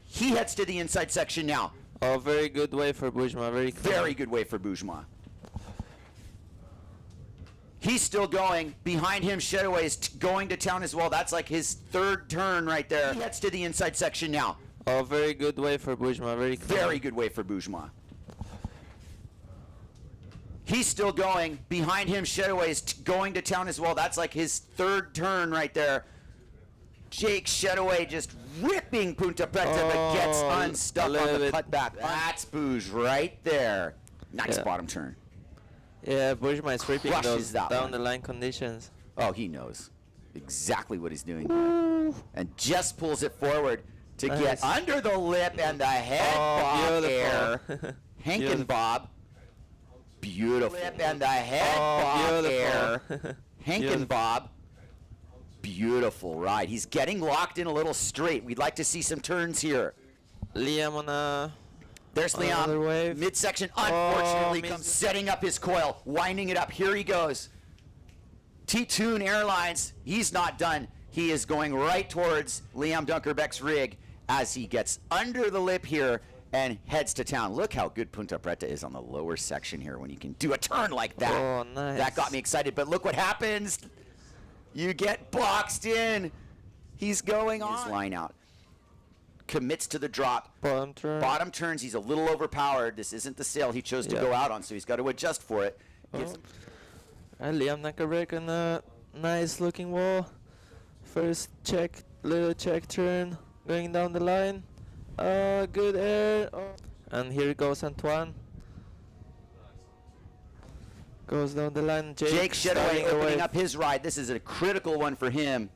He heads to the inside section now. Oh, very good way for Bujma. Very good way for Bujma. He's still going. Behind him, Shedaway is going to town as well. That's like his third turn right there. He heads to the inside section now. Oh, very good way for Bujma. Very good way for Bujma. He's still going. Behind him, Shedaway is going to town as well. That's like his third turn right there. Jake Shedaway just ripping Ponta Preta, but gets unstuck on the cutback. That's Buj right there. Nice bottom turn. Yeah, Bujma is ripping Crushes those that down one. the line conditions. Oh, he knows exactly what he's doing. And just pulls it forward to get under the lip and the head bob air. Hank and Bob. Beautiful. Lip and the head bob air. Hank and Bob. Beautiful ride. He's getting locked in a little straight. We'd like to see some turns here. Liam on a... There's Liam. Wave. Midsection, unfortunately, comes setting up his coil, winding it up. Here he goes. T-Tune Airlines, he's not done. He is going right towards Liam Dunkerbeck's rig as he gets under the lip here and heads to town. Look how good Ponta Preta is on the lower section here when you can do a turn like that. Oh, nice. That got me excited, but look what happens. You get boxed in. He's going on. His line out. Commits to the drop. Bottom turn. Bottom turns, he's a little overpowered. This isn't the sail he chose to go out on, so he's got to adjust for it. And Liam Dunkerbeck on a nice looking wall. First check, little check turn, going down the line. Good air. Oh. And here goes Antoine. Goes down the line. Jake Shedaway opening up his ride. This is a critical one for him.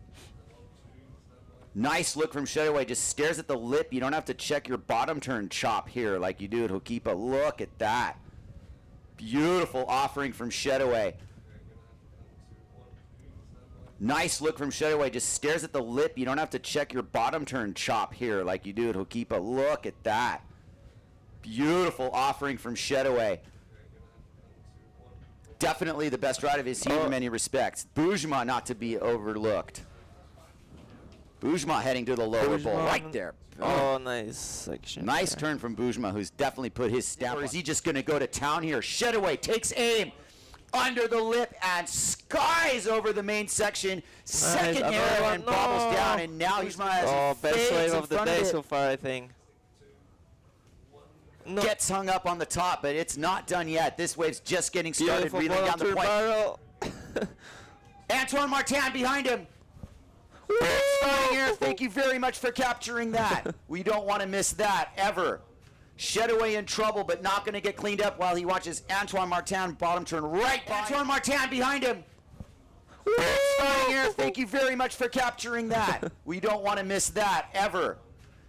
Nice look from Shedaway. Just stares at the lip. You don't have to check your bottom turn chop here like you do at Hokipa. Look at that. Beautiful offering from Shedaway. Nice look from Shedaway. Just stares at the lip. You don't have to check your bottom turn chop here like you do at Hokipa. Look at that. Beautiful offering from Shedaway. Definitely the best ride of his team in many respects. Boujma not to be overlooked. Boujma heading to the lower bowl right there. Oh, nice section. Nice turn from Boujma, who's definitely put his stamp. Or is he just going to go to town here? Shedaway takes aim under the lip and skies over the main section. Second arrow and bobbles down, and now he's best wave of the day so far, I think. No. Gets hung up on the top, but it's not done yet. This wave's just getting started, reeling down the point. Antoine Martin behind him. Here. Thank you very much for capturing that. We don't want to miss that ever. Shedaway in trouble, but not going to get cleaned up while he watches Antoine Martin bottom turn right by. Antoine Martin behind him. Here. Thank you very much for capturing that. We don't want to miss that ever.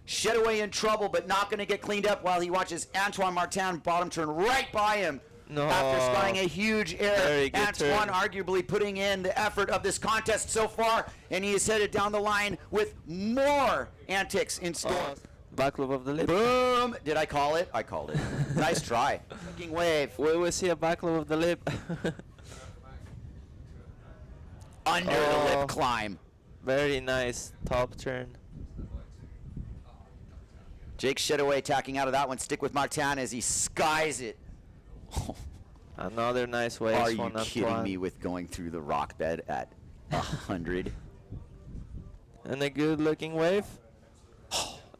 Shedaway in trouble, but not going to get cleaned up while he watches Antoine Martin bottom turn right by him. No. After skying a huge air. Antoine turn. arguably putting in the effort of this contest so far, and he is headed down the line with more antics in store. Back loop of the lip. Boom! Did I call it? I called it. Nice try. Looking wave. We will see a back loop of the lip. Under the lip climb. Very nice top turn. Jake Shedaway attacking out of that one. Stick with Martin as he skies it. Another nice wave. Are you kidding me with going through the rock bed at 100? And a good looking wave.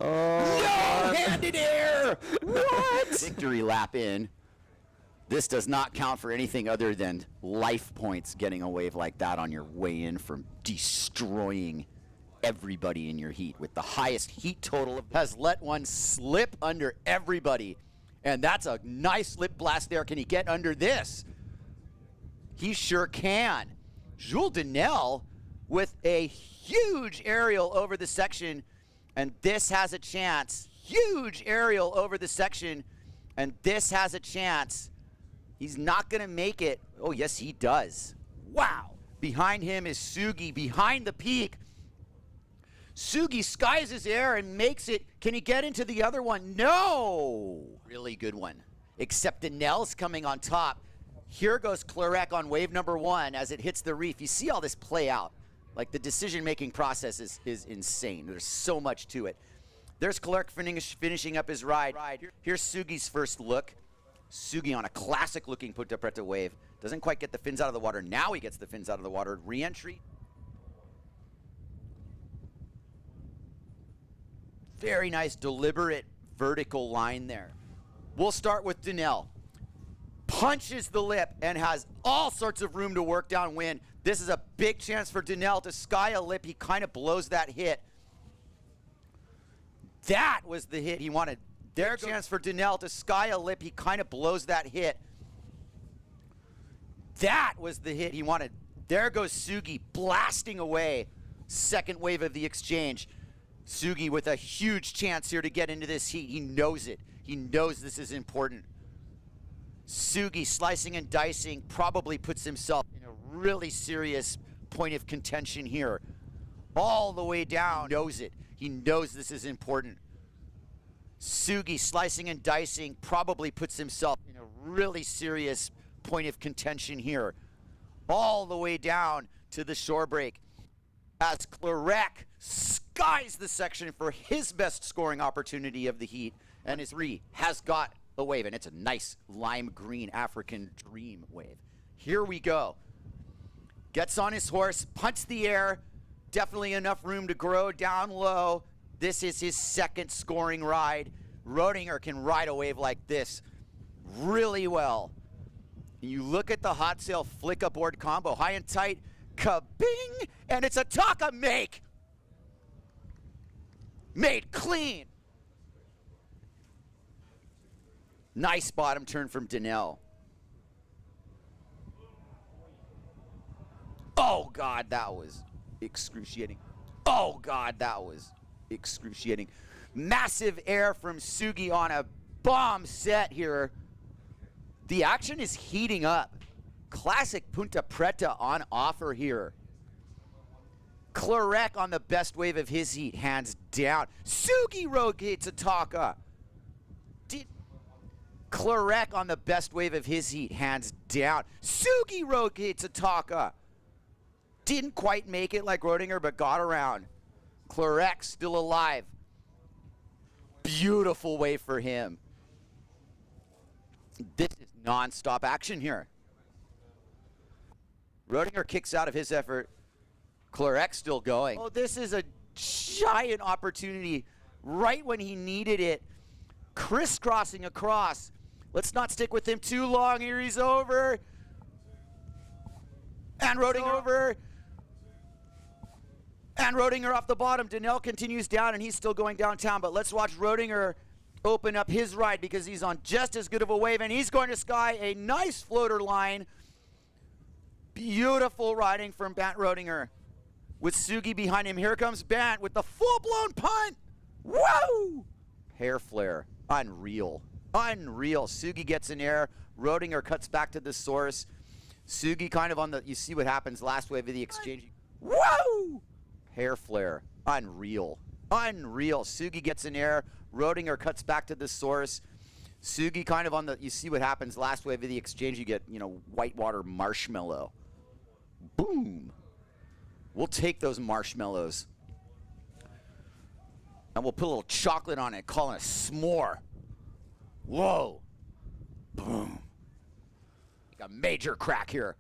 No-handed air! What? Victory lap in. This does not count for anything other than life points getting a wave like that on your way in from destroying everybody in your heat with the highest heat total. Has let one slip under everybody. And that's a nice lip blast there. Can he get under this? He sure can. Jules Denel with a huge aerial over the section. And this has a chance. Huge aerial over the section. And this has a chance. He's not going to make it. Oh, yes, he does. Wow. Behind him is Sugi behind the peak. Sugi skies his air and makes it. Can he get into the other one? No! Really good one. Except Denel's coming on top. Here goes Clarek on wave number one as it hits the reef. You see all this play out. Like the decision-making process is insane. There's so much to it. There's Clarek finishing up his ride. Here's Sugi's first look. Sugi on a classic-looking Ponta Preta wave. Doesn't quite get the fins out of the water. Now he gets the fins out of the water. Re-entry. Very nice, deliberate vertical line there. We'll start with Denel. Punches the lip and has all sorts of room to work downwind. This is a big chance for Denel to sky a lip. He kind of blows that hit. That was the hit he wanted. There's a chance for Denel to sky a lip. He kind of blows that hit. That was the hit he wanted. There goes Sugi blasting away. Second wave of the exchange. Sugi with a huge chance here to get into this heat. He knows it. He knows this is important. Sugi slicing and dicing probably puts himself in a really serious point of contention here. All the way down. He knows it. He knows this is important. Sugi slicing and dicing probably puts himself in a really serious point of contention here. all the way down to the shore break. As Clarek skies the section for his best scoring opportunity of the heat, and his has got a wave, and it's a nice lime green African dream wave. Here we go. Gets on his horse, punts the air, definitely enough room to grow down low. This is his second scoring ride. Rodinger can ride a wave like this really well. And you look at the hot sail flick aboard combo, high and tight, kabing, and it's a Taka make. Made clean. Nice bottom turn from Donnell. Oh God, that was excruciating. Oh God, that was excruciating. Massive air from Sugi on a bomb set here. The action is heating up. Classic Ponta Preta on offer here. Clarek on the best wave of his heat, hands down. Sugi rotates a Taka. Clarek on the best wave of his heat, hands down. Sugi rotates a Taka. Didn't quite make it like Rodinger, but got around. Clarek still alive. Beautiful wave for him. This is non-stop action here. Rodinger kicks out of his effort. Clarek still going. Oh, this is a giant opportunity right when he needed it. Crisscrossing across. Let's not stick with him too long. Here he's over. And Rodinger over. And Rodinger off the bottom. Donnell continues down, and he's still going downtown. But let's watch Rodinger open up his ride because he's on just as good of a wave, and he's going to sky a nice floater line. Beautiful riding from Bant Rodinger with Sugi behind him. Here comes Bant with the full-blown punt. Woo! Hair flare. Unreal. Unreal. Sugi gets in air. Rodinger cuts back to the source. Sugi kind of on the, you see what happens last wave of the exchange. Woo! Hair flare. Unreal. Unreal. Sugi gets in air. Rodinger cuts back to the source. Sugi kind of on the, you see what happens last wave of the exchange. You get, whitewater marshmallow. Boom. We'll take those marshmallows. And we'll put a little chocolate on it, call it a s'more. Whoa. Boom. Like a major crack here.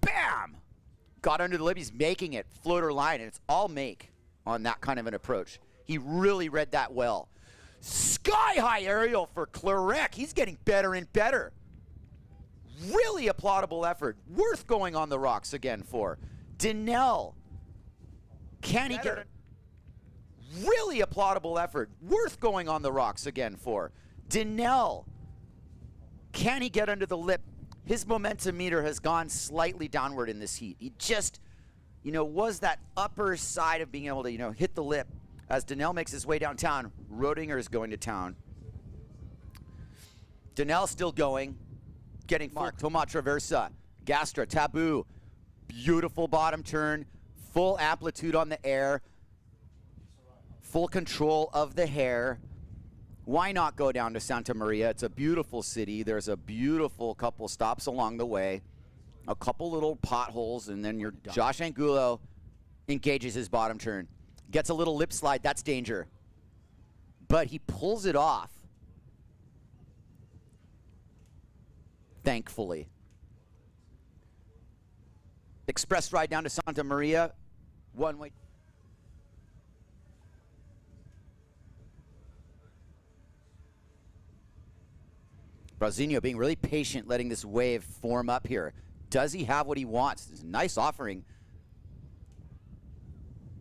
Bam! Got under the lip. He's making it. Floater line, and it's all make on that kind of an approach. He really read that well. Sky-high aerial for Clarek. He's getting better and better. Really applaudable effort. Worth going on the rocks again for. Donnell. Can he get it? Really applaudable effort. Worth going on the rocks again for. Donnell. Can he get under the lip? His momentum meter has gone slightly downward in this heat. He just, was that upper side of being able to, hit the lip. As Donnell makes his way downtown, Rodinger is going to town. Donnell still going, getting marked. Toma Traversa, Gastra, Taboo. Beautiful bottom turn, full amplitude on the air, full control of the hair. Why not go down to Santa Maria? It's a beautiful city. There's a beautiful couple stops along the way, a couple little potholes, and then you're done. Josh Angulo engages his bottom turn. Gets a little lip slide. That's danger. But he pulls it off. Thankfully. Express ride down to Santa Maria. One way. Brazinho being really patient, letting this wave form up here. Does he have what he wants? It's a nice offering.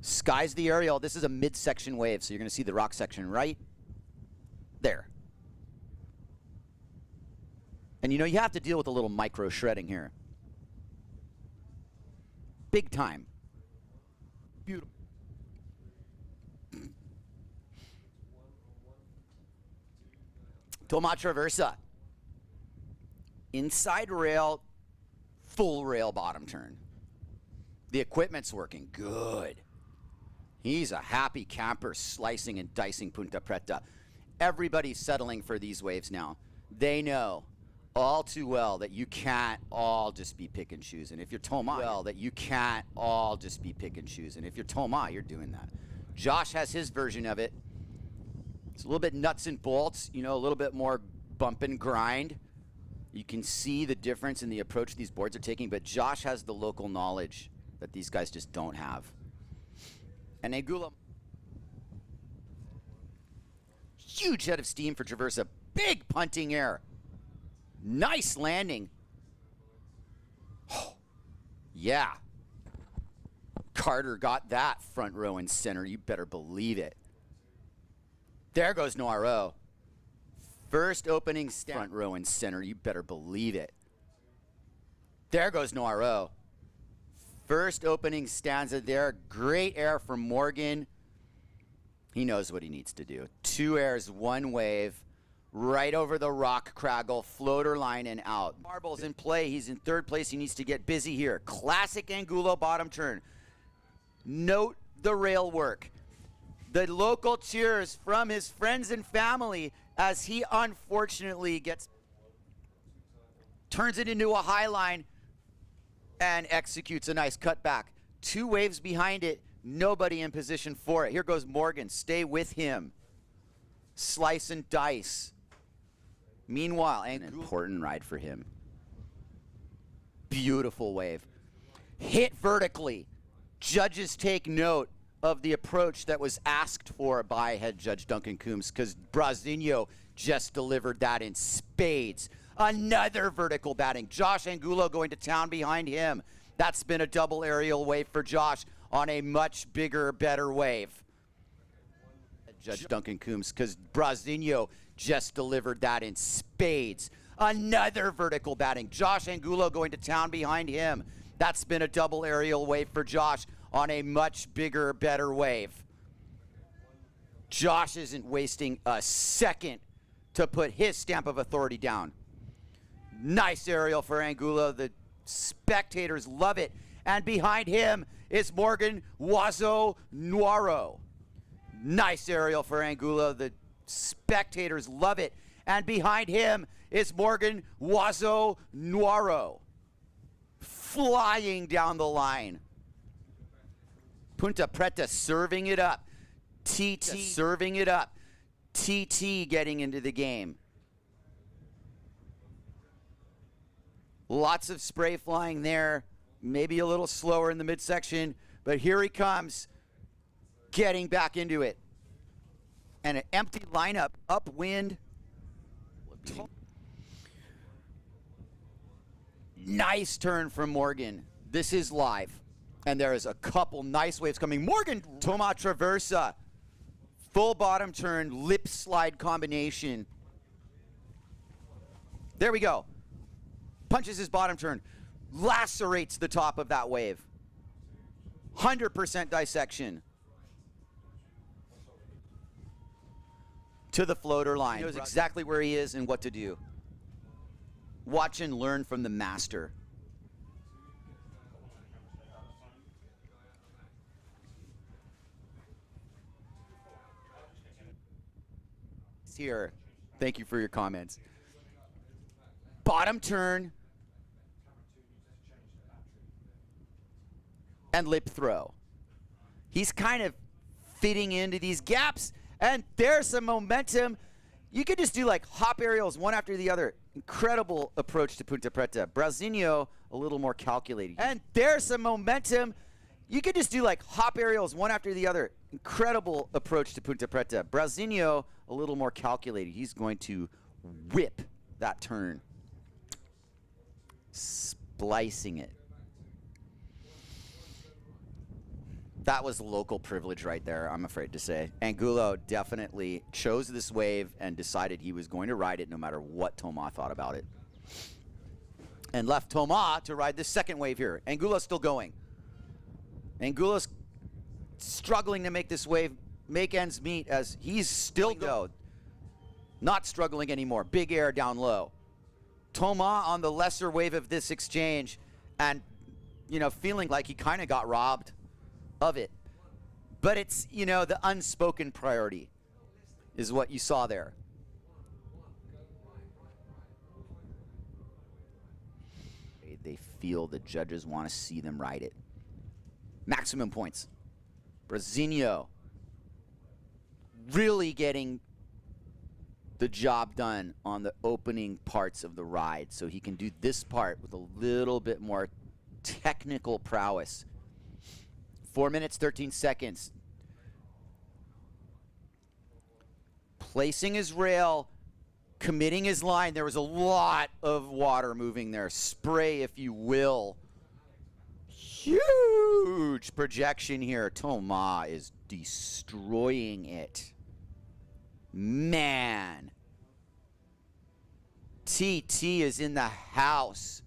Skies the aerial. This is a midsection wave, so you're going to see the rock section right there. And you have to deal with a little micro shredding here. Big time. Beautiful. Toma Traversa. Inside rail, full rail bottom turn. The equipment's working good. He's a happy camper slicing and dicing Ponta Preta. Everybody's settling for these waves now. They know, all too well that you can't all just be pick and choose. And if you're Toma, well, that you can't all just be pick and choose. And if you're Toma, you're doing that. Josh has his version of it. It's a little bit nuts and bolts, you know, a little bit more bump and grind. You can see the difference in the approach these boards are taking, but Josh has the local knowledge that these guys just don't have. And Angulo, huge head of steam for Traversa. Big punting air. Nice landing. Oh, yeah. Carter got that front row and center. You better believe it. There goes Noiro. First opening front row and center. You better believe it. There goes Noiro. First opening stanza there. Great air from Morgan. He knows what he needs to do. 2 airs, 1 wave. Right over the rock craggle, floater line and out. Marble's in play. He's in 3rd place. He needs to get busy here. Classic Angulo bottom turn. Note the rail work. The local cheers from his friends and family as he unfortunately turns it into a high line and executes a nice cutback. 2 waves behind it. Nobody in position for it. Here goes Morgan. Stay with him. Slice and dice. Meanwhile, an important ride for him. Beautiful wave. Hit vertically. Judges take note of the approach that was asked for by head judge Duncan Coombs because Brazinho just delivered that in spades. Another vertical batting. Josh Angulo going to town behind him. That's been a double aerial wave for Josh on a much bigger, better wave. Judge Duncan Coombs because Brazinho just delivered that in spades. Another vertical batting. Josh Angulo going to town behind him. That's been a double aerial wave for Josh on a much bigger, better wave. Josh isn't wasting a second to put his stamp of authority down. Nice aerial for Angulo. The spectators love it. And behind him is Morgan Wazo Noiro. Nice aerial for Angulo. The spectators love it. And behind him is Morgan Wazo Noiro. Flying down the line. Ponta Preta serving it up. TT serving it up. TT getting into the game. Lots of spray flying there. Maybe a little slower in the midsection. But here he comes. Getting back into it. And an empty lineup, upwind. Nice turn from Morgan. This is live. And there is a couple nice waves coming. Morgan, Toma Traversa. Full bottom turn, lip slide combination. There we go. Punches his bottom turn. Lacerates the top of that wave. 100% dissection. To the floater line. He knows exactly where he is and what to do. Watch and learn from the master. Here. Thank you for your comments. Bottom turn. And lip throw. He's kind of fitting into these gaps. And there's some momentum. You could just do like hop aerials one after the other. Incredible approach to Ponta Preta. Brazinho, a little more calculated. And there's some momentum. You could just do like hop aerials one after the other. Incredible approach to Ponta Preta. Brazinho, a little more calculated. He's going to whip that turn. Splicing it. That was local privilege right there, I'm afraid to say. Angulo definitely chose this wave and decided he was going to ride it no matter what Toma thought about it. And left Toma to ride the second wave here. Angulo's still going. Angulo's struggling to make this wave make ends meet as he's still go. Not struggling anymore. Big air down low. Toma on the lesser wave of this exchange and, you know, feeling like he kind of got robbed of it. But it's, you know, the unspoken priority is what you saw there. feel the judges want to see them ride it. Maximum points. Brazinho really getting the job done on the opening parts of the ride, so he can do this part with a little bit more technical prowess. 4 minutes, 13 seconds. Placing his rail, committing his line. There was a lot of water moving there. Spray, if you will. Huge projection here. Thomas is destroying it. Man. TT is in the house.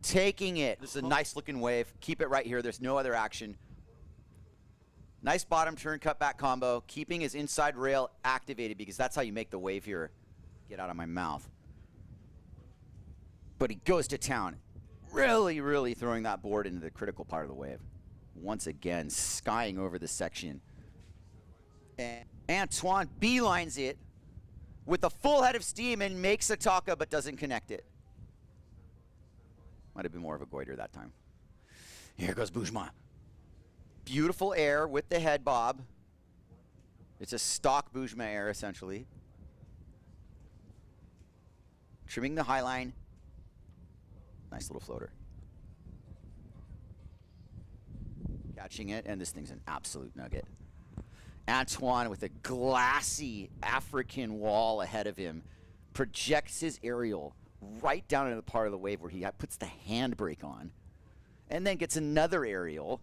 Taking it. This is a nice looking wave. Keep it right here. There's no other action. Nice bottom turn cutback combo. Keeping his inside rail activated because that's how you make the wave here. Get out of my mouth. But he goes to town. Really, really throwing that board into the critical part of the wave. Once again, skying over the section. And Antoine beelines it with a full head of steam and makes a taka but doesn't connect it. Might have been more of a goiter that time. Here goes Boujma. Beautiful air with the head bob. It's a stock Boujma air, essentially. Trimming the high line. Nice little floater. Catching it, and this thing's an absolute nugget. Antoine with a glassy African wall ahead of him projects his aerial right down into the part of the wave where he puts the handbrake on, and then gets another aerial,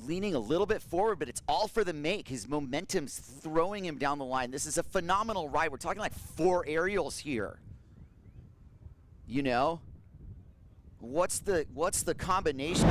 leaning a little bit forward, but it's all for the make. His momentum's throwing him down the line. This is a phenomenal ride. We're talking like 4 aerials here. You know? What's the combination?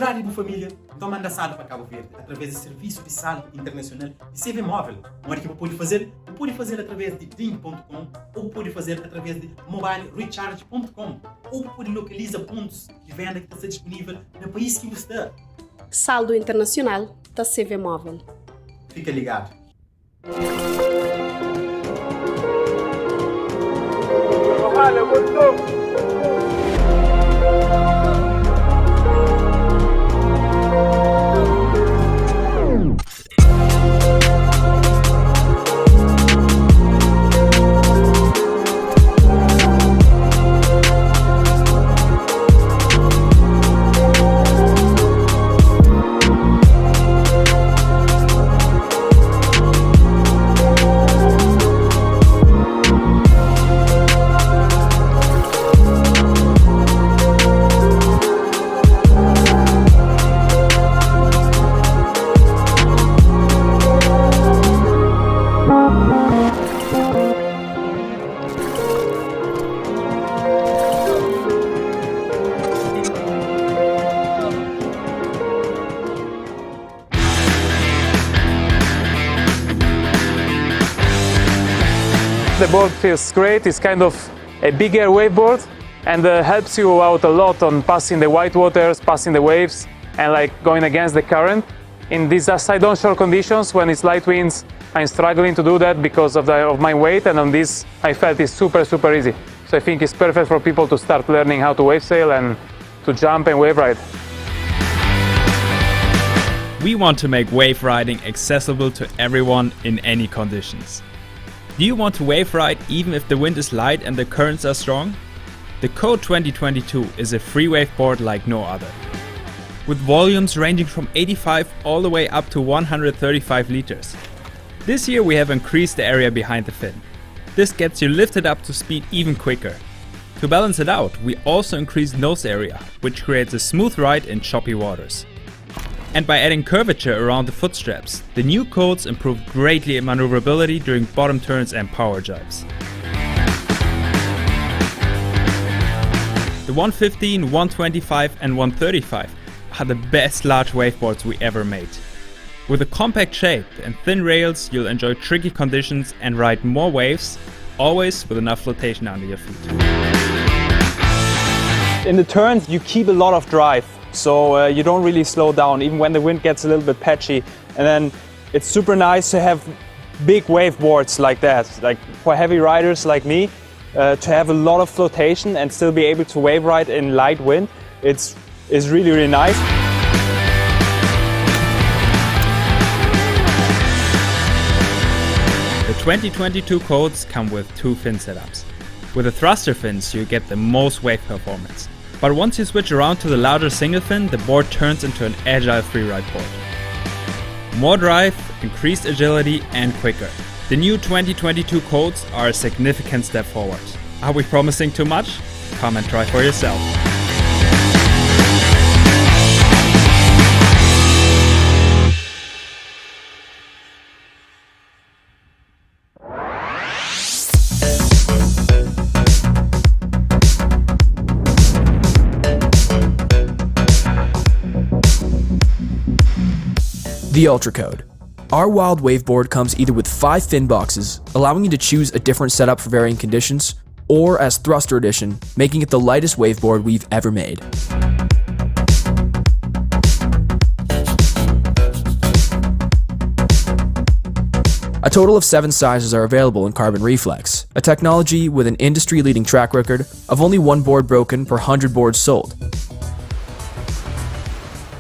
Horário de família, então manda sala para Cabo Verde através do Serviço de Sala Internacional de SOMWR. Uma que pode fazer através de DIN.com ou pode fazer através de mobile recharge.com ou pode localizar pontos de venda que está disponível no país que você está. Saldo internacional da SOMWR. Fica ligado. The board feels great. It's kind of a bigger waveboard and helps you out a lot on passing the white waters, passing the waves, and like going against the current. In these side onshore conditions, when it's light winds, I'm struggling to do that because of my weight, and on this I felt it's super easy. So I think it's perfect for people to start learning how to wave sail and to jump and wave ride. We want to make wave riding accessible to everyone in any conditions. Do you want to wave ride even if the wind is light and the currents are strong? The Code 2022 is a free waveboard like no other. With volumes ranging from 85 all the way up to 135 liters. This year we have increased the area behind the fin. This gets you lifted up to speed even quicker. To balance it out, we also increased nose area, which creates a smooth ride in choppy waters. And by adding curvature around the foot straps, the new codes improve greatly in maneuverability during bottom turns and power jibes. The 115, 125 and 135 are the best large waveboards we ever made. With a compact shape and thin rails, you'll enjoy tricky conditions and ride more waves, always with enough flotation under your feet. In the turns you keep a lot of drive, so you don't really slow down even when the wind gets a little bit patchy, and then it's super nice to have big waveboards like that, like for heavy riders like me, to have a lot of flotation and still be able to wave ride in light wind. It's really nice. The 2022 codes come with two fin setups. With the thruster fins you get the most wave performance. But once you switch around to the larger single fin, the board turns into an agile freeride board. More drive, increased agility and quicker. The new 2022 codes are a significant step forward. Are we promising too much? Come and try for yourself. The Ultra Code. Our wild waveboard comes either with 5 fin boxes, allowing you to choose a different setup for varying conditions, or as Thruster Edition, making it the lightest waveboard we've ever made. A total of 7 sizes are available in Carbon Reflex, a technology with an industry-leading track record of only 1 board broken per 100 boards sold.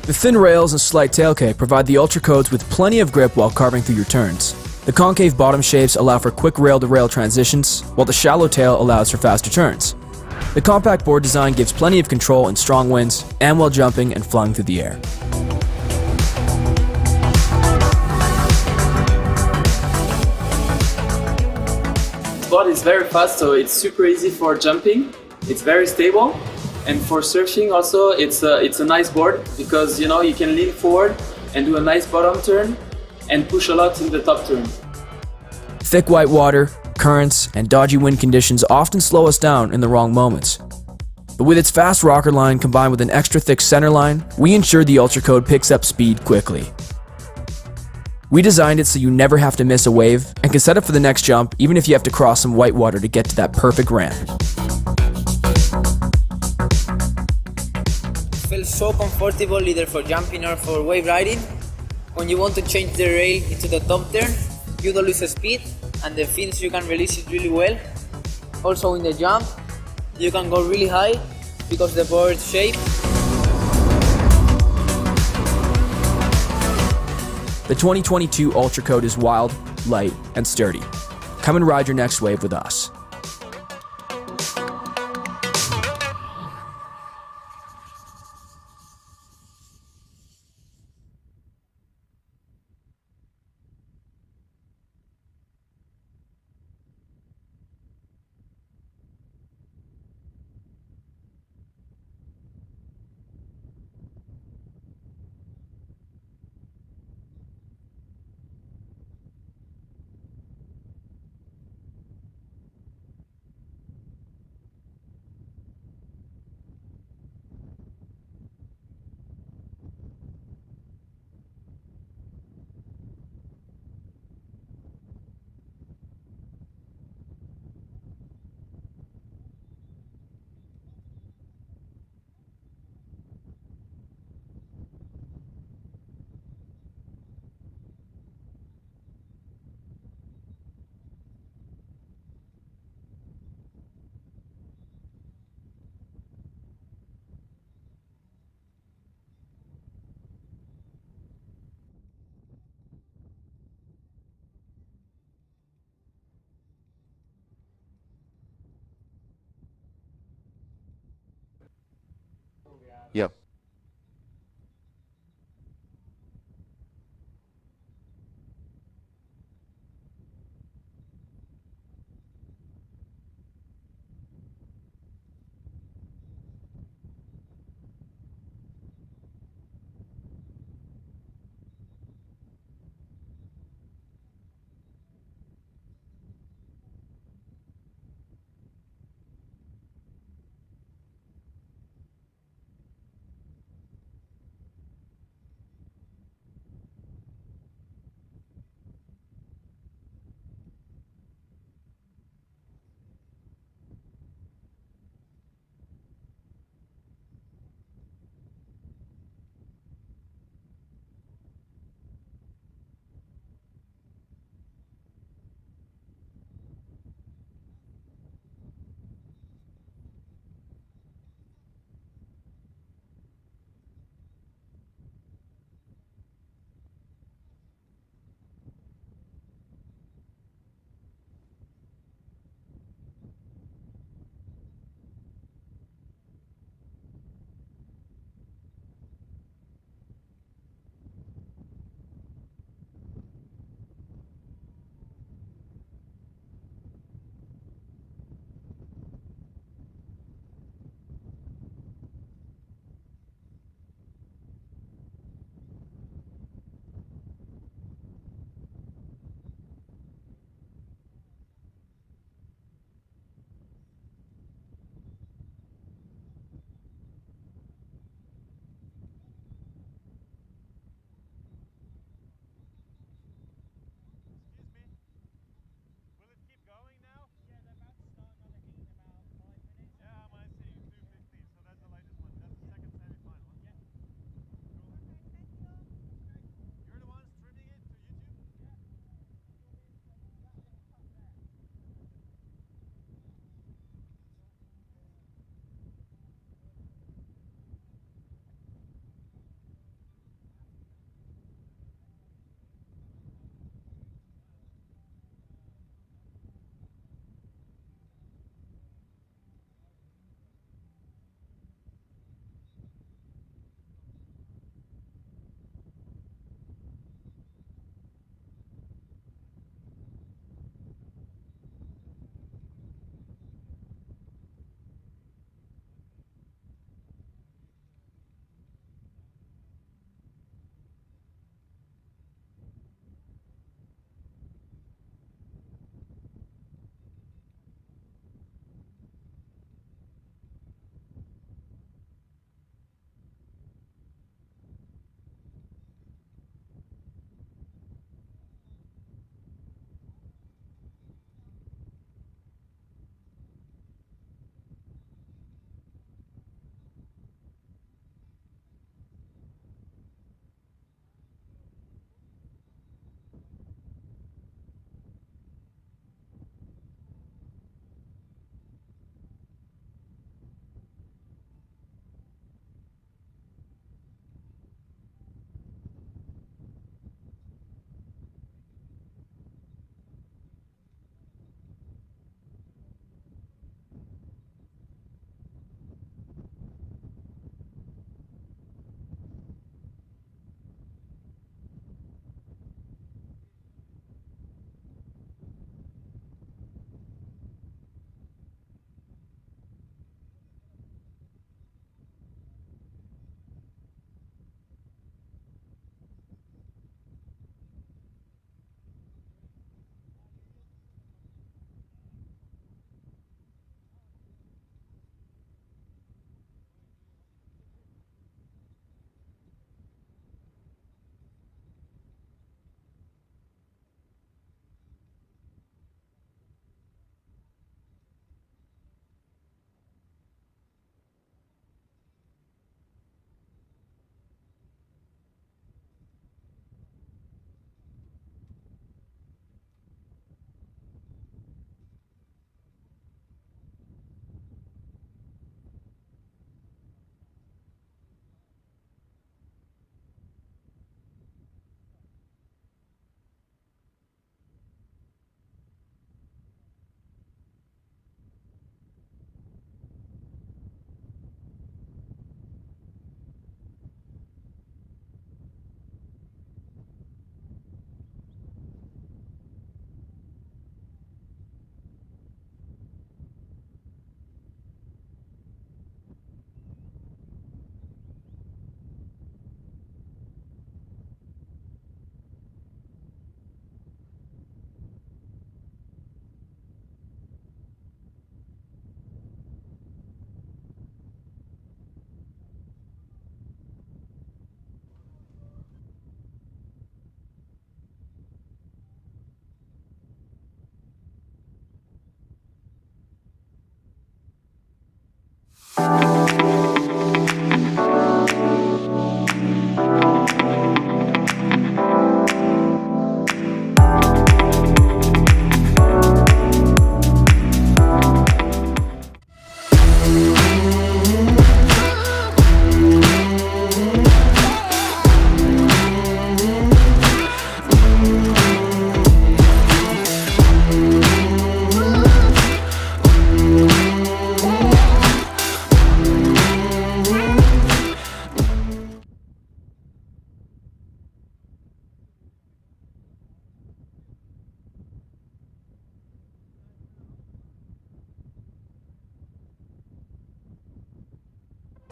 The thin rails and slight tail cake provide the Ultra Codes with plenty of grip while carving through your turns. The concave bottom shapes allow for quick rail-to-rail transitions, while the shallow tail allows for faster turns. The compact board design gives plenty of control in strong winds and while jumping and flying through the air. The board is very fast, so it's super easy for jumping. It's very stable. And for surfing also, it's a nice board because you can lean forward and do a nice bottom turn and push a lot in the top turn. Thick white water, currents, and dodgy wind conditions often slow us down in the wrong moments. But with its fast rocker line combined with an extra thick center line, we ensure the Ultra Code picks up speed quickly. We designed it so you never have to miss a wave and can set up for the next jump even if you have to cross some white water to get to that perfect ramp. It feels so comfortable either for jumping or for wave riding. When you want to change the rail into the top turn, you don't lose speed and the fins you can release it really well. Also in the jump, you can go really high because the board shape. The 2022 Ultra Code is wild, light, and sturdy. Come and ride your next wave with us.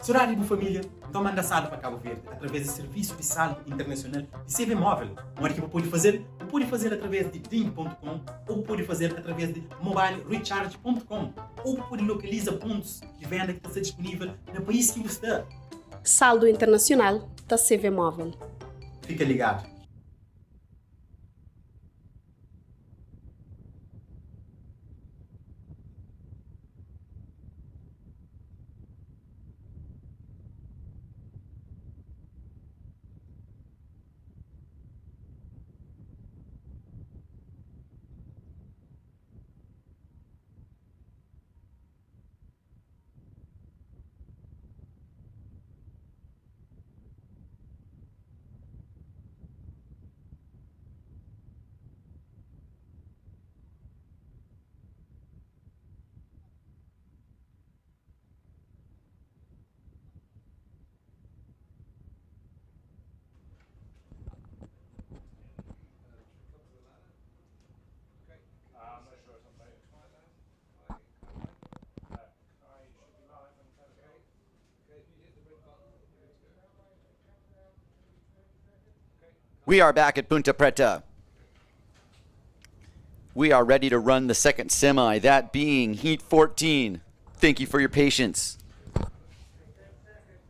Se horário de família, então manda sala para Cabo Verde através do Serviço de Sala Internacional de CV Móvel, onde que pode fazer através de ding.com ou pode fazer através de mobilecharge.com ou pode localizar pontos de venda que está disponível no país que você está. Saldo internacional da CV Móvel. Fica ligado. We are back at Ponta Preta. We are ready to run the second semi, that being Heat 14. Thank you for your patience.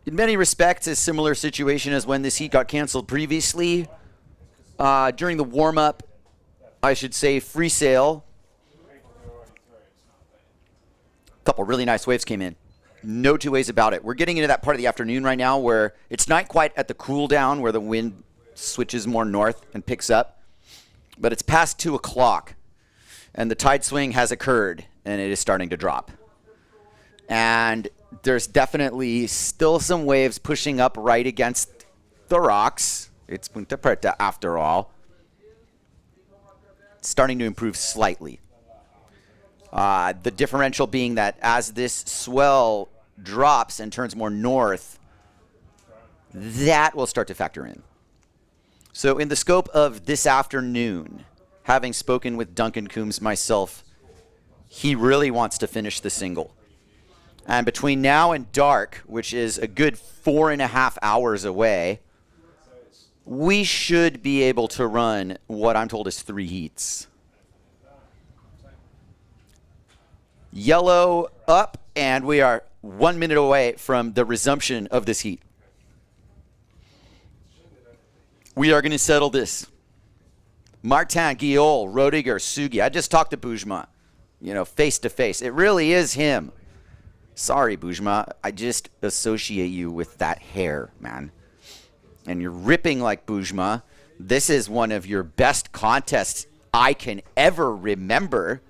In many respects, a similar situation as when this heat got canceled previously. During the warm-up, I should say free sail, a couple really nice waves came in. No two ways about it. We're getting into that part of the afternoon right now where it's not quite at the cool down where the wind switches more north and picks up, but it's past 2 o'clock and the tide swing has occurred and it is starting to drop. And there's definitely still some waves pushing up right against the rocks. It's Ponta Preta after all. It's starting to improve slightly. The differential being that as this swell drops and turns more north, that will start to factor in. So in the scope of this afternoon, having spoken with Duncan Coombs myself, he really wants to finish the single. And between now and dark, which is a good 4.5 hours away, we should be able to run what I'm told is 3 heats. Yellow up, and we are 1 minute away from the resumption of this heat. We are going to settle this. Martin, Guillaume, Rodiger, Sugi. I just talked to Bujma, face to face. It really is him. Sorry, Bujma. I just associate you with that hair, man. And you're ripping like Bujma. This is one of your best contests I can ever remember.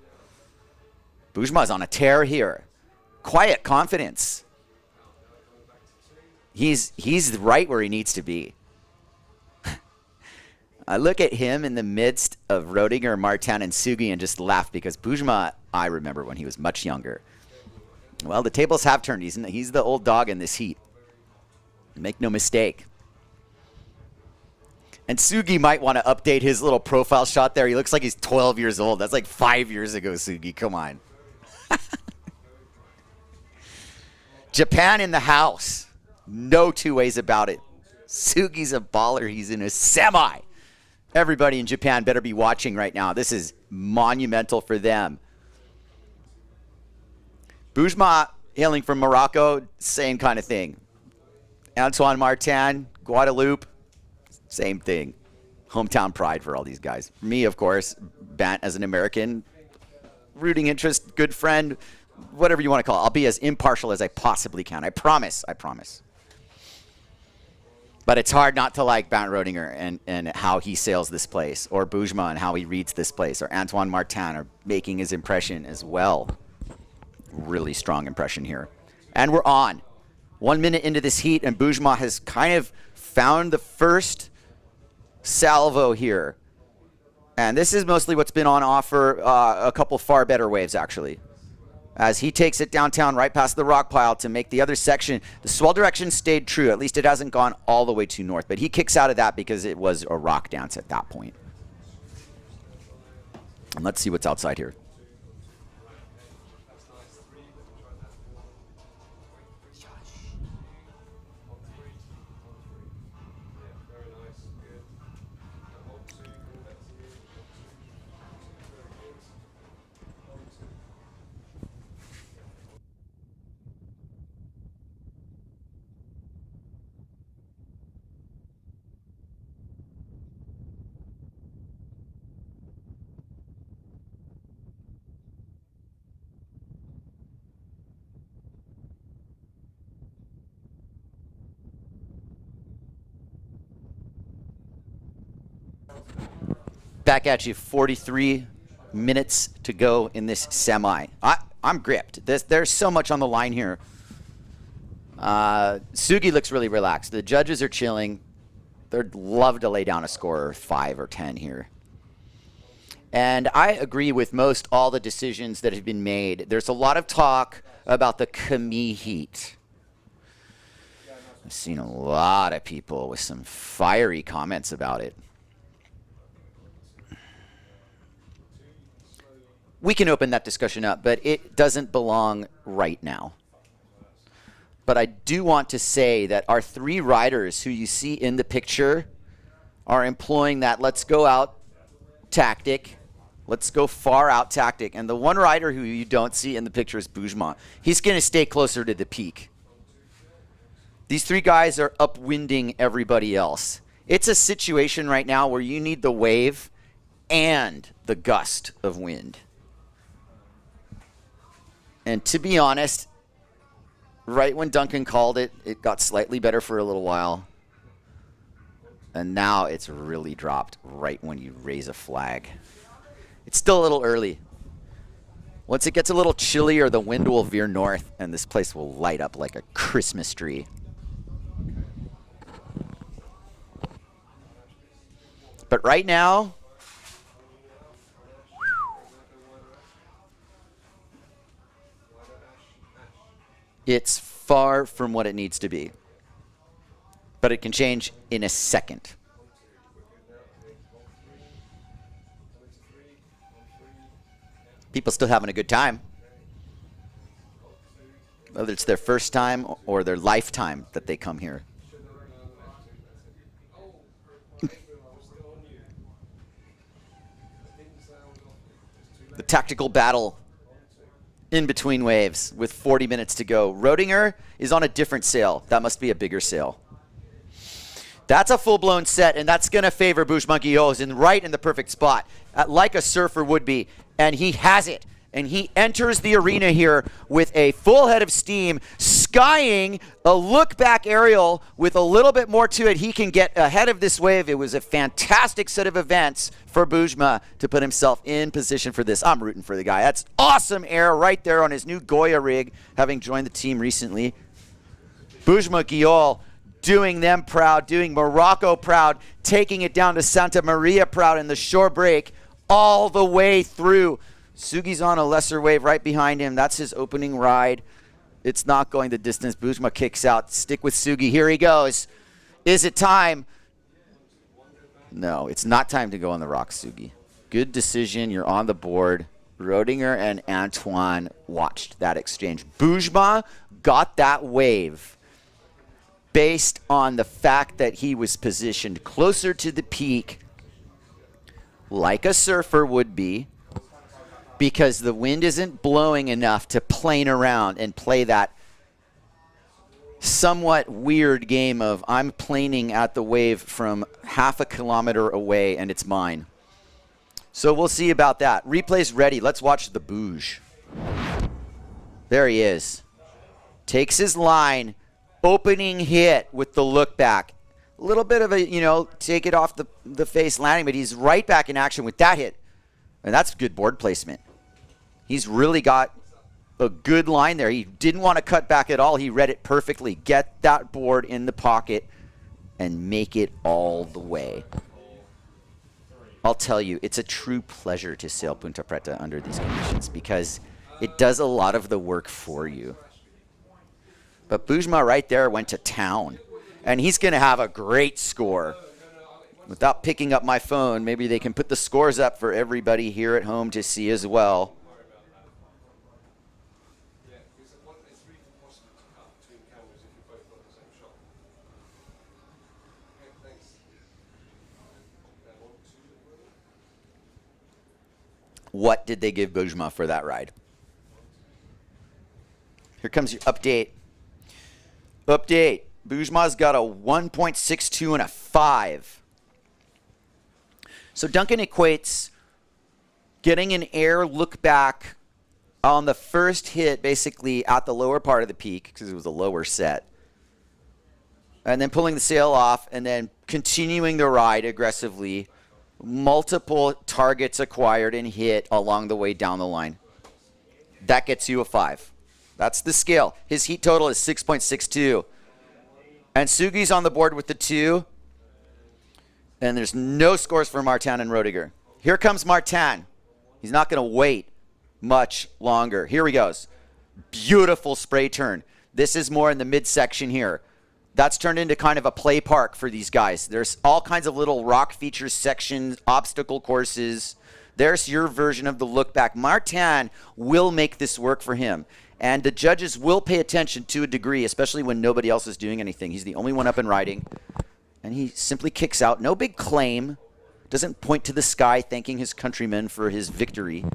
Bujma's on a tear here. Quiet confidence. He's right where he needs to be. I look at him in the midst of Rodiger, Martin, and Sugi and just laugh because Bujma, I remember when he was much younger. Well, the tables have turned. He's the old dog in this heat. Make no mistake. And Sugi might want to update his little profile shot there. He looks like he's 12 years old. That's like 5 years ago, Sugi. Come on. Japan in the house. No two ways about it. Sugi's a baller. He's in a semi. Everybody in Japan better be watching right now. This is monumental for them. Bujma, hailing from Morocco, same kind of thing. Antoine Martin, Guadeloupe, same thing. Hometown pride for all these guys. Me, of course, Bant as an American. Rooting interest, good friend, whatever you want to call it. I'll be as impartial as I possibly can. I promise. I promise. But it's hard not to like Bernd Roedinger and how he sails this place, or Boujma and how he reads this place, or Antoine Martin are making his impression as well. Really strong impression here. And we're on. 1 minute into this heat, and Boujma has kind of found the first salvo here. And this is mostly what's been on offer, a couple far better waves, actually. As he takes it downtown right past the rock pile to make the other section. The swell direction stayed true. At least it hasn't gone all the way to north. But he kicks out of that because it was a rock dance at that point. And let's see what's outside here. Back at you, 43 minutes to go in this semi. I'm gripped. There's so much on the line here. Sugi looks really relaxed. The judges are chilling. They'd love to lay down a score of 5 or 10 here. And I agree with most all the decisions that have been made. There's a lot of talk about the Camille heat. I've seen a lot of people with some fiery comments about it. We can open that discussion up, but it doesn't belong right now. But I do want to say that our 3 riders who you see in the picture are employing that let's go out tactic, let's go far out tactic. And the one rider who you don't see in the picture is Boujma. He's going to stay closer to the peak. These 3 guys are upwinding everybody else. It's a situation right now where you need the wave and the gust of wind. And to be honest, right when Duncan called it, it got slightly better for a little while. And now it's really dropped right when you raise a flag. It's still a little early. Once it gets a little chillier, the wind will veer north and this place will light up like a Christmas tree. But right now, it's far from what it needs to be. But it can change in a second. People still having a good time. Whether it's their first time or their lifetime that they come here. The tactical battle in between waves with 40 minutes to go. Roedinger is on a different sail. That must be a bigger sail. That's a full-blown set, and that's going to favor Boujma Guillot's right in the perfect spot, like a surfer would be. And he has it. And he enters the arena here with a full head of steam, skying a look-back aerial with a little bit more to it. He can get ahead of this wave. It was a fantastic set of events for Boujma to put himself in position for this. I'm rooting for the guy. That's awesome air right there on his new Goya rig, having joined the team recently. Boujma Guillot doing them proud, doing Morocco proud, taking it down to Santa Maria proud in the shore break all the way through. Sugi's on a lesser wave right behind him. That's his opening ride. It's not going the distance. Boujma kicks out. Stick with Sugi. Here he goes. Is it time? No, it's not time to go on the rocks, Sugi. Good decision. You're on the board. Roedinger and Antoine watched that exchange. Boujma got that wave based on the fact that he was positioned closer to the peak like a surfer would be, because the wind isn't blowing enough to plane around and play that somewhat weird game of I'm planing at the wave from half a kilometer away and it's mine. So we'll see about that. Replay's ready. Let's watch the Bouge. There he is. Takes his line. Opening hit with the look back. A little bit of a, take it off the face landing, but he's right back in action with that hit. And that's good board placement. He's really got a good line there. He didn't want to cut back at all. He read it perfectly. Get that board in the pocket and make it all the way. I'll tell you, it's a true pleasure to sail Ponta Preta under these conditions because it does a lot of the work for you. But Bujma right there went to town. And he's going to have a great score. Without picking up my phone, maybe they can put the scores up for everybody here at home to see as well. What did they give Bujma for that ride? Here comes your update. Update. Bujma's got a 1.62 and a 5. So Duncan equates getting an air look back on the first hit, basically at the lower part of the peak, because it was a lower set. And then pulling the sail off and then continuing the ride aggressively. Multiple targets acquired and hit along the way down the line. That gets you a 5. That's the scale. His heat total is 6.62. And Sugi's on the board with the 2. And there's no scores for Martin and Rodiger. Here comes Martin. He's not going to wait much longer. Here he goes. Beautiful spray turn. This is more in the midsection here. That's turned into kind of a play park for these guys. There's all kinds of little rock features, sections, obstacle courses. There's your version of the look back. Martin will make this work for him. And the judges will pay attention to a degree, especially when nobody else is doing anything. He's the only one up and riding. And he simply kicks out. No big claim. Doesn't point to the sky thanking his countrymen for his victory.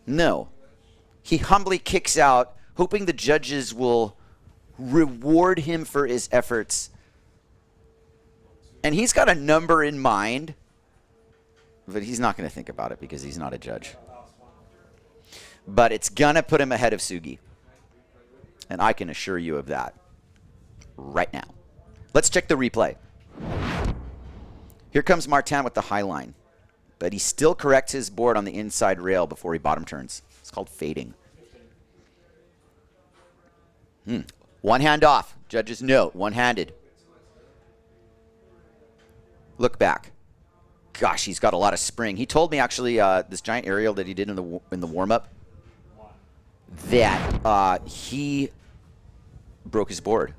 No. He humbly kicks out, hoping the judges will reward him for his efforts. And he's got a number in mind, but he's not going to think about it because he's not a judge. But it's going to put him ahead of Sugi. And I can assure you of that right now. Let's check the replay. Here comes Martin with the high line. But he still corrects his board on the inside rail before he bottom turns. It's called fading. One hand off. Judges note, one-handed. Look back. Gosh, he's got a lot of spring. He told me actually this giant aerial that he did in the warm-up that he broke his board.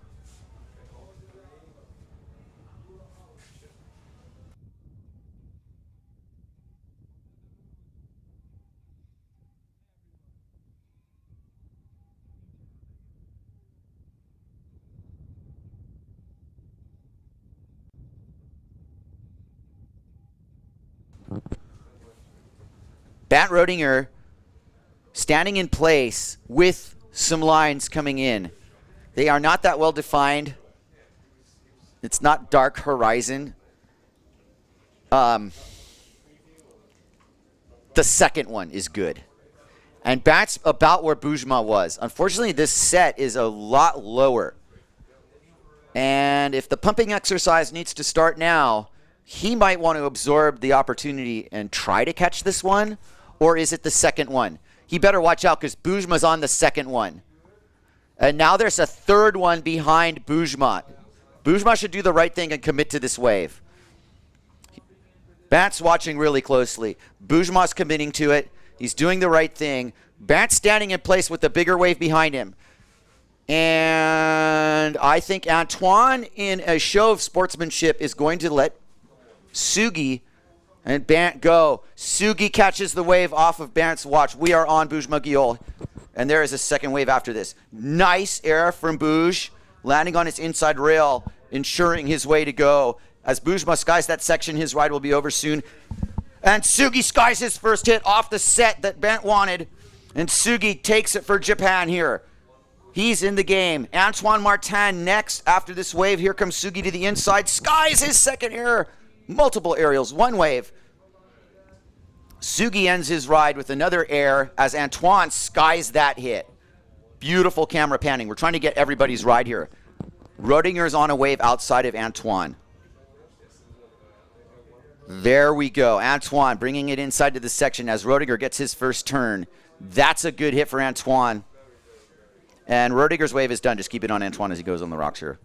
Bat Rodinger standing in place with some lines coming in. They are not that well defined. It's not dark horizon. The second one is good. And Bat's about where Bujma was. Unfortunately, this set is a lot lower. And if the pumping exercise needs to start now, he might want to absorb the opportunity and try to catch this one. Or is it the second one? He better watch out because Bujma's on the second one. And now there's a third one behind Bujma. Bujma should do the right thing and commit to this wave. Bat's watching really closely. Bujma's committing to it. He's doing the right thing. Bat's standing in place with the bigger wave behind him. And I think Antoine, in a show of sportsmanship, is going to let Sugi and Bant go. Sugi catches the wave off of Bant's watch. We are on Bujma Guiol. And there is a second wave after this. Nice air from Buj, landing on his inside rail, ensuring his way to go. As Bujma skies that section, his ride will be over soon. And Sugi skies his first hit off the set that Bant wanted. And Sugi takes it for Japan here. He's in the game. Antoine Martin next after this wave. Here comes Sugi to the inside. Skies his second air. Multiple aerials, one wave. Sugi ends his ride with another air as Antoine skies that hit. Beautiful camera panning. We're trying to get everybody's ride here. Roedinger's on a wave outside of Antoine. There we go. Antoine bringing it inside to the section as Roedinger gets his first turn. That's a good hit for Antoine. And Roedinger's wave is done. Just keep it on Antoine as he goes on the rocks here.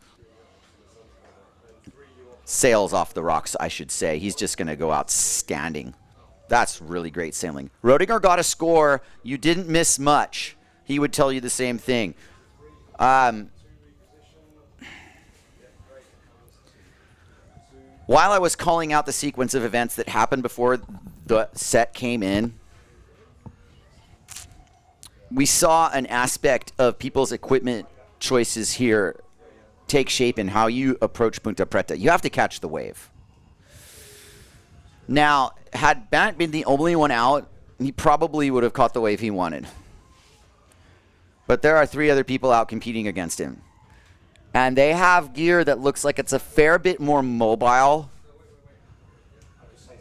Sails off the rocks, I should say. He's just going to go outstanding. That's really great sailing. Roedinger got a score. You didn't miss much. He would tell you the same thing. While I was calling out the sequence of events that happened before the set came in, we saw an aspect of people's equipment choices here take shape in how you approach Ponta Preta. You have to catch the wave. Now, had Bant been the only one out, he probably would have caught the wave he wanted. But there are 3 other people out competing against him. And they have gear that looks like it's a fair bit more mobile.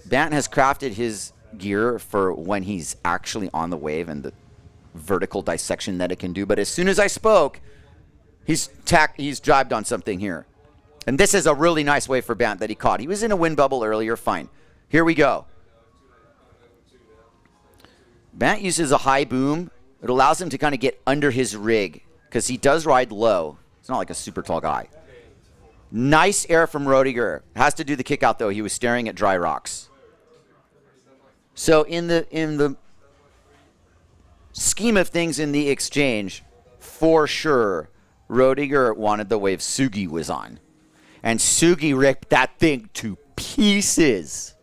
Bant has crafted his gear for when he's actually on the wave and the vertical dissection that it can do. But as soon as I spoke, he's jibed on something here. And this is a really nice wave for Bant that he caught. He was in a wind bubble earlier, fine. Here we go. Bant uses a high boom. It allows him to kind of get under his rig because he does ride low. It's not like a super tall guy. Nice air from Roedinger. Has to do the kick out though. He was staring at dry rocks. So in the scheme of things in the exchange, for sure, Roedinger wanted the wave Sugi was on. And Sugi ripped that thing to pieces.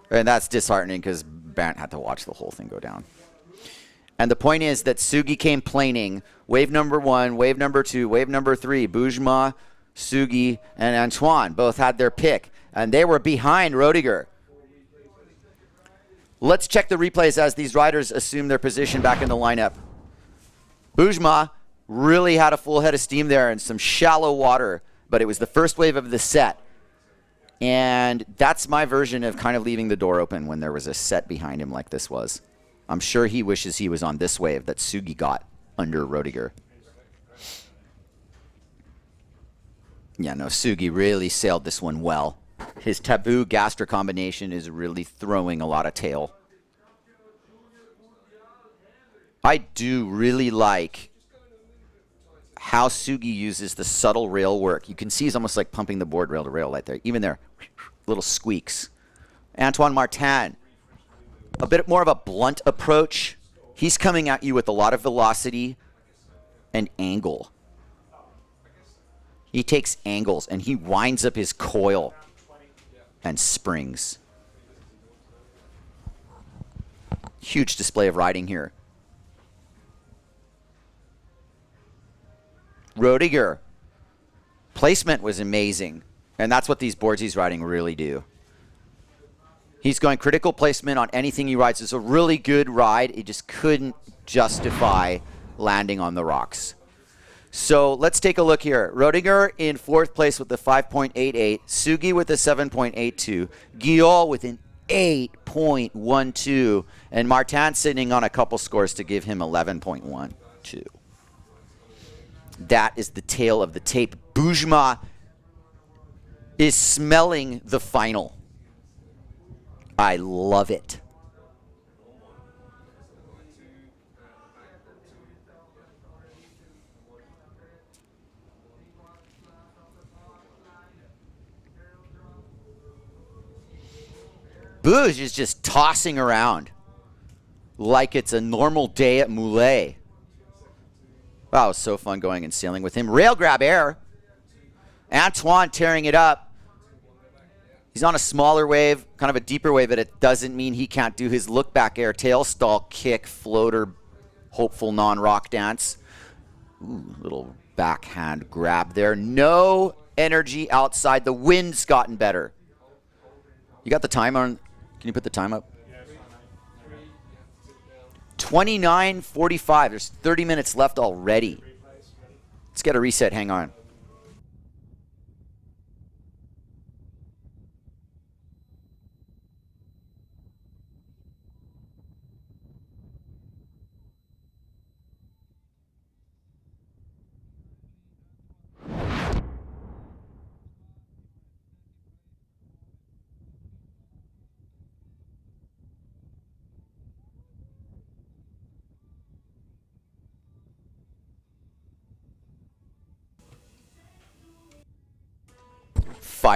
And that's disheartening because Bant had to watch the whole thing go down. And the point is that Sugi came planing. Wave number 1, wave number 2, wave number 3. Boujma, Sugi, and Antoine both had their pick. And they were behind Roedinger. Let's check the replays as these riders assume their position back in the lineup. Boujma really had a full head of steam there in some shallow water. But it was the first wave of the set. And that's my version of kind of leaving the door open when there was a set behind him like this was. I'm sure he wishes he was on this wave that Sugi got under Roedinger. Yeah, no, Sugi really sailed this one well. His taboo Gastra combination is really throwing a lot of tail. I do really like how Sugi uses the subtle rail work. You can see he's almost like pumping the board rail to rail right there. Even there, little squeaks. Antoine Martin, a bit more of a blunt approach. He's coming at you with a lot of velocity and angle. He takes angles and he winds up his coil and springs. Huge display of riding here. Roedinger, placement was amazing. And that's what these boards he's riding really do. He's going critical placement on anything he rides. It's a really good ride. He just couldn't justify landing on the rocks. So let's take a look here. Roedinger in 4th place with the 5.88. Sugi with a 7.82. Guillaume with an 8.12. And Martin sitting on a couple scores to give him 11.12. That is the tail of the tape. Boujma is smelling the final. I love it. Bouge is just tossing around like it's a normal day at Moulet. Wow, it was so fun going and sailing with him. Rail grab air. Antoine tearing it up. He's on a smaller wave, kind of a deeper wave, but it doesn't mean he can't do his look back air, tail stall, kick, floater, hopeful non-rock dance. Ooh, little backhand grab there. No energy outside. The wind's gotten better. You got the time on? Can you put the time up? 29:45. There's 30 minutes left already. Let's get a reset. Hang on.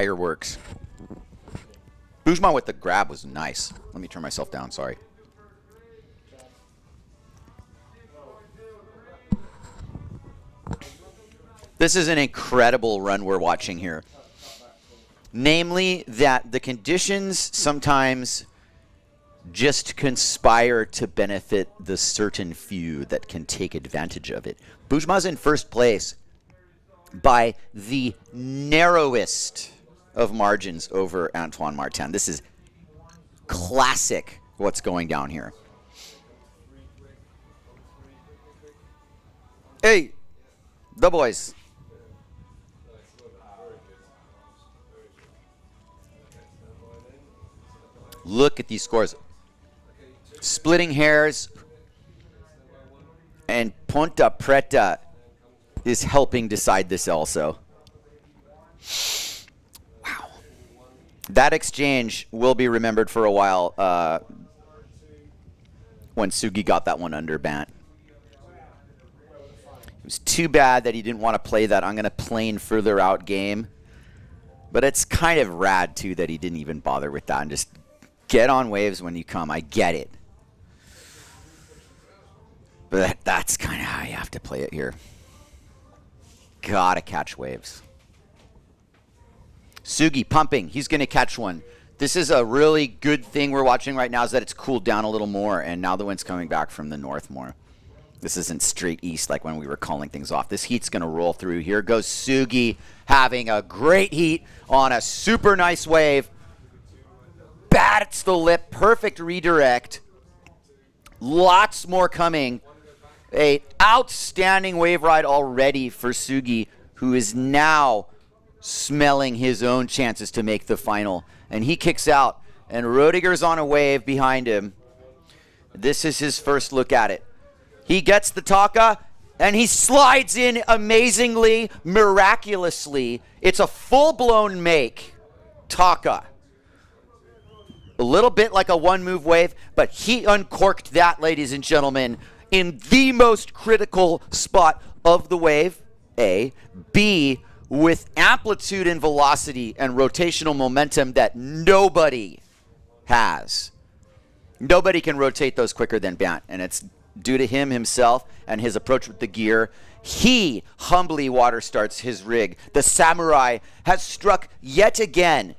fireworks. Bujma with the grab was nice. Let me turn myself down, sorry. This is an incredible run we're watching here. Namely, that the conditions sometimes just conspire to benefit the certain few that can take advantage of it. Bujma's in first place by the narrowest of margins over Antoine Martin. This is classic what's going down here. Hey, the boys. Look at these scores. Splitting hairs. And Ponta Preta is helping decide this also. Wow. That exchange will be remembered for a while when Sugi got that one under Bant. It was too bad that he didn't want to play that I'm going to plane further out game. But it's kind of rad, too, that he didn't even bother with that and just get on waves when you come. I get it. But that's kind of how you have to play it here. Gotta catch waves. Sugi pumping. He's going to catch one. This is a really good thing we're watching right now is that it's cooled down a little more, and now the wind's coming back from the north more. This isn't straight east like when we were calling things off. This heat's going to roll through. Here goes Sugi having a great heat on a super nice wave. Bats the lip. Perfect redirect. Lots more coming. A outstanding wave ride already for Sugi, who is now smelling his own chances to make the final. And he kicks out, and Rodiger's on a wave behind him. This is his first look at it. He gets the Taka, and he slides in amazingly, miraculously. It's a full-blown make Taka. A little bit like a one-move wave, but he uncorked that, ladies and gentlemen, in the most critical spot of the wave, A. B, with amplitude and velocity and rotational momentum that nobody has. Nobody can rotate those quicker than Bant, and it's due to him himself and his approach with the gear. He humbly water starts his rig. The SOMWR has struck yet again.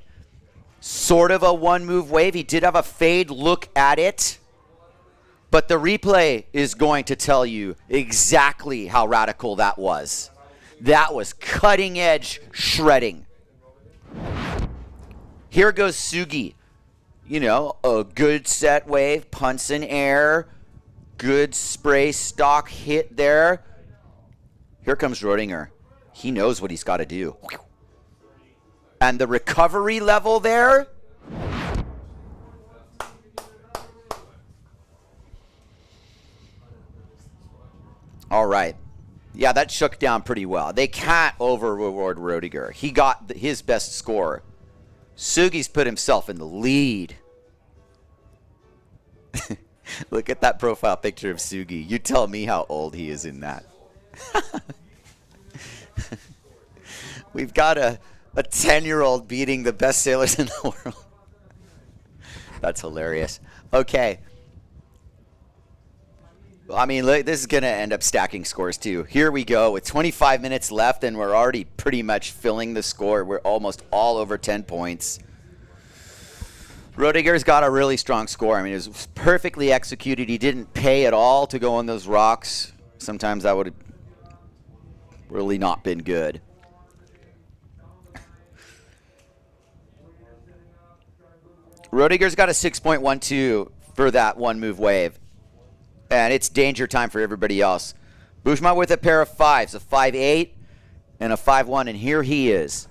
Sort of a one-move wave. He did have a fade look at it. But the replay is going to tell you exactly how radical that was. That was cutting-edge shredding. Here goes Sugi. You know, a good set wave, punts in air, good spray stock hit there. Here comes Rodinger. He knows what he's got to do. And the recovery level there. All right. Yeah, that shook down pretty well. They can't over-reward Rodiger. He got his best score. Sugi's put himself in the lead. Look at that profile picture of Sugi. You tell me how old he is in that. We've got a 10-year-old beating the best sailors in the world. That's hilarious. Okay. I mean, look, this is going to end up stacking scores, too. Here we go with 25 minutes left, and we're already pretty much filling the score. We're almost all over 10 points. Rodiger's got a really strong score. I mean, it was perfectly executed. He didn't pay at all to go on those rocks. Sometimes that would have really not been good. Rodiger's got a 6.12 for that one-move wave. And it's danger time for everybody else. Bujma with a pair of fives, a 5.8 and a 5.1, and here he is.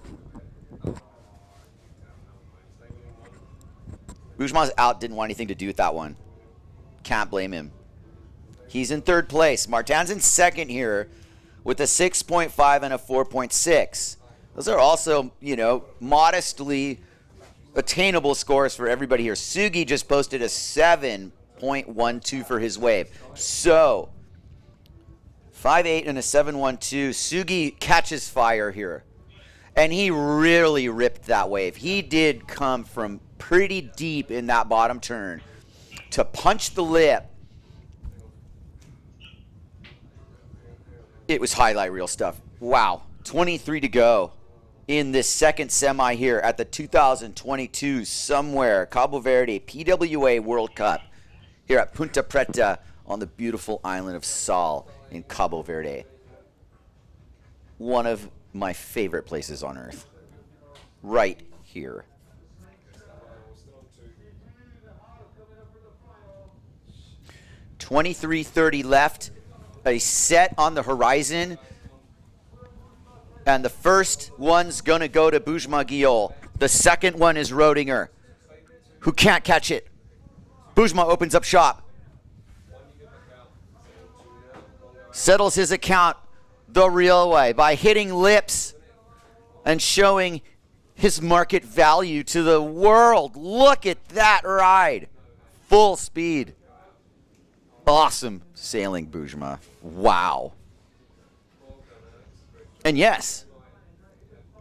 Bujma's out, didn't want anything to do with that one. Can't blame him. He's in third place. Martin's in second here with a 6.5 and a 4.6. Those are also, you know, modestly attainable scores for everybody here. Sugi just posted a 7.12 for his wave. So, 5.8 and a 7.12. Sugi catches fire here. And he really ripped that wave. He did come from pretty deep in that bottom turn to punch the lip. It was highlight reel stuff. Wow. 23 to go in this second semi here at the 2022 SOMWR Cabo Verde PWA World Cup here at Ponta Preta on the beautiful island of Sal in Cabo Verde. One of my favorite places on earth. Right here. 23:30 left. A set on the horizon. And the first one's going to go to Bujma Guiol. The second one is Rodinger, who can't catch it. Bujma opens up shop. Settles his account the real way by hitting lips and showing his market value to the world. Look at that ride. Full speed. Awesome sailing, Bujma. Wow. And yes,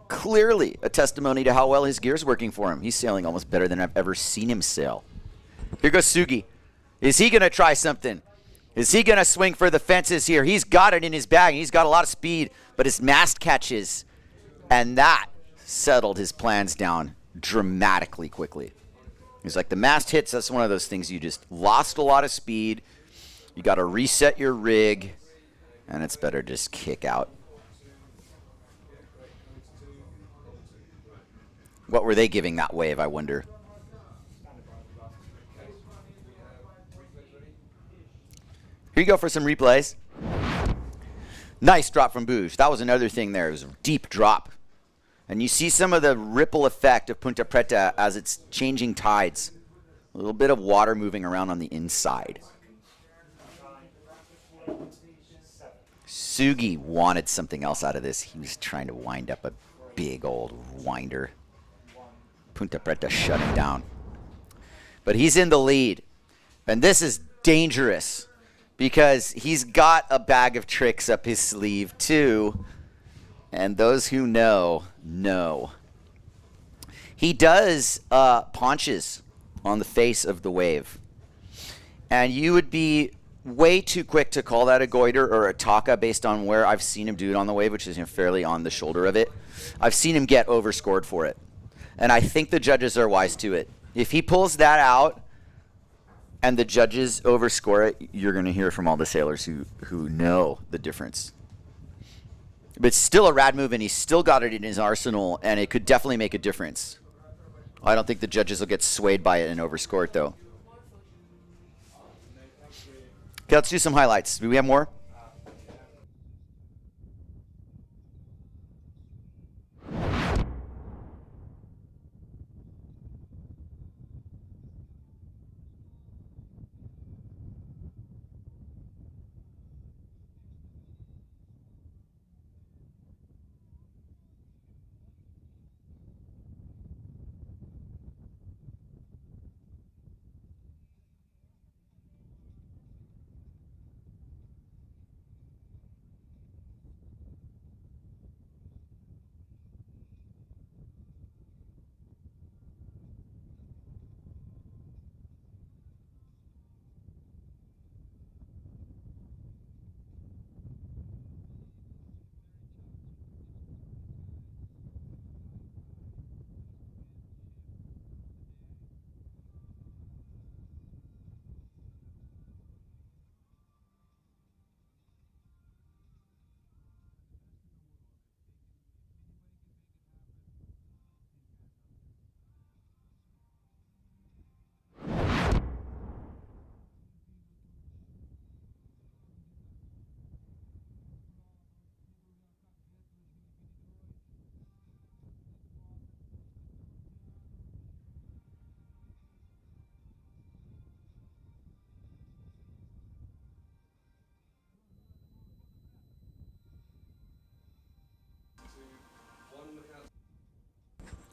clearly a testimony to how well his gear's working for him. He's sailing almost better than I've ever seen him sail. Here goes Sugi. Is he going to try something? Is he going to swing for the fences here? He's got it in his bag. He's got a lot of speed, but his mast catches. And that settled his plans down dramatically quickly. He's like, the mast hits, that's one of those things you just lost a lot of speed. You got to reset your rig, and it's better to just kick out. What were they giving that wave, I wonder? Here you go for some replays. Nice drop from Bouge. That was another thing there. It was a deep drop. And you see some of the ripple effect of Ponta Preta as it's changing tides. A little bit of water moving around on the inside. Sugi wanted something else out of this. He was trying to wind up a big old winder. Ponta Preta shut him down. But he's in the lead. And this is dangerous because he's got a bag of tricks up his sleeve too. And those who know, know. He does paunches on the face of the wave. And you would be way too quick to call that a goiter or a taka based on where I've seen him do it on the wave, which is fairly on the shoulder of it. I've seen him get overscored for it. And I think the judges are wise to it. If he pulls that out and the judges overscore it, you're going to hear from all the sailors who know the difference. But it's still a rad move, and he's still got it in his arsenal, and it could definitely make a difference. I don't think the judges will get swayed by it and overscore it, though. Okay, let's do some highlights. Do we have more?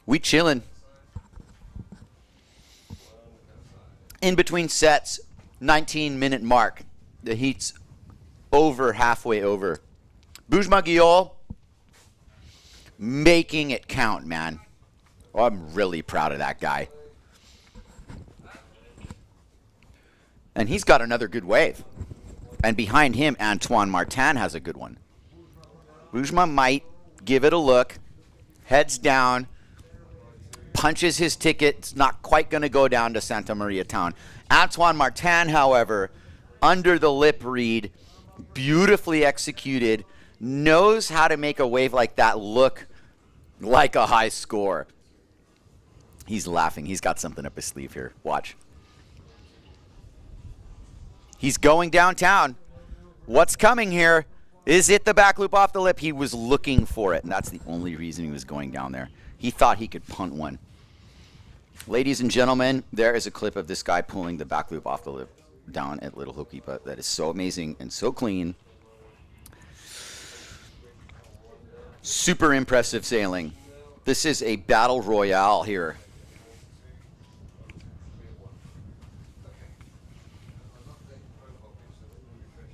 We chilling. In between sets, 19-minute mark. The heat's over, halfway over. Bujma Guiol making it count, man. Oh, I'm really proud of that guy. And he's got another good wave. And behind him, Antoine Martin has a good one. Bujma might give it a look. Heads down. Punches his ticket. It's not quite going to go down to Santa Maria Town. Antoine Martin, however, under the lip read, beautifully executed, knows how to make a wave like that look like a high score. He's laughing. He's got something up his sleeve here. Watch. He's going downtown. What's coming here? Is it the back loop off the lip? He was looking for it, and that's the only reason he was going down there. He thought he could punt one. Ladies and gentlemen, there is a clip of this guy pulling the back loop off the lip down at Little Hokipa. That is so amazing and so clean. Super impressive sailing. This is a battle royale here.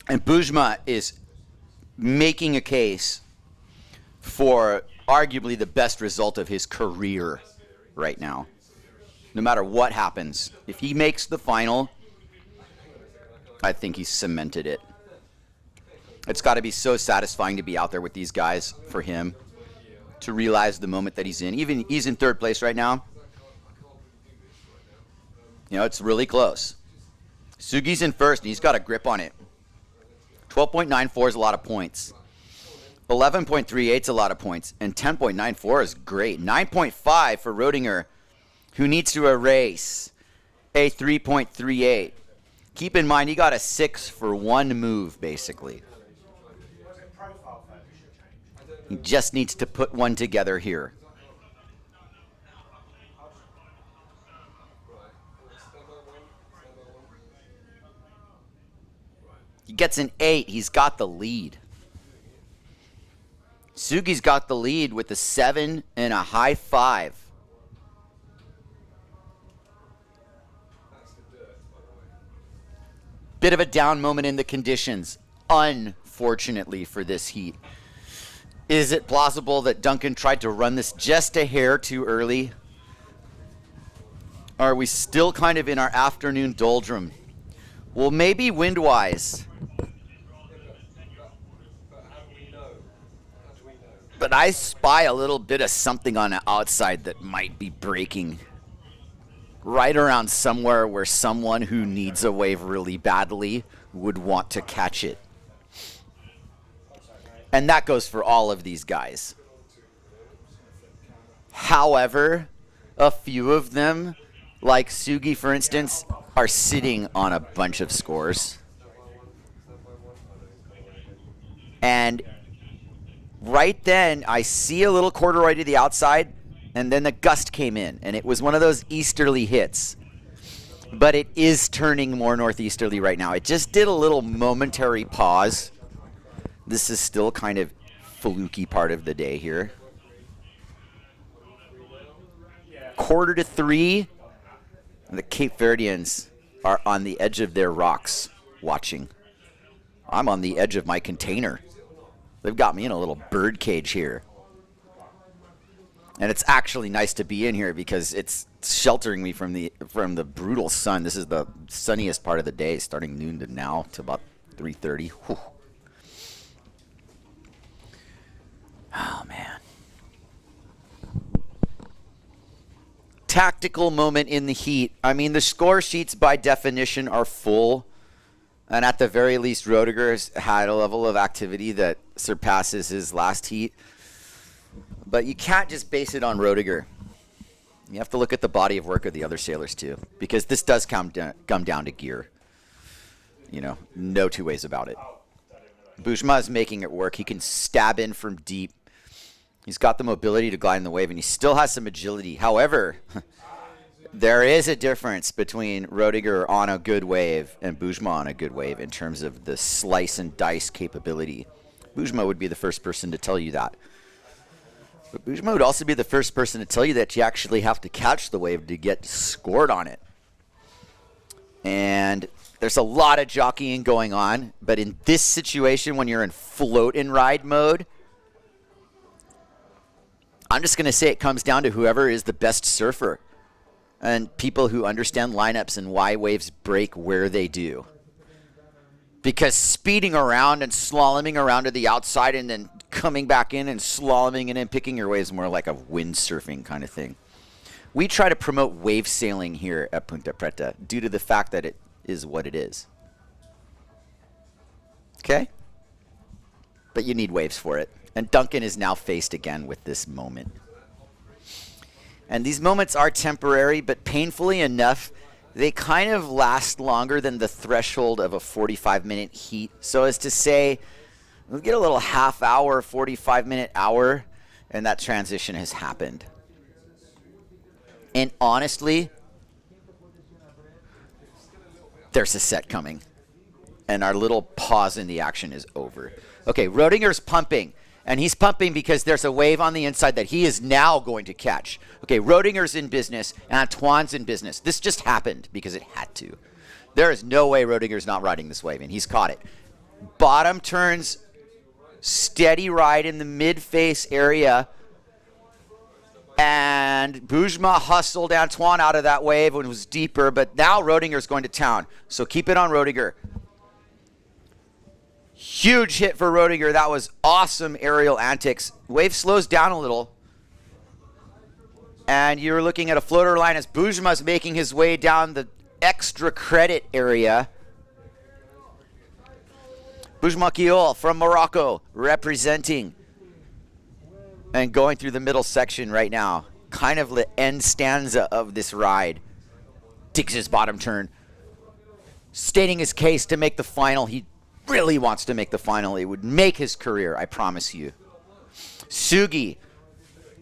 And Bujma is making a case for arguably the best result of his career right now. No matter what happens, if he makes the final, I think he's cemented it. It's got to be so satisfying to be out there with these guys for him, to realize the moment that he's in. Even he's in third place right now. You know, it's really close. Sugi's in first, and he's got a grip on it. 12.94 is a lot of points. 11.38 is a lot of points. And 10.94 is great. 9.5 for Rodinger, who needs to erase a 3.38. Keep in mind, he got a 6 for one move, basically. He just needs to put one together here. He gets an 8. He's got the lead. Sugi's got the lead with a 7 and a high 5. Bit of a down moment in the conditions, unfortunately, for this heat. Is it plausible that Duncan tried to run this just a hair too early? Are we still kind of in our afternoon doldrum? Well, maybe wind-wise. But I spy a little bit of something on the outside that might be breaking. Right around somewhere where someone who needs a wave really badly would want to catch it. And that goes for all of these guys. However, a few of them, like Sugi for instance, are sitting on a bunch of scores. And right then, I see a little corduroy to the outside, and then the gust came in, and it was one of those easterly hits. But it is turning more northeasterly right now. It just did a little momentary pause. This is still kind of fluky part of the day here. 2:45, and the Cape Verdeans are on the edge of their rocks watching. I'm on the edge of my container. They've got me in a little bird cage here. And it's actually nice to be in here because it's sheltering me from the brutal sun. This is the sunniest part of the day, starting noon to now to about 3:30. Whew. Oh, man. Tactical moment in the heat. I mean, the score sheets by definition are full. And at the very least, Rodiger's had a level of activity that surpasses his last heat. But you can't just base it on Rodiger. You have to look at the body of work of the other sailors too. Because this does come down to gear. You know, no two ways about it. Bujma is making it work. He can stab in from deep. He's got the mobility to glide in the wave, and he still has some agility. However, there is a difference between Rodiger on a good wave and Bujma on a good wave in terms of the slice and dice capability. Bujma would be the first person to tell you that. But Bujma would also be the first person to tell you that you actually have to catch the wave to get scored on it. And there's a lot of jockeying going on, but in this situation, when you're in float and ride mode, I'm just going to say it comes down to whoever is the best surfer and people who understand lineups and why waves break where they do. Because speeding around and slaloming around to the outside and then coming back in and slaloming and then picking your waves more like a windsurfing kind of thing. We try to promote wave sailing here at Ponta Preta due to the fact that it is what it is. Okay? But you need waves for it. And Duncan is now faced again with this moment. And these moments are temporary, but painfully enough, they kind of last longer than the threshold of a 45-minute heat. So as to say, we'll get a little half hour, 45-minute hour, and that transition has happened. And honestly, there's a set coming. And our little pause in the action is over. Okay, Rodinger's pumping. And he's pumping because there's a wave on the inside that he is now going to catch. Okay, Rodinger's in business. Antoine's in business. This just happened because it had to. There is no way Rodinger's not riding this wave, and he's caught it. Bottom turns, steady ride in the mid-face area. And Boujma hustled Antoine out of that wave when it was deeper, but now Rodinger's going to town. So keep it on Rodinger. Huge hit for Rodinger. That was awesome aerial antics. Wave slows down a little. And you're looking at a floater line as Boujma's making his way down the extra credit area. Boujma Kiol from Morocco representing and going through the middle section right now. Kind of the end stanza of this ride. Digs his bottom turn. Stating his case to make the final. He really wants to make the final. It would make his career, I promise you. Sugi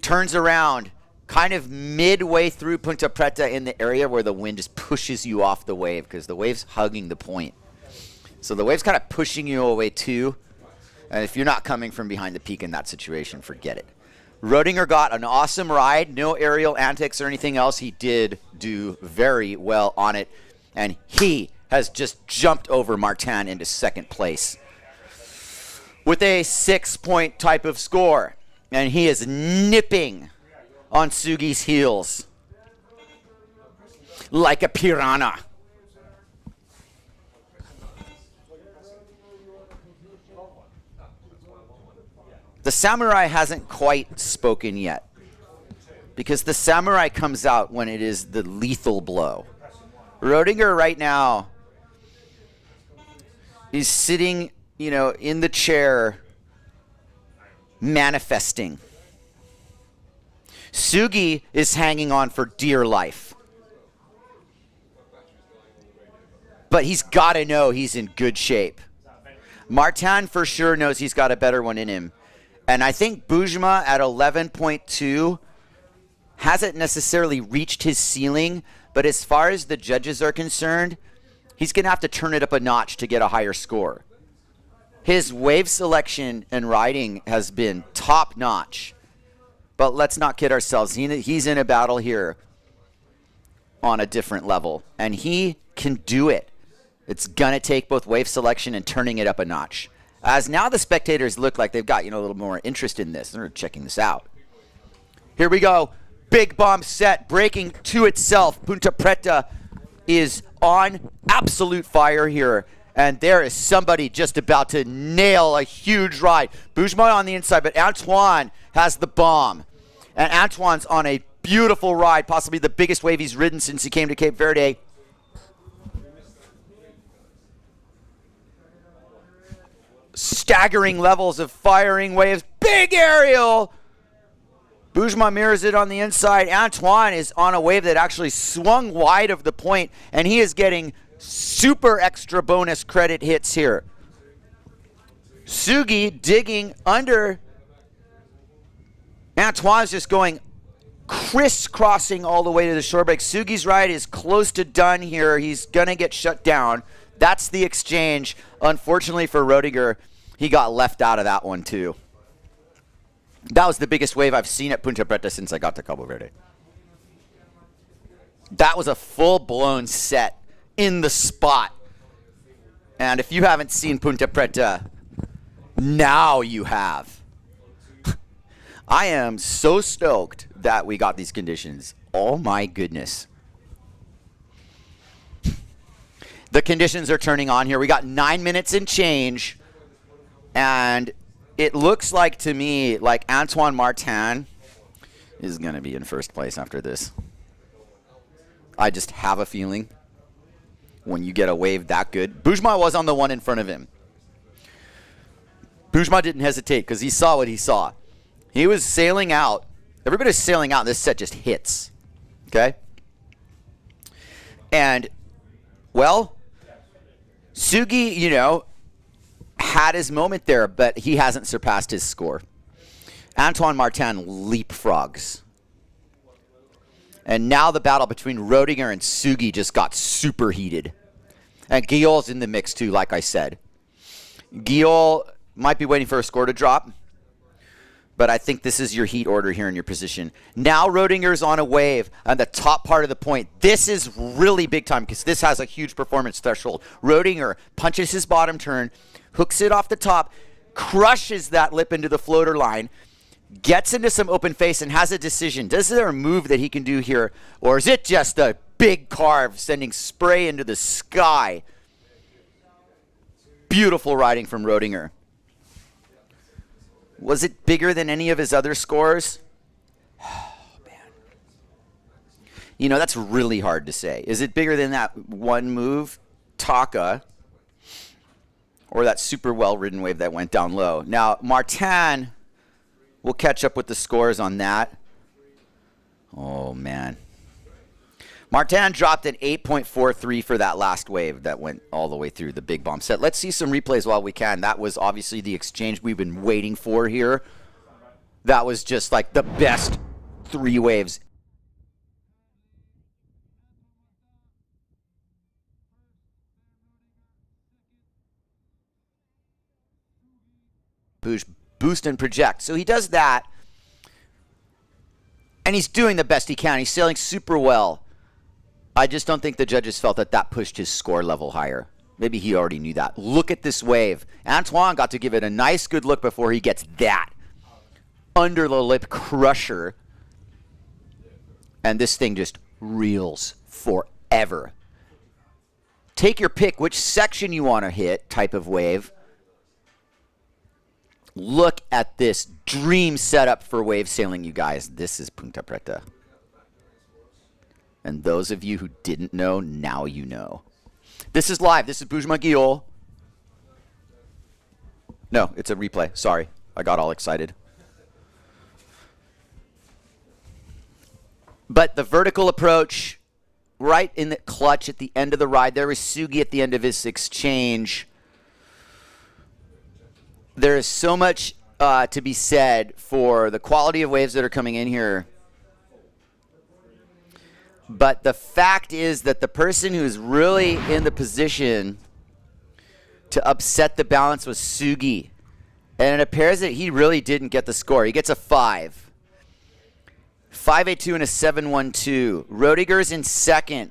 turns around kind of midway through Ponta Preta in the area where the wind just pushes you off the wave because the wave's hugging the point. So the wave's kind of pushing you away too. And if you're not coming from behind the peak in that situation, forget it. Rodinger got an awesome ride. No aerial antics or anything else. He did do very well on it. And he has just jumped over Martin into second place with a 6-point type of score. And he is nipping on Sugi's heels like a piranha. The samurai hasn't quite spoken yet because the samurai comes out when it is the lethal blow. Rodinger right now is sitting, in the chair manifesting. Sugi is hanging on for dear life. But he's got to know he's in good shape. Martin for sure knows he's got a better one in him. And I think Boujma at 11.2 hasn't necessarily reached his ceiling, but as far as the judges are concerned, he's going to have to turn it up a notch to get a higher score. His wave selection and riding has been top notch. But let's not kid ourselves. He's in a battle here on a different level. And he can do it. It's going to take both wave selection and turning it up a notch. As now the spectators look like they've got, a little more interest in this. They're checking this out. Here we go. Big bomb set breaking to itself. Ponta Preta is on absolute fire here. And there is somebody just about to nail a huge ride. Boujma on the inside, but Antoine has the bomb. And Antoine's on a beautiful ride, possibly the biggest wave he's ridden since he came to Cape Verde. Staggering levels of firing waves. Big aerial! Boujma mirrors it on the inside. Antoine is on a wave that actually swung wide of the point, and he is getting super extra bonus credit hits here. Sugi digging under. Antoine's just going crisscrossing all the way to the shore break. Sugi's ride is close to done here. He's going to get shut down. That's the exchange. Unfortunately for Rodinger, he got left out of that one too. That was the biggest wave I've seen at Ponta Preta since I got to Cabo Verde. That was a full-blown set in the spot. And if you haven't seen Ponta Preta, now you have. I am so stoked that we got these conditions. Oh my goodness. The conditions are turning on here. We got 9 minutes and change. And it looks like to me like Antoine Martin is going to be in first place after this. I just have a feeling when you get a wave that good. Boujma was on the one in front of him. Boujma didn't hesitate because he saw what he saw. He was sailing out. Everybody's sailing out. This set just hits. Okay? And, well, Sugi, you know, had his moment there, but he hasn't surpassed his score. Antoine Martin leapfrogs. And now the battle between Rodinger and Sugi just got super heated. And Guillaume's in the mix too, like I said. Guillaume might be waiting for a score to drop, but I think this is your heat order here in your position. Now Rodinger's on a wave on the top part of the point. This is really big time because this has a huge performance threshold. Rodinger punches his bottom turn, hooks it off the top, crushes that lip into the floater line, gets into some open face and has a decision. Is there a move that he can do here, or is it just a big carve sending spray into the sky? Beautiful riding from Rodinger. Was it bigger than any of his other scores? Oh, man. You know, that's really hard to say. Is it bigger than that one move, Taka, or that super well-ridden wave that went down low? Now, Martin will catch up with the scores on that. Oh, man. Martin dropped an 8.43 for that last wave that went all the way through the big bomb set. Let's see some replays while we can. That was obviously the exchange we've been waiting for here. That was just like the best 3 waves. Push, boost, and project. So he does that. And he's doing the best he can. He's sailing super well. I just don't think the judges felt that that pushed his score level higher. Maybe he already knew that. Look at this wave. Antoine got to give it a nice good look before he gets that under the lip crusher. And this thing just reels forever. Take your pick which section you want to hit type of wave. Look at this dream setup for wave sailing, you guys. This is Ponta Preta. And those of you who didn't know, now you know. This is live. This is Boujma Guillaume. No, it's a replay. Sorry. I got all excited. But the vertical approach, right in the clutch at the end of the ride. There was Sugi at the end of his exchange. There is so much to be said for the quality of waves that are coming in here. But the fact is that the person who's really in the position to upset the balance was Sugi. And it appears that he really didn't get the score. He gets a 5. 5.82 and a 7.12. Rodinger's in second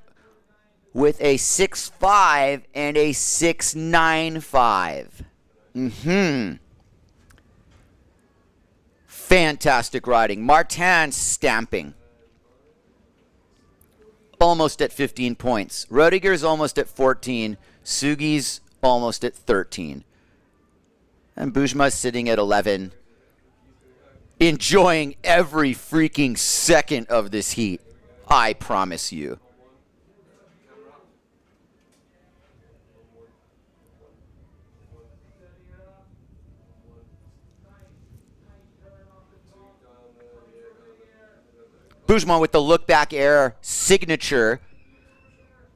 with a 6.5 and a 6.95. Fantastic riding. Martin stamping. Almost at 15 points. Rodinger's almost at 14. Sugi's almost at 13. And Boujma's sitting at 11. Enjoying every freaking second of this heat. I promise you. Boujma with the look back air signature.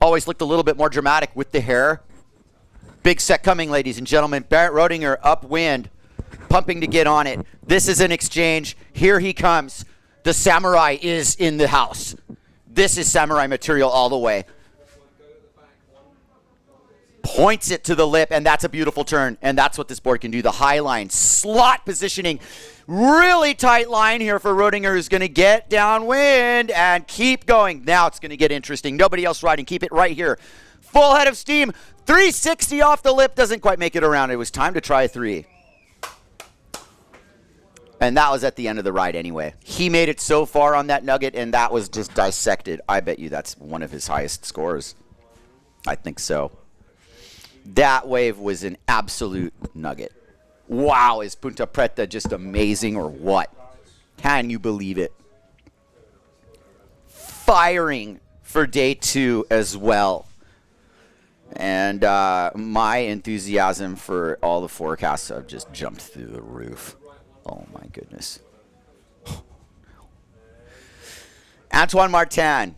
Always looked a little bit more dramatic with the hair. Big set coming, ladies and gentlemen. Barrett Rodinger upwind, pumping to get on it. This is an exchange. Here he comes. The samurai is in the house. This is samurai material all the way. Points it to the lip, and that's a beautiful turn. And that's what this board can do. The high line, slot positioning. Really tight line here for Rodinger, who's going to get downwind and keep going. Now it's going to get interesting. Nobody else riding. Keep it right here. Full head of steam. 360 off the lip. Doesn't quite make it around. It was time to try 3. And that was at the end of the ride anyway. He made it so far on that nugget, and that was just dissected. I bet you that's one of his highest scores. I think so. That wave was an absolute nugget. Wow, is Ponta Preta just amazing or what? Can you believe it? Firing for day 2 as well. And my enthusiasm for all the forecasts have just jumped through the roof. Oh my goodness. Antoine Martin,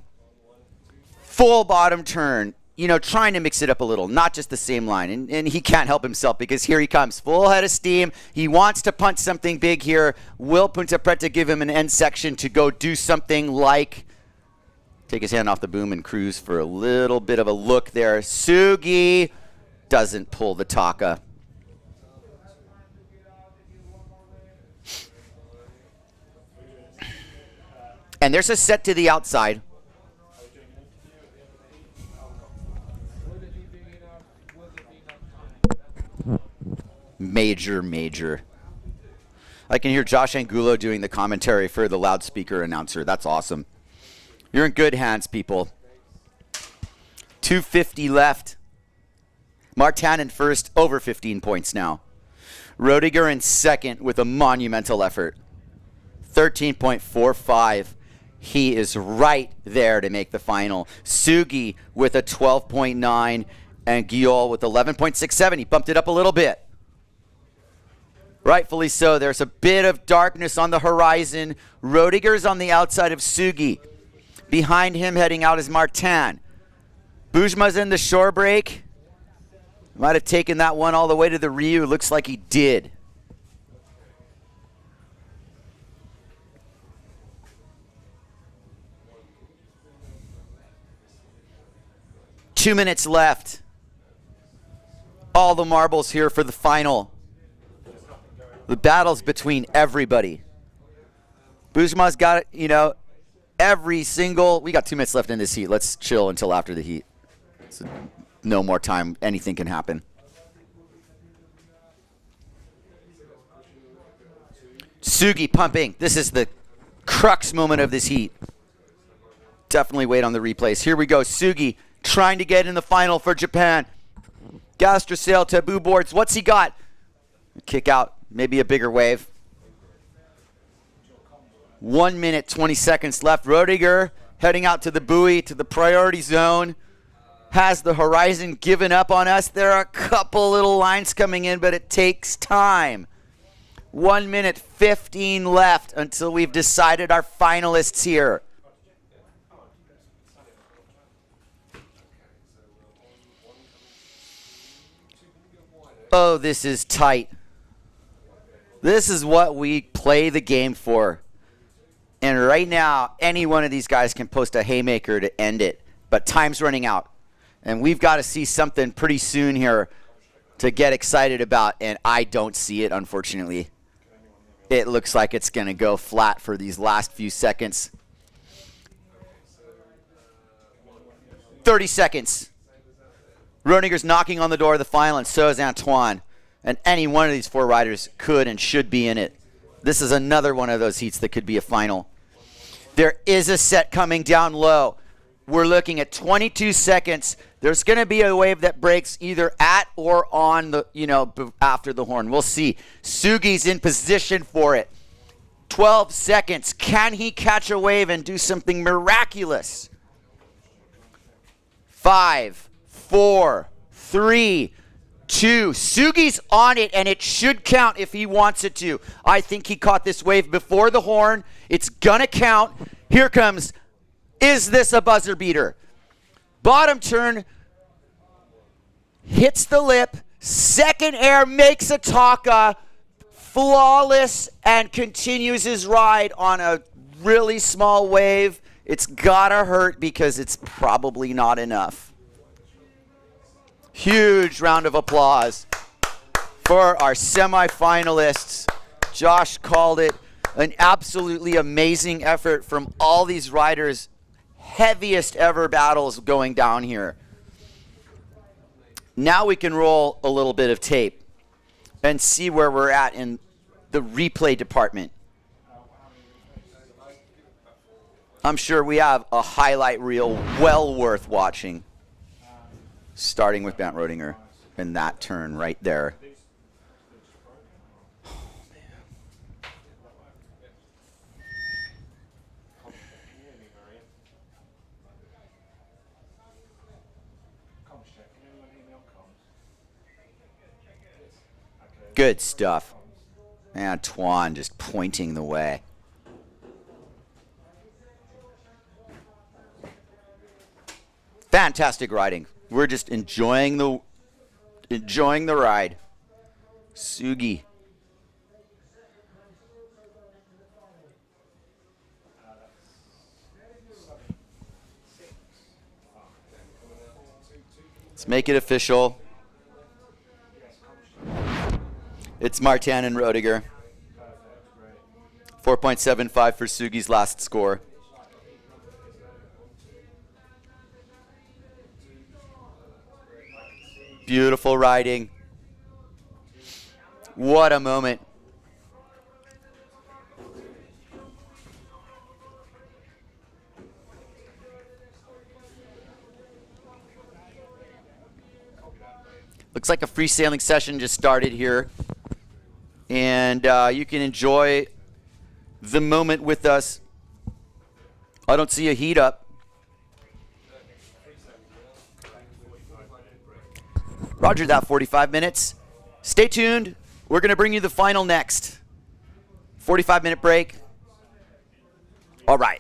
full bottom turn, you know, trying to mix it up a little, not just the same line. And he can't help himself because here he comes, full head of steam. He wants to punch something big here. Will Ponta Preta give him an end section to go do something like take his hand off the boom and cruise for a little bit of a look there? Sugi doesn't pull the Taka. And there's a set to the outside. Major, major. I can hear Josh Angulo doing the commentary for the loudspeaker announcer. That's awesome. You're in good hands, people. 250 left. Martin in first, over 15 points now. Rodiger in second with a monumental effort. 13.45. He is right there to make the final. Sugi with a 12.9 and Guillaume with 11.67. He bumped it up a little bit. Rightfully so. There's a bit of darkness on the horizon. Rodiger's on the outside of Sugi. Behind him heading out is Martin. Bujma's in the shore break. Might have taken that one all the way to the Ryu. Looks like he did. Two minutes left. All the marbles here for the final. The battle's between everybody. Bujma's got it, you know, every single... We got 2 minutes left in this heat. Let's chill until after the heat. So no more time. Anything can happen. Sugi pumping. This is the crux moment of this heat. Definitely wait on the replays. Here we go. Sugi trying to get in the final for Japan. Gastrosail, taboo boards. What's he got? Kick out. Maybe a bigger wave. 1 minute, 20 seconds left. Rodiger heading out to the buoy, to the priority zone. Has the horizon given up on us? There are a couple little lines coming in, but it takes time. 1 minute, 15 left until we've decided our finalists here. Oh, this is tight. This is what we play the game for. And right now, any one of these guys can post a haymaker to end it. But time's running out. And we've got to see something pretty soon here to get excited about. And I don't see it, unfortunately. It looks like it's going to go flat for these last few seconds. 30 seconds. Rodiger's knocking on the door of the final, and so is Antoine. And any one of these 4 riders could and should be in it. This is another one of those heats that could be a final. There is a set coming down low. We're looking at 22 seconds. There's going to be a wave that breaks either at or on the, you know, after the horn. We'll see. Sugi's in position for it. 12 seconds. Can he catch a wave and do something miraculous? 5, 4, 3, 2. Sugi's on it, and it should count if he wants it to. I think he caught this wave before the horn. It's going to count. Here comes. Is this a buzzer beater? Bottom turn. Hits the lip. Second air makes a Taka. Flawless, and continues his ride on a really small wave. It's got to hurt because it's probably not enough. Huge round of applause for our semifinalists. Josh called it an absolutely amazing effort from all these riders. Heaviest ever battles going down here. Now we can roll a little bit of tape and see where we're at in the replay department. I'm sure we have a highlight reel well worth watching. Starting with Bernd Rödiger in that turn right there. Good stuff. Antoine just pointing the way. Fantastic riding. We're just enjoying the ride. Sugi. Let's make it official. It's Martin and Rödiger. 4.75 for Sugi's last score. Beautiful riding. What a moment. Looks like a free sailing session just started here. And you can enjoy the moment with us. I don't see a heat up. Roger that, 45 minutes. Stay tuned. We're going to bring you the final next. 45-minute break. All right.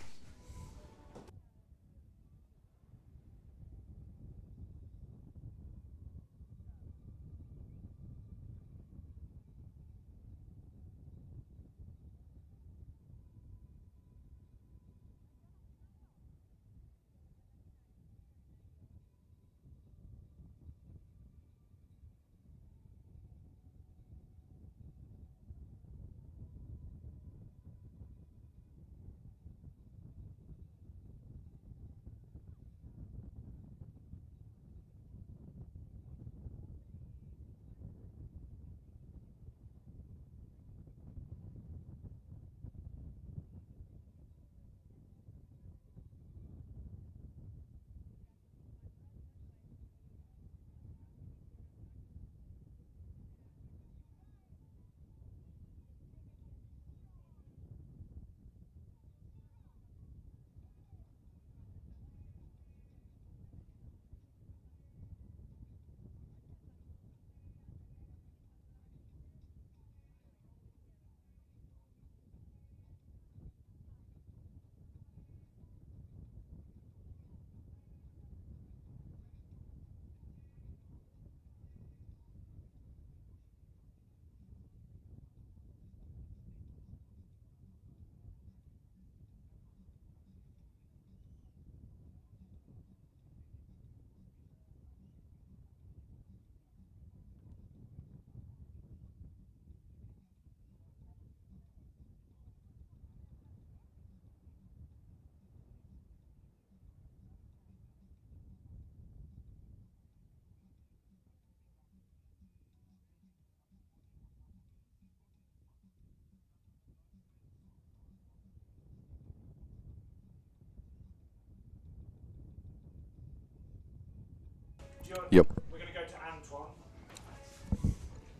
Yep. We're going to go to Antoine.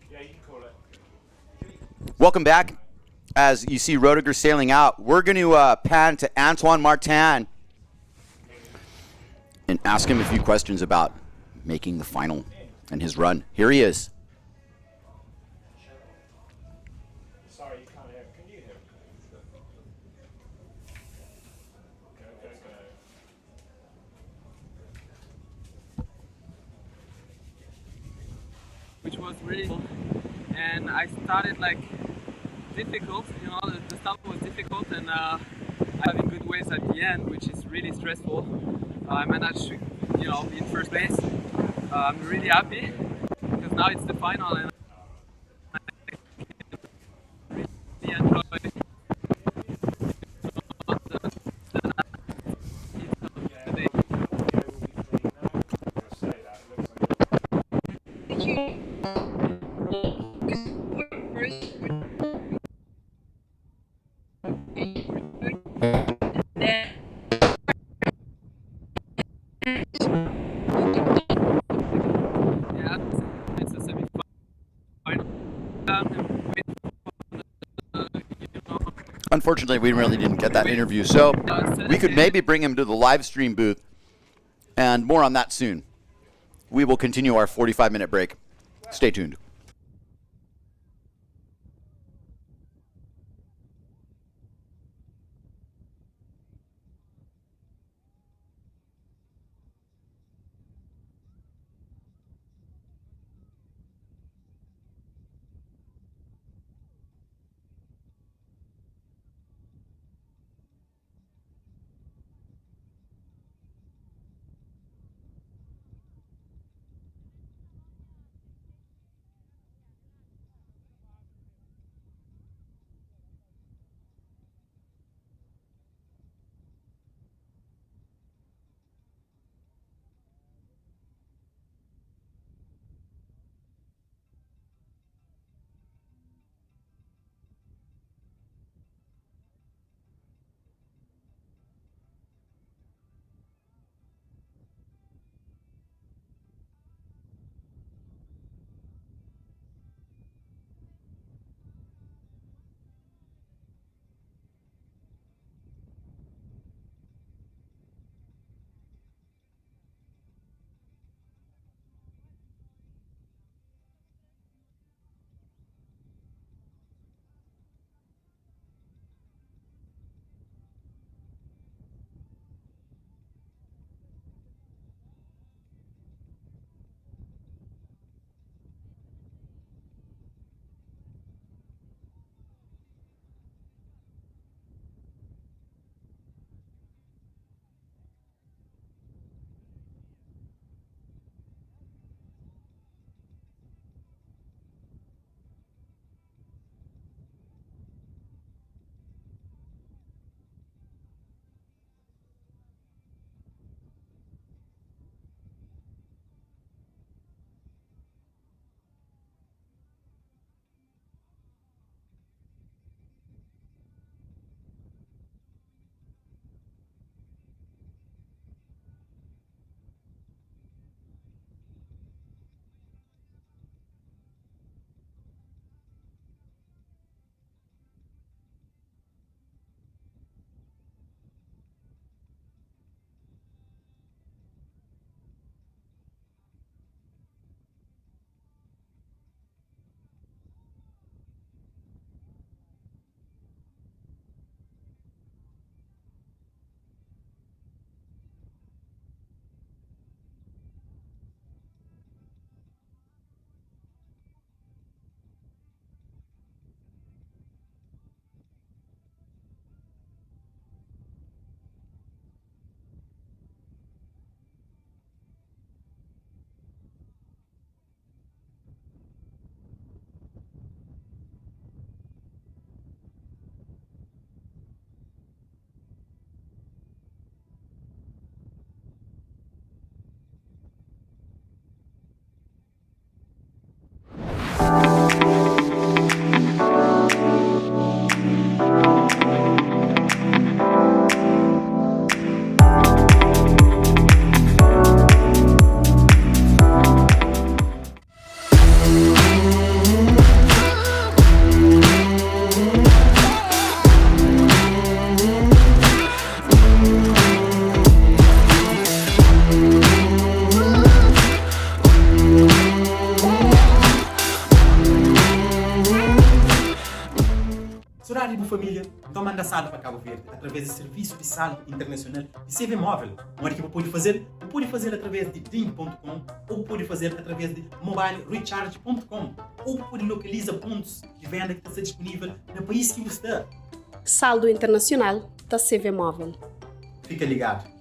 Yeah, you can call it. Welcome back. As you see Rödiger sailing out, we're going to pan to Antoine Martin and ask him a few questions about making the final and his run. Here he is. Sorry, you can't hear him. Can you hear him? Which was really cool. And I started like difficult, you know, the start was difficult, and having good waves at the end, which is really stressful. I managed to, you know, be in first place. I'm really happy because now it's the final and I can really enjoy Unfortunately, we really didn't get that interview, so we could maybe bring him to the live stream booth, and more on that soon. We will continue our 45-minute break. Stay tuned. família, então manda saldo para Cabo Verde através do serviço de saldo internacional de CV móvel, onde que pode fazer através de ding.com ou pode fazer através de mobilerecharge.com ou pode localizar pontos de venda que está disponível no país que você está. Saldo internacional da CV móvel. Fica ligado.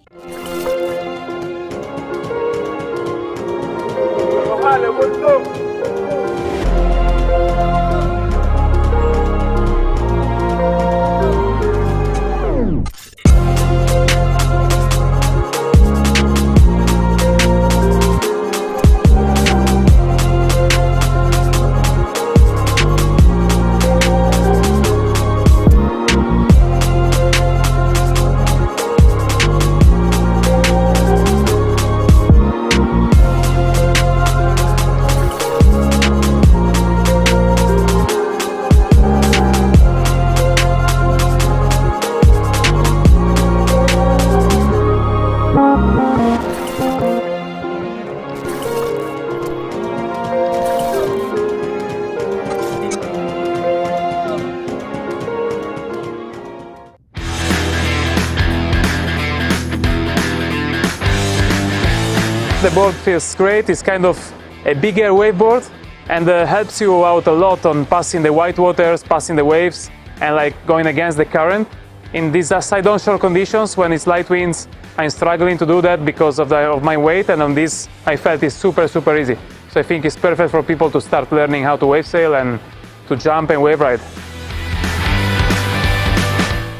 the board feels great. It's kind of a bigger waveboard and helps you out a lot on passing the white waters, passing the waves, and like going against the current. In these side onshore conditions, when it's light winds, I'm struggling to do that because of my weight, and on this I felt it's super easy. So I think it's perfect for people to start learning how to wave sail and to jump and wave ride.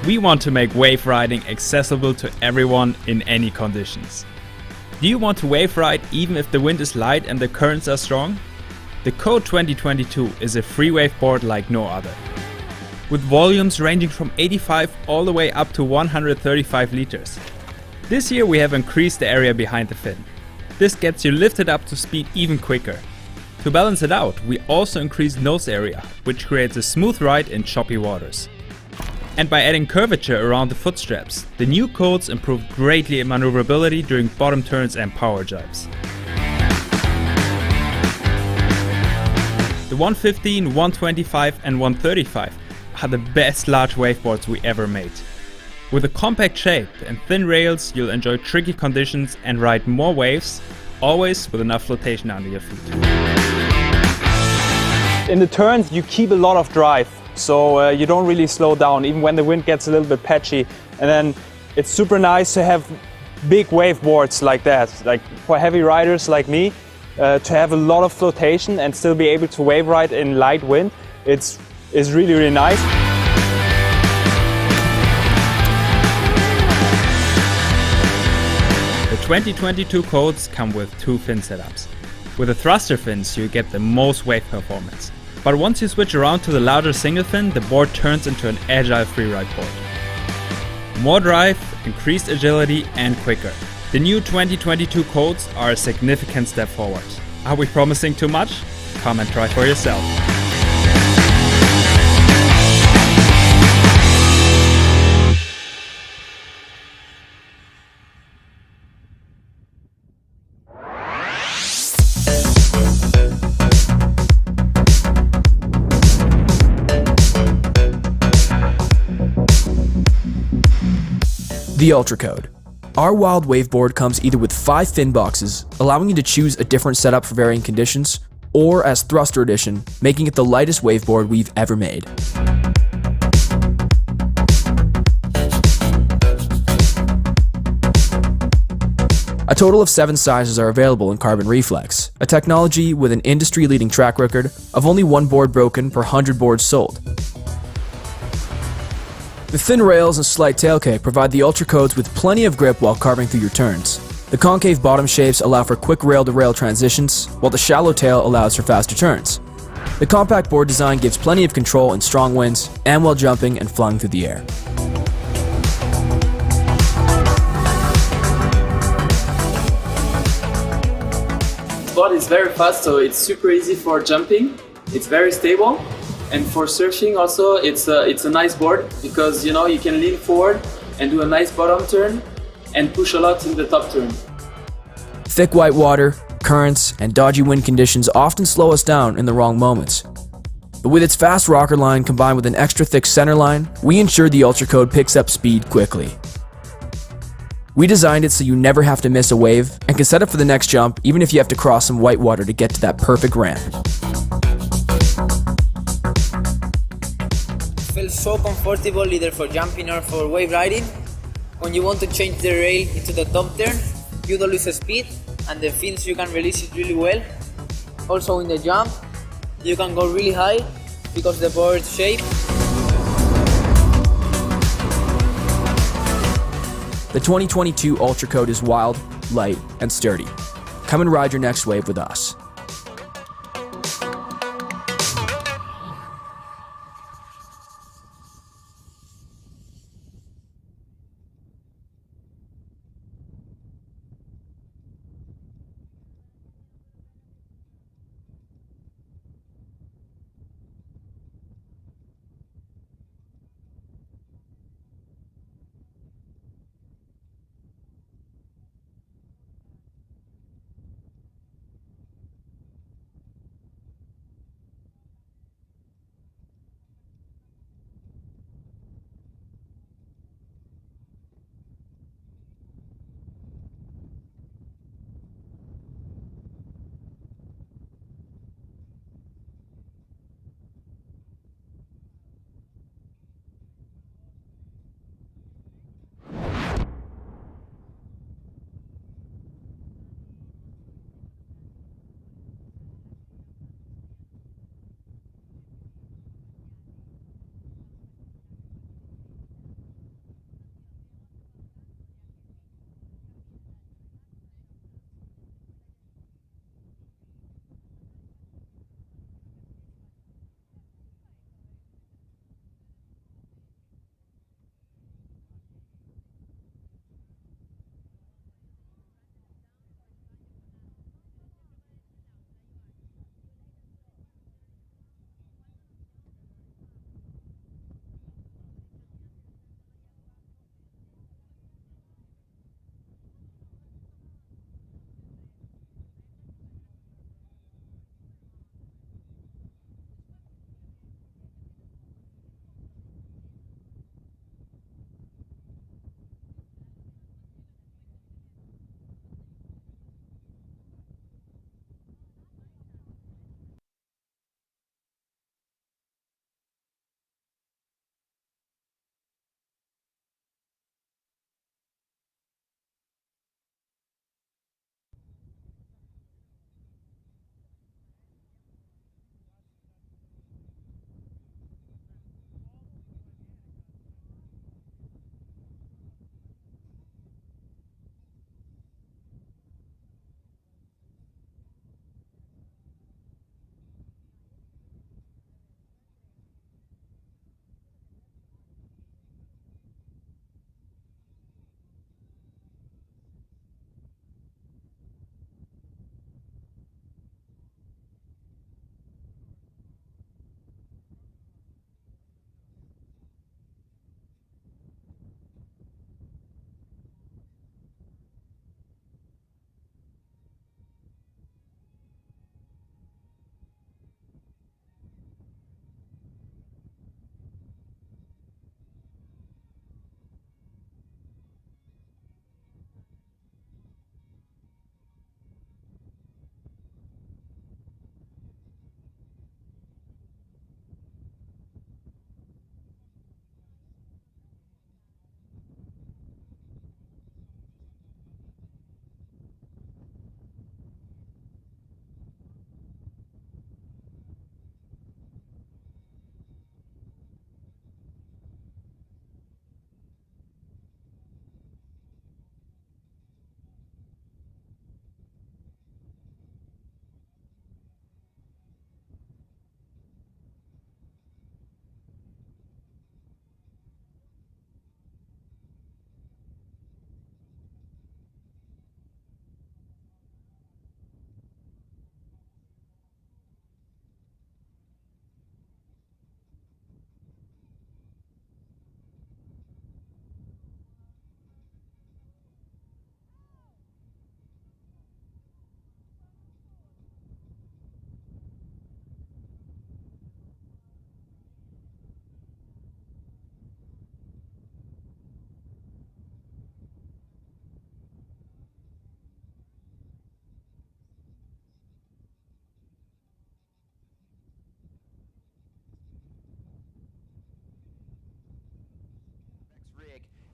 We want to make wave riding accessible to everyone in any conditions. Do you want to wave ride even if the wind is light and the currents are strong? The Code 2022 is a free waveboard like no other. With volumes ranging from 85 all the way up to 135 liters. This year we have increased the area behind the fin. This gets you lifted up to speed even quicker. To balance it out, we also increased nose area, which creates a smooth ride in choppy waters. And by adding curvature around the foot straps, the new codes improve greatly in maneuverability during bottom turns and power jibes. The 115, 125 and 135 are the best large waveboards we ever made. With a compact shape and thin rails, you'll enjoy tricky conditions and ride more waves, always with enough flotation under your feet. In the turns you keep a lot of drive, so you don't really slow down even when the wind gets a little bit patchy, and then it's super nice to have big waveboards like that, like for heavy riders like me, to have a lot of flotation and still be able to wave ride in light wind. It's really nice. The 2022 codes come with two fin setups. With the thruster fins you get the most wave performance. But once you switch around to the larger single fin, the board turns into an agile freeride board. More drive, increased agility and quicker. The new 2022 codes are a significant step forward. Are we promising too much? Come and try for yourself. The Ultra Code. Our wild waveboard comes either with 5 fin boxes, allowing you to choose a different setup for varying conditions, or as Thruster Edition, making it the lightest waveboard we've ever made. A total of 7 sizes are available in Carbon Reflex, a technology with an industry-leading track record of only 1 board broken per 100 boards sold. The thin rails and slight tailcake provide the Ultra Codes with plenty of grip while carving through your turns. The concave bottom shapes allow for quick rail-to-rail transitions, while the shallow tail allows for faster turns. The compact board design gives plenty of control in strong winds and while jumping and flying through the air. The board is very fast, so it's super easy for jumping. It's very stable. And for surfing also, it's a nice board because you can lean forward and do a nice bottom turn and push a lot in the top turn. Thick white water, currents, and dodgy wind conditions often slow us down in the wrong moments. But with its fast rocker line combined with an extra thick center line, we ensure the Ultra Code picks up speed quickly. We designed it so you never have to miss a wave and can set up for the next jump even if you have to cross some white water to get to that perfect ramp. Feels so comfortable either for jumping or for wave riding. When you want to change the rail into the top turn, you don't lose speed and the fins you can release it really well. Also in the jump, you can go really high because the board's shape. The 2022 Ultra Code is wild, light, and sturdy. Come and ride your next wave with us.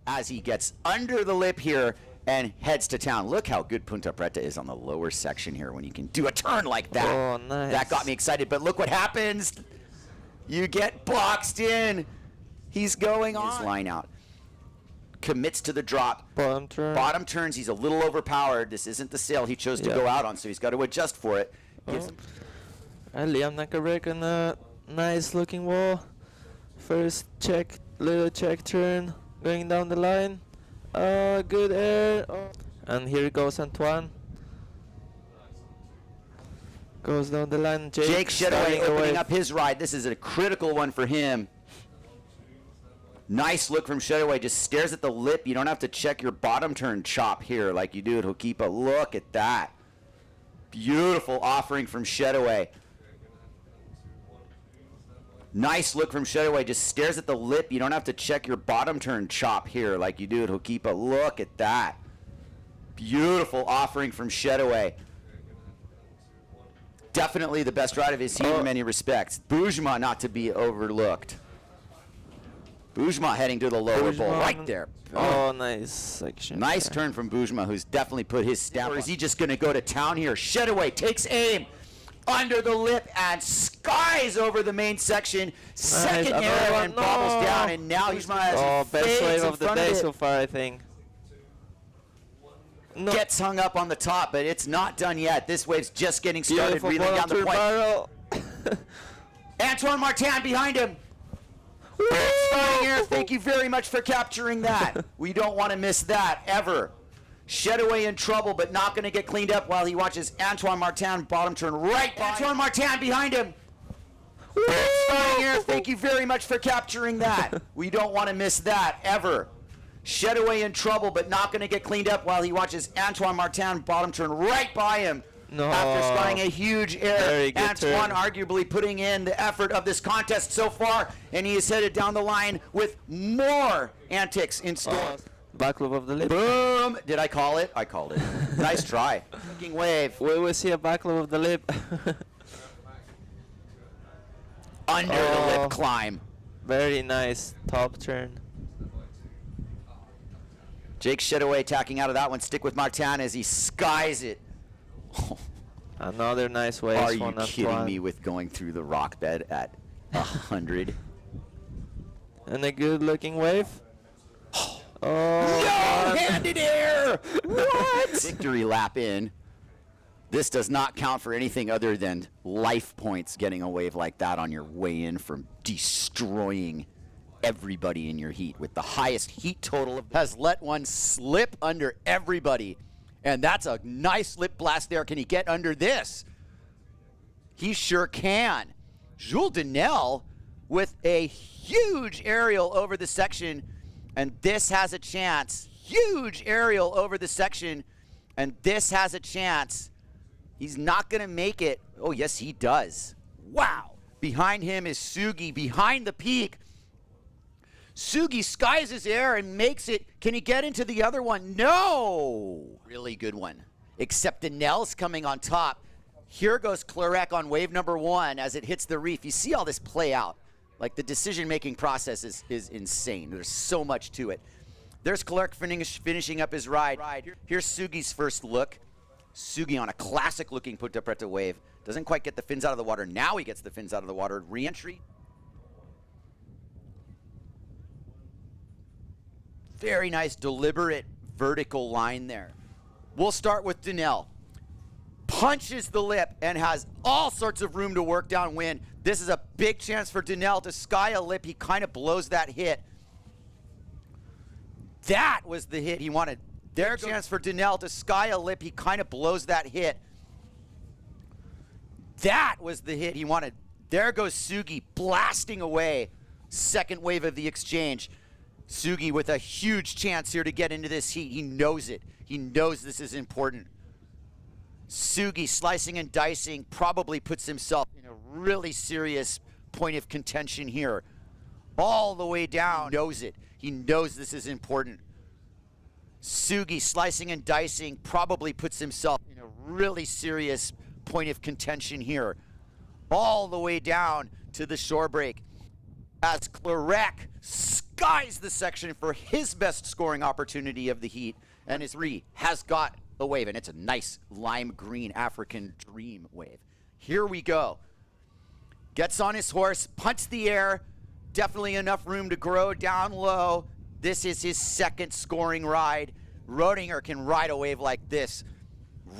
as he gets under the lip here and heads to town. Look how good Ponta Preta is on the lower section here when you can do a turn like that. Oh, nice. That got me excited, but look what happens. You get boxed in. He's going on. His line out. Commits to the drop. Bottom turn. Bottom turns, he's a little overpowered. This isn't the sail he chose to go out on, so he's got to adjust for it. Liam Nakarek on a nice looking wall. First check, little check turn, going down the line. Good air. And here goes Antoine. Goes down the line. Jake Shedaway opening up his ride. This is a critical one for him. Nice look from Shedaway. Just stares at the lip. You don't have to check your bottom turn chop here like you do at Hokipa. Look at that. Beautiful offering from Shedaway. Nice look from Shedaway. Just stares at the lip. You don't have to check your bottom turn chop here like you do at Hokipa. Look at that. Beautiful offering from Shedaway. Definitely the best ride of his team in many respects. Boujma not to be overlooked. Boujma heading to the lower bowl right there. Oh, nice section. Nice turn from Boujma, who's definitely put his stamp. Or is he just going to go to town here? Shedaway takes aim under the lip and skies over the main section. Second arrow and bobbles down, and now Boujma has best wave of the day so far, I think. Gets hung up on the top, but it's not done yet. This wave's just getting started, reeling down the point. Antoine Martin behind him. Starting here. Thank you very much for capturing that. We don't want to miss that ever. Shedaway in trouble, but not going to get cleaned up while he watches Antoine Martin bottom turn right by. Antoine Martin behind him. Starting here. Thank you very much for capturing that. We don't want to miss that ever. Shedaway in trouble, but not going to get cleaned up while he watches Antoine Martin bottom turn right by him. No. After skying a huge air. Antoine turn. arguably putting in the effort of this contest so far, and he is headed down the line with more antics in store. Back loop of the lip. Boom! Did I call it? I called it. Nice try. Looking wave. We will see a back loop of the lip. Under the lip climb. Very nice top turn. Jake Shedaway tacking out of that one. Stick with Martin as he skies it. Another nice wave. Are you kidding me with going through the rock bed at 100? And a good looking wave. No-handed air! What? Victory lap in. This does not count for anything other than life points getting a wave like that on your way in from destroying everybody in your heat with the highest heat total. Has let one slip under everybody. And that's a nice lip blast there. Can he get under this? He sure can. Jules Denel with a huge aerial over the section. And this has a chance. Huge aerial over the section. And this has a chance. He's not going to make it. Oh, yes, he does. Wow. Behind him is Sugi behind the peak. Sugi skies his air and makes it. Can he get into the other one? No! Really good one. Except Denel's coming on top. Here goes Clarek on wave number one as it hits the reef. You see all this play out. Like, the decision-making process is insane. There's so much to it. There's Clarek finishing up his ride. Here's Sugi's first look. Sugi on a classic-looking Ponta Preta wave. Doesn't quite get the fins out of the water. Now he gets the fins out of the water. Re-entry. Very nice, deliberate vertical line there. We'll start with Denel. Punches the lip and has all sorts of room to work downwind. This is a big chance for Denel to sky a lip. He kind of blows that hit. That was the hit he wanted. There's a chance for Denel to sky a lip. He kind of blows that hit. That was the hit he wanted. There goes Sugi blasting away. Second wave of the exchange. Sugi with a huge chance here to get into this heat. He knows it. He knows this is important. Sugi slicing and dicing probably puts himself in a really serious point of contention here. All the way down. He knows it. He knows this is important. Sugi slicing and dicing probably puts himself in a really serious point of contention here. All the way down to the shore break. As Clarek skies the section for his best scoring opportunity of the heat, and his has got a wave, and it's a nice lime green African dream wave. Here we go. Gets on his horse, punts the air, definitely enough room to grow down low. This is his second scoring ride. Rodinger can ride a wave like this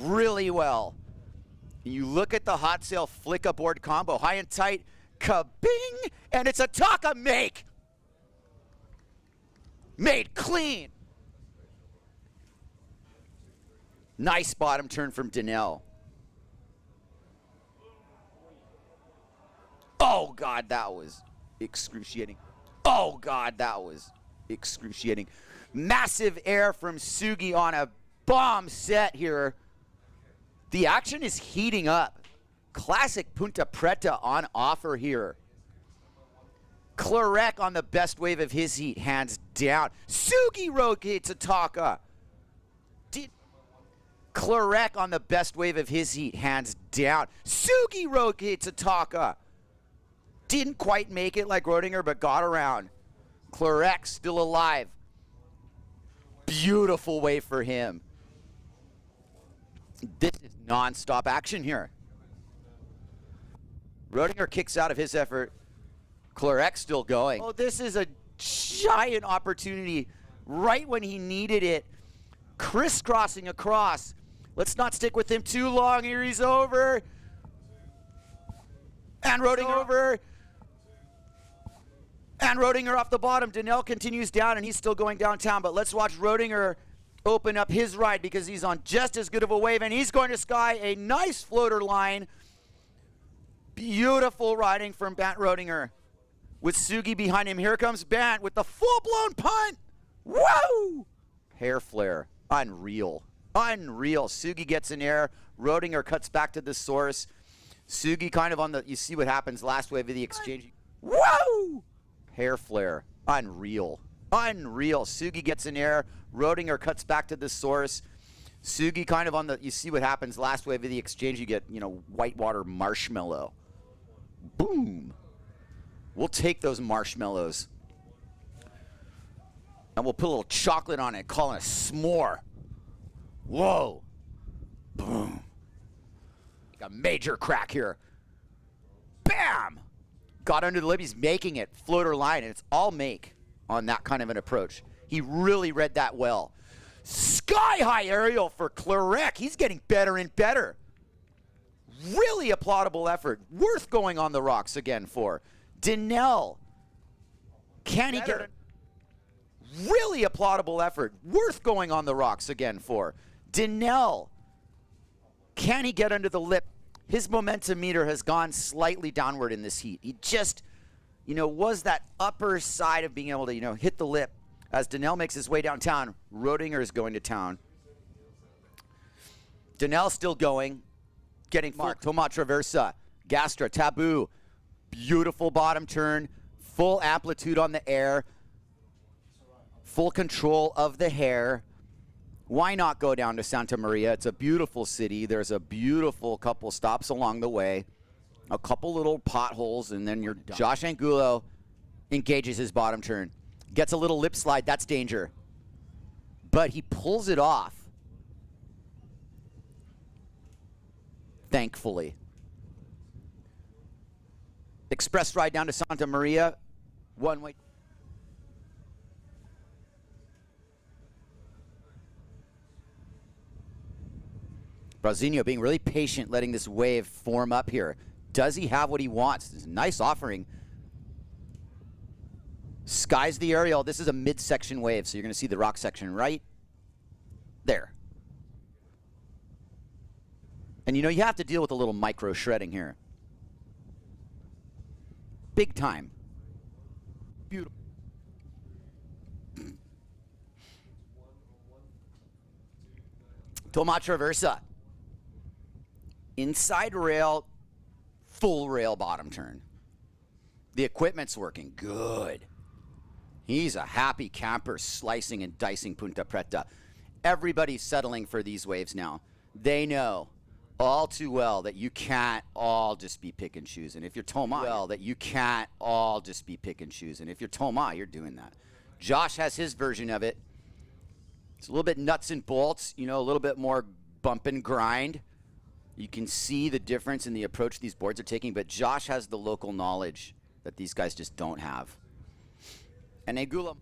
really well. You look at the hot sail flick aboard combo, high and tight, kabing, and it's a Taka make. Made clean. Nice bottom turn from Donnell. Oh God, that was excruciating. Oh God, that was excruciating. Massive air from Sugi on a bomb set here. The action is heating up. Classic Ponta Preta on offer here. Clarek on the best wave of his heat, hands down. Sugi rotates a Taka. Clarek on the best wave of his heat, hands down. Sugi rotates a Taka. Didn't quite make it like Rodinger, but got around. Clarek still alive. Beautiful wave for him. This is non-stop action here. Rodinger kicks out of his effort. Clarek still going. Oh, this is a giant opportunity right when he needed it. Crisscrossing across. Let's not stick with him too long. Here he's over. And Rodinger over. And Rodinger off the bottom. Donnell continues down, and he's still going downtown. But let's watch Rodinger open up his ride because he's on just as good of a wave, and he's going to sky a nice floater line. Beautiful riding from Bant Rodinger with Sugi behind him. Here comes Bant with the full-blown punt. Woo! Hair flare. Unreal. Unreal. Sugi gets in air. Rodinger cuts back to the source. Sugi kind of on the, you see what happens last wave of the exchange. Woo! Hair flare. Unreal. Unreal. Sugi gets in air. Rodinger cuts back to the source. Sugi kind of on the, you see what happens last wave of the exchange. You get, whitewater marshmallow. Boom. We'll take those marshmallows. And we'll put a little chocolate on it, call it a s'more. Whoa. Boom. Like a major crack here. Bam! Got under the lip. He's making it. Floater line, and it's all make on that kind of an approach. He really read that well. Sky-high aerial for Clarek. He's getting better and better. Really applaudable effort. Worth going on the rocks again for. Donnell. Can he get it? Really applaudable effort. Worth going on the rocks again for. Donnell. Can he get under the lip? His momentum meter has gone slightly downward in this heat. He just, was that upper side of being able to, hit the lip. As Donnell makes his way downtown, Rodinger is going to town. Donnell still going, getting marked. Toma Traversa, Gastra, Taboo. Beautiful bottom turn, full amplitude on the air, full control of the hair. Why not go down to Santa Maria? It's a beautiful city. There's a beautiful couple stops along the way, a couple little potholes, and then you're done. Josh Angulo engages his bottom turn. Gets a little lip slide. That's danger. But he pulls it off. Thankfully. Express ride down to Santa Maria. One way. Brazinho being really patient, letting this wave form up here. Does he have what he wants? This is a nice offering. Skies the aerial. This is a midsection wave, so you're going to see the rock section right there. And you have to deal with a little micro shredding here. Big time. Beautiful. Toma Traversa. Inside rail, full rail bottom turn. The equipment's working good. He's a happy camper slicing and dicing Ponta Preta. Everybody's settling for these waves now. They know all too well that you can't all just be pick and choose. And if you're Toma, you're doing that. Josh has his version of it. It's a little bit nuts and bolts, you know, a little bit more bump and grind. You can see the difference in the approach these boards are taking, but Josh has the local knowledge that these guys just don't have. And Angulo,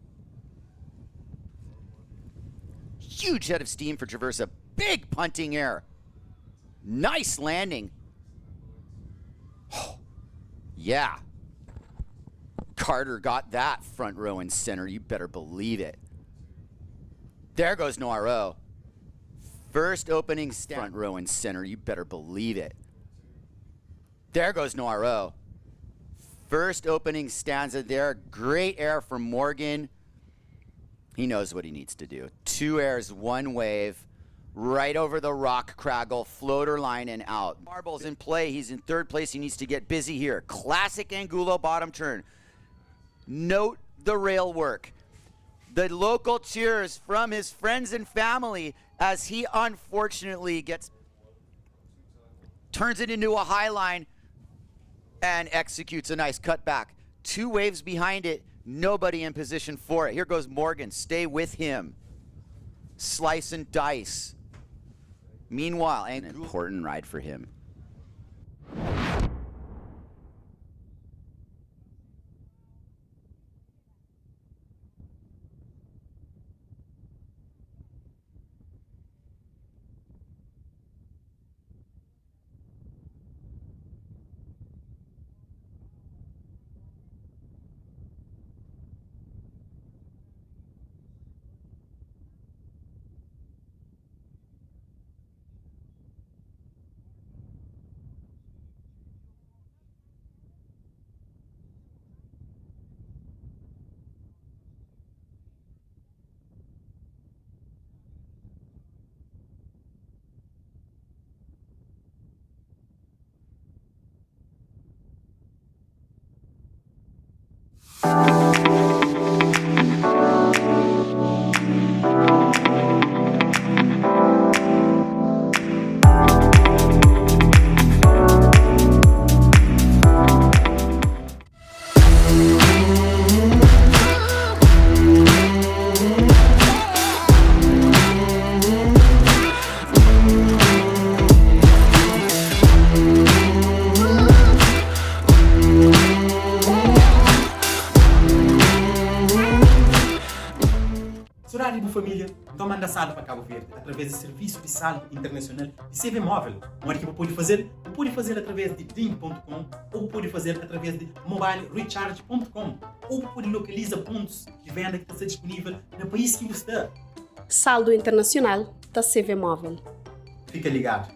huge head of steam for Traversa. Big punting air. Nice landing. Oh, yeah. Carter got that front row and center. You better believe it. There goes no RO. First opening front row and center. You better believe it. There goes no RO. First opening stanza there. Great air from Morgan. He knows what he needs to do. 2 airs, 1 wave. Right over the rock craggle, floater line and out. Marble's in play. He's in 3rd place. He needs to get busy here. Classic Angulo bottom turn. Note the rail work. The local cheers from his friends and family as he unfortunately turns it into a high line and executes a nice cutback. 2 waves behind it. Nobody in position for it. Here goes Morgan. Stay with him. Slice and dice. Meanwhile, an important ride for him. Família, então manda saldo para Cabo Verde através do serviço de saldo internacional de CV móvel, onde que pode fazer através de ding.com ou pode fazer através de mobile recharge.com ou pode localizar pontos de venda que está disponível no país que você está. Saldo internacional da CV móvel. Fica ligado.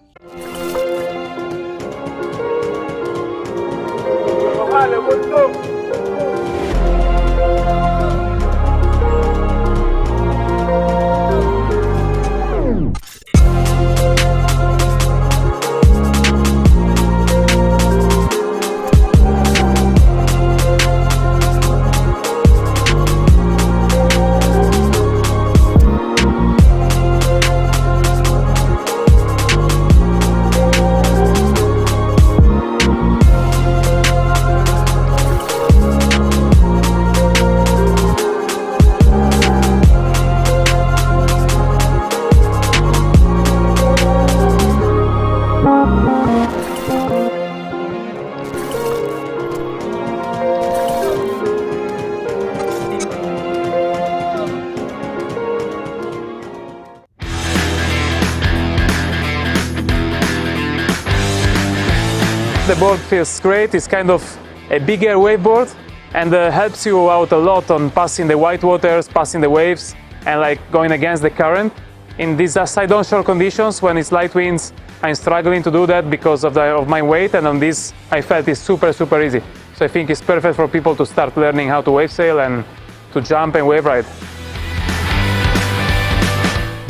The board feels great. It's kind of a bigger waveboard and helps you out a lot on passing the white waters, passing the waves, and like going against the current. In these side onshore conditions, when it's light winds, I'm struggling to do that because of my weight, and on this I felt it's super easy. So I think it's perfect for people to start learning how to wave sail and to jump and wave ride.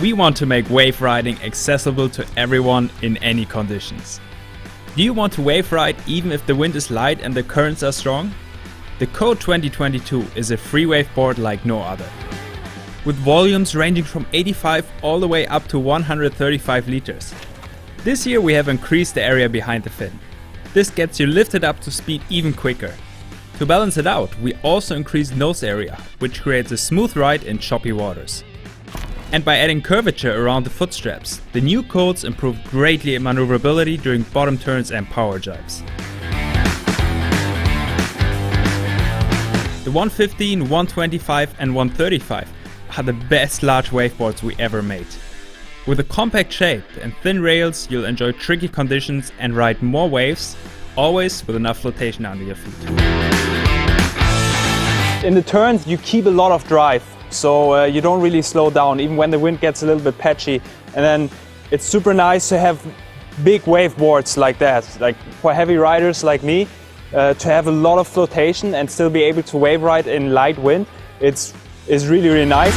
We want to make wave riding accessible to everyone in any conditions. Do you want to wave ride even if the wind is light and the currents are strong? The Code 2022 is a free wave board like no other. With volumes ranging from 85 all the way up to 135 liters. This year we have increased the area behind the fin. This gets you lifted up to speed even quicker. To balance it out, we also increased nose area, which creates a smooth ride in choppy waters. And by adding curvature around the foot straps, the new coats improve greatly in maneuverability during bottom turns and power jibes. The 115, 125 and 135 are the best large waveboards we ever made. With a compact shape and thin rails, you'll enjoy tricky conditions and ride more waves, always with enough flotation under your feet. In the turns you keep a lot of drive, so you don't really slow down even when the wind gets a little bit patchy. And then it's super nice to have big waveboards like that, like for heavy riders like me, to have a lot of flotation and still be able to wave ride in light wind. It's really, really nice.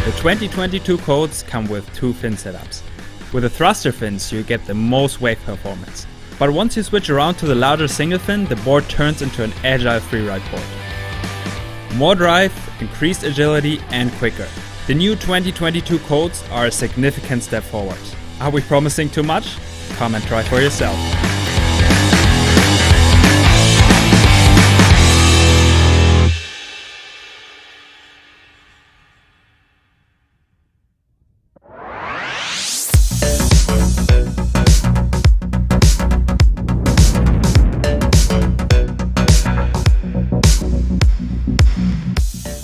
The 2022 coats come with two fin setups. With the thruster fins you get the most wave performance. But once you switch around to the larger single fin, the board turns into an agile freeride board. More drive, increased agility and quicker. The new 2022 coats are a significant step forward. Are we promising too much? Come and try for yourself.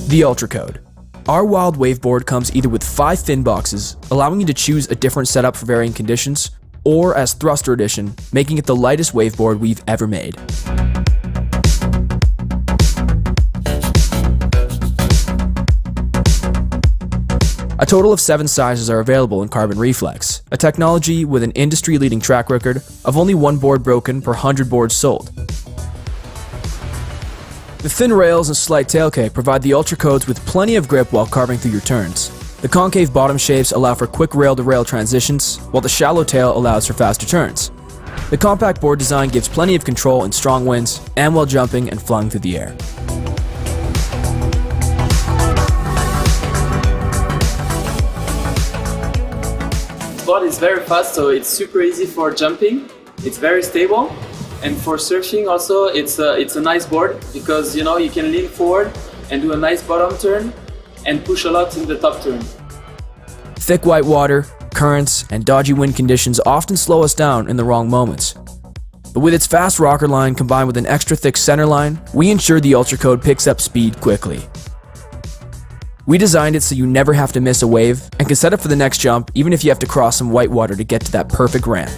The Ultra Code. Our wild waveboard comes either with 5 fin boxes, allowing you to choose a different setup for varying conditions, or as Thruster Edition, making it the lightest waveboard we've ever made. A total of 7 sizes are available in Carbon Reflex, a technology with an industry-leading track record of only 1 board broken per 100 boards sold. The thin rails and slight tailcake provide the Ultra Codes with plenty of grip while carving through your turns. The concave bottom shapes allow for quick rail-to-rail transitions, while the shallow tail allows for faster turns. The compact board design gives plenty of control in strong winds and while jumping and flying through the air. The board is very fast, so it's super easy for jumping. It's very stable. And for surfing also, it's a nice board because you can lean forward and do a nice bottom turn and push a lot in the top turn. Thick white water, currents, and dodgy wind conditions often slow us down in the wrong moments. But with its fast rocker line combined with an extra thick center line, we ensure the Ultra Code picks up speed quickly. We designed it so you never have to miss a wave and can set up for the next jump even if you have to cross some white water to get to that perfect ramp.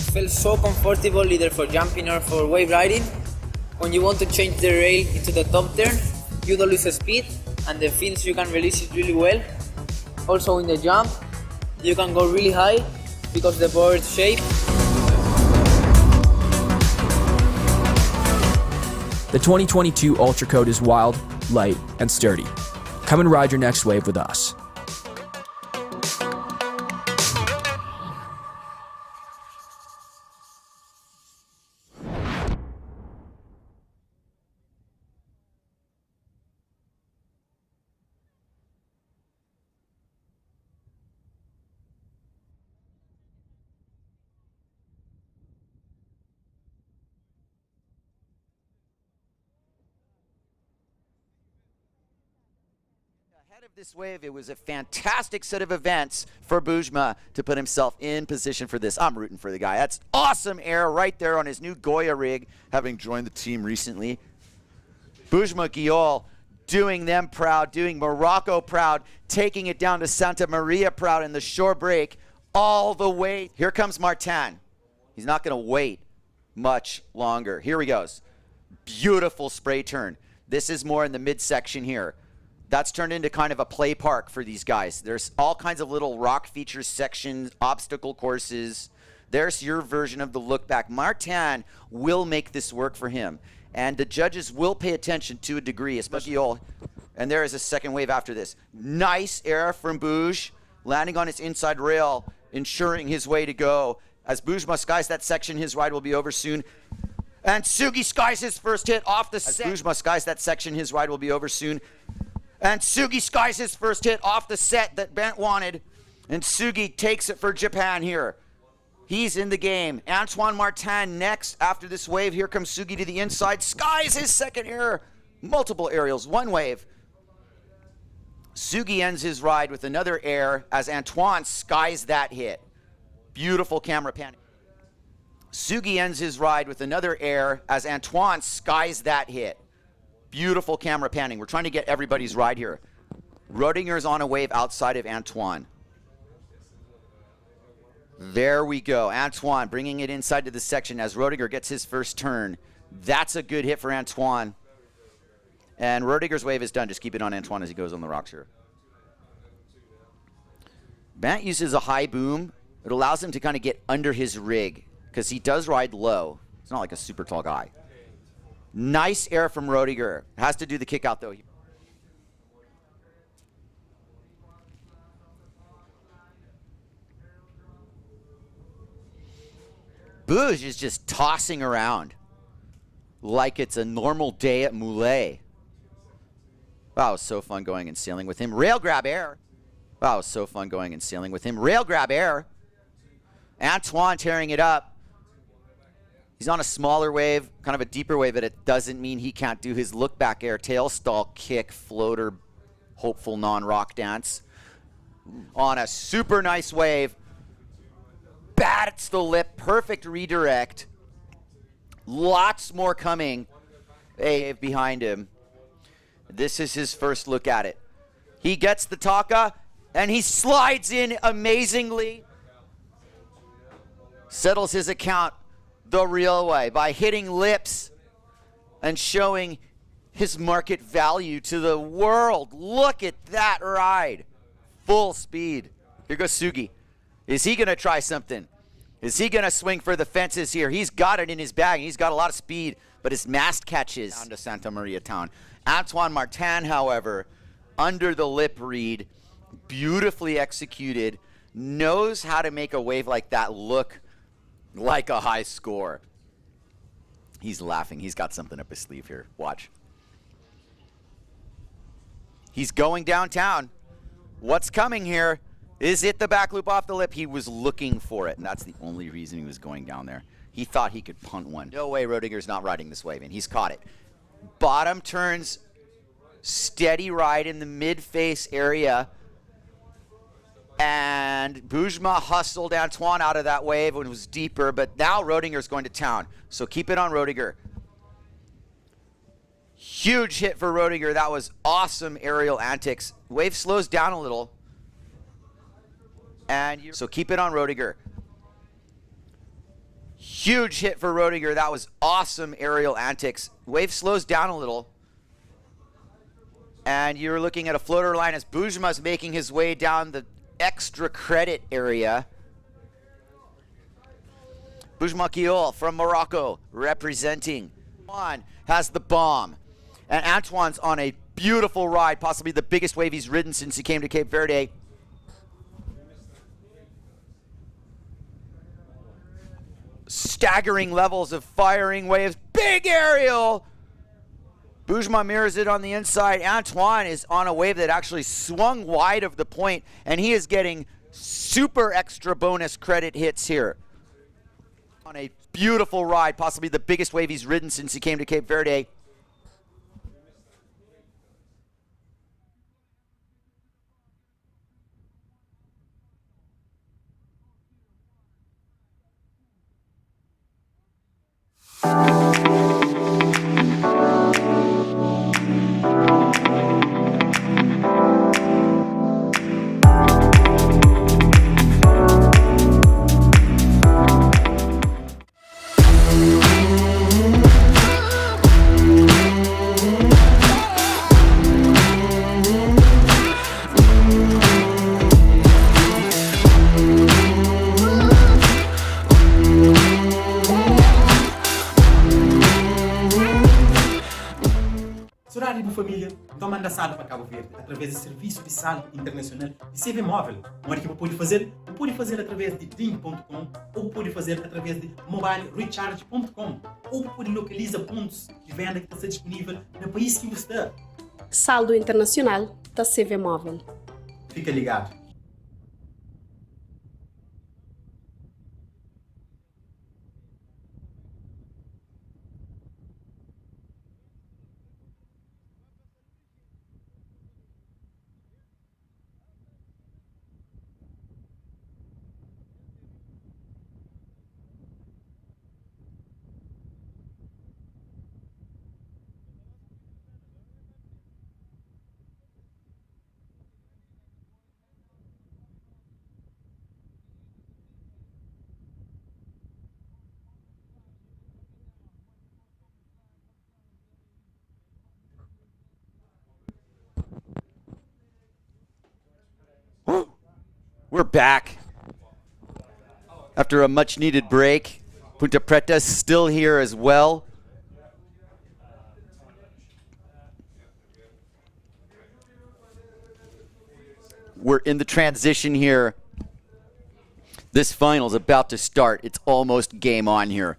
Feels so comfortable either for jumping or for wave riding. When you want to change the rail into the top turn, you don't lose speed and the fins you can release it really well. Also in the jump, you can go really high because the board's shape. The 2022 Ultra Code is wild, light, and sturdy. Come and ride your next wave with us. Ahead of this wave, it was a fantastic set of events for Bujma to put himself in position for this. I'm rooting for the guy. That's awesome air right there on his new Goya rig, having joined the team recently. Bujma Guiol doing them proud, doing Morocco proud, taking it down to Santa Maria proud in the shore break all the way. Here comes Martin. He's not going to wait much longer. Here he goes. Beautiful spray turn. This is more in the midsection here. That's turned into kind of a play park for these guys. There's all kinds of little rock features, sections, obstacle courses. There's your version of the look back. Martin will make this work for him. And the judges will pay attention to a degree, especially all. And there is a second wave after this. Nice air from Buj, landing on his inside rail, ensuring his way to go. As Buj skies that section, his ride will be over soon. And Sugi skies his first hit off the set. Bujma skies that section, his ride will be over soon. And Sugi skies his first hit off the set that Bent wanted. And Sugi takes it for Japan here. He's in the game. Antoine Martin next after this wave. Here comes Sugi to the inside. Skies his second air. Multiple aerials, one wave. Sugi ends his ride with another air as Antoine skies that hit. Beautiful camera pan. Sugi ends his ride with another air as Antoine skies that hit. Beautiful camera panning. We're trying to get everybody's ride here. Roedinger's on a wave outside of Antoine. There we go. Antoine bringing it inside to the section as Roedinger gets his first turn. That's a good hit for Antoine. And Roedinger's wave is done. Just keep it on Antoine as he goes on the rocks here. Bant uses a high boom. It allows him to kind of get under his rig because he does ride low. It's not like a super tall guy. Nice air from Roedinger. Has to do the kick out though. Buj is just tossing around like it's a normal day at Moulet. Wow, it was so fun going and sailing with him. Rail grab air. Wow, it was so fun going and sailing with him. Rail grab air. Antoine tearing it up. He's on a smaller wave, kind of a deeper wave, but it doesn't mean he can't do his look back air, tail stall, kick, floater, hopeful non-rock dance. On a super nice wave. Bats the lip, perfect redirect. Lots more coming. Wave behind him. This is his first look at it. He gets the Taka, and he slides in amazingly. Settles his account the real way by hitting lips and showing his market value to the world. Look at that ride. Full speed. Here goes Sugi. Is he going to try something? Is he going to swing for the fences here? He's got it in his bag. He's got a lot of speed, but his mast catches down to Santa Maria town. Antoine Martin, however, under the lip read, beautifully executed, knows how to make a wave like that look like a high score. He's laughing. He's got something up his sleeve here. Watch. He's going downtown. What's coming here? Is it the back loop off the lip? He was looking for it, and that's the only reason he was going down there. He thought he could punt one. No way Roedinger's not riding this wave, and he's caught it. Bottom turns, steady ride in the mid-face area, and Bujma hustled Antoine out of that wave when it was deeper, but now Roedinger's going to town, so keep it on Roedinger. Huge hit for Roedinger. That was awesome aerial antics. Wave slows down a little. And so keep it on Roedinger. Huge hit for Roedinger. That was awesome aerial antics. Wave slows down a little. And you're looking at a floater line as Bujma's making his way down the extra credit area. Bujma Kiol from Morocco representing. Antoine has the bomb. And Antoine's on a beautiful ride, possibly the biggest wave he's ridden since he came to Cape Verde. Staggering levels of firing waves. Big aerial. Bujma mirrors it on the inside. Antoine is on a wave that actually swung wide of the point, and he is getting super extra bonus credit hits here. On a beautiful ride, possibly the biggest wave he's ridden since he came to Cape Verde. toma endaçado para Cabo Verde através do Serviço de Salto Internacional de CV Móvel, onde que pode fazer através de ding.com ou pode fazer através de mobilerecharge.com ou pode localizar pontos de venda que está disponível no país que você está. Saldo internacional da CV Móvel. Fica ligado. We're back after a much needed break. Ponta Preta still here as well. We're in the transition here. This final's about to start. It's almost game on here.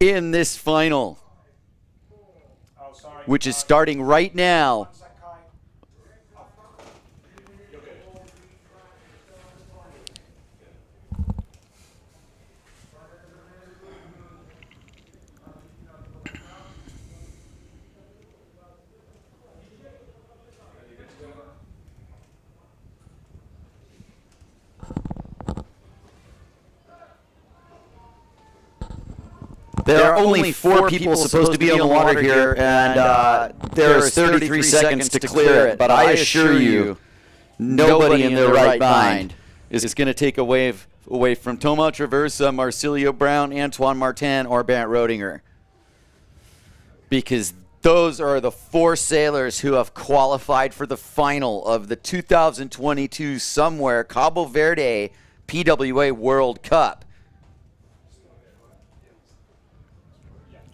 In this final, which is starting right now. There are only 4 people supposed to be on the water here, and there's 33 seconds to clear it. But I assure you, nobody in their right mind is going to take a wave away from Thomas Traversa, Marcilio Brown, Antoine Martin, or Bernd Rodinger. Because those are the 4 sailors who have qualified for the final of the 2022 SOMWR Cabo Verde PWA World Cup.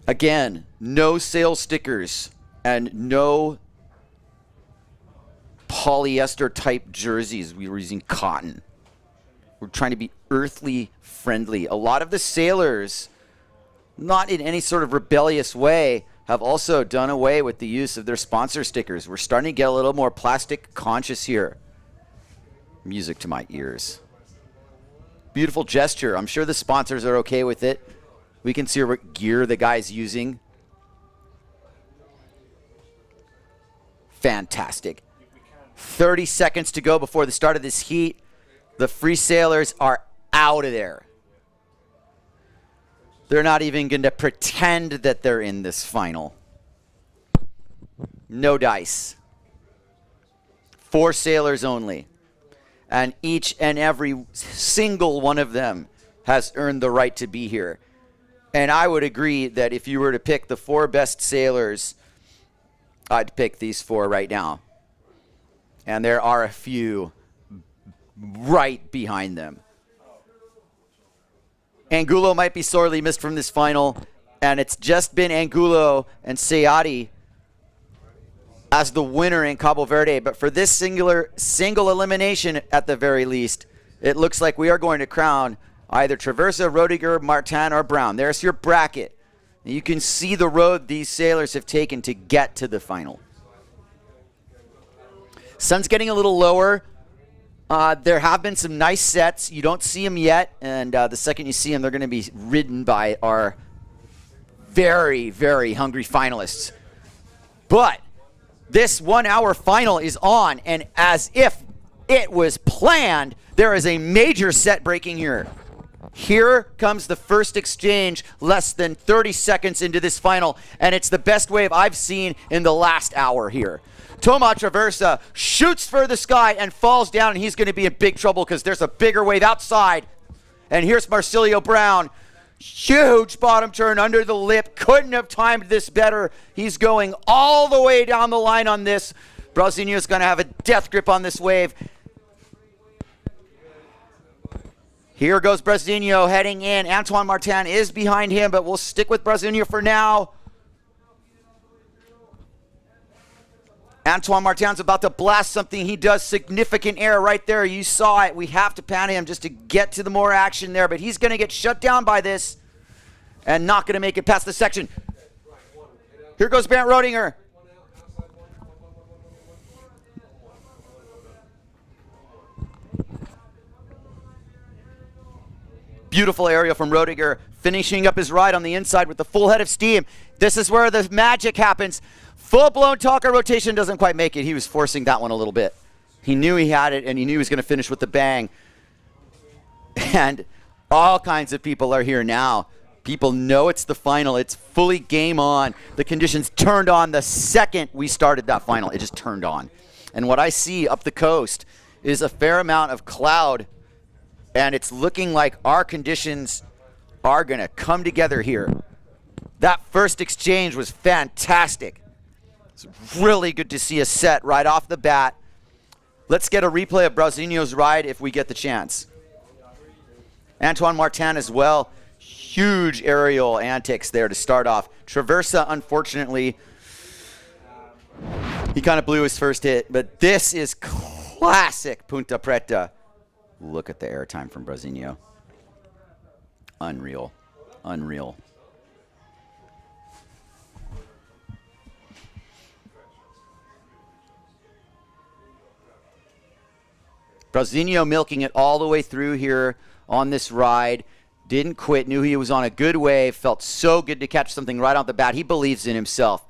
Again, no sail stickers and no polyester type jerseys. We were using cotton. We're trying to be earthly friendly. A lot of the sailors, not in any sort of rebellious way, have also done away with the use of their sponsor stickers. We're starting to get a little more plastic conscious here. Music to my ears. Beautiful gesture. I'm sure the sponsors are okay with it. We can see what gear the guy's using. Fantastic. 30 seconds to go before the start of this heat. The free sailors are out of there. They're not even going to pretend that they're in this final. No dice. 4 sailors only. And each and every single one of them has earned the right to be here. And I would agree that if you were to pick the 4 best sailors, I'd pick these 4 right now. And there are a few right behind them. Angulo might be sorely missed from this final, and it's just been Angulo and Seati as the winner in Cabo Verde. But for this single elimination, at the very least, it looks like we are going to crown either Traversa, Rodiger, Martin, or Brown. There's your bracket. You can see the road these sailors have taken to get to the final. Sun's getting a little lower. There have been some nice sets. You don't see them yet, and the second you see them, they're going to be ridden by our very, very hungry finalists. But this 1-hour final is on, and as if it was planned, there is a major set breaking here. Here comes the first exchange less than 30 seconds into this final, and it's the best wave I've seen in the last hour here. Toma Traversa shoots for the sky and falls down, and he's going to be in big trouble because there's a bigger wave outside. And here's Marcilio Brown. Huge bottom turn under the lip. Couldn't have timed this better. He's going all the way down the line on this. Brasilio's going to have a death grip on this wave. Here goes Brasilio heading in. Antoine Martin is behind him, but we'll stick with Brasilio for now. Antoine Martin's about to blast something. He does significant air right there. You saw it. We have to pan him just to get to the more action there, but he's going to get shut down by this and not going to make it past the section. Here goes Bernd Rodinger. Beautiful aerial from Rodinger, finishing up his ride on the inside with the full head of steam. This is where the magic happens. Full-blown talker rotation doesn't quite make it. He was forcing that one a little bit. He knew he had it, and he knew he was going to finish with the bang. And all kinds of people are here now. People know it's the final. It's fully game on. The conditions turned on the second we started that final. It just turned on. And what I see up the coast is a fair amount of cloud, and it's looking like our conditions are going to come together here. That first exchange was fantastic. It's really good to see a set right off the bat. Let's get a replay of Brasilio's ride if we get the chance. Antoine Martin as well. Huge aerial antics there to start off. Traversa, unfortunately, he kind of blew his first hit, but this is classic Ponta Preta. Look at the airtime from Brasilio. Unreal. Unreal. Brasilio milking it all the way through here on this ride. Didn't quit, knew he was on a good wave, felt so good to catch something right off the bat. He believes in himself.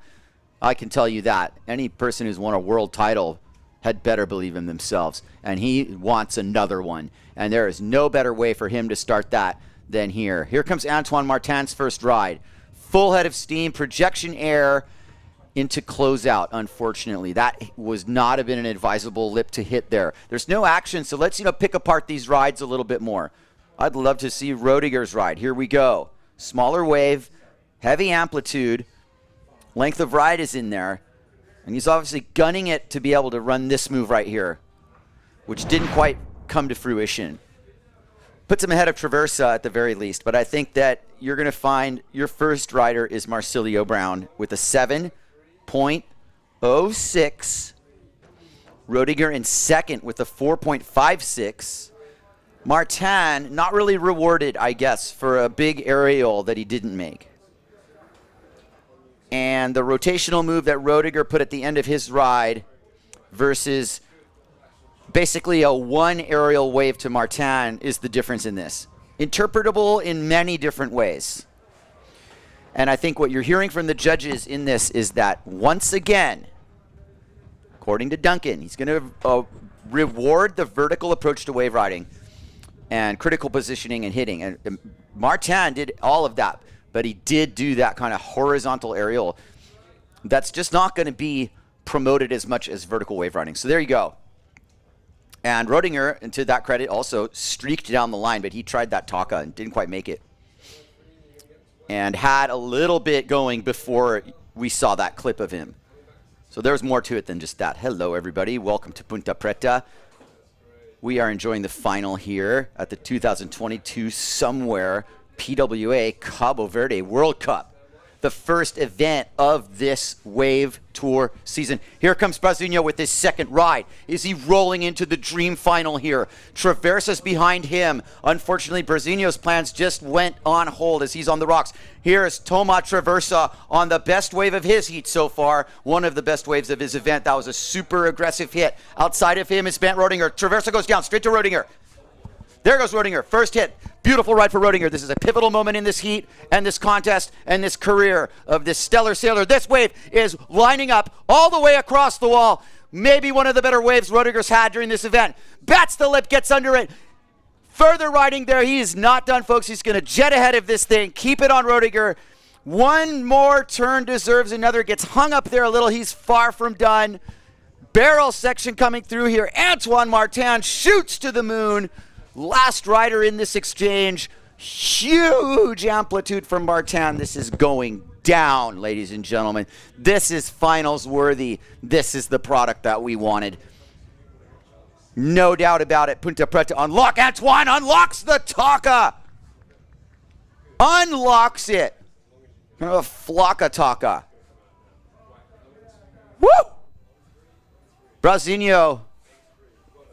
I can tell you that. Any person who's won a world title had better believe in themselves. And he wants another one. And there is no better way for him to start that than here. Here comes Antoine Martin's first ride. Full head of steam, projection air into closeout, unfortunately. That was not have been an advisable lip to hit there. There's no action, so let's pick apart these rides a little bit more. I'd love to see Rodinger's ride. Here we go. Smaller wave, heavy amplitude, length of ride is in there. And he's obviously gunning it to be able to run this move right here, which didn't quite come to fruition. Puts him ahead of Traversa at the very least, but I think that you're going to find your first rider is Marcilio Brown with a 7.06. Rodinger in second with a 4.56. Martin, not really rewarded, I guess, for a big aerial that he didn't make. And the rotational move that Rodinger put at the end of his ride versus basically a one aerial wave to Martin is the difference in this. Interpretable in many different ways. And I think what you're hearing from the judges in this is that once again, according to Duncan, he's going to reward the vertical approach to wave riding and critical positioning and hitting. And Martin did all of that, but he did do that kind of horizontal aerial. That's just not going to be promoted as much as vertical wave riding. So there you go. And Rodinger, and to that credit, also streaked down the line, but he tried that Taka and didn't quite make it. And had a little bit going before we saw that clip of him. So there's more to it than just that. Hello, everybody. Welcome to Ponta Preta. We are enjoying the final here at the 2022 SOMWR PWA Cabo Verde World Cup. The first event of this wave tour season. Here comes Brasilio with his second ride. Is he rolling into the dream final here? Traversa's behind him. Unfortunately, Brasilio's plans just went on hold as he's on the rocks. Here is Toma Traversa on the best wave of his heat so far. One of the best waves of his event. That was a super aggressive hit. Outside of him is Bernd Rodinger. Traversa goes down straight to Rodinger. There goes Rodinger. First hit. Beautiful ride for Rodinger. This is a pivotal moment in this heat and this contest and this career of this stellar sailor. This wave is lining up all the way across the wall. Maybe one of the better waves Rodinger's had during this event. Bats the lip, gets under it. Further riding there. He is not done, folks. He's going to jet ahead of this thing. Keep it on Rodiger. One more turn deserves another. Gets hung up there a little. He's far from done. Barrel section coming through here. Antoine Martin shoots to the moon. Last rider in this exchange. Huge amplitude from Martin. This is going down, ladies and gentlemen. This is finals worthy. This is the product that we wanted. No doubt about it. Ponta Preta unlock. Antoine unlocks the Taka. Unlocks it. Kind of a flocka Taka. Woo! Brasinho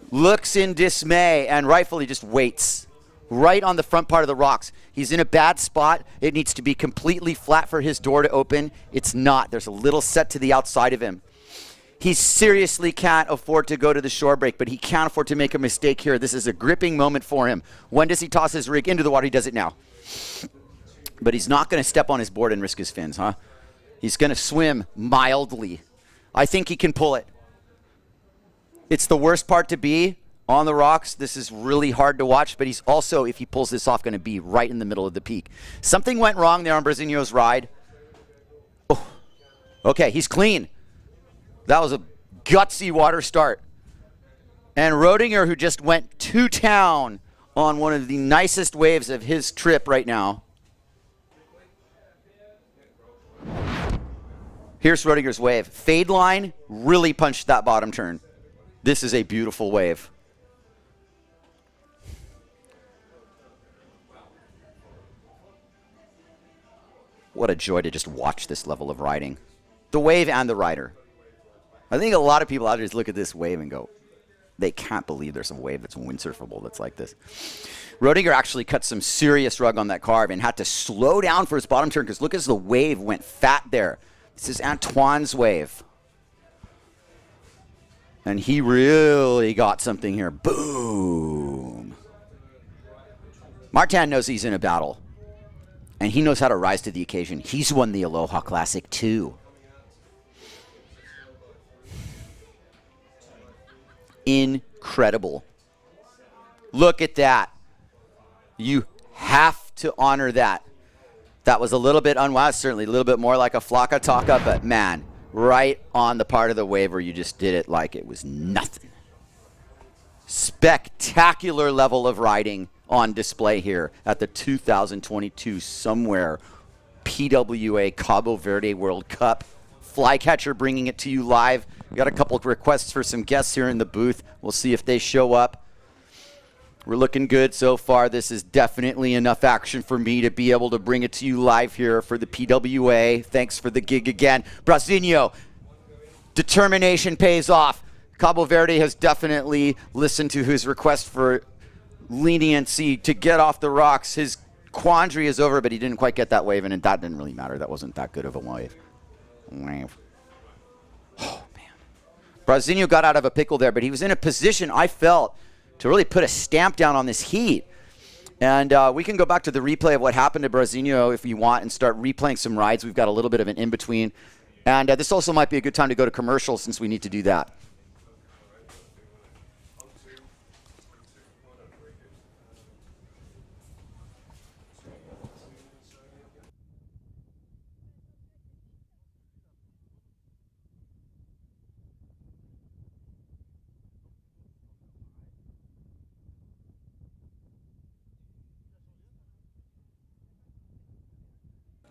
looks in dismay and rightfully just waits right on the front part of the rocks. He's in a bad spot. It needs to be completely flat for his door to open. It's not. There's a little set to the outside of him. He seriously can't afford to go to the shore break, but he can't afford to make a mistake here. This is a gripping moment for him. When does he toss his rig into the water? He does it now. But he's not going to step on his board and risk his fins, huh? He's going to swim mildly. I think he can pull it. It's the worst part to be on the rocks. This is really hard to watch, but he's also, if he pulls this off, going to be right in the middle of the peak. Something went wrong there on Brasinho's ride. Oh. Okay, he's clean. That was a gutsy water start. And Rodinger, who just went to town on one of the nicest waves of his trip right now. Here's Rodinger's wave. Fade line really punched that bottom turn. This is a beautiful wave. What a joy to just watch this level of riding. The wave and the rider. I think a lot of people out there just look at this wave and go, they can't believe there's a wave that's windsurfable that's like this. Rodinger actually cut some serious rug on that carve and had to slow down for his bottom turn because look as the wave went fat there. This is Antoine's wave. And he really got something here. Boom. Martin knows he's in a battle. And he knows how to rise to the occasion. He's won the Aloha Classic too. Incredible. Look at that. You have to honor that. That was a little bit unwise, certainly a little bit more like a flocka taka, but man, right on the part of the wave where you just did it like it was nothing. Spectacular level of riding on display here at the 2022 SOMWR PWA Cabo Verde World Cup. Flycatcher bringing it to you live. We got a couple of requests for some guests here in the booth. We'll see if they show up. We're looking good so far. This is definitely enough action for me to be able to bring it to you live here for the PWA. Thanks for the gig again. Brasinho, determination pays off. Cabo Verde has definitely listened to his request for leniency to get off the rocks. His quandary is over, but he didn't quite get that wave, and that didn't really matter. That wasn't that good of a wave. Oh, man. Brasinho got out of a pickle there, but he was in a position, I felt, to really put a stamp down on this heat. And we can go back to the replay of what happened to Brasinho if you want and start replaying some rides. We've got a little bit of an in-between. And this also might be a good time to go to commercial since we need to do that.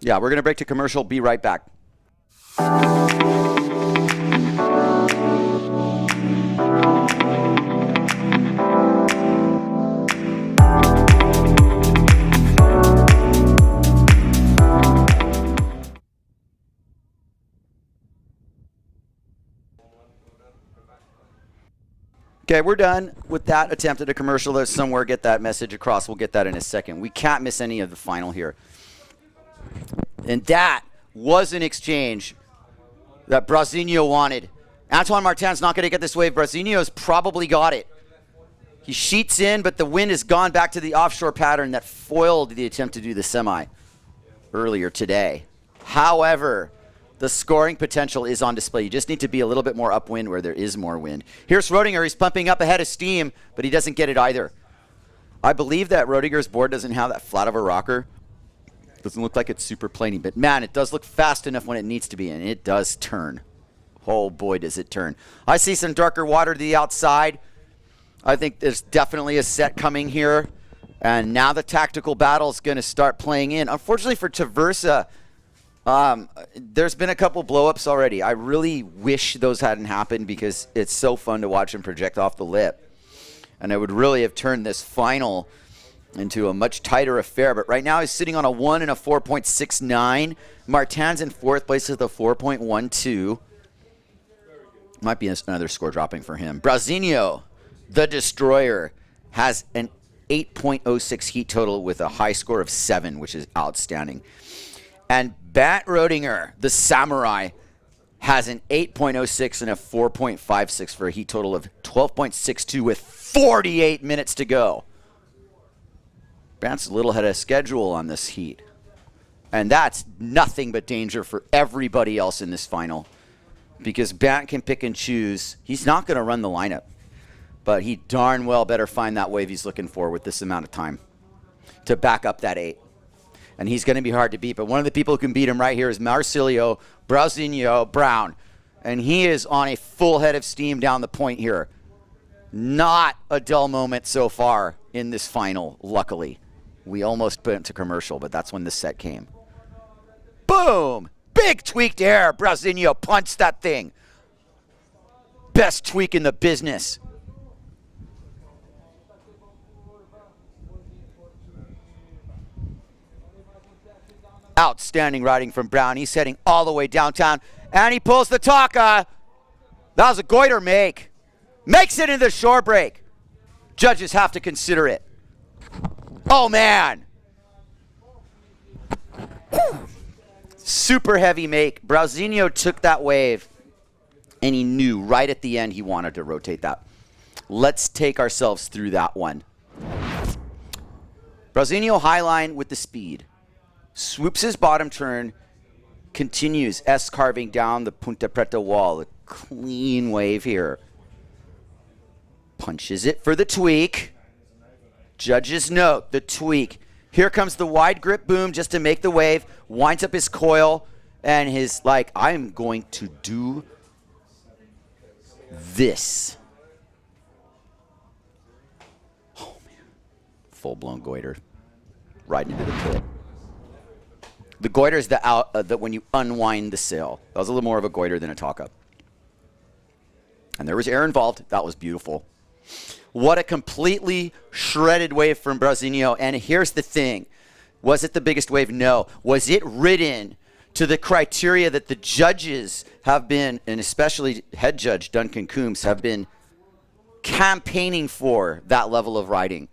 Yeah, we're going to break to commercial. Be right back. Okay, we're done with that attempt at a commercial. There's somewhere get that message across. We'll get that in a second. We can't miss any of the final here. And that was an exchange that Brasinho wanted. Antoine Martin's not going to get this wave. Brasinho's probably got it. He sheets in, but the wind has gone back to the offshore pattern that foiled the attempt to do the semi earlier today. However, the scoring potential is on display. You just need to be a little bit more upwind where there is more wind. Here's Rodinger. He's pumping up ahead of steam, but he doesn't get it either. I believe that Rodiger's board doesn't have that flat of a rocker. Doesn't look like it's super planey, but man, it does look fast enough when it needs to be, and it does turn. Oh boy, does it turn. I see some darker water to the outside. I think there's definitely a set coming here. And now the tactical battle is going to start playing in. Unfortunately for Traversa, there's been a couple blow-ups already. I really wish those hadn't happened because it's so fun to watch him project off the lip. And it would really have turned this final into a much tighter affair. But right now he's sitting on a 1 and a 4.69. Martin's in 4th place with a 4.12. Might be another score dropping for him. Brazinho, the Destroyer, has an 8.06 heat total with a high score of 7, which is outstanding. And Bat Rodinger, the Samurai, has an 8.06 and a 4.56 for a heat total of 12.62 with 48 minutes to go. Bat's a little ahead of schedule on this heat. And that's nothing but danger for everybody else in this final. Because Bat can pick and choose. He's not going to run the lineup. But he darn well better find that wave he's looking for with this amount of time to back up that 8. And he's going to be hard to beat. But one of the people who can beat him right here is Marcilio Brazinho Brown. And he is on a full head of steam down the point here. Not a dull moment so far in this final, luckily. We almost put it to commercial, but that's when the set came. Boom! Big tweaked air. Brazinho punched that thing. Best tweak in the business. Outstanding riding from Brown. He's heading all the way downtown. And he pulls the Taka. That was a goiter make. Makes it into the shore break. Judges have to consider it. Oh, man. Super heavy make. Brazinho took that wave, and he knew right at the end he wanted to rotate that. Let's take ourselves through that one. Brazinho highline with the speed. Swoops his bottom turn, continues S-carving down the Ponta Preta wall. A clean wave here. Punches it for the tweak. Judges note the tweak. Here comes the wide grip boom just to make the wave. Winds up his coil and his like, I'm going to do this. Oh man. Full-blown goiter. Riding into the pit. The goiter is the when you unwind the sail. That was a little more of a goiter than a Taka. And there was air involved. That was beautiful. What a completely shredded wave from Brazinho. And here's the thing. Was it the biggest wave? No. Was it ridden to the criteria that the judges have been, and especially head judge Duncan Coombs, have been campaigning for that level of riding?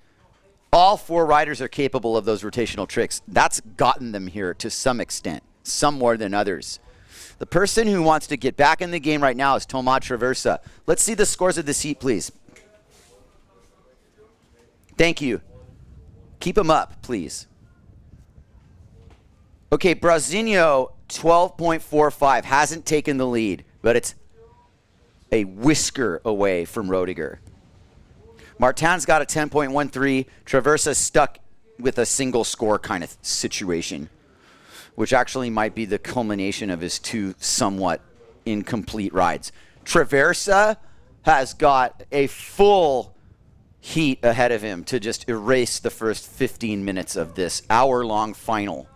All 4 riders are capable of those rotational tricks. That's gotten them here to some extent, some more than others. The person who wants to get back in the game right now is Tomás Traversa. Let's see the scores of this heat, please. Thank you. Keep them up, please. Okay, Brazinho, 12.45. Hasn't taken the lead, but it's a whisker away from Rodiger. Martin's got a 10.13. Traversa stuck with a single score kind of situation, which actually might be the culmination of his 2 somewhat incomplete rides. Traversa has got a full heat ahead of him to just erase the first 15 minutes of this hour-long final.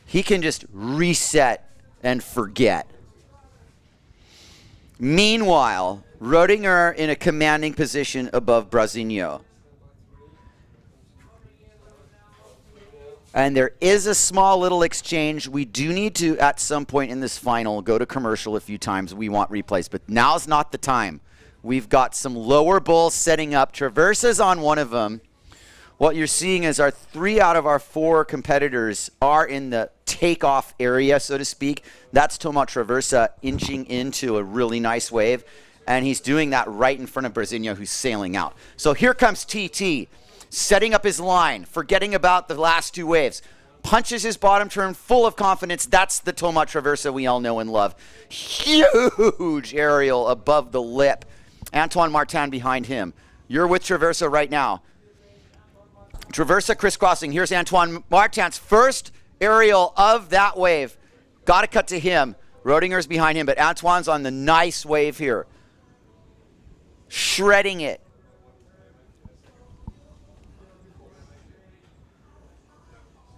He can just reset and forget. Meanwhile, Rodinger in a commanding position above Brazinho. And there is a small little exchange. We do need to, at some point in this final, go to commercial a few times. We want replays, but now's not the time. We've got some lower bulls setting up. Traversa's on one of them. What you're seeing is our 3 out of our 4 competitors are in the takeoff area, so to speak. That's Tomás Traversa inching into a really nice wave, and he's doing that right in front of Brazinho, who's sailing out. So here comes TT, setting up his line, forgetting about the last 2 waves. Punches his bottom turn full of confidence. That's the Tomás Traversa we all know and love. Huge aerial above the lip. Antoine Martin behind him. You're with Traversa right now. Traversa crisscrossing. Here's Antoine Martin's first aerial of that wave. Got to cut to him. Rodinger's behind him, but Antoine's on the nice wave here. Shredding it.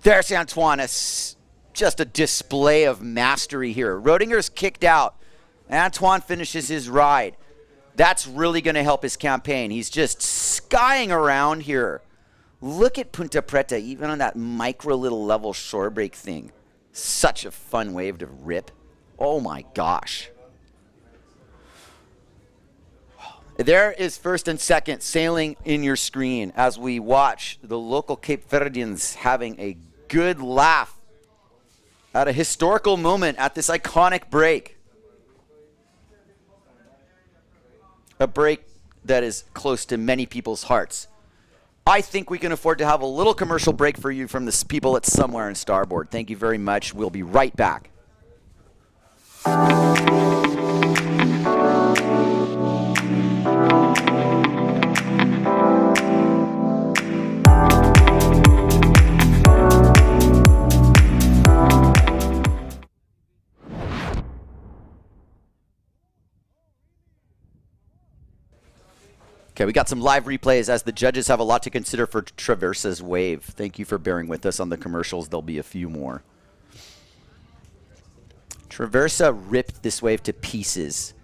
There's Antoine. Just a display of mastery here. Rodinger's kicked out. Antoine finishes his ride. That's really going to help his campaign. He's just skying around here. Look at Ponta Preta, even on that micro little level shore break thing. Such a fun wave to rip. Oh my gosh. There is first and second sailing in your screen as we watch the local Cape Verdeans having a good laugh at a historical moment at this iconic break. A break that is close to many people's hearts. I think we can afford to have a little commercial break for you from the people at SOMWR and Starboard. Thank you very much. We'll be right back. Okay, we got some live replays as the judges have a lot to consider for Traversa's wave. Thank you for bearing with us on the commercials. There'll be a few more. Traversa ripped this wave to pieces.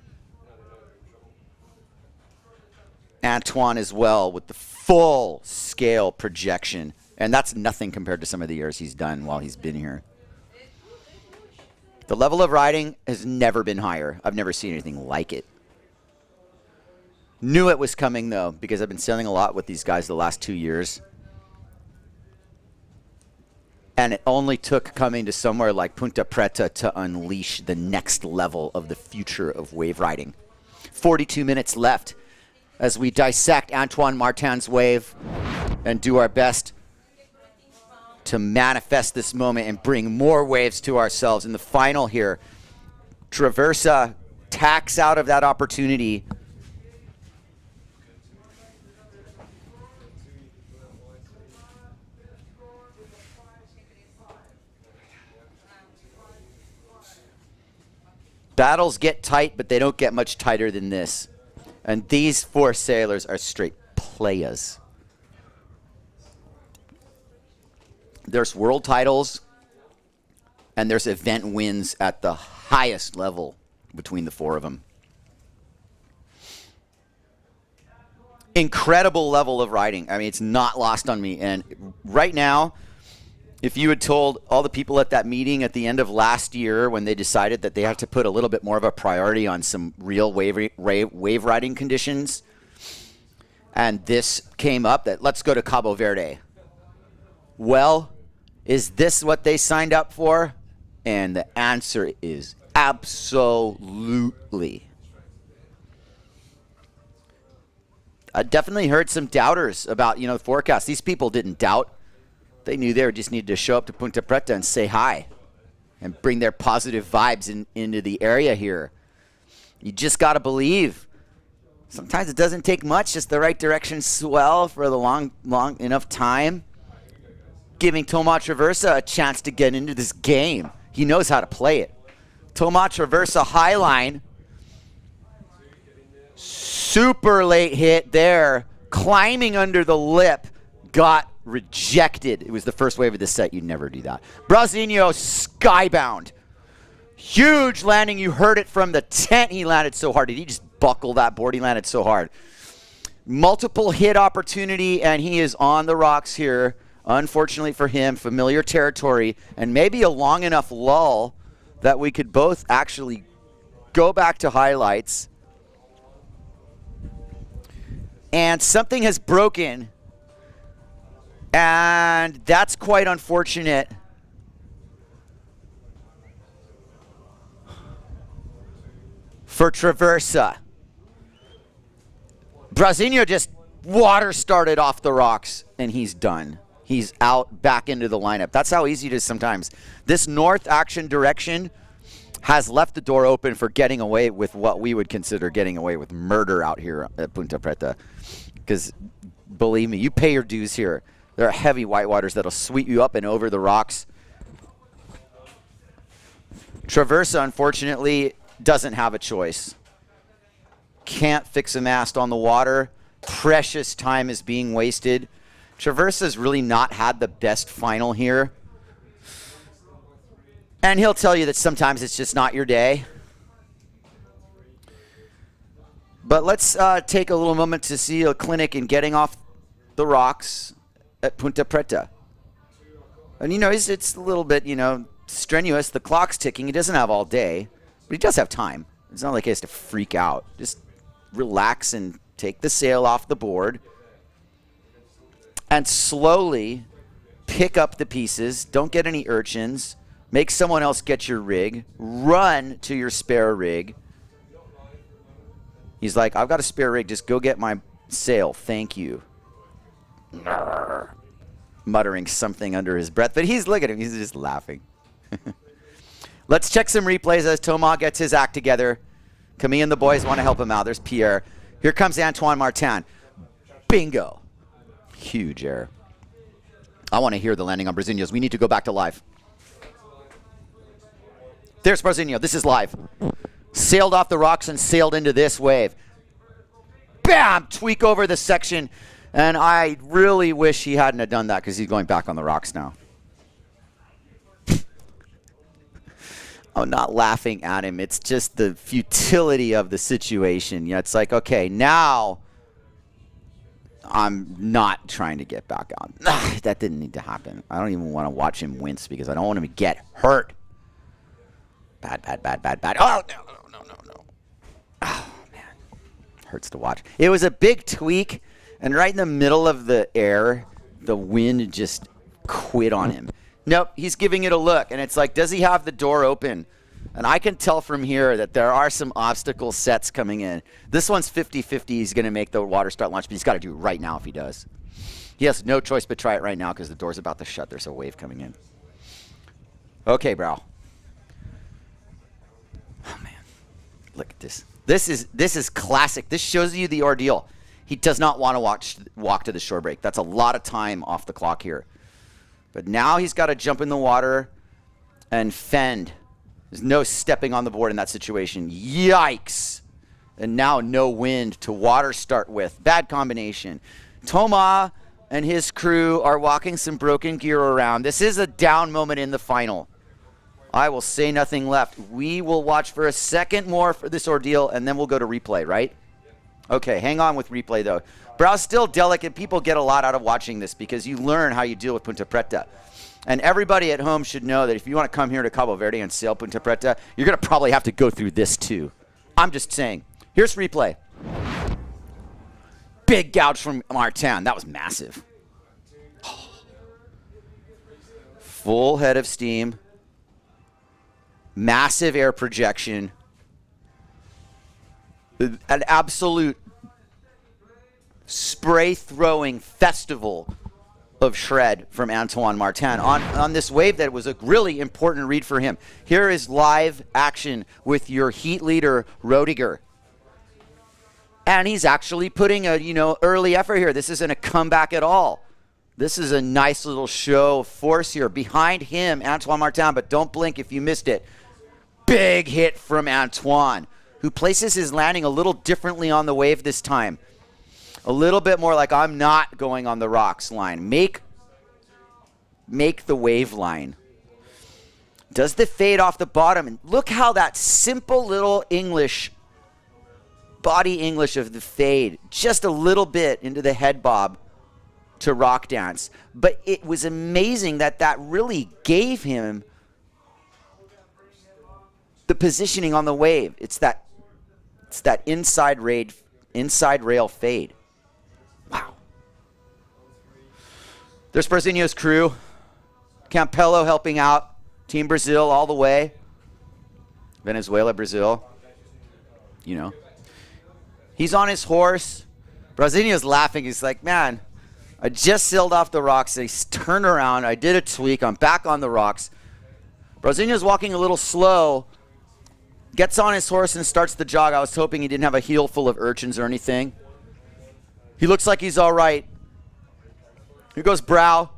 Antoine as well with the full scale projection. And that's nothing compared to some of the years he's done while he's been here. The level of riding has never been higher. I've never seen anything like it. Knew it was coming, though, because I've been sailing a lot with these guys the last 2 years. And it only took coming to somewhere like Ponta Preta to unleash the next level of the future of wave riding. 42 minutes left as we dissect Antoine Martin's wave and do our best to manifest this moment and bring more waves to ourselves. In the final here, Traversa tacks out of that opportunity. Battles get tight, but they don't get much tighter than this. And these four sailors are straight playas. There's world titles, and there's event wins at the highest level between the four of them. Incredible level of riding. I mean, it's not lost on me. And right now, if you had told all the people at that meeting at the end of last year when they decided that they have to put a little bit more of a priority on some real wave riding conditions, and this came up that let's go to Cabo Verde. Well, is this what they signed up for? And the answer is absolutely. I definitely heard some doubters about, the forecast. These people didn't doubt. They knew they just needed to show up to Ponta Preta and say hi and bring their positive vibes into the area here. You just got to believe. Sometimes it doesn't take much, just the right direction swell for the long enough time. Giving Tomas Traversa a chance to get into this game. He knows how to play it. Tomas Traversa high line. Super late hit there. Climbing under the lip. Got rejected. It was the first wave of the set. You'd never do that. Brasinho skybound. Huge landing. You heard it from the tent. He landed so hard. Did he just buckle that board? He landed so hard. Multiple hit opportunity, and he is on the rocks here. Unfortunately for him, familiar territory, and maybe a long enough lull that we could both actually go back to highlights. And something has broken. And that's quite unfortunate. For Traversa. Brasinho just water started off the rocks, and he's done. He's out back into the lineup. That's how easy it is sometimes. This north action direction has left the door open for getting away with what we would consider getting away with murder out here at Ponta Preta. Because, believe me, you pay your dues here. There are heavy whitewaters that'll sweep you up and over the rocks. Traversa, unfortunately, doesn't have a choice. Can't fix a mast on the water. Precious time is being wasted. Traversa's really not had the best final here. And he'll tell you that sometimes it's just not your day. But let's take a little moment to see a clinic in getting off the rocks at Ponta Preta. And, you know, it's a little bit, you know, strenuous. The clock's ticking. He doesn't have all day, but he does have time. It's not like he has to freak out. Just relax and take the sail off the board and slowly pick up the pieces. Don't get any urchins. Make someone else get your rig. Run to your spare rig. He's like, I've got a spare rig. Just go get my sail. Thank you. Muttering something under his breath. But look at him. He's just laughing. Let's check some replays as Thomas gets his act together. Camille and the boys want to help him out. There's Pierre. Here comes Antoine Martin. Bingo. Huge error. I want to hear the landing on Brasinhos. We need to go back to live. There's Brasinho. This is live. Sailed off the rocks and sailed into this wave. Bam! Tweak over the section. And I really wish he hadn't have done that because he's going back on the rocks now. I'm not laughing at him. It's just the futility of the situation. Yeah, it's like, okay, now I'm not trying to get back on. That didn't need to happen. I don't even want to watch him wince because I don't want him to get hurt. Bad. Oh, no. Oh, man. Hurts to watch. It was a big tweak, and right in the middle of the air, the wind just quit on him. Nope, he's giving it a look, and it's like, does he have the door open? And I can tell from here that there are some obstacle sets coming in. This one's 50-50. He's going to make the water start launch, but he's got to do it right now if he does. He has no choice but try it right now because the door's about to shut. There's a wave coming in. Okay, bro. Oh, man. Look at this. This is classic. This shows you the ordeal. He does not want to walk to the shore break. That's a lot of time off the clock here. But now he's got to jump in the water and fend. There's no stepping on the board in that situation. Yikes. And now no wind to water start with. Bad combination. Thomas and his crew are walking some broken gear around. This is a down moment in the final. I will say nothing left. We will watch for a second more for this ordeal, and then we'll go to replay, right? Okay, hang on with replay, though. Brow's still delicate. People get a lot out of watching this because you learn how you deal with Ponta Preta. And everybody at home should know that if you want to come here to Cabo Verde and sail Ponta Preta, you're going to probably have to go through this too. I'm just saying. Here's replay. Big gouge from Martin. That was massive. Full head of steam. Massive air projection. An absolute spray-throwing festival of shred from Antoine Martin on this wave that was a really important read for him. Here is live action with your heat leader, Rodiger. And he's actually putting a, early effort here. This isn't a comeback at all. This is a nice little show of force here. Behind him, Antoine Martin, but don't blink if you missed it. Big hit from Antoine, who places his landing a little differently on the wave this time. A little bit more like I'm not going on the rocks line. Make the wave line. Does the fade off the bottom. And look how that simple little body English of the fade, just a little bit into the head bob to rock dance. But it was amazing that really gave him the positioning on the wave. It's that inside rail fade. Wow. There's Brasinho's crew. Campello helping out. Team Brazil all the way. Venezuela, Brazil. He's on his horse. Brasinho's laughing. He's like, man, I just sailed off the rocks. I turned around. I did a tweak. I'm back on the rocks. Brasinho's walking a little slow. Gets on his horse and starts the jog. I was hoping he didn't have a heel full of urchins or anything. He looks like he's all right. Here goes Brow.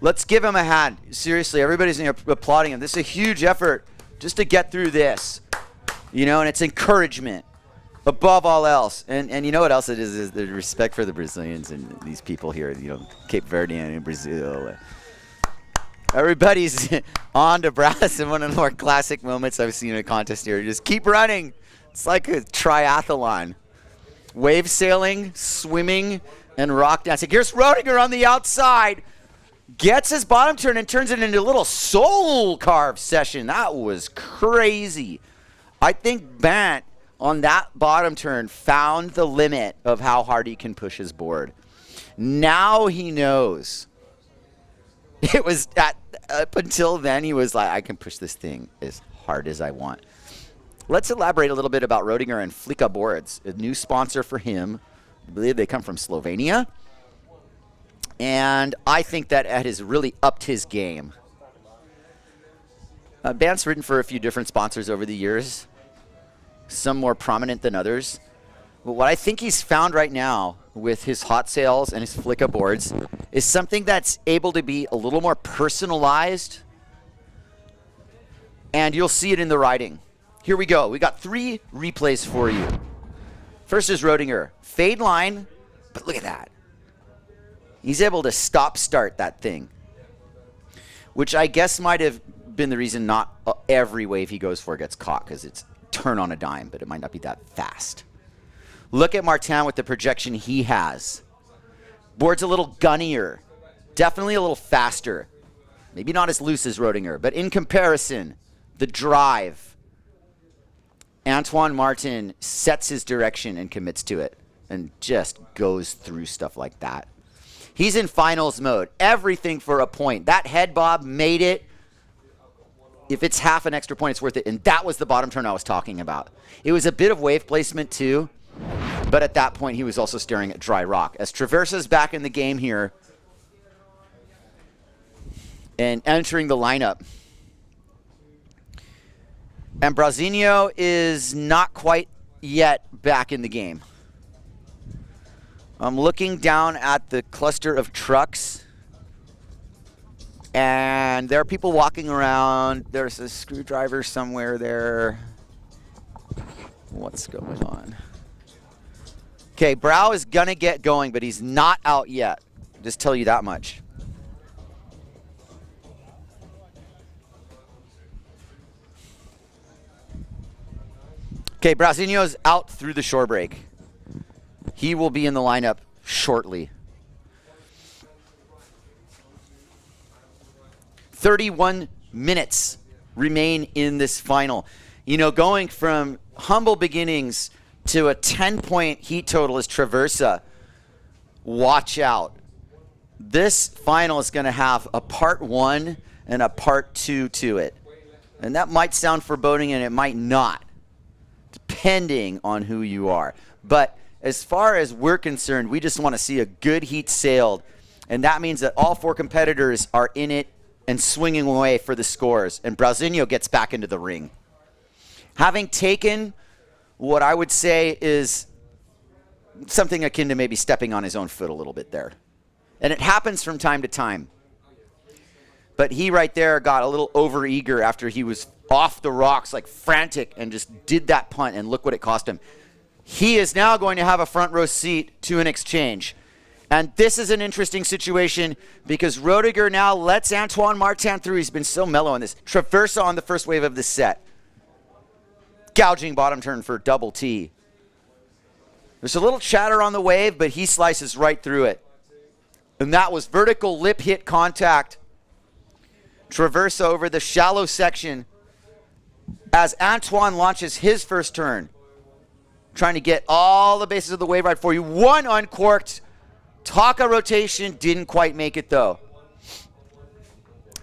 Let's give him a hand. Seriously, everybody's applauding him. This is a huge effort just to get through this. You know, and it's encouragement above all else. And you know what else it is the respect for the Brazilians and these people here, you know, Cape Verde and Brazil. Everybody's on to Brow. And one of the more classic moments I've seen in a contest here. Just keep running. It's like a triathlon. Wave sailing, swimming, and rock dancing. Here's Rodinger on the outside. Gets his bottom turn and turns it into a little soul carve session. That was crazy. I think Bant on that bottom turn found the limit of how hard he can push his board. Now he knows. It was up until then he was like, I can push this thing as hard as I want. Let's elaborate a little bit about Rodinger and Flika Boards, a new sponsor for him. I believe they come from Slovenia. And I think that Ed has really upped his game. Bant's ridden for a few different sponsors over the years, some more prominent than others. But what I think he's found right now with his hot sails and his Flika boards is something that's able to be a little more personalized. And you'll see it in the riding. Here we go. We got 3 replays for you. First is Rodinger. Fade line, but look at that. He's able to stop-start that thing, which I guess might have been the reason not every wave he goes for gets caught, because it's turn on a dime, but it might not be that fast. Look at Martin with the projection he has. Board's a little gunnier, definitely a little faster. Maybe not as loose as Rodinger, but in comparison, the drive, Antoine Martin sets his direction and commits to it and just goes through stuff like that. He's in finals mode. Everything for a point. That head bob made it. If it's half an extra point, it's worth it. And that was the bottom turn I was talking about. It was a bit of wave placement too, but at that point he was also staring at dry rock. As Traversa's back in the game here and entering the lineup. And Brazinho is not quite yet back in the game. I'm looking down at the cluster of trucks, and there are people walking around. There's a screwdriver somewhere there. What's going on? Okay, Brow is gonna get going, but he's not out yet. Just tell you that much. Okay, Brazinho's out through the shore break. He will be in the lineup shortly. 31 minutes remain in this final. You know, going from humble beginnings to a 10-point heat total as Traversa, watch out. This final is going to have a part 1 and a part 2 to it. And that might sound foreboding and it might not, depending on who you are. But as far as we're concerned, we just want to see a good heat sailed. And that means that all 4 competitors are in it and swinging away for the scores. And Brazinho gets back into the ring. Having taken what I would say is something akin to maybe stepping on his own foot a little bit there. And it happens from time to time. But he right there got a little overeager after he was off the rocks, like frantic, and just did that punt, and look what it cost him. He is now going to have a front row seat to an exchange. And this is an interesting situation because Rodinger now lets Antoine Martin through. He's been so mellow on this. Traversa on the first wave of the set. Gouging bottom turn for double T. There's a little chatter on the wave, but he slices right through it. And that was vertical lip hit contact. Traversa over the shallow section as Antoine launches his first turn. Trying to get all the bases of the wave ride for you. One uncorked. Taka rotation. Didn't quite make it though.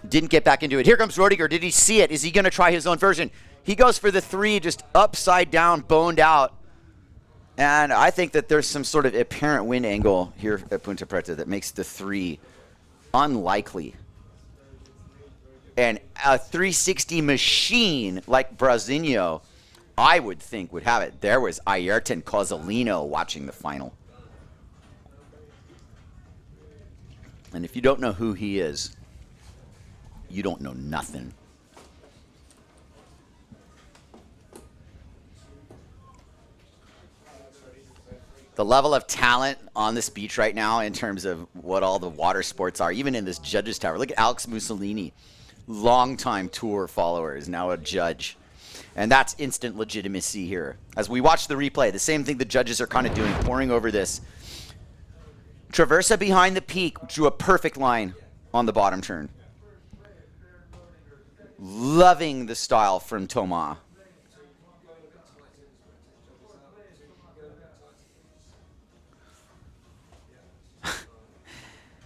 Didn't get back into it. Here comes Rodinger. Did he see it? Is he going to try his own version? He goes for the 3, just upside down, boned out. And I think that there's some sort of apparent wind angle here at Ponta Preta that makes the 3 unlikely. And a 360 machine like Brazinho, I would think, would have it. There was Ayrton Cozzolino watching the final. And if you don't know who he is, you don't know nothing. The level of talent on this beach right now in terms of what all the water sports are, even in this judges tower. Look at Alex Mussolini, longtime tour follower, is now a judge. And that's instant legitimacy here. As we watch the replay, the same thing the judges are kind of doing, poring over this. Traversa behind the peak drew a perfect line on the bottom turn. Loving the style from Thomas.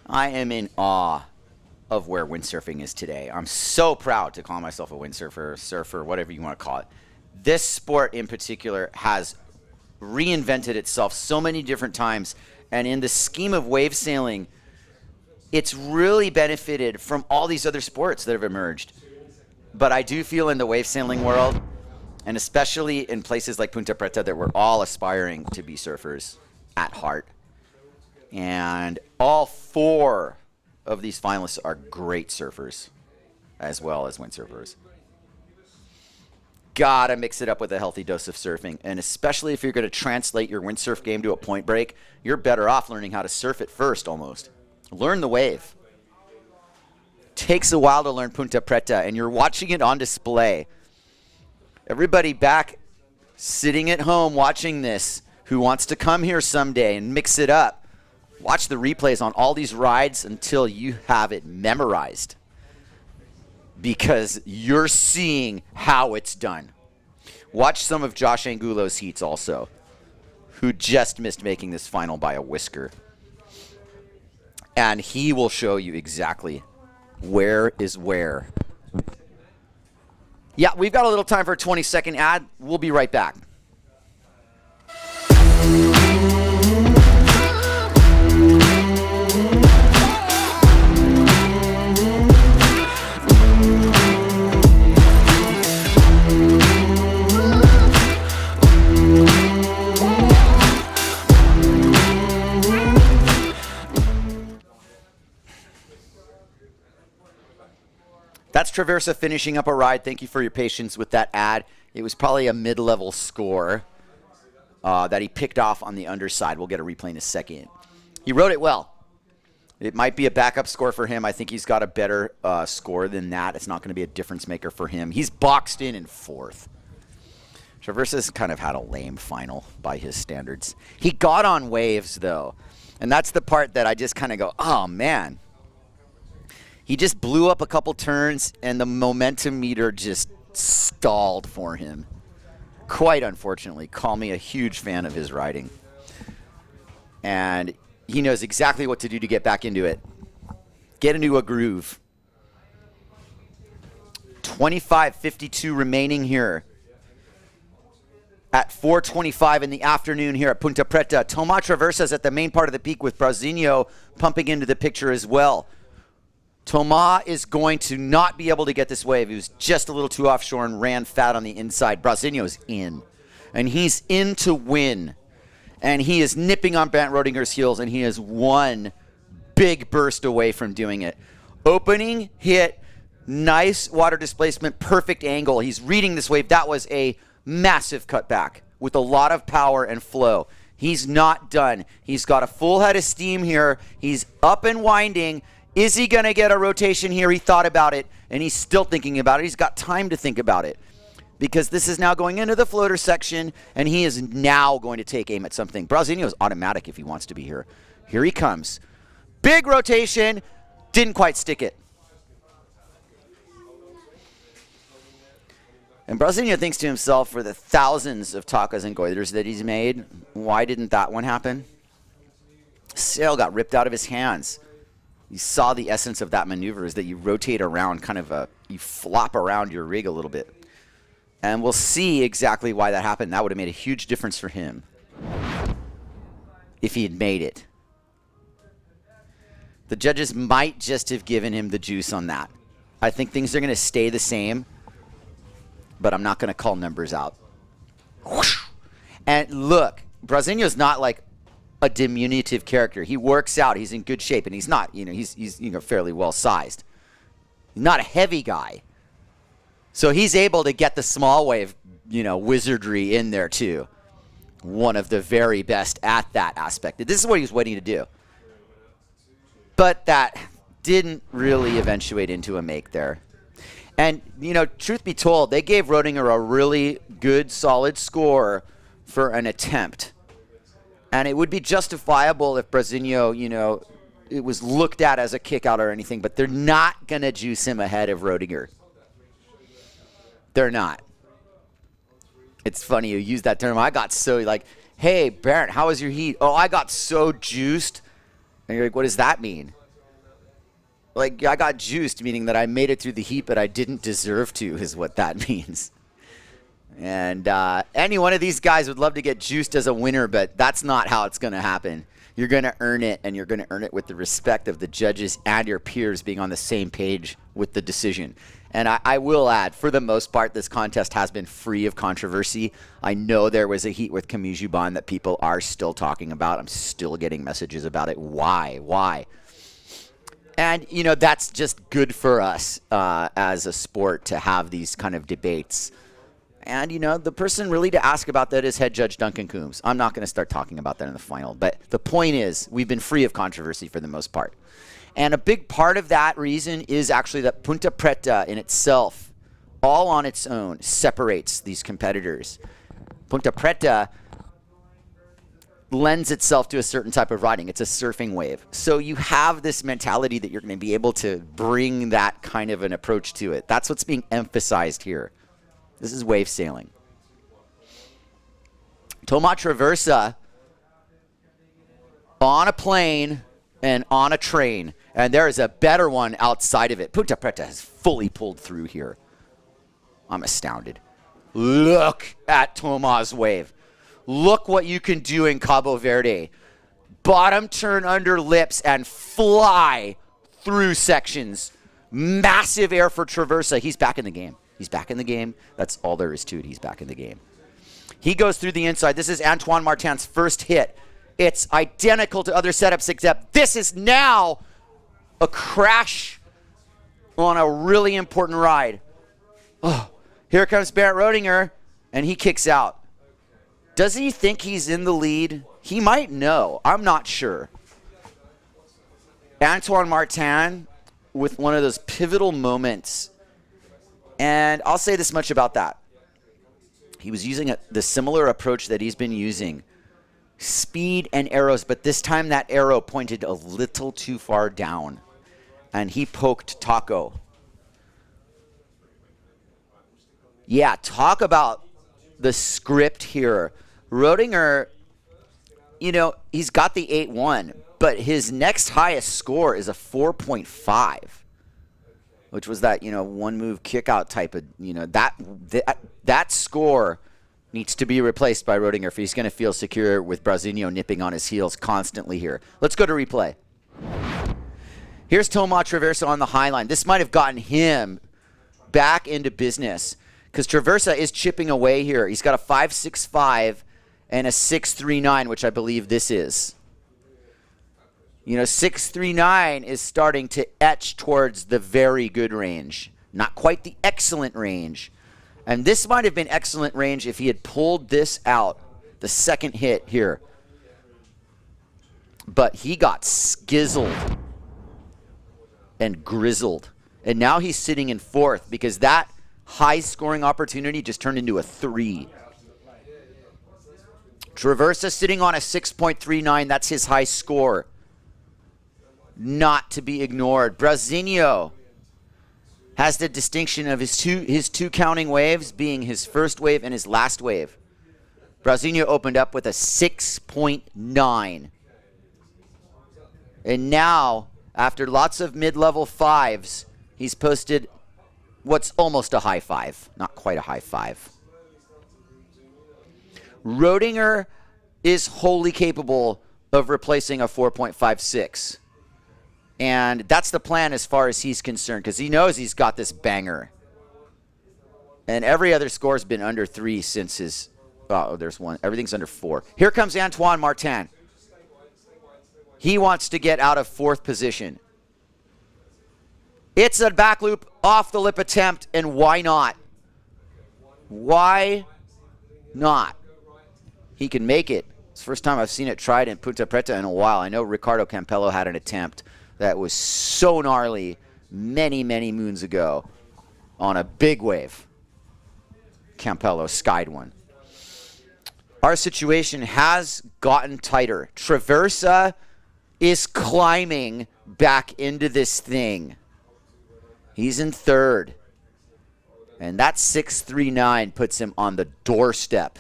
I am in awe of where windsurfing is today. I'm so proud to call myself a windsurfer, surfer, whatever you want to call it. This sport in particular has reinvented itself so many different times, and in the scheme of wave sailing, it's really benefited from all these other sports that have emerged. But I do feel in the wave sailing world, and especially in places like Ponta Preta, that we're all aspiring to be surfers at heart. And all 4 of these finalists are great surfers, as well as windsurfers. Gotta mix it up with a healthy dose of surfing. And especially if you're going to translate your windsurf game to a point break, you're better off learning how to surf it first almost. Learn the wave. Takes a while to learn Ponta Preta, and you're watching it on display. Everybody back sitting at home watching this who wants to come here someday and mix it up. Watch the replays on all these rides until you have it memorized, because you're seeing how it's done. Watch some of Josh Angulo's heats also, who just missed making this final by a whisker. And he will show you exactly where is where. Yeah, we've got a little time for a 20-second ad. We'll be right back. That's Traversa finishing up a ride. Thank you for your patience with that ad. It was probably a mid-level score that he picked off on the underside. We'll get a replay in a second. He rode it well. It might be a backup score for him. I think he's got a better score than that. It's not going to be a difference maker for him. He's boxed in 4th. Traversa's kind of had a lame final by his standards. He got on waves, though. And that's the part that I just kind of go, oh, man. He just blew up a couple turns, and the momentum meter just stalled for him. Quite unfortunately. Call me a huge fan of his riding. And he knows exactly what to do to get back into it. Get into a groove. 25:52 remaining here. At 4:25 in the afternoon here at Ponta Preta. Tomás Traversa's at the main part of the peak with Brasinho pumping into the picture as well. Tomás is going to not be able to get this wave. He was just a little too offshore and ran fat on the inside. Brasinho's in. And he's in to win. And he is nipping on Brant Rodinger's heels, and he is one big burst away from doing it. Opening hit, nice water displacement, perfect angle. He's reading this wave. That was a massive cutback with a lot of power and flow. He's not done. He's got a full head of steam here. He's up and winding. Is he going to get a rotation here? He thought about it, and he's still thinking about it. He's got time to think about it, because this is now going into the floater section, and he is now going to take aim at something. Brasinho is automatic if he wants to be here. Here he comes. Big rotation. Didn't quite stick it. And Brasinho thinks to himself, for the thousands of takas and goiters that he's made, why didn't that one happen? Sail got ripped out of his hands. You saw the essence of that maneuver is that you rotate around, you flop around your rig a little bit. And we'll see exactly why that happened. That would have made a huge difference for him if he had made it. The judges might just have given him the juice on that. I think things are going to stay the same, but I'm not going to call numbers out. And look, Brasinho's not like a diminutive character. He works out. He's in good shape, and he's not. He's fairly well sized. He's not a heavy guy, so he's able to get the small wave, wizardry in there too. One of the very best at that aspect. This is what he was waiting to do, but that didn't really eventuate into a make there. And truth be told, they gave Rodinger a really good, solid score for an attempt. And it would be justifiable if Brasinho, it was looked at as a kick out or anything, but they're not going to juice him ahead of Rodinger. They're not. It's funny you use that term. I got so hey, Barrett, how was your heat? Oh, I got so juiced. And you're like, what does that mean? I got juiced, meaning that I made it through the heat, but I didn't deserve to, is what that means. And any one of these guys would love to get juiced as a winner, but that's not how it's going to happen. You're going to earn it, and you're going to earn it with the respect of the judges and your peers being on the same page with the decision. And I will add, for the most part, this contest has been free of controversy. I know there was a heat with Camille Jubin that people are still talking about. I'm still getting messages about it. Why? And, that's just good for us as a sport to have these kind of debates. And, the person really to ask about that is head judge Duncan Coombs. I'm not going to start talking about that in the final. But the point is, we've been free of controversy for the most part. And a big part of that reason is actually that Ponta Preta in itself, all on its own, separates these competitors. Ponta Preta lends itself to a certain type of riding. It's a surfing wave. So you have this mentality that you're going to be able to bring that kind of an approach to it. That's what's being emphasized here. This is wave sailing. Toma Traversa on a plane and on a train. And there is a better one outside of it. Ponta Preta has fully pulled through here. I'm astounded. Look at Toma's wave. Look what you can do in Cabo Verde. Bottom turn under lips and fly through sections. Massive air for Traversa. He's back in the game. He's back in the game. That's all there is to it. He's back in the game. He goes through the inside. This is Antoine Martin's first hit. It's identical to other setups, except this is now a crash on a really important ride. Oh, here comes Barrett Rodinger, and he kicks out. Does he think he's in the lead? He might know. I'm not sure. Antoine Martin with one of those pivotal moments. And I'll say this much about that. He was using the similar approach that he's been using. Speed and arrows, but this time that arrow pointed a little too far down. And he poked Taco. Yeah, talk about the script here. Rodinger, he's got the 8-1, but his next highest score is a 4.5, which was that, one move kick out type of, that score needs to be replaced by Rodinger if he's going to feel secure with Brasinho nipping on his heels constantly here. Let's go to replay. Here's Toma Traversa on the high line. This might have gotten him back into business because Traversa is chipping away here. He's got a 5.65 and a 6.39, which I believe this is. 6.39 is starting to etch towards the very good range. Not quite the excellent range. And this might have been excellent range if he had pulled this out, the second hit here. But he got skizzled and grizzled. And now he's sitting in fourth because that high scoring opportunity just turned into a 3. Traversa sitting on a 6.39. That's his high score. Not to be ignored. Brasinho has the distinction of his two counting waves being his first wave and his last wave. Brasinho opened up with a 6.9. And now, after lots of mid-level 5s, he's posted what's almost a high 5. Not quite a high 5. Rodinger is wholly capable of replacing a 4.56. And that's the plan as far as he's concerned, because he knows he's got this banger. And every other score has been under 3 since his... Oh, there's one. Everything's under 4. Here comes Antoine Martin. He wants to get out of 4th position. It's a back loop off the lip attempt, and why not? Why not? He can make it. It's the first time I've seen it tried in Ponta Preta in a while. I know Ricardo Campello had an attempt that was so gnarly many, many moons ago on a big wave. Campello skied one. Our situation has gotten tighter. Traversa is climbing back into this thing. He's in 3rd. And that 6.39 puts him on the doorstep.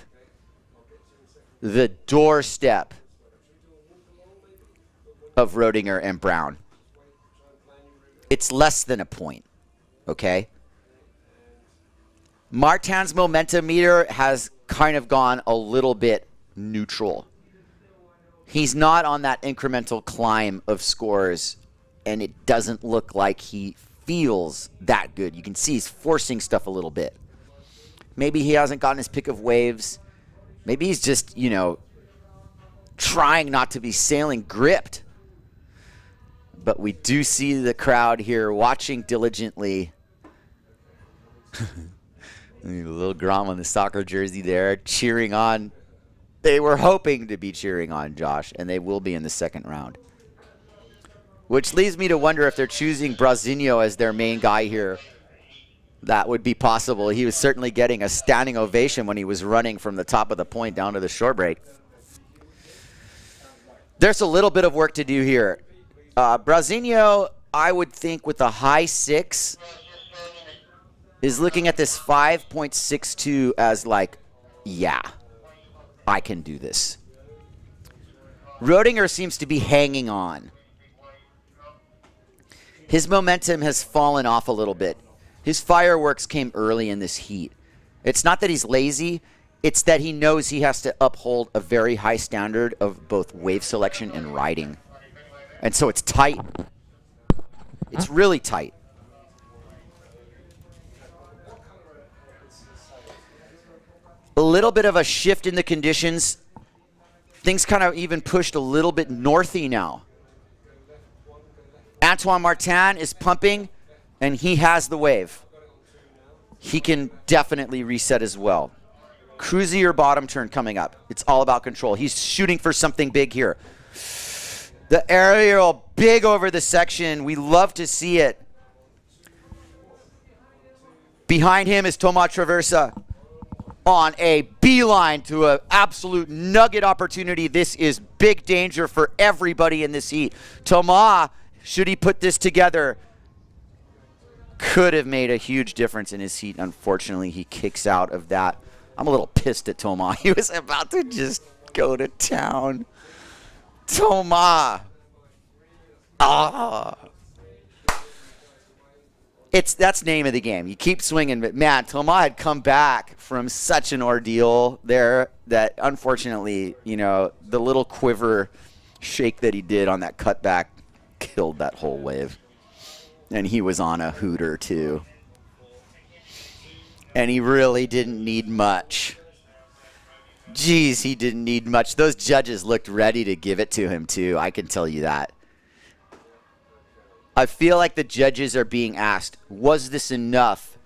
The doorstep of Rodinger and Brown. It's less than a point, okay? Martin's momentum meter has kind of gone a little bit neutral. He's not on that incremental climb of scores, and it doesn't look like he feels that good. You can see he's forcing stuff a little bit. Maybe he hasn't gotten his pick of waves. Maybe he's just, you know, trying not to be sailing gripped. But we do see the crowd here watching diligently. Little Grom on the soccer jersey there, cheering on. They were hoping to be cheering on Josh, and they will be in the 2nd round. Which leads me to wonder if they're choosing Brazinho as their main guy here. That would be possible. He was certainly getting a standing ovation when he was running from the top of the point down to the short break. There's a little bit of work to do here. Brazinho, I would think with a high 6, is looking at this 5.62 as like, yeah, I can do this. Rodinger seems to be hanging on. His momentum has fallen off a little bit. His fireworks came early in this heat. It's not that he's lazy, it's that he knows he has to uphold a very high standard of both wave selection and riding. And so it's tight. It's really tight. A little bit of a shift in the conditions. Things kind of even pushed a little bit northy now. Antoine Martin is pumping, and he has the wave. He can definitely reset as well. Cruisier bottom turn coming up. It's all about control. He's shooting for something big here. The aerial big over the section. We love to see it. Behind him is Thomas Traversa on a beeline to an absolute nugget opportunity. This is big danger for everybody in this heat. Thomas, should he put this together, could have made a huge difference in his heat. Unfortunately, he kicks out of that. I'm a little pissed at Thomas. He was about to just go to town. Thomas. That's name of the game. You keep swinging, but man, Thomas had come back from such an ordeal there that unfortunately, you know, the little quiver shake that he did on that cutback killed that whole wave. And he was on a hooter too. And he really didn't need much. Jeez, he didn't need much. Those judges looked ready to give it to him too, I can tell you that. I feel like the judges are being asked, was this enough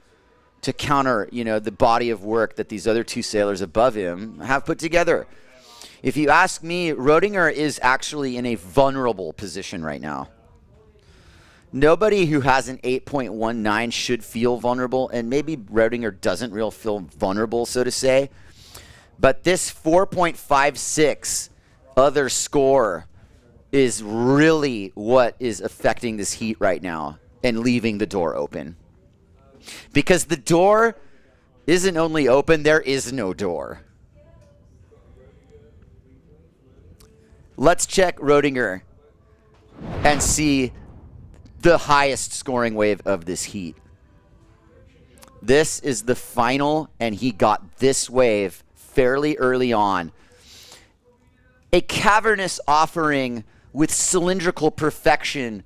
to counter, you know, the body of work that these other two sailors above him have put together? If you ask me, Rodinger is actually in a vulnerable position right now. Nobody who has an 8.19 should feel vulnerable, and maybe Rodinger doesn't really feel vulnerable, so to say. But this 4.56 other score is really what is affecting this heat right now and leaving the door open. Because the door isn't only open, there is no door. Let's check Rodinger and see the highest scoring wave of this heat. This is the final, and he got this wave fairly early on. A cavernous offering with cylindrical perfection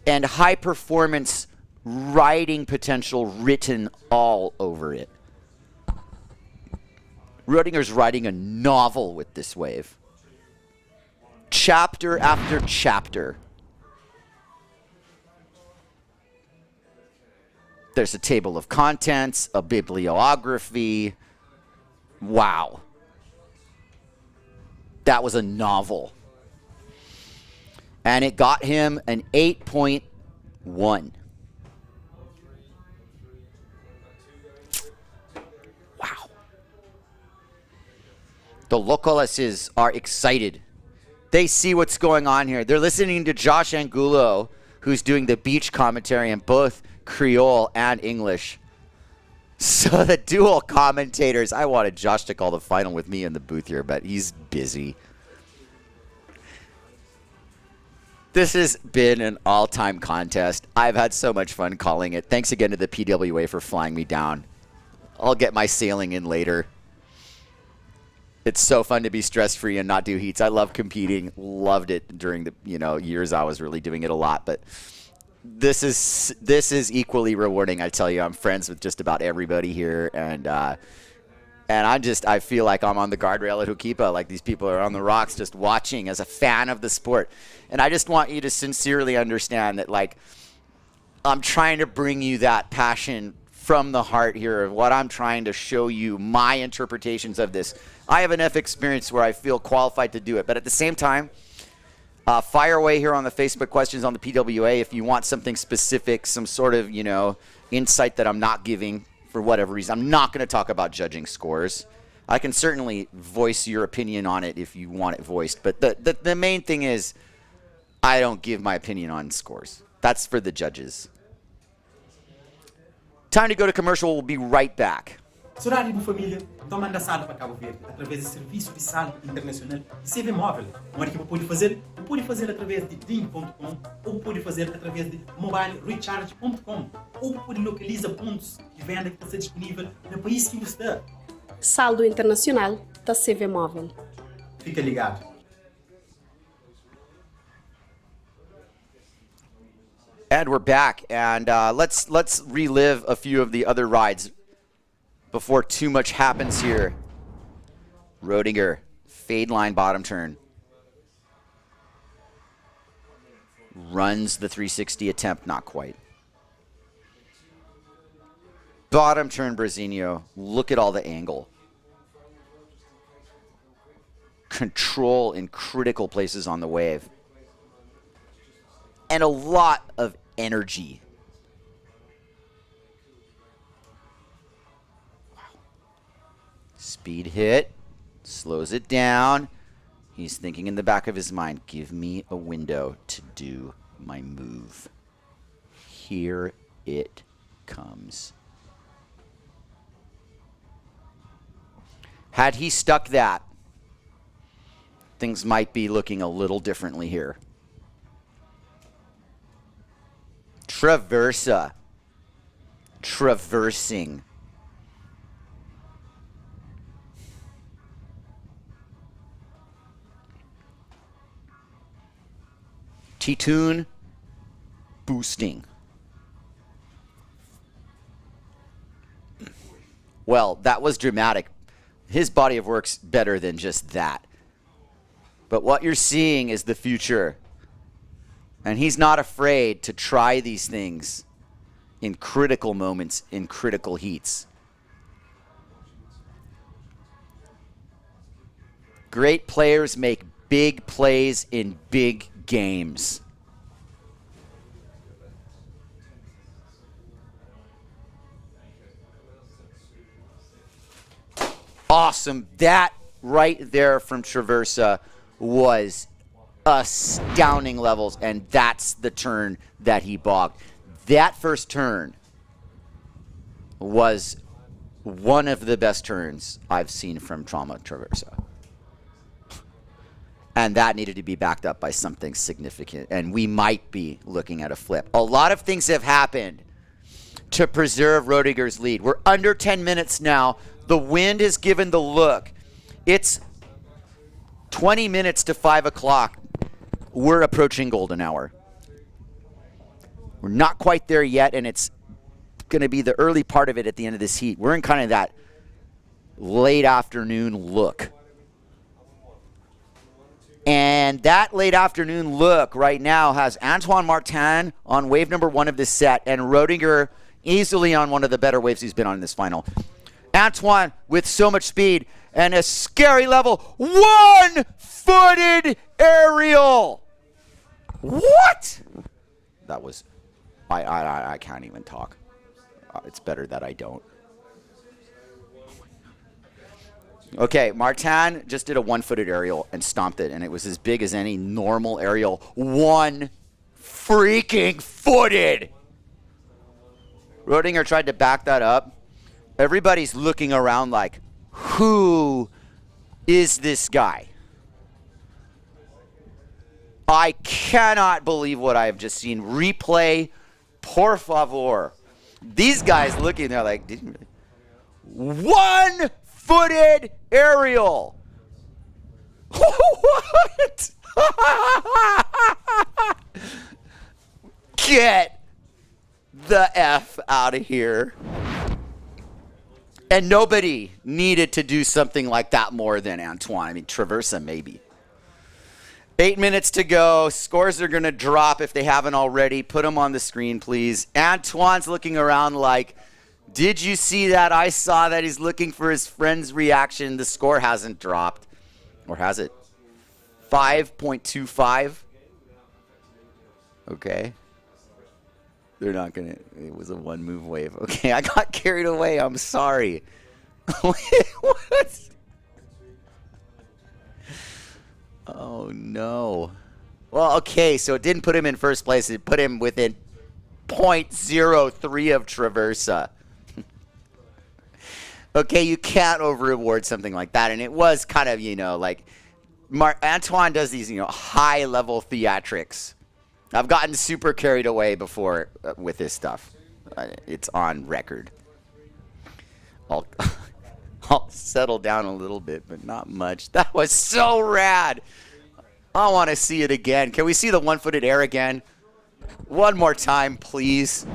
and high performance riding potential written all over it. Rodinger's riding a novel with this wave. chapter after chapter. There's a table of contents, a bibliography. Wow. That was a novel. And it got him an 8.1. Wow. The locales are excited. They see what's going on here. They're listening to Josh Angulo, who's doing the beach commentary in both Creole and English. So the dual commentators, I wanted Josh to call the final with me in the booth here, but he's busy. This has been an all-time contest. I've had so much fun calling it. Thanks again to the PWA for flying me down. I'll get my sailing in later. It's so fun to be stress-free and not do heats. I love competing. Loved it during the years I was really doing it a lot. But this is equally rewarding. I tell you, I'm friends with just about everybody here, and I feel like I'm on the guardrail at Hukipa. Like these people are on the rocks, just watching as a fan of the sport. And I just want you to sincerely understand that, like, I'm trying to bring you that passion from the heart here of what I'm trying to show you, my interpretations of this. I have enough experience where I feel qualified to do it. But at the same time, fire away here on the Facebook questions on the PWA if you want something specific, some sort of, insight that I'm not giving for whatever reason. I'm not going to talk about judging scores. I can certainly voice your opinion on it if you want it voiced. But the main thing is I don't give my opinion on scores. That's for the judges. Time to go to commercial. We'll be right back. Sorari família, então manda saldo para Cabo Verde através do serviço de saldo internacional de CV móvel. Uma equipa pode fazer através de DIM.com ou pode fazer através de mobilerecharge.com ou pode localizar pontos de venda que está disponível no país que você está. Saldo internacional da CV móvel. Fica ligado. And we're back, and let's relive a few of the other rides before too much happens here. Roediger, fade line bottom turn. Runs the 360 attempt, not quite. Bottom turn Brasinho, look at all the angle. Control in critical places on the wave. And a lot of energy. Speed hit, slows it down. He's thinking in the back of his mind, give me a window to do my move. Here it comes. Had he stuck that, things might be looking a little differently here. Traversa. Traversing. T-tune. Boosting. Well, that was dramatic. His body of work's better than just that. But what you're seeing is the future. And he's not afraid to try these things in critical moments, in critical heats. Great players make big plays in big games. Awesome. That right there from Traversa was astounding levels, and that's the turn that he bogged. That first turn was one of the best turns I've seen from Trauma Traversa. And that needed to be backed up by something significant, and we might be looking at a flip. A lot of things have happened to preserve Roediger's lead. We're under 10 minutes now. The wind has given the look. It's 20 minutes to 5 o'clock. We're approaching golden hour. We're not quite there yet, and it's going to be the early part of it at the end of this heat. We're in kind of that late afternoon look. And that late afternoon look right now has Antoine Martin on wave number 1 of this set and Rodinger easily on one of the better waves he's been on in this final. Antoine with so much speed and a scary level one-footed aerial. What? That was, I can't even talk. It's better that I don't. Okay, Martin just did a one-footed aerial and stomped it, and it was as big as any normal aerial. One freaking footed. Rodinger tried to back that up. Everybody's looking around like, who is this guy? I cannot believe what I have just seen. Replay, por favor. These guys looking there like, did you really? One-footed aerial. What? Get the F out of here. And nobody needed to do something like that more than Antoine. I mean, Traversa maybe. 8 minutes to go. Scores are going to drop if they haven't already. Put them on the screen, please. Antoine's looking around like, did you see that? I saw that. He's looking for his friend's reaction. The score hasn't dropped. Or has it? 5.25. Okay. They're not going to. It was a one-move wave. Okay, I got carried away. I'm sorry. What? Oh, no. Well, okay, so it didn't put him in first place. It put him within 0.03 of Traversa. Okay, you can't over-reward something like that. And it was kind of, you know, like Antoine does these, you know, high-level theatrics. I've gotten super carried away before with this stuff. It's on record. I'll settle down a little bit, but not much. That was so rad. I want to see it again. Can we see the one-footed air again? One more time, please.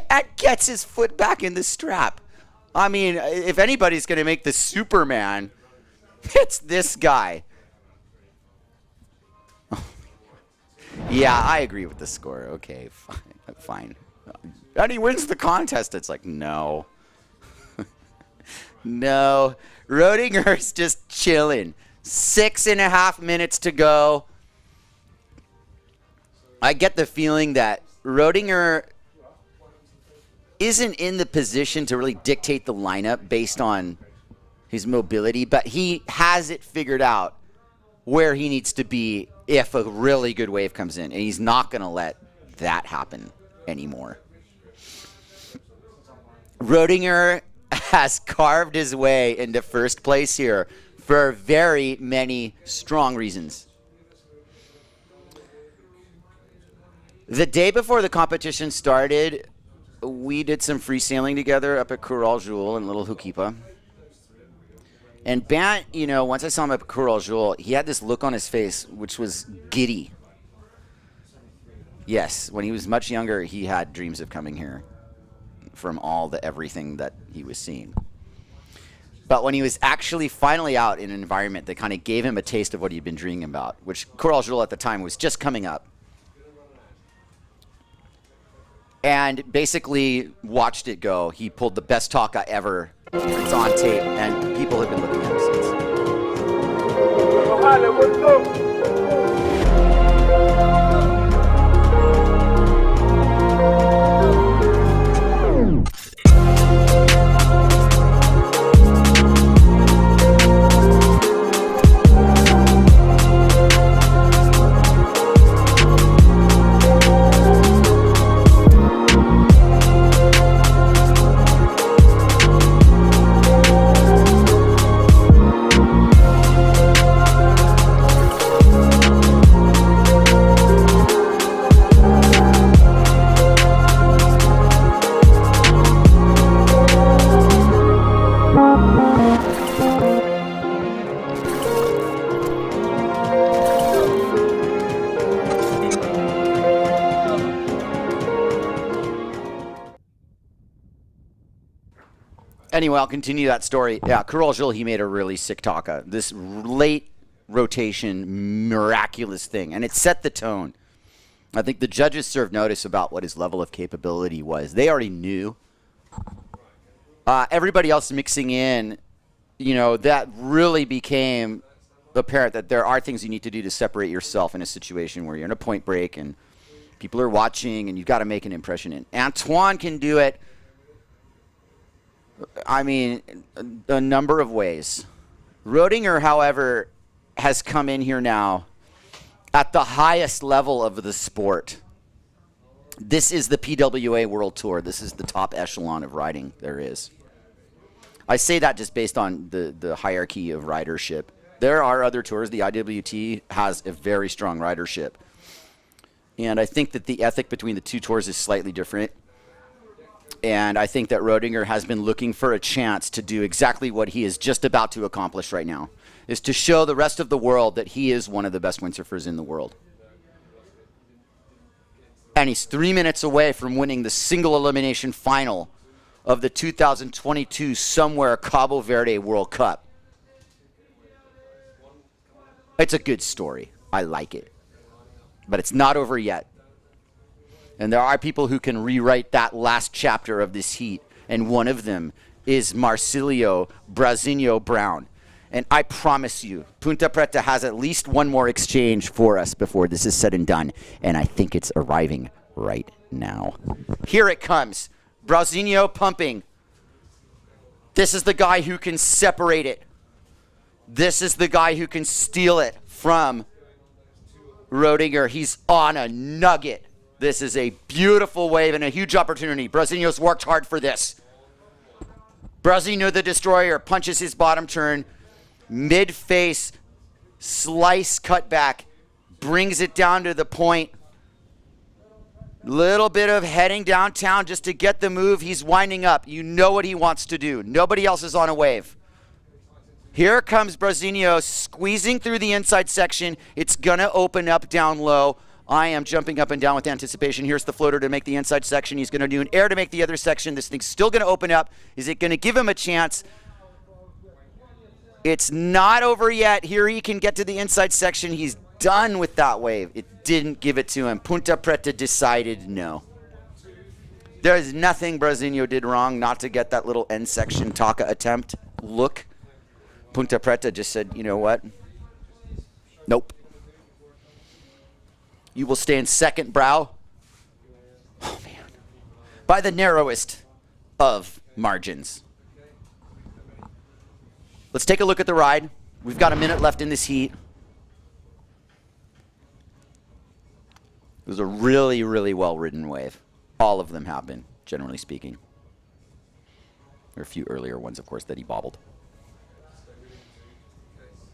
And gets his foot back in the strap. I mean, if anybody's going to make the Superman, it's this guy. Yeah, I agree with the score. Okay, fine. And he wins the contest. It's like, no. No. Rodinger's just chilling. 6.5 minutes to go. I get the feeling that Rodinger isn't in the position to really dictate the lineup based on his mobility, but he has it figured out where he needs to be if a really good wave comes in, and he's not going to let that happen anymore. Rodinger has carved his way into first place here for very many strong reasons. The day before the competition started, we did some free sailing together up at Coral Jewel in Little Hukipa. And Bant, you know, once I saw him up at Coral Jewel, he had this look on his face which was giddy. Yes, when he was much younger, he had dreams of coming here from all the everything that he was seeing. But when he was actually finally out in an environment that kind of gave him a taste of what he'd been dreaming about, which Coral Jewel at the time was just coming up, and basically watched it go. He pulled the best Taka ever. It's on tape, and people have been looking at it since. Anyway, I'll continue that story. Yeah, Karol Gil, he made a really sick taka. This late rotation, miraculous thing. And it set the tone. I think the judges served notice about what his level of capability was. They already knew. Everybody else mixing in, you know, that really became apparent that there are things you need to do to separate yourself in a situation where you're in a point break and people are watching and you've got to make an impression. And Antoine can do it, I mean, a number of ways. Roedinger, however, has come in here now at the highest level of the sport. This is the PWA World Tour. This is the top echelon of riding there is. I say that just based on the hierarchy of ridership. There are other tours. The IWT has a very strong ridership. And I think that the ethic between the two tours is slightly different. And I think that Roedinger has been looking for a chance to do exactly what he is just about to accomplish right now, is to show the rest of the world that he is one of the best windsurfers in the world. And he's 3 minutes away from winning the single elimination final of the 2022 SOMWR Cabo Verde World Cup. It's a good story. I like it. But it's not over yet. And there are people who can rewrite that last chapter of this heat. And one of them is Marcilio Brazinho Brown. And I promise you, Ponta Preta has at least one more exchange for us before this is said and done. And I think it's arriving right now. Here it comes. Brazinho pumping. This is the guy who can separate it. This is the guy who can steal it from Roedinger. He's on a nugget. This is a beautiful wave and a huge opportunity. Brazinho's worked hard for this. Brazinho the Destroyer punches his bottom turn. Mid-face, slice cutback. Brings it down to the point. Little bit of heading downtown just to get the move. He's winding up. You know what he wants to do. Nobody else is on a wave. Here comes Brazinho squeezing through the inside section. It's going to open up down low. I am jumping up and down with anticipation. Here's the floater to make the inside section. He's going to do an air to make the other section. This thing's still going to open up. Is it going to give him a chance? It's not over yet. Here he can get to the inside section. He's done with that wave. It didn't give it to him. Ponta Preta decided no. There's nothing Brazinho did wrong not to get that little end section taka attempt. Look. Ponta Preta just said, you know what? Nope. You will stay in second, brow. Oh, man. By the narrowest of margins. Let's take a look at the ride. We've got a minute left in this heat. It was a really, really well-ridden wave. All of them have been, generally speaking. There are a few earlier ones, of course, that he bobbled.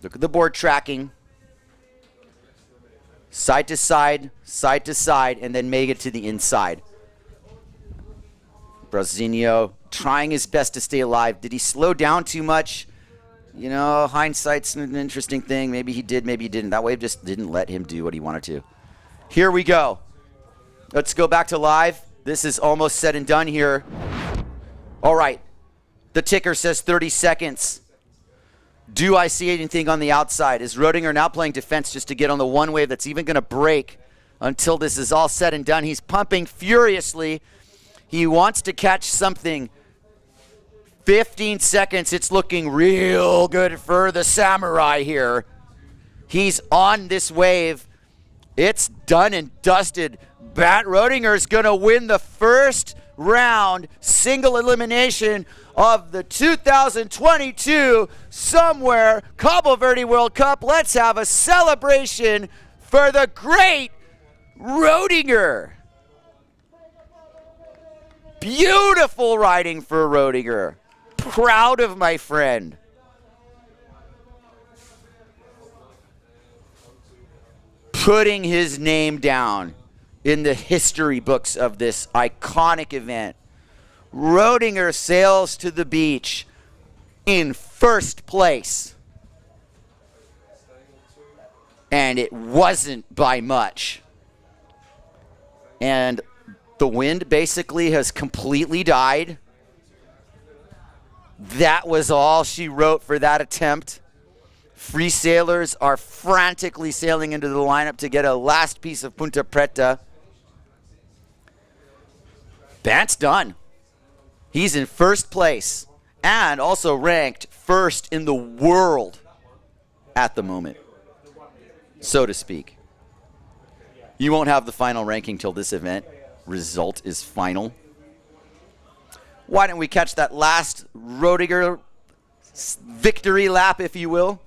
Look at the board tracking. Side to side, and then make it to the inside. Brazinho trying his best to stay alive. Did he slow down too much? You know, hindsight's an interesting thing. Maybe he did, maybe he didn't. That wave just didn't let him do what he wanted to. Here we go. Let's go back to live. This is almost said and done here. All right. The ticker says 30 seconds. Do I see anything on the outside? Is Roedinger now playing defense just to get on the one wave that's even going to break until this is all said and done? He's pumping furiously. He wants to catch something. 15 seconds. It's looking real good for the Samurai here. He's on this wave. It's done and dusted. Bat Roedinger is going to win the first round single elimination of the 2022 SOMWR Cabo Verde World Cup. Let's have a celebration for the great Roedinger. Beautiful riding for Roedinger. Proud of my friend. Putting his name down in the history books of this iconic event. Roedinger sails to the beach in first place. And it wasn't by much. And the wind basically has completely died. That was all she wrote for that attempt. Free sailors are frantically sailing into the lineup to get a last piece of Ponta Preta. Bant's done. He's in first place and also ranked first in the world at the moment, so to speak. You won't have the final ranking till this event result is final. Why don't we catch that last Rodiger victory lap, if you will?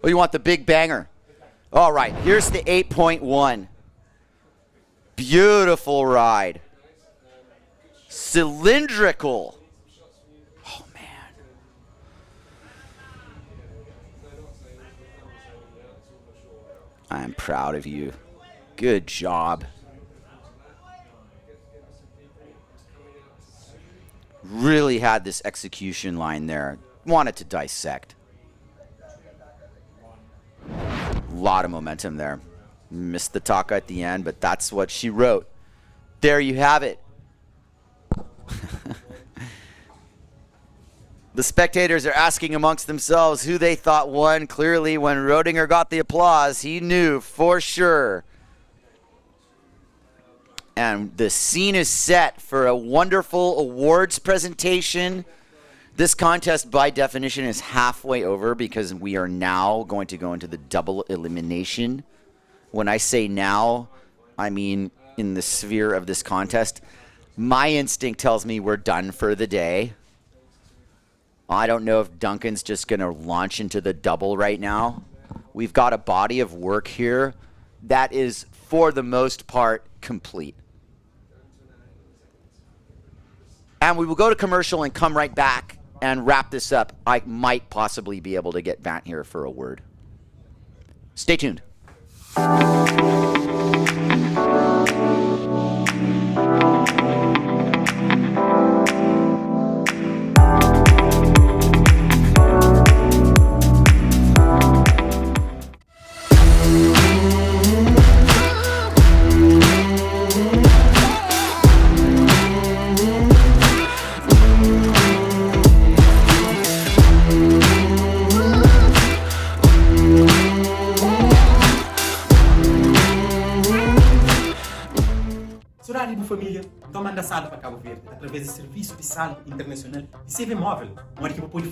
Or you want the big banger? All right, here's the 8.1. Beautiful ride. Cylindrical. Oh, man. I'm proud of you. Good job. Really had this execution line there. Wanted to dissect. A lot of momentum there. Missed the taka at the end, but that's what she wrote. There you have it. The spectators are asking amongst themselves who they thought won. Clearly, when Rodinger got the applause, he knew for sure. And the scene is set for a wonderful awards presentation. This contest, by definition, is halfway over because we are now going to go into the double elimination. When I say now, I mean in the sphere of this contest. My instinct tells me we're done for the day. I don't know if Duncan's just going to launch into the double right now. We've got a body of work here that is, for the most part, complete. And we will go to commercial and come right back and wrap this up. I might possibly be able to get Bant here for a word. Stay tuned. Família, então manda sala para Cabo Verde através do serviço de sala internacional de CV móvel, onde que pode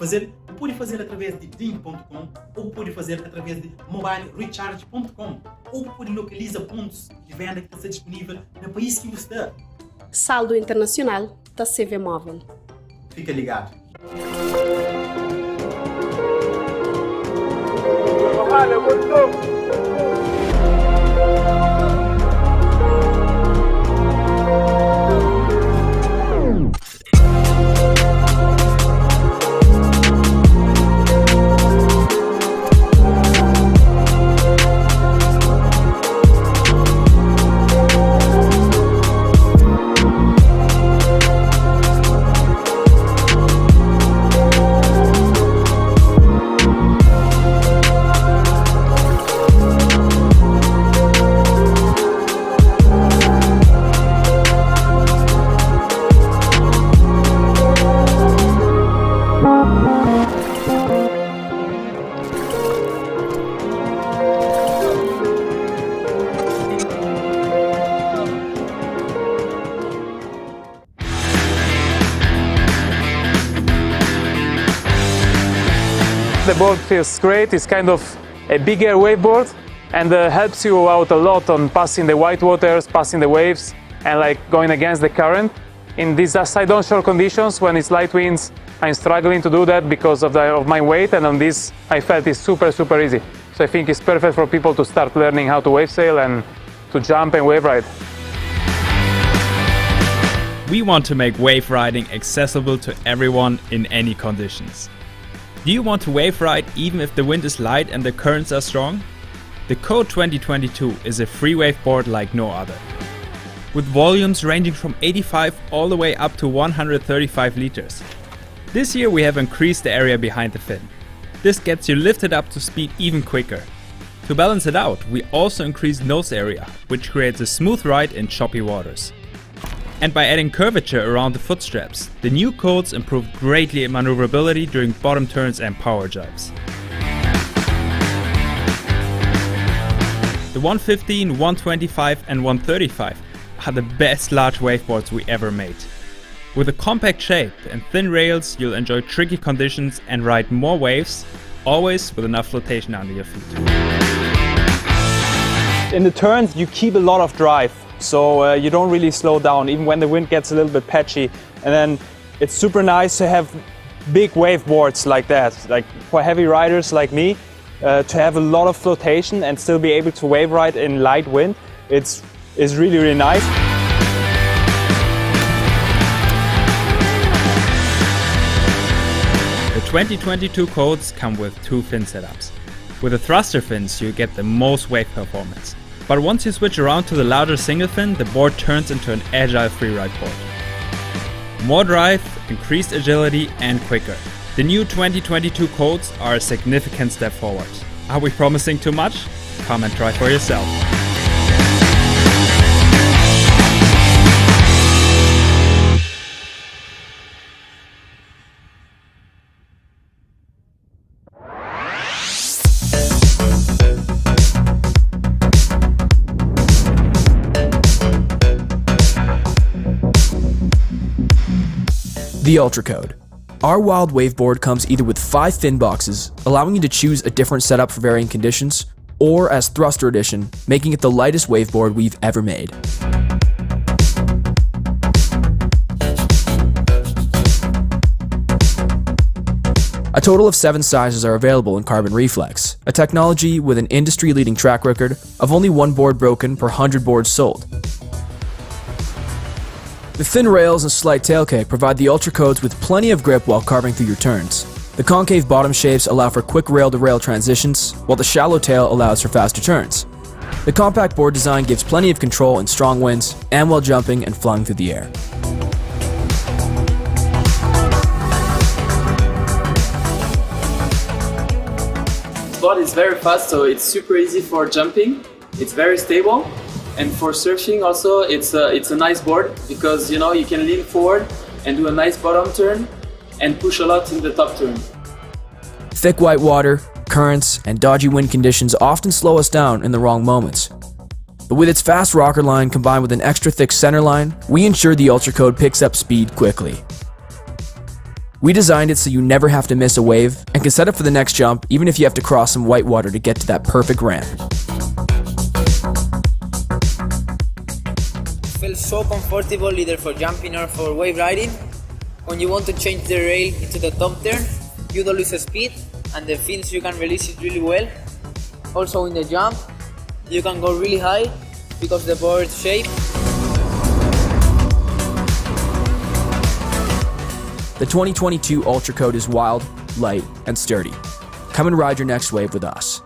fazer através de drink.com ou pode fazer através de mobile recharge.com ou pode localizar pontos de venda que está disponível no país que você está. Saldo internacional da CV móvel. Fica ligado. The board feels great. It's kind of a bigger waveboard and helps you out a lot on passing the white waters, passing the waves, and like going against the current. In these side onshore conditions, when it's light winds, I'm struggling to do that because of my weight, and on this I felt it's super easy. So I think it's perfect for people to start learning how to wave sail and to jump and wave ride. We want to make wave riding accessible to everyone in any conditions. Do you want to wave ride even if the wind is light and the currents are strong? The Code 2022 is a free waveboard like no other. With volumes ranging from 85 all the way up to 135 liters. This year we have increased the area behind the fin. This gets you lifted up to speed even quicker. To balance it out, we also increased nose area, which creates a smooth ride in choppy waters. And by adding curvature around the foot straps, the new coats improve greatly maneuverability during bottom turns and power jibes. The 115, 125 and 135 are the best large waveboards we ever made. With a compact shape and thin rails, you'll enjoy tricky conditions and ride more waves, always with enough flotation under your feet. In the turns you keep a lot of drive, so you don't really slow down even when the wind gets a little bit patchy, and then it's super nice to have big waveboards like that, like for heavy riders like me, to have a lot of flotation and still be able to wave ride in light wind. It's really, really nice. The 2022 coats come with two fin setups. With the thruster fins you get the most wave performance. But once you switch around to the larger single fin, the board turns into an agile freeride board. More drive, increased agility and quicker. The new 2022 coats are a significant step forward. Are we promising too much? Come and try for yourself. The Ultra Code. Our wild waveboard comes either with 5 fin boxes, allowing you to choose a different setup for varying conditions, or as Thruster Edition, making it the lightest waveboard we've ever made. A total of 7 sizes are available in Carbon Reflex, a technology with an industry-leading track record of only 1 board broken per 100 boards sold. The thin rails and slight tail kick provide the Ultra Codes with plenty of grip while carving through your turns. The concave bottom shapes allow for quick rail-to-rail transitions, while the shallow tail allows for faster turns. The compact board design gives plenty of control in strong winds and while jumping and flying through the air. The board is very fast, so it's super easy for jumping. It's very stable. And for surfing also, it's a nice board because you can lean forward and do a nice bottom turn and push a lot in the top turn. Thick white water, currents, and dodgy wind conditions often slow us down in the wrong moments. But with its fast rocker line combined with an extra thick center line, we ensure the Ultra Code picks up speed quickly. We designed it so you never have to miss a wave and can set up for the next jump even if you have to cross some white water to get to that perfect ramp. Feels so comfortable either for jumping or for wave riding. When you want to change the rail into the top turn, you don't lose speed and the fins you can release it really well. Also in the jump, you can go really high because the board shape. The 2022 Ultra Code is wild, light, and sturdy. Come and ride your next wave with us.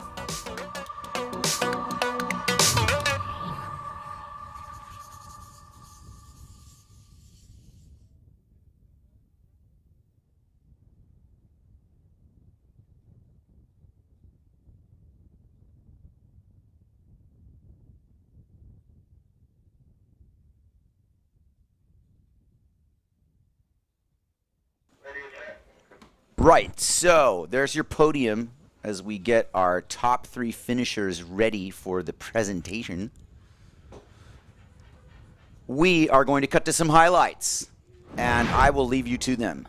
Right, so there's your podium as we get our top 3 finishers ready for the presentation. We are going to cut to some highlights, and I will leave you to them.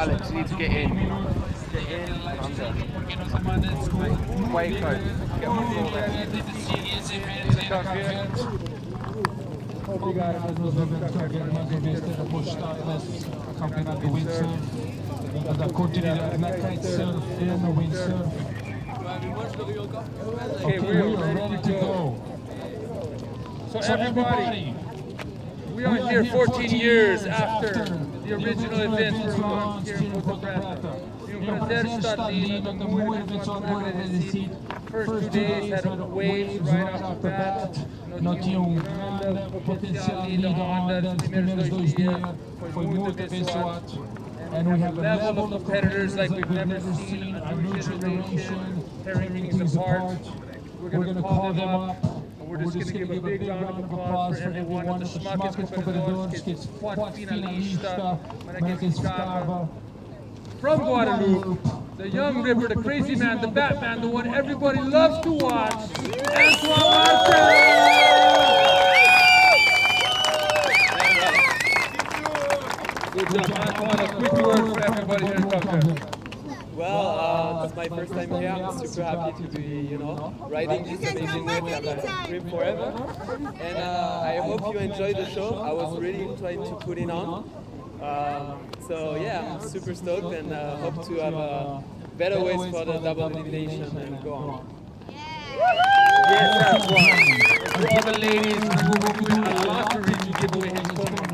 Alex, you need to get in. Way close. Get on the floor there. Obrigado mais uma vez ter apostado nesse campeonato do windsurf, da continuidade na kitesurf e no windsurf. Okay, we are ready to go. So everybody, we are here 14 years after the original event from here in Ponta Preta. E o prazer estar ali, estou muito agradecido. First 2 days had waves right off the bat. Não tinha grande potencial ali da onda nos primeiros 2 dias. Foi muito abençoado. And we have a level of competitors like we've never seen, a new generation, tearing things apart. We're going to call them up. We're just going to give a big round of applause for everyone of the Smackers competidores, que é quatro finalista, Marques Cabo, from Guadalupe, the young ripper, the crazy man, the Batman, the one everybody loves to watch, SOMWR! Good job, Antoine. A quick word for everybody here in Cabo. Well, it's my first time here. I'm super happy to be, riding this amazing wave that I've dreamed forever. And I hope you enjoy the show. I was really trying to put it on. So yeah, I'm super stoked and hope to have better ways for the double elimination and go on. Yes, that's one. For all the ladies who will win a lottery to give away his phone.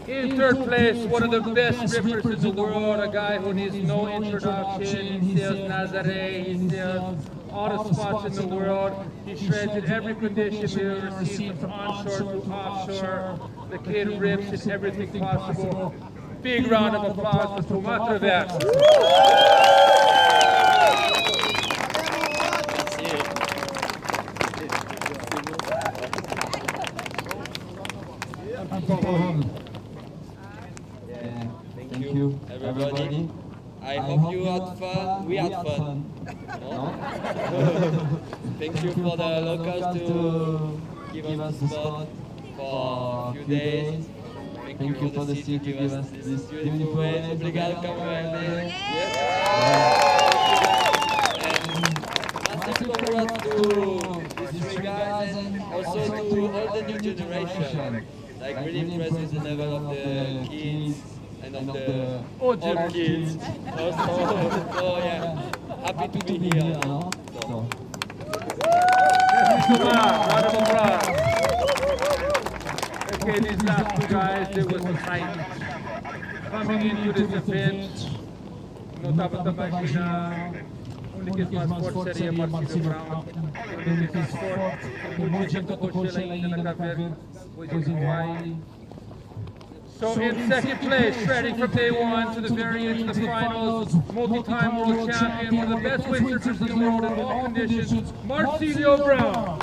In third place, one of the best rippers in the world, a guy who needs no introduction. He sails Nazare, he sails all the spots in the world. He shreds in every condition we ever received from onshore to offshore. The kid rips in everything possible. Big round of applause for Ponta Preta. Thank you, everybody. I hope you had fun. We had fun. No? Thank you for the locals to give us the spot for a few days. Thank you for the city to give us this beautiful way. Obrigado, Cabo Verde. And massive congrats to these three guys and also to all the new generation. Like really impressed with the level of the kids. And of the old kids also. So yeah, happy to be here. So. Okay, these last two guys, it was tight. Coming into this event, notava também que na única mais forte seria Marcelo Brown. Única mais forte, tem muita gente que tocou ainda na caverna, depois em Hawaii. So in second place, shredding from day one to the very end of the finals, multi-time world champion, one of the best windsurfers in the world in all conditions, Marcelo Brown.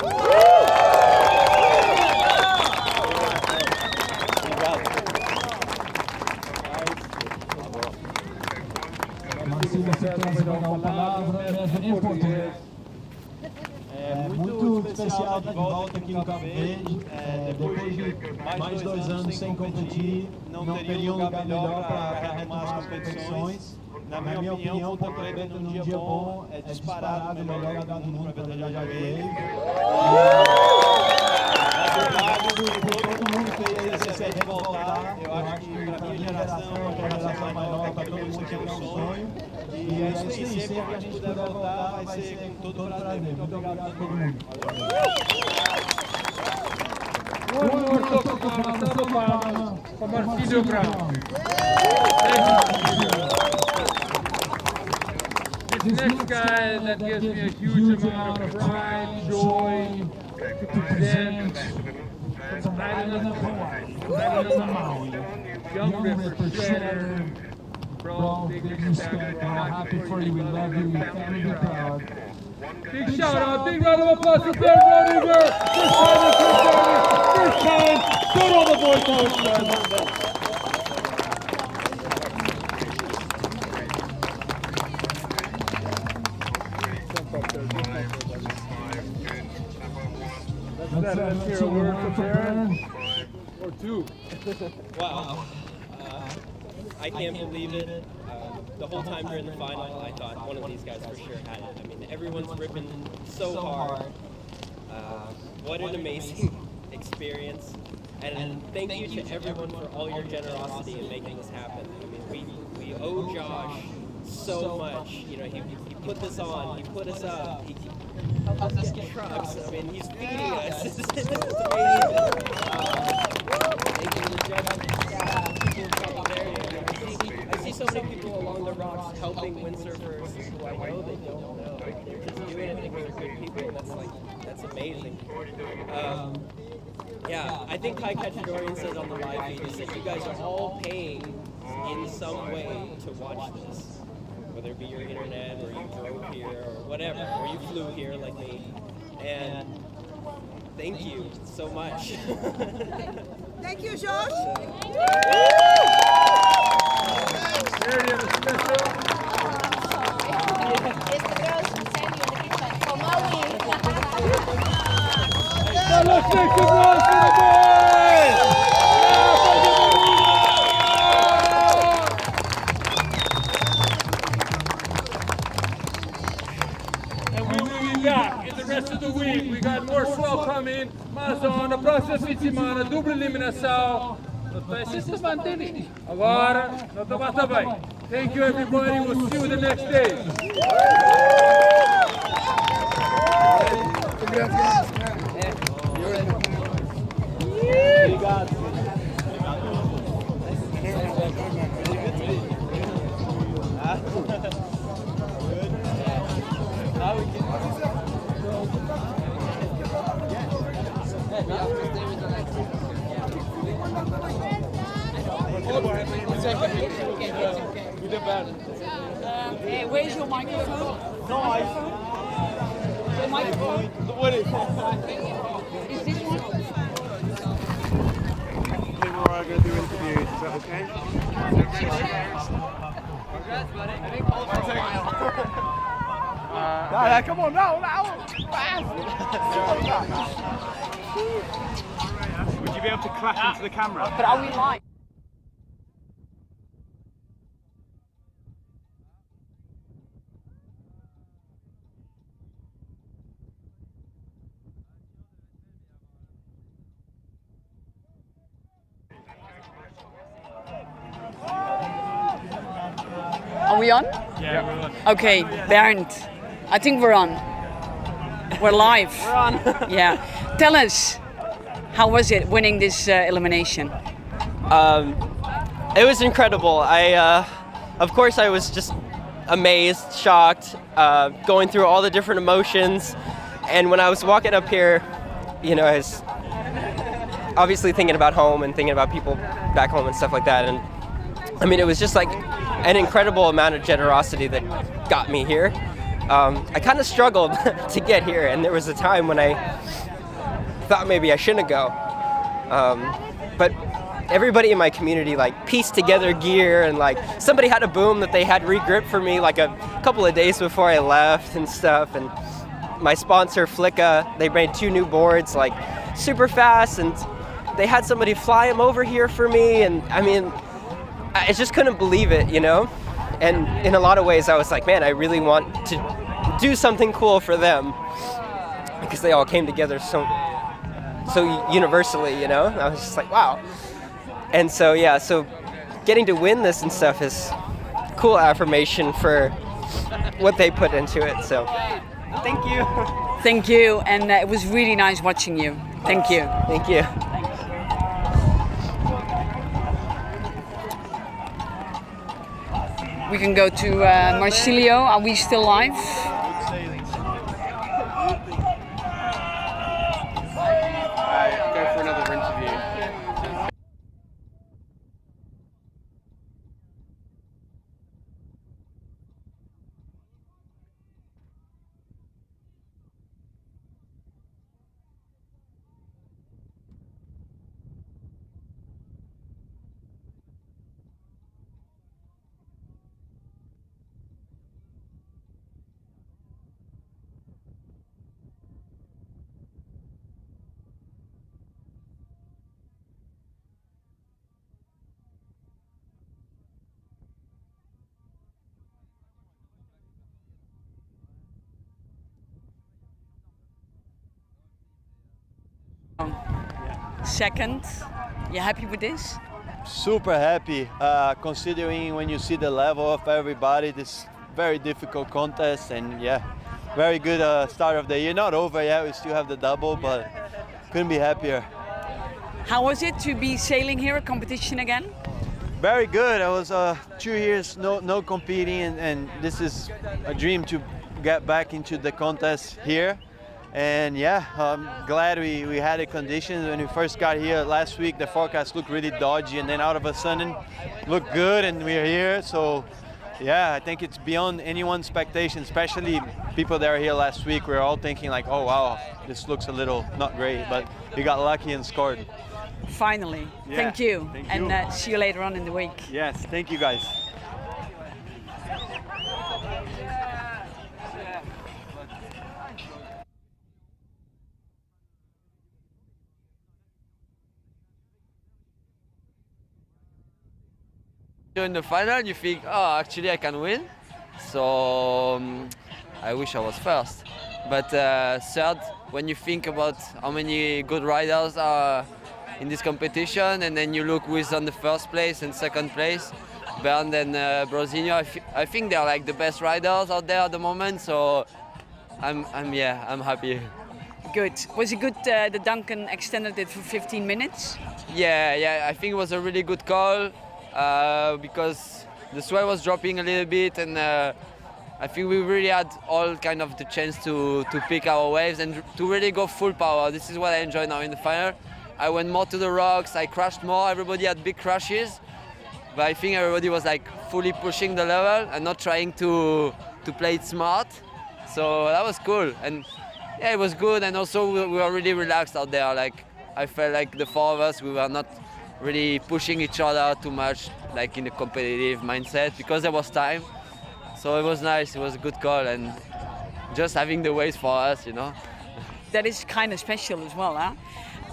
Marcelo, você quer pegar uma palavra em português? É muito especial estar de volta aqui no Cabo Verde. Depois de mais de 2 anos sem competir, não teria um lugar melhor para retomar as competições. Na minha opinião, Ponta Preta num dia bom é disparado o melhor lugar do mundo para viajar de wave. Obrigado por todo mundo que fez esse evento voltar. Eu acho que para a minha geração, para a geração mais nova, para todo mundo tinha um sonho. E é isso aí, sempre que a gente puder voltar, vai ser com todo prazer. Muito obrigado a todo mundo. One more applause for Marcelo Brown. This next guy that gives me a huge amount of pride, joy to present from Island of Hawaii, Island of Maui, young ripper, shredder, bro, big respect, happy for you, we love you, we family proud. Big shout out, big round of applause for Verde Rodriguez. This time, good on the board coach. Let's hear a word from Darren. Or two. Wow. I can't believe it. The whole time during the final, I thought one of these guys for sure had it. I mean, everyone's ripping so hard. What an amazing experience. And thank you to everyone for all your generosity in making this happen. I mean, we owe Josh so much. You know, he put this on, he put us up, he helped us get trucks. I mean, he's feeding us. This is amazing. Thank you to the judges, staff, people in Cabo Verde. I see so many people along the rocks helping windsurfers who I know they don't know. They're just doing it because they're good people, and that's amazing. Yeah, I think Kai Cachadorian said on the live feed, he said you guys are all paying in some way to watch this. Whether it be your internet, or you drove here, or whatever, or you flew here like me. And thank you so much. Thank you, Josh. Let's make some noise for the boys! And we will be back in the rest of the week. We got more swell coming. Mas na próxima fim de semana, dupla eliminação. Vai se manter. Agora, não tá bem. Thank you, everybody. We'll see you the next day. Where's your microphone? No, the microphone? What is this one? People are going to do interviews, is that okay? Congrats, buddy. Come on, now! Would you be able to clap into the camera? But are we live? Are we on? Yeah, we're on. Okay, Bernd, I think we're on. We're live. We're on. Yeah. Tell us, how was it winning this elimination? It was incredible. Of course, I was just amazed, shocked, going through all the different emotions. And when I was walking up here, you know, I was obviously thinking about home and thinking about people back home and stuff like that. And I mean, it was just like an incredible amount of generosity that got me here. I kind of struggled to get here, and there was a time when I thought maybe I shouldn't go. But everybody in my community like pieced together gear, and like somebody had a boom that they had re-gripped for me like a couple of days before I left and stuff. And my sponsor Flicka, they made 2 new boards like super fast, and they had somebody fly them over here for me. And I mean, I just couldn't believe it, you know? And in a lot of ways I was like, man, I really want to do something cool for them, because they all came together so universally, you know? I was just like, wow. And so, yeah, so getting to win this and stuff is cool affirmation for what they put into it, so thank you. Thank you, and it was really nice watching you. Thank you. Thank you. We can go to Marsilio. Are we still live? Go for another interview. second. You happy with this? Super happy, considering when you see the level of everybody, this very difficult contest, and yeah, very good start of the year. Not over yet, we still have the double, but couldn't be happier. How was it to be sailing here, a competition again? Very good. I was 2 years no competing, and this is a dream to get back into the contest here. And yeah, I'm glad we had the conditions. When we first got here last week, the forecast looked really dodgy, and then out of a sudden looked good, and we're here. So yeah, I think it's beyond anyone's expectation, especially people that were here last week. We're all thinking like, oh wow, this looks a little not great, but we got lucky and scored. Finally, Yeah, thank you. thank And you. see you later on in the week. Yes, thank you guys. In the final, you think, oh, actually I can win. So I wish I was first. But third, when you think about how many good riders are in this competition, and then you look who's on the first place and second place, Verde and Brosinho, I think they're like the best riders out there at the moment. So I'm happy. Good. Was it good that Duncan extended it for 15 minutes? Yeah, I think it was a really good call. Because the swell was dropping a little bit, and I think we really had all kind of the chance to pick our waves and to really go full power. This is what I enjoy now in the final. I went more to the rocks, I crashed more, everybody had big crashes, but I think everybody was like fully pushing the level and not trying to play it smart. So that was cool, and yeah, it was good, and also we were really relaxed out there. Like I felt like the four of us, we were not really pushing each other too much, like in a competitive mindset, because there was time. So it was nice, it was a good call, and just having the waves for us, you know. That is kind of special as well, huh?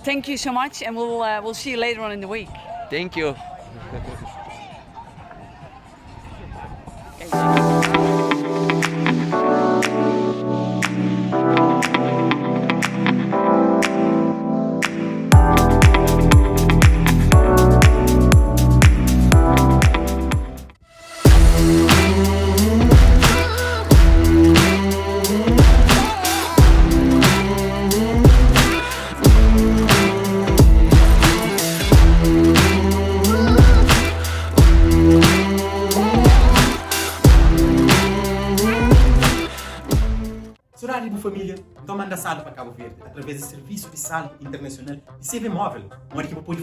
Thank you so much, and we'll see you later on in the week. Thank you. Família, então manda sal para Cabo Verde através do Serviço de Sal Internacional de CV Móvel, onde que pode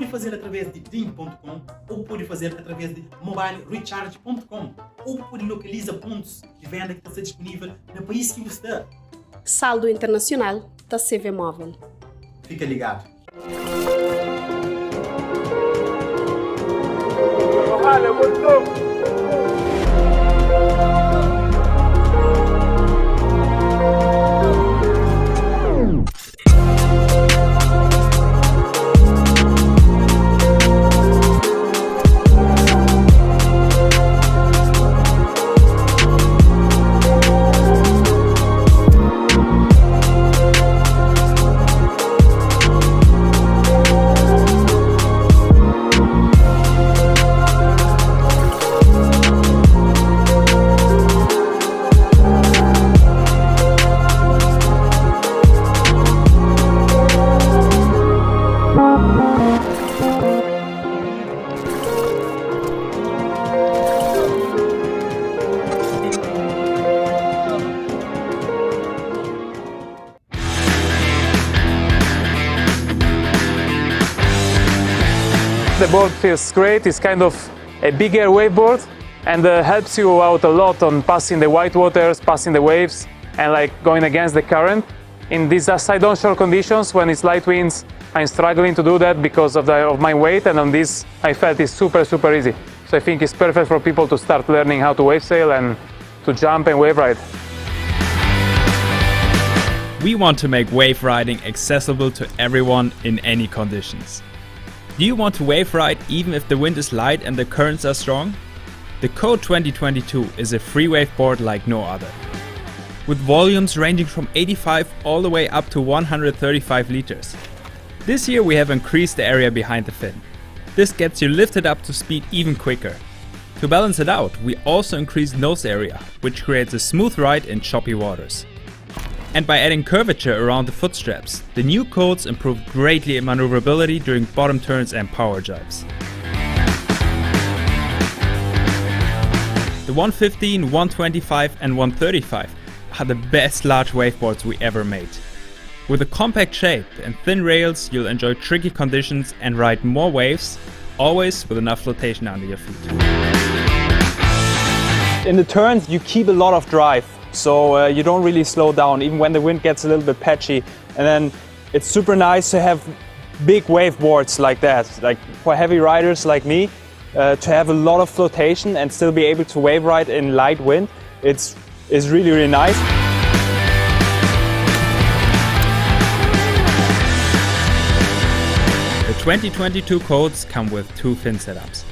fazer através de drink.com, ou pode fazer através de mobile recharge.com, ou pode localizar pontos de venda que está disponível no país que você está. Saldo internacional da CV Móvel. Fica ligado. The board feels great. It's kind of a bigger waveboard, and helps you out a lot on passing the white waters, passing the waves, and like going against the current. In these side onshore conditions, when it's light winds, I'm struggling to do that because of my weight, and on this I felt it's super easy. So I think it's perfect for people to start learning how to wave sail and to jump and wave ride. We want to make wave riding accessible to everyone in any conditions. Do you want to wave ride even if the wind is light and the currents are strong? The Code 2022 is a free waveboard like no other. With volumes ranging from 85 all the way up to 135 liters. This year we have increased the area behind the fin. This gets you lifted up to speed even quicker. To balance it out, we also increased nose area, which creates a smooth ride in choppy waters. And by adding curvature around the foot straps, the new coats improve greatly in maneuverability during bottom turns and power jibes. The 115, 125 and 135 are the best large waveboards we ever made. With a compact shape and thin rails, you'll enjoy tricky conditions and ride more waves, always with enough flotation under your feet. In the turns, you keep a lot of drive, so you don't really slow down, even when the wind gets a little bit patchy. And then it's super nice to have big waveboards like that, like for heavy riders like me, to have a lot of flotation and still be able to wave ride in light wind. It's really, really nice. The 2022 coats come with two fin setups.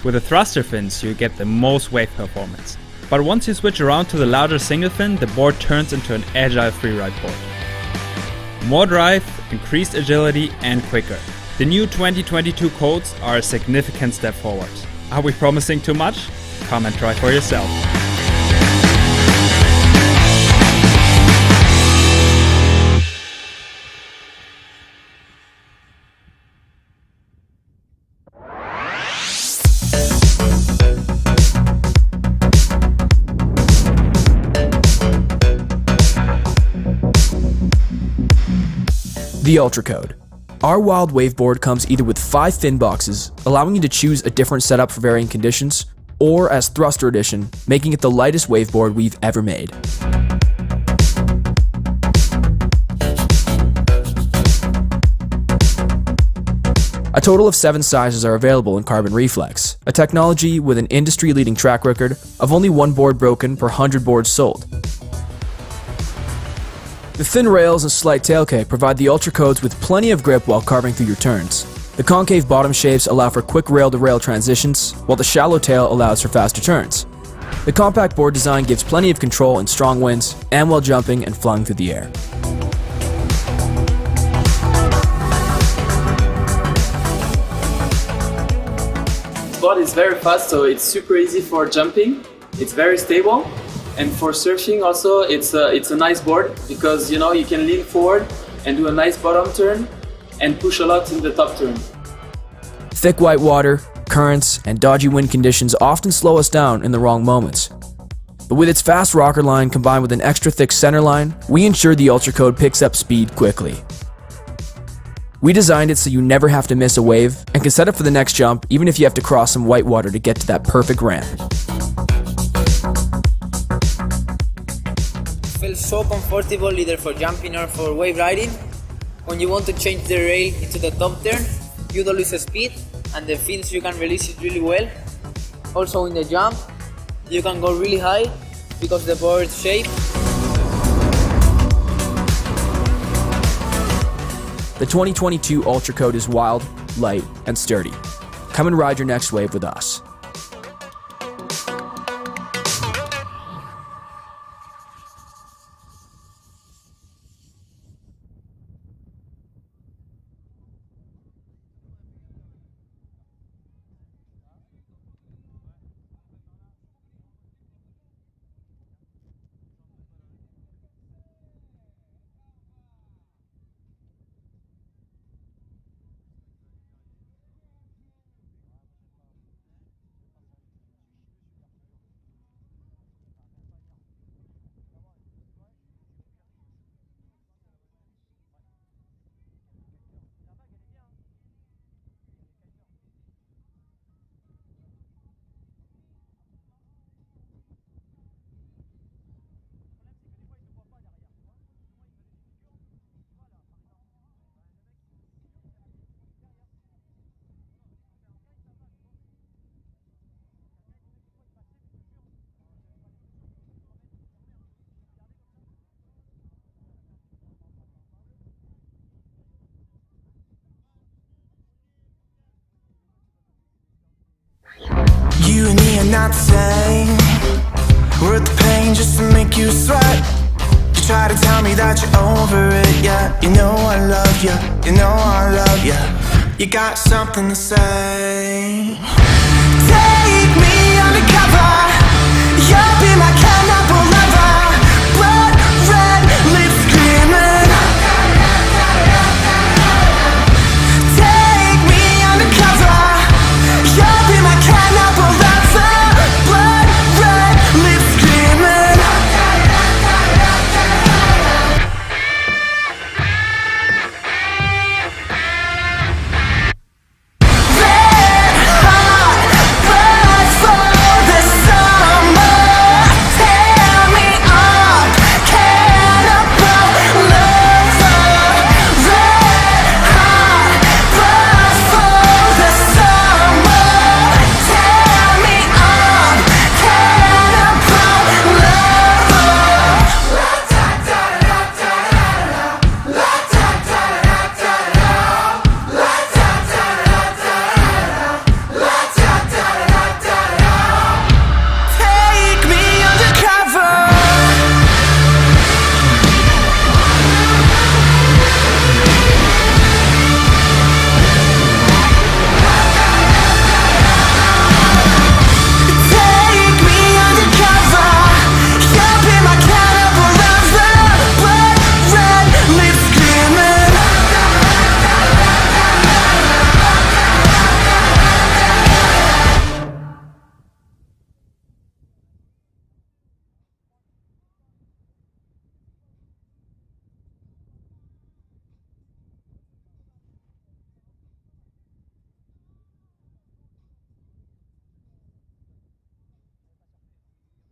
With the thruster fins you get the most wave performance. But once you switch around to the larger single fin, the board turns into an agile freeride board. More drive, increased agility and quicker. The new 2022 coats are a significant step forward. Are we promising too much? Come and try for yourself. The Ultra Code. Our wild waveboard comes either with 5 fin boxes, allowing you to choose a different setup for varying conditions, or as Thruster Edition, making it the lightest waveboard we've ever made. A total of 7 sizes are available in Carbon Reflex, a technology with an industry-leading track record of only 1 board broken per 100 boards sold. The thin rails and slight tail kick provide the Ultra Codes with plenty of grip while carving through your turns. The concave bottom shapes allow for quick rail-to-rail transitions, while the shallow tail allows for faster turns. The compact board design gives plenty of control in strong winds and while jumping and flying through the air. This board is very fast, so it's super easy for jumping. It's very stable. And for surfing also, it's a nice board because you can lean forward and do a nice bottom turn and push a lot in the top turn. Thick white water, currents, and dodgy wind conditions often slow us down in the wrong moments. But with its fast rocker line combined with an extra thick center line, we ensure the Ultra Code picks up speed quickly. We designed it so you never have to miss a wave and can set up for the next jump even if you have to cross some white water to get to that perfect ramp. Feels so comfortable either for jumping or for wave riding. When you want to change the rail into the top turn, you don't lose speed and the fins you can release it really well. Also in the jump, you can go really high because the board's shape. The 2022 Ultra Code is wild, light, and sturdy. Come and ride your next wave with us. You and me are not the same. We're the pain just to make you sweat. You're try to tell me that you're over it, yeah. You know I love you, you know I love you. You got something to say.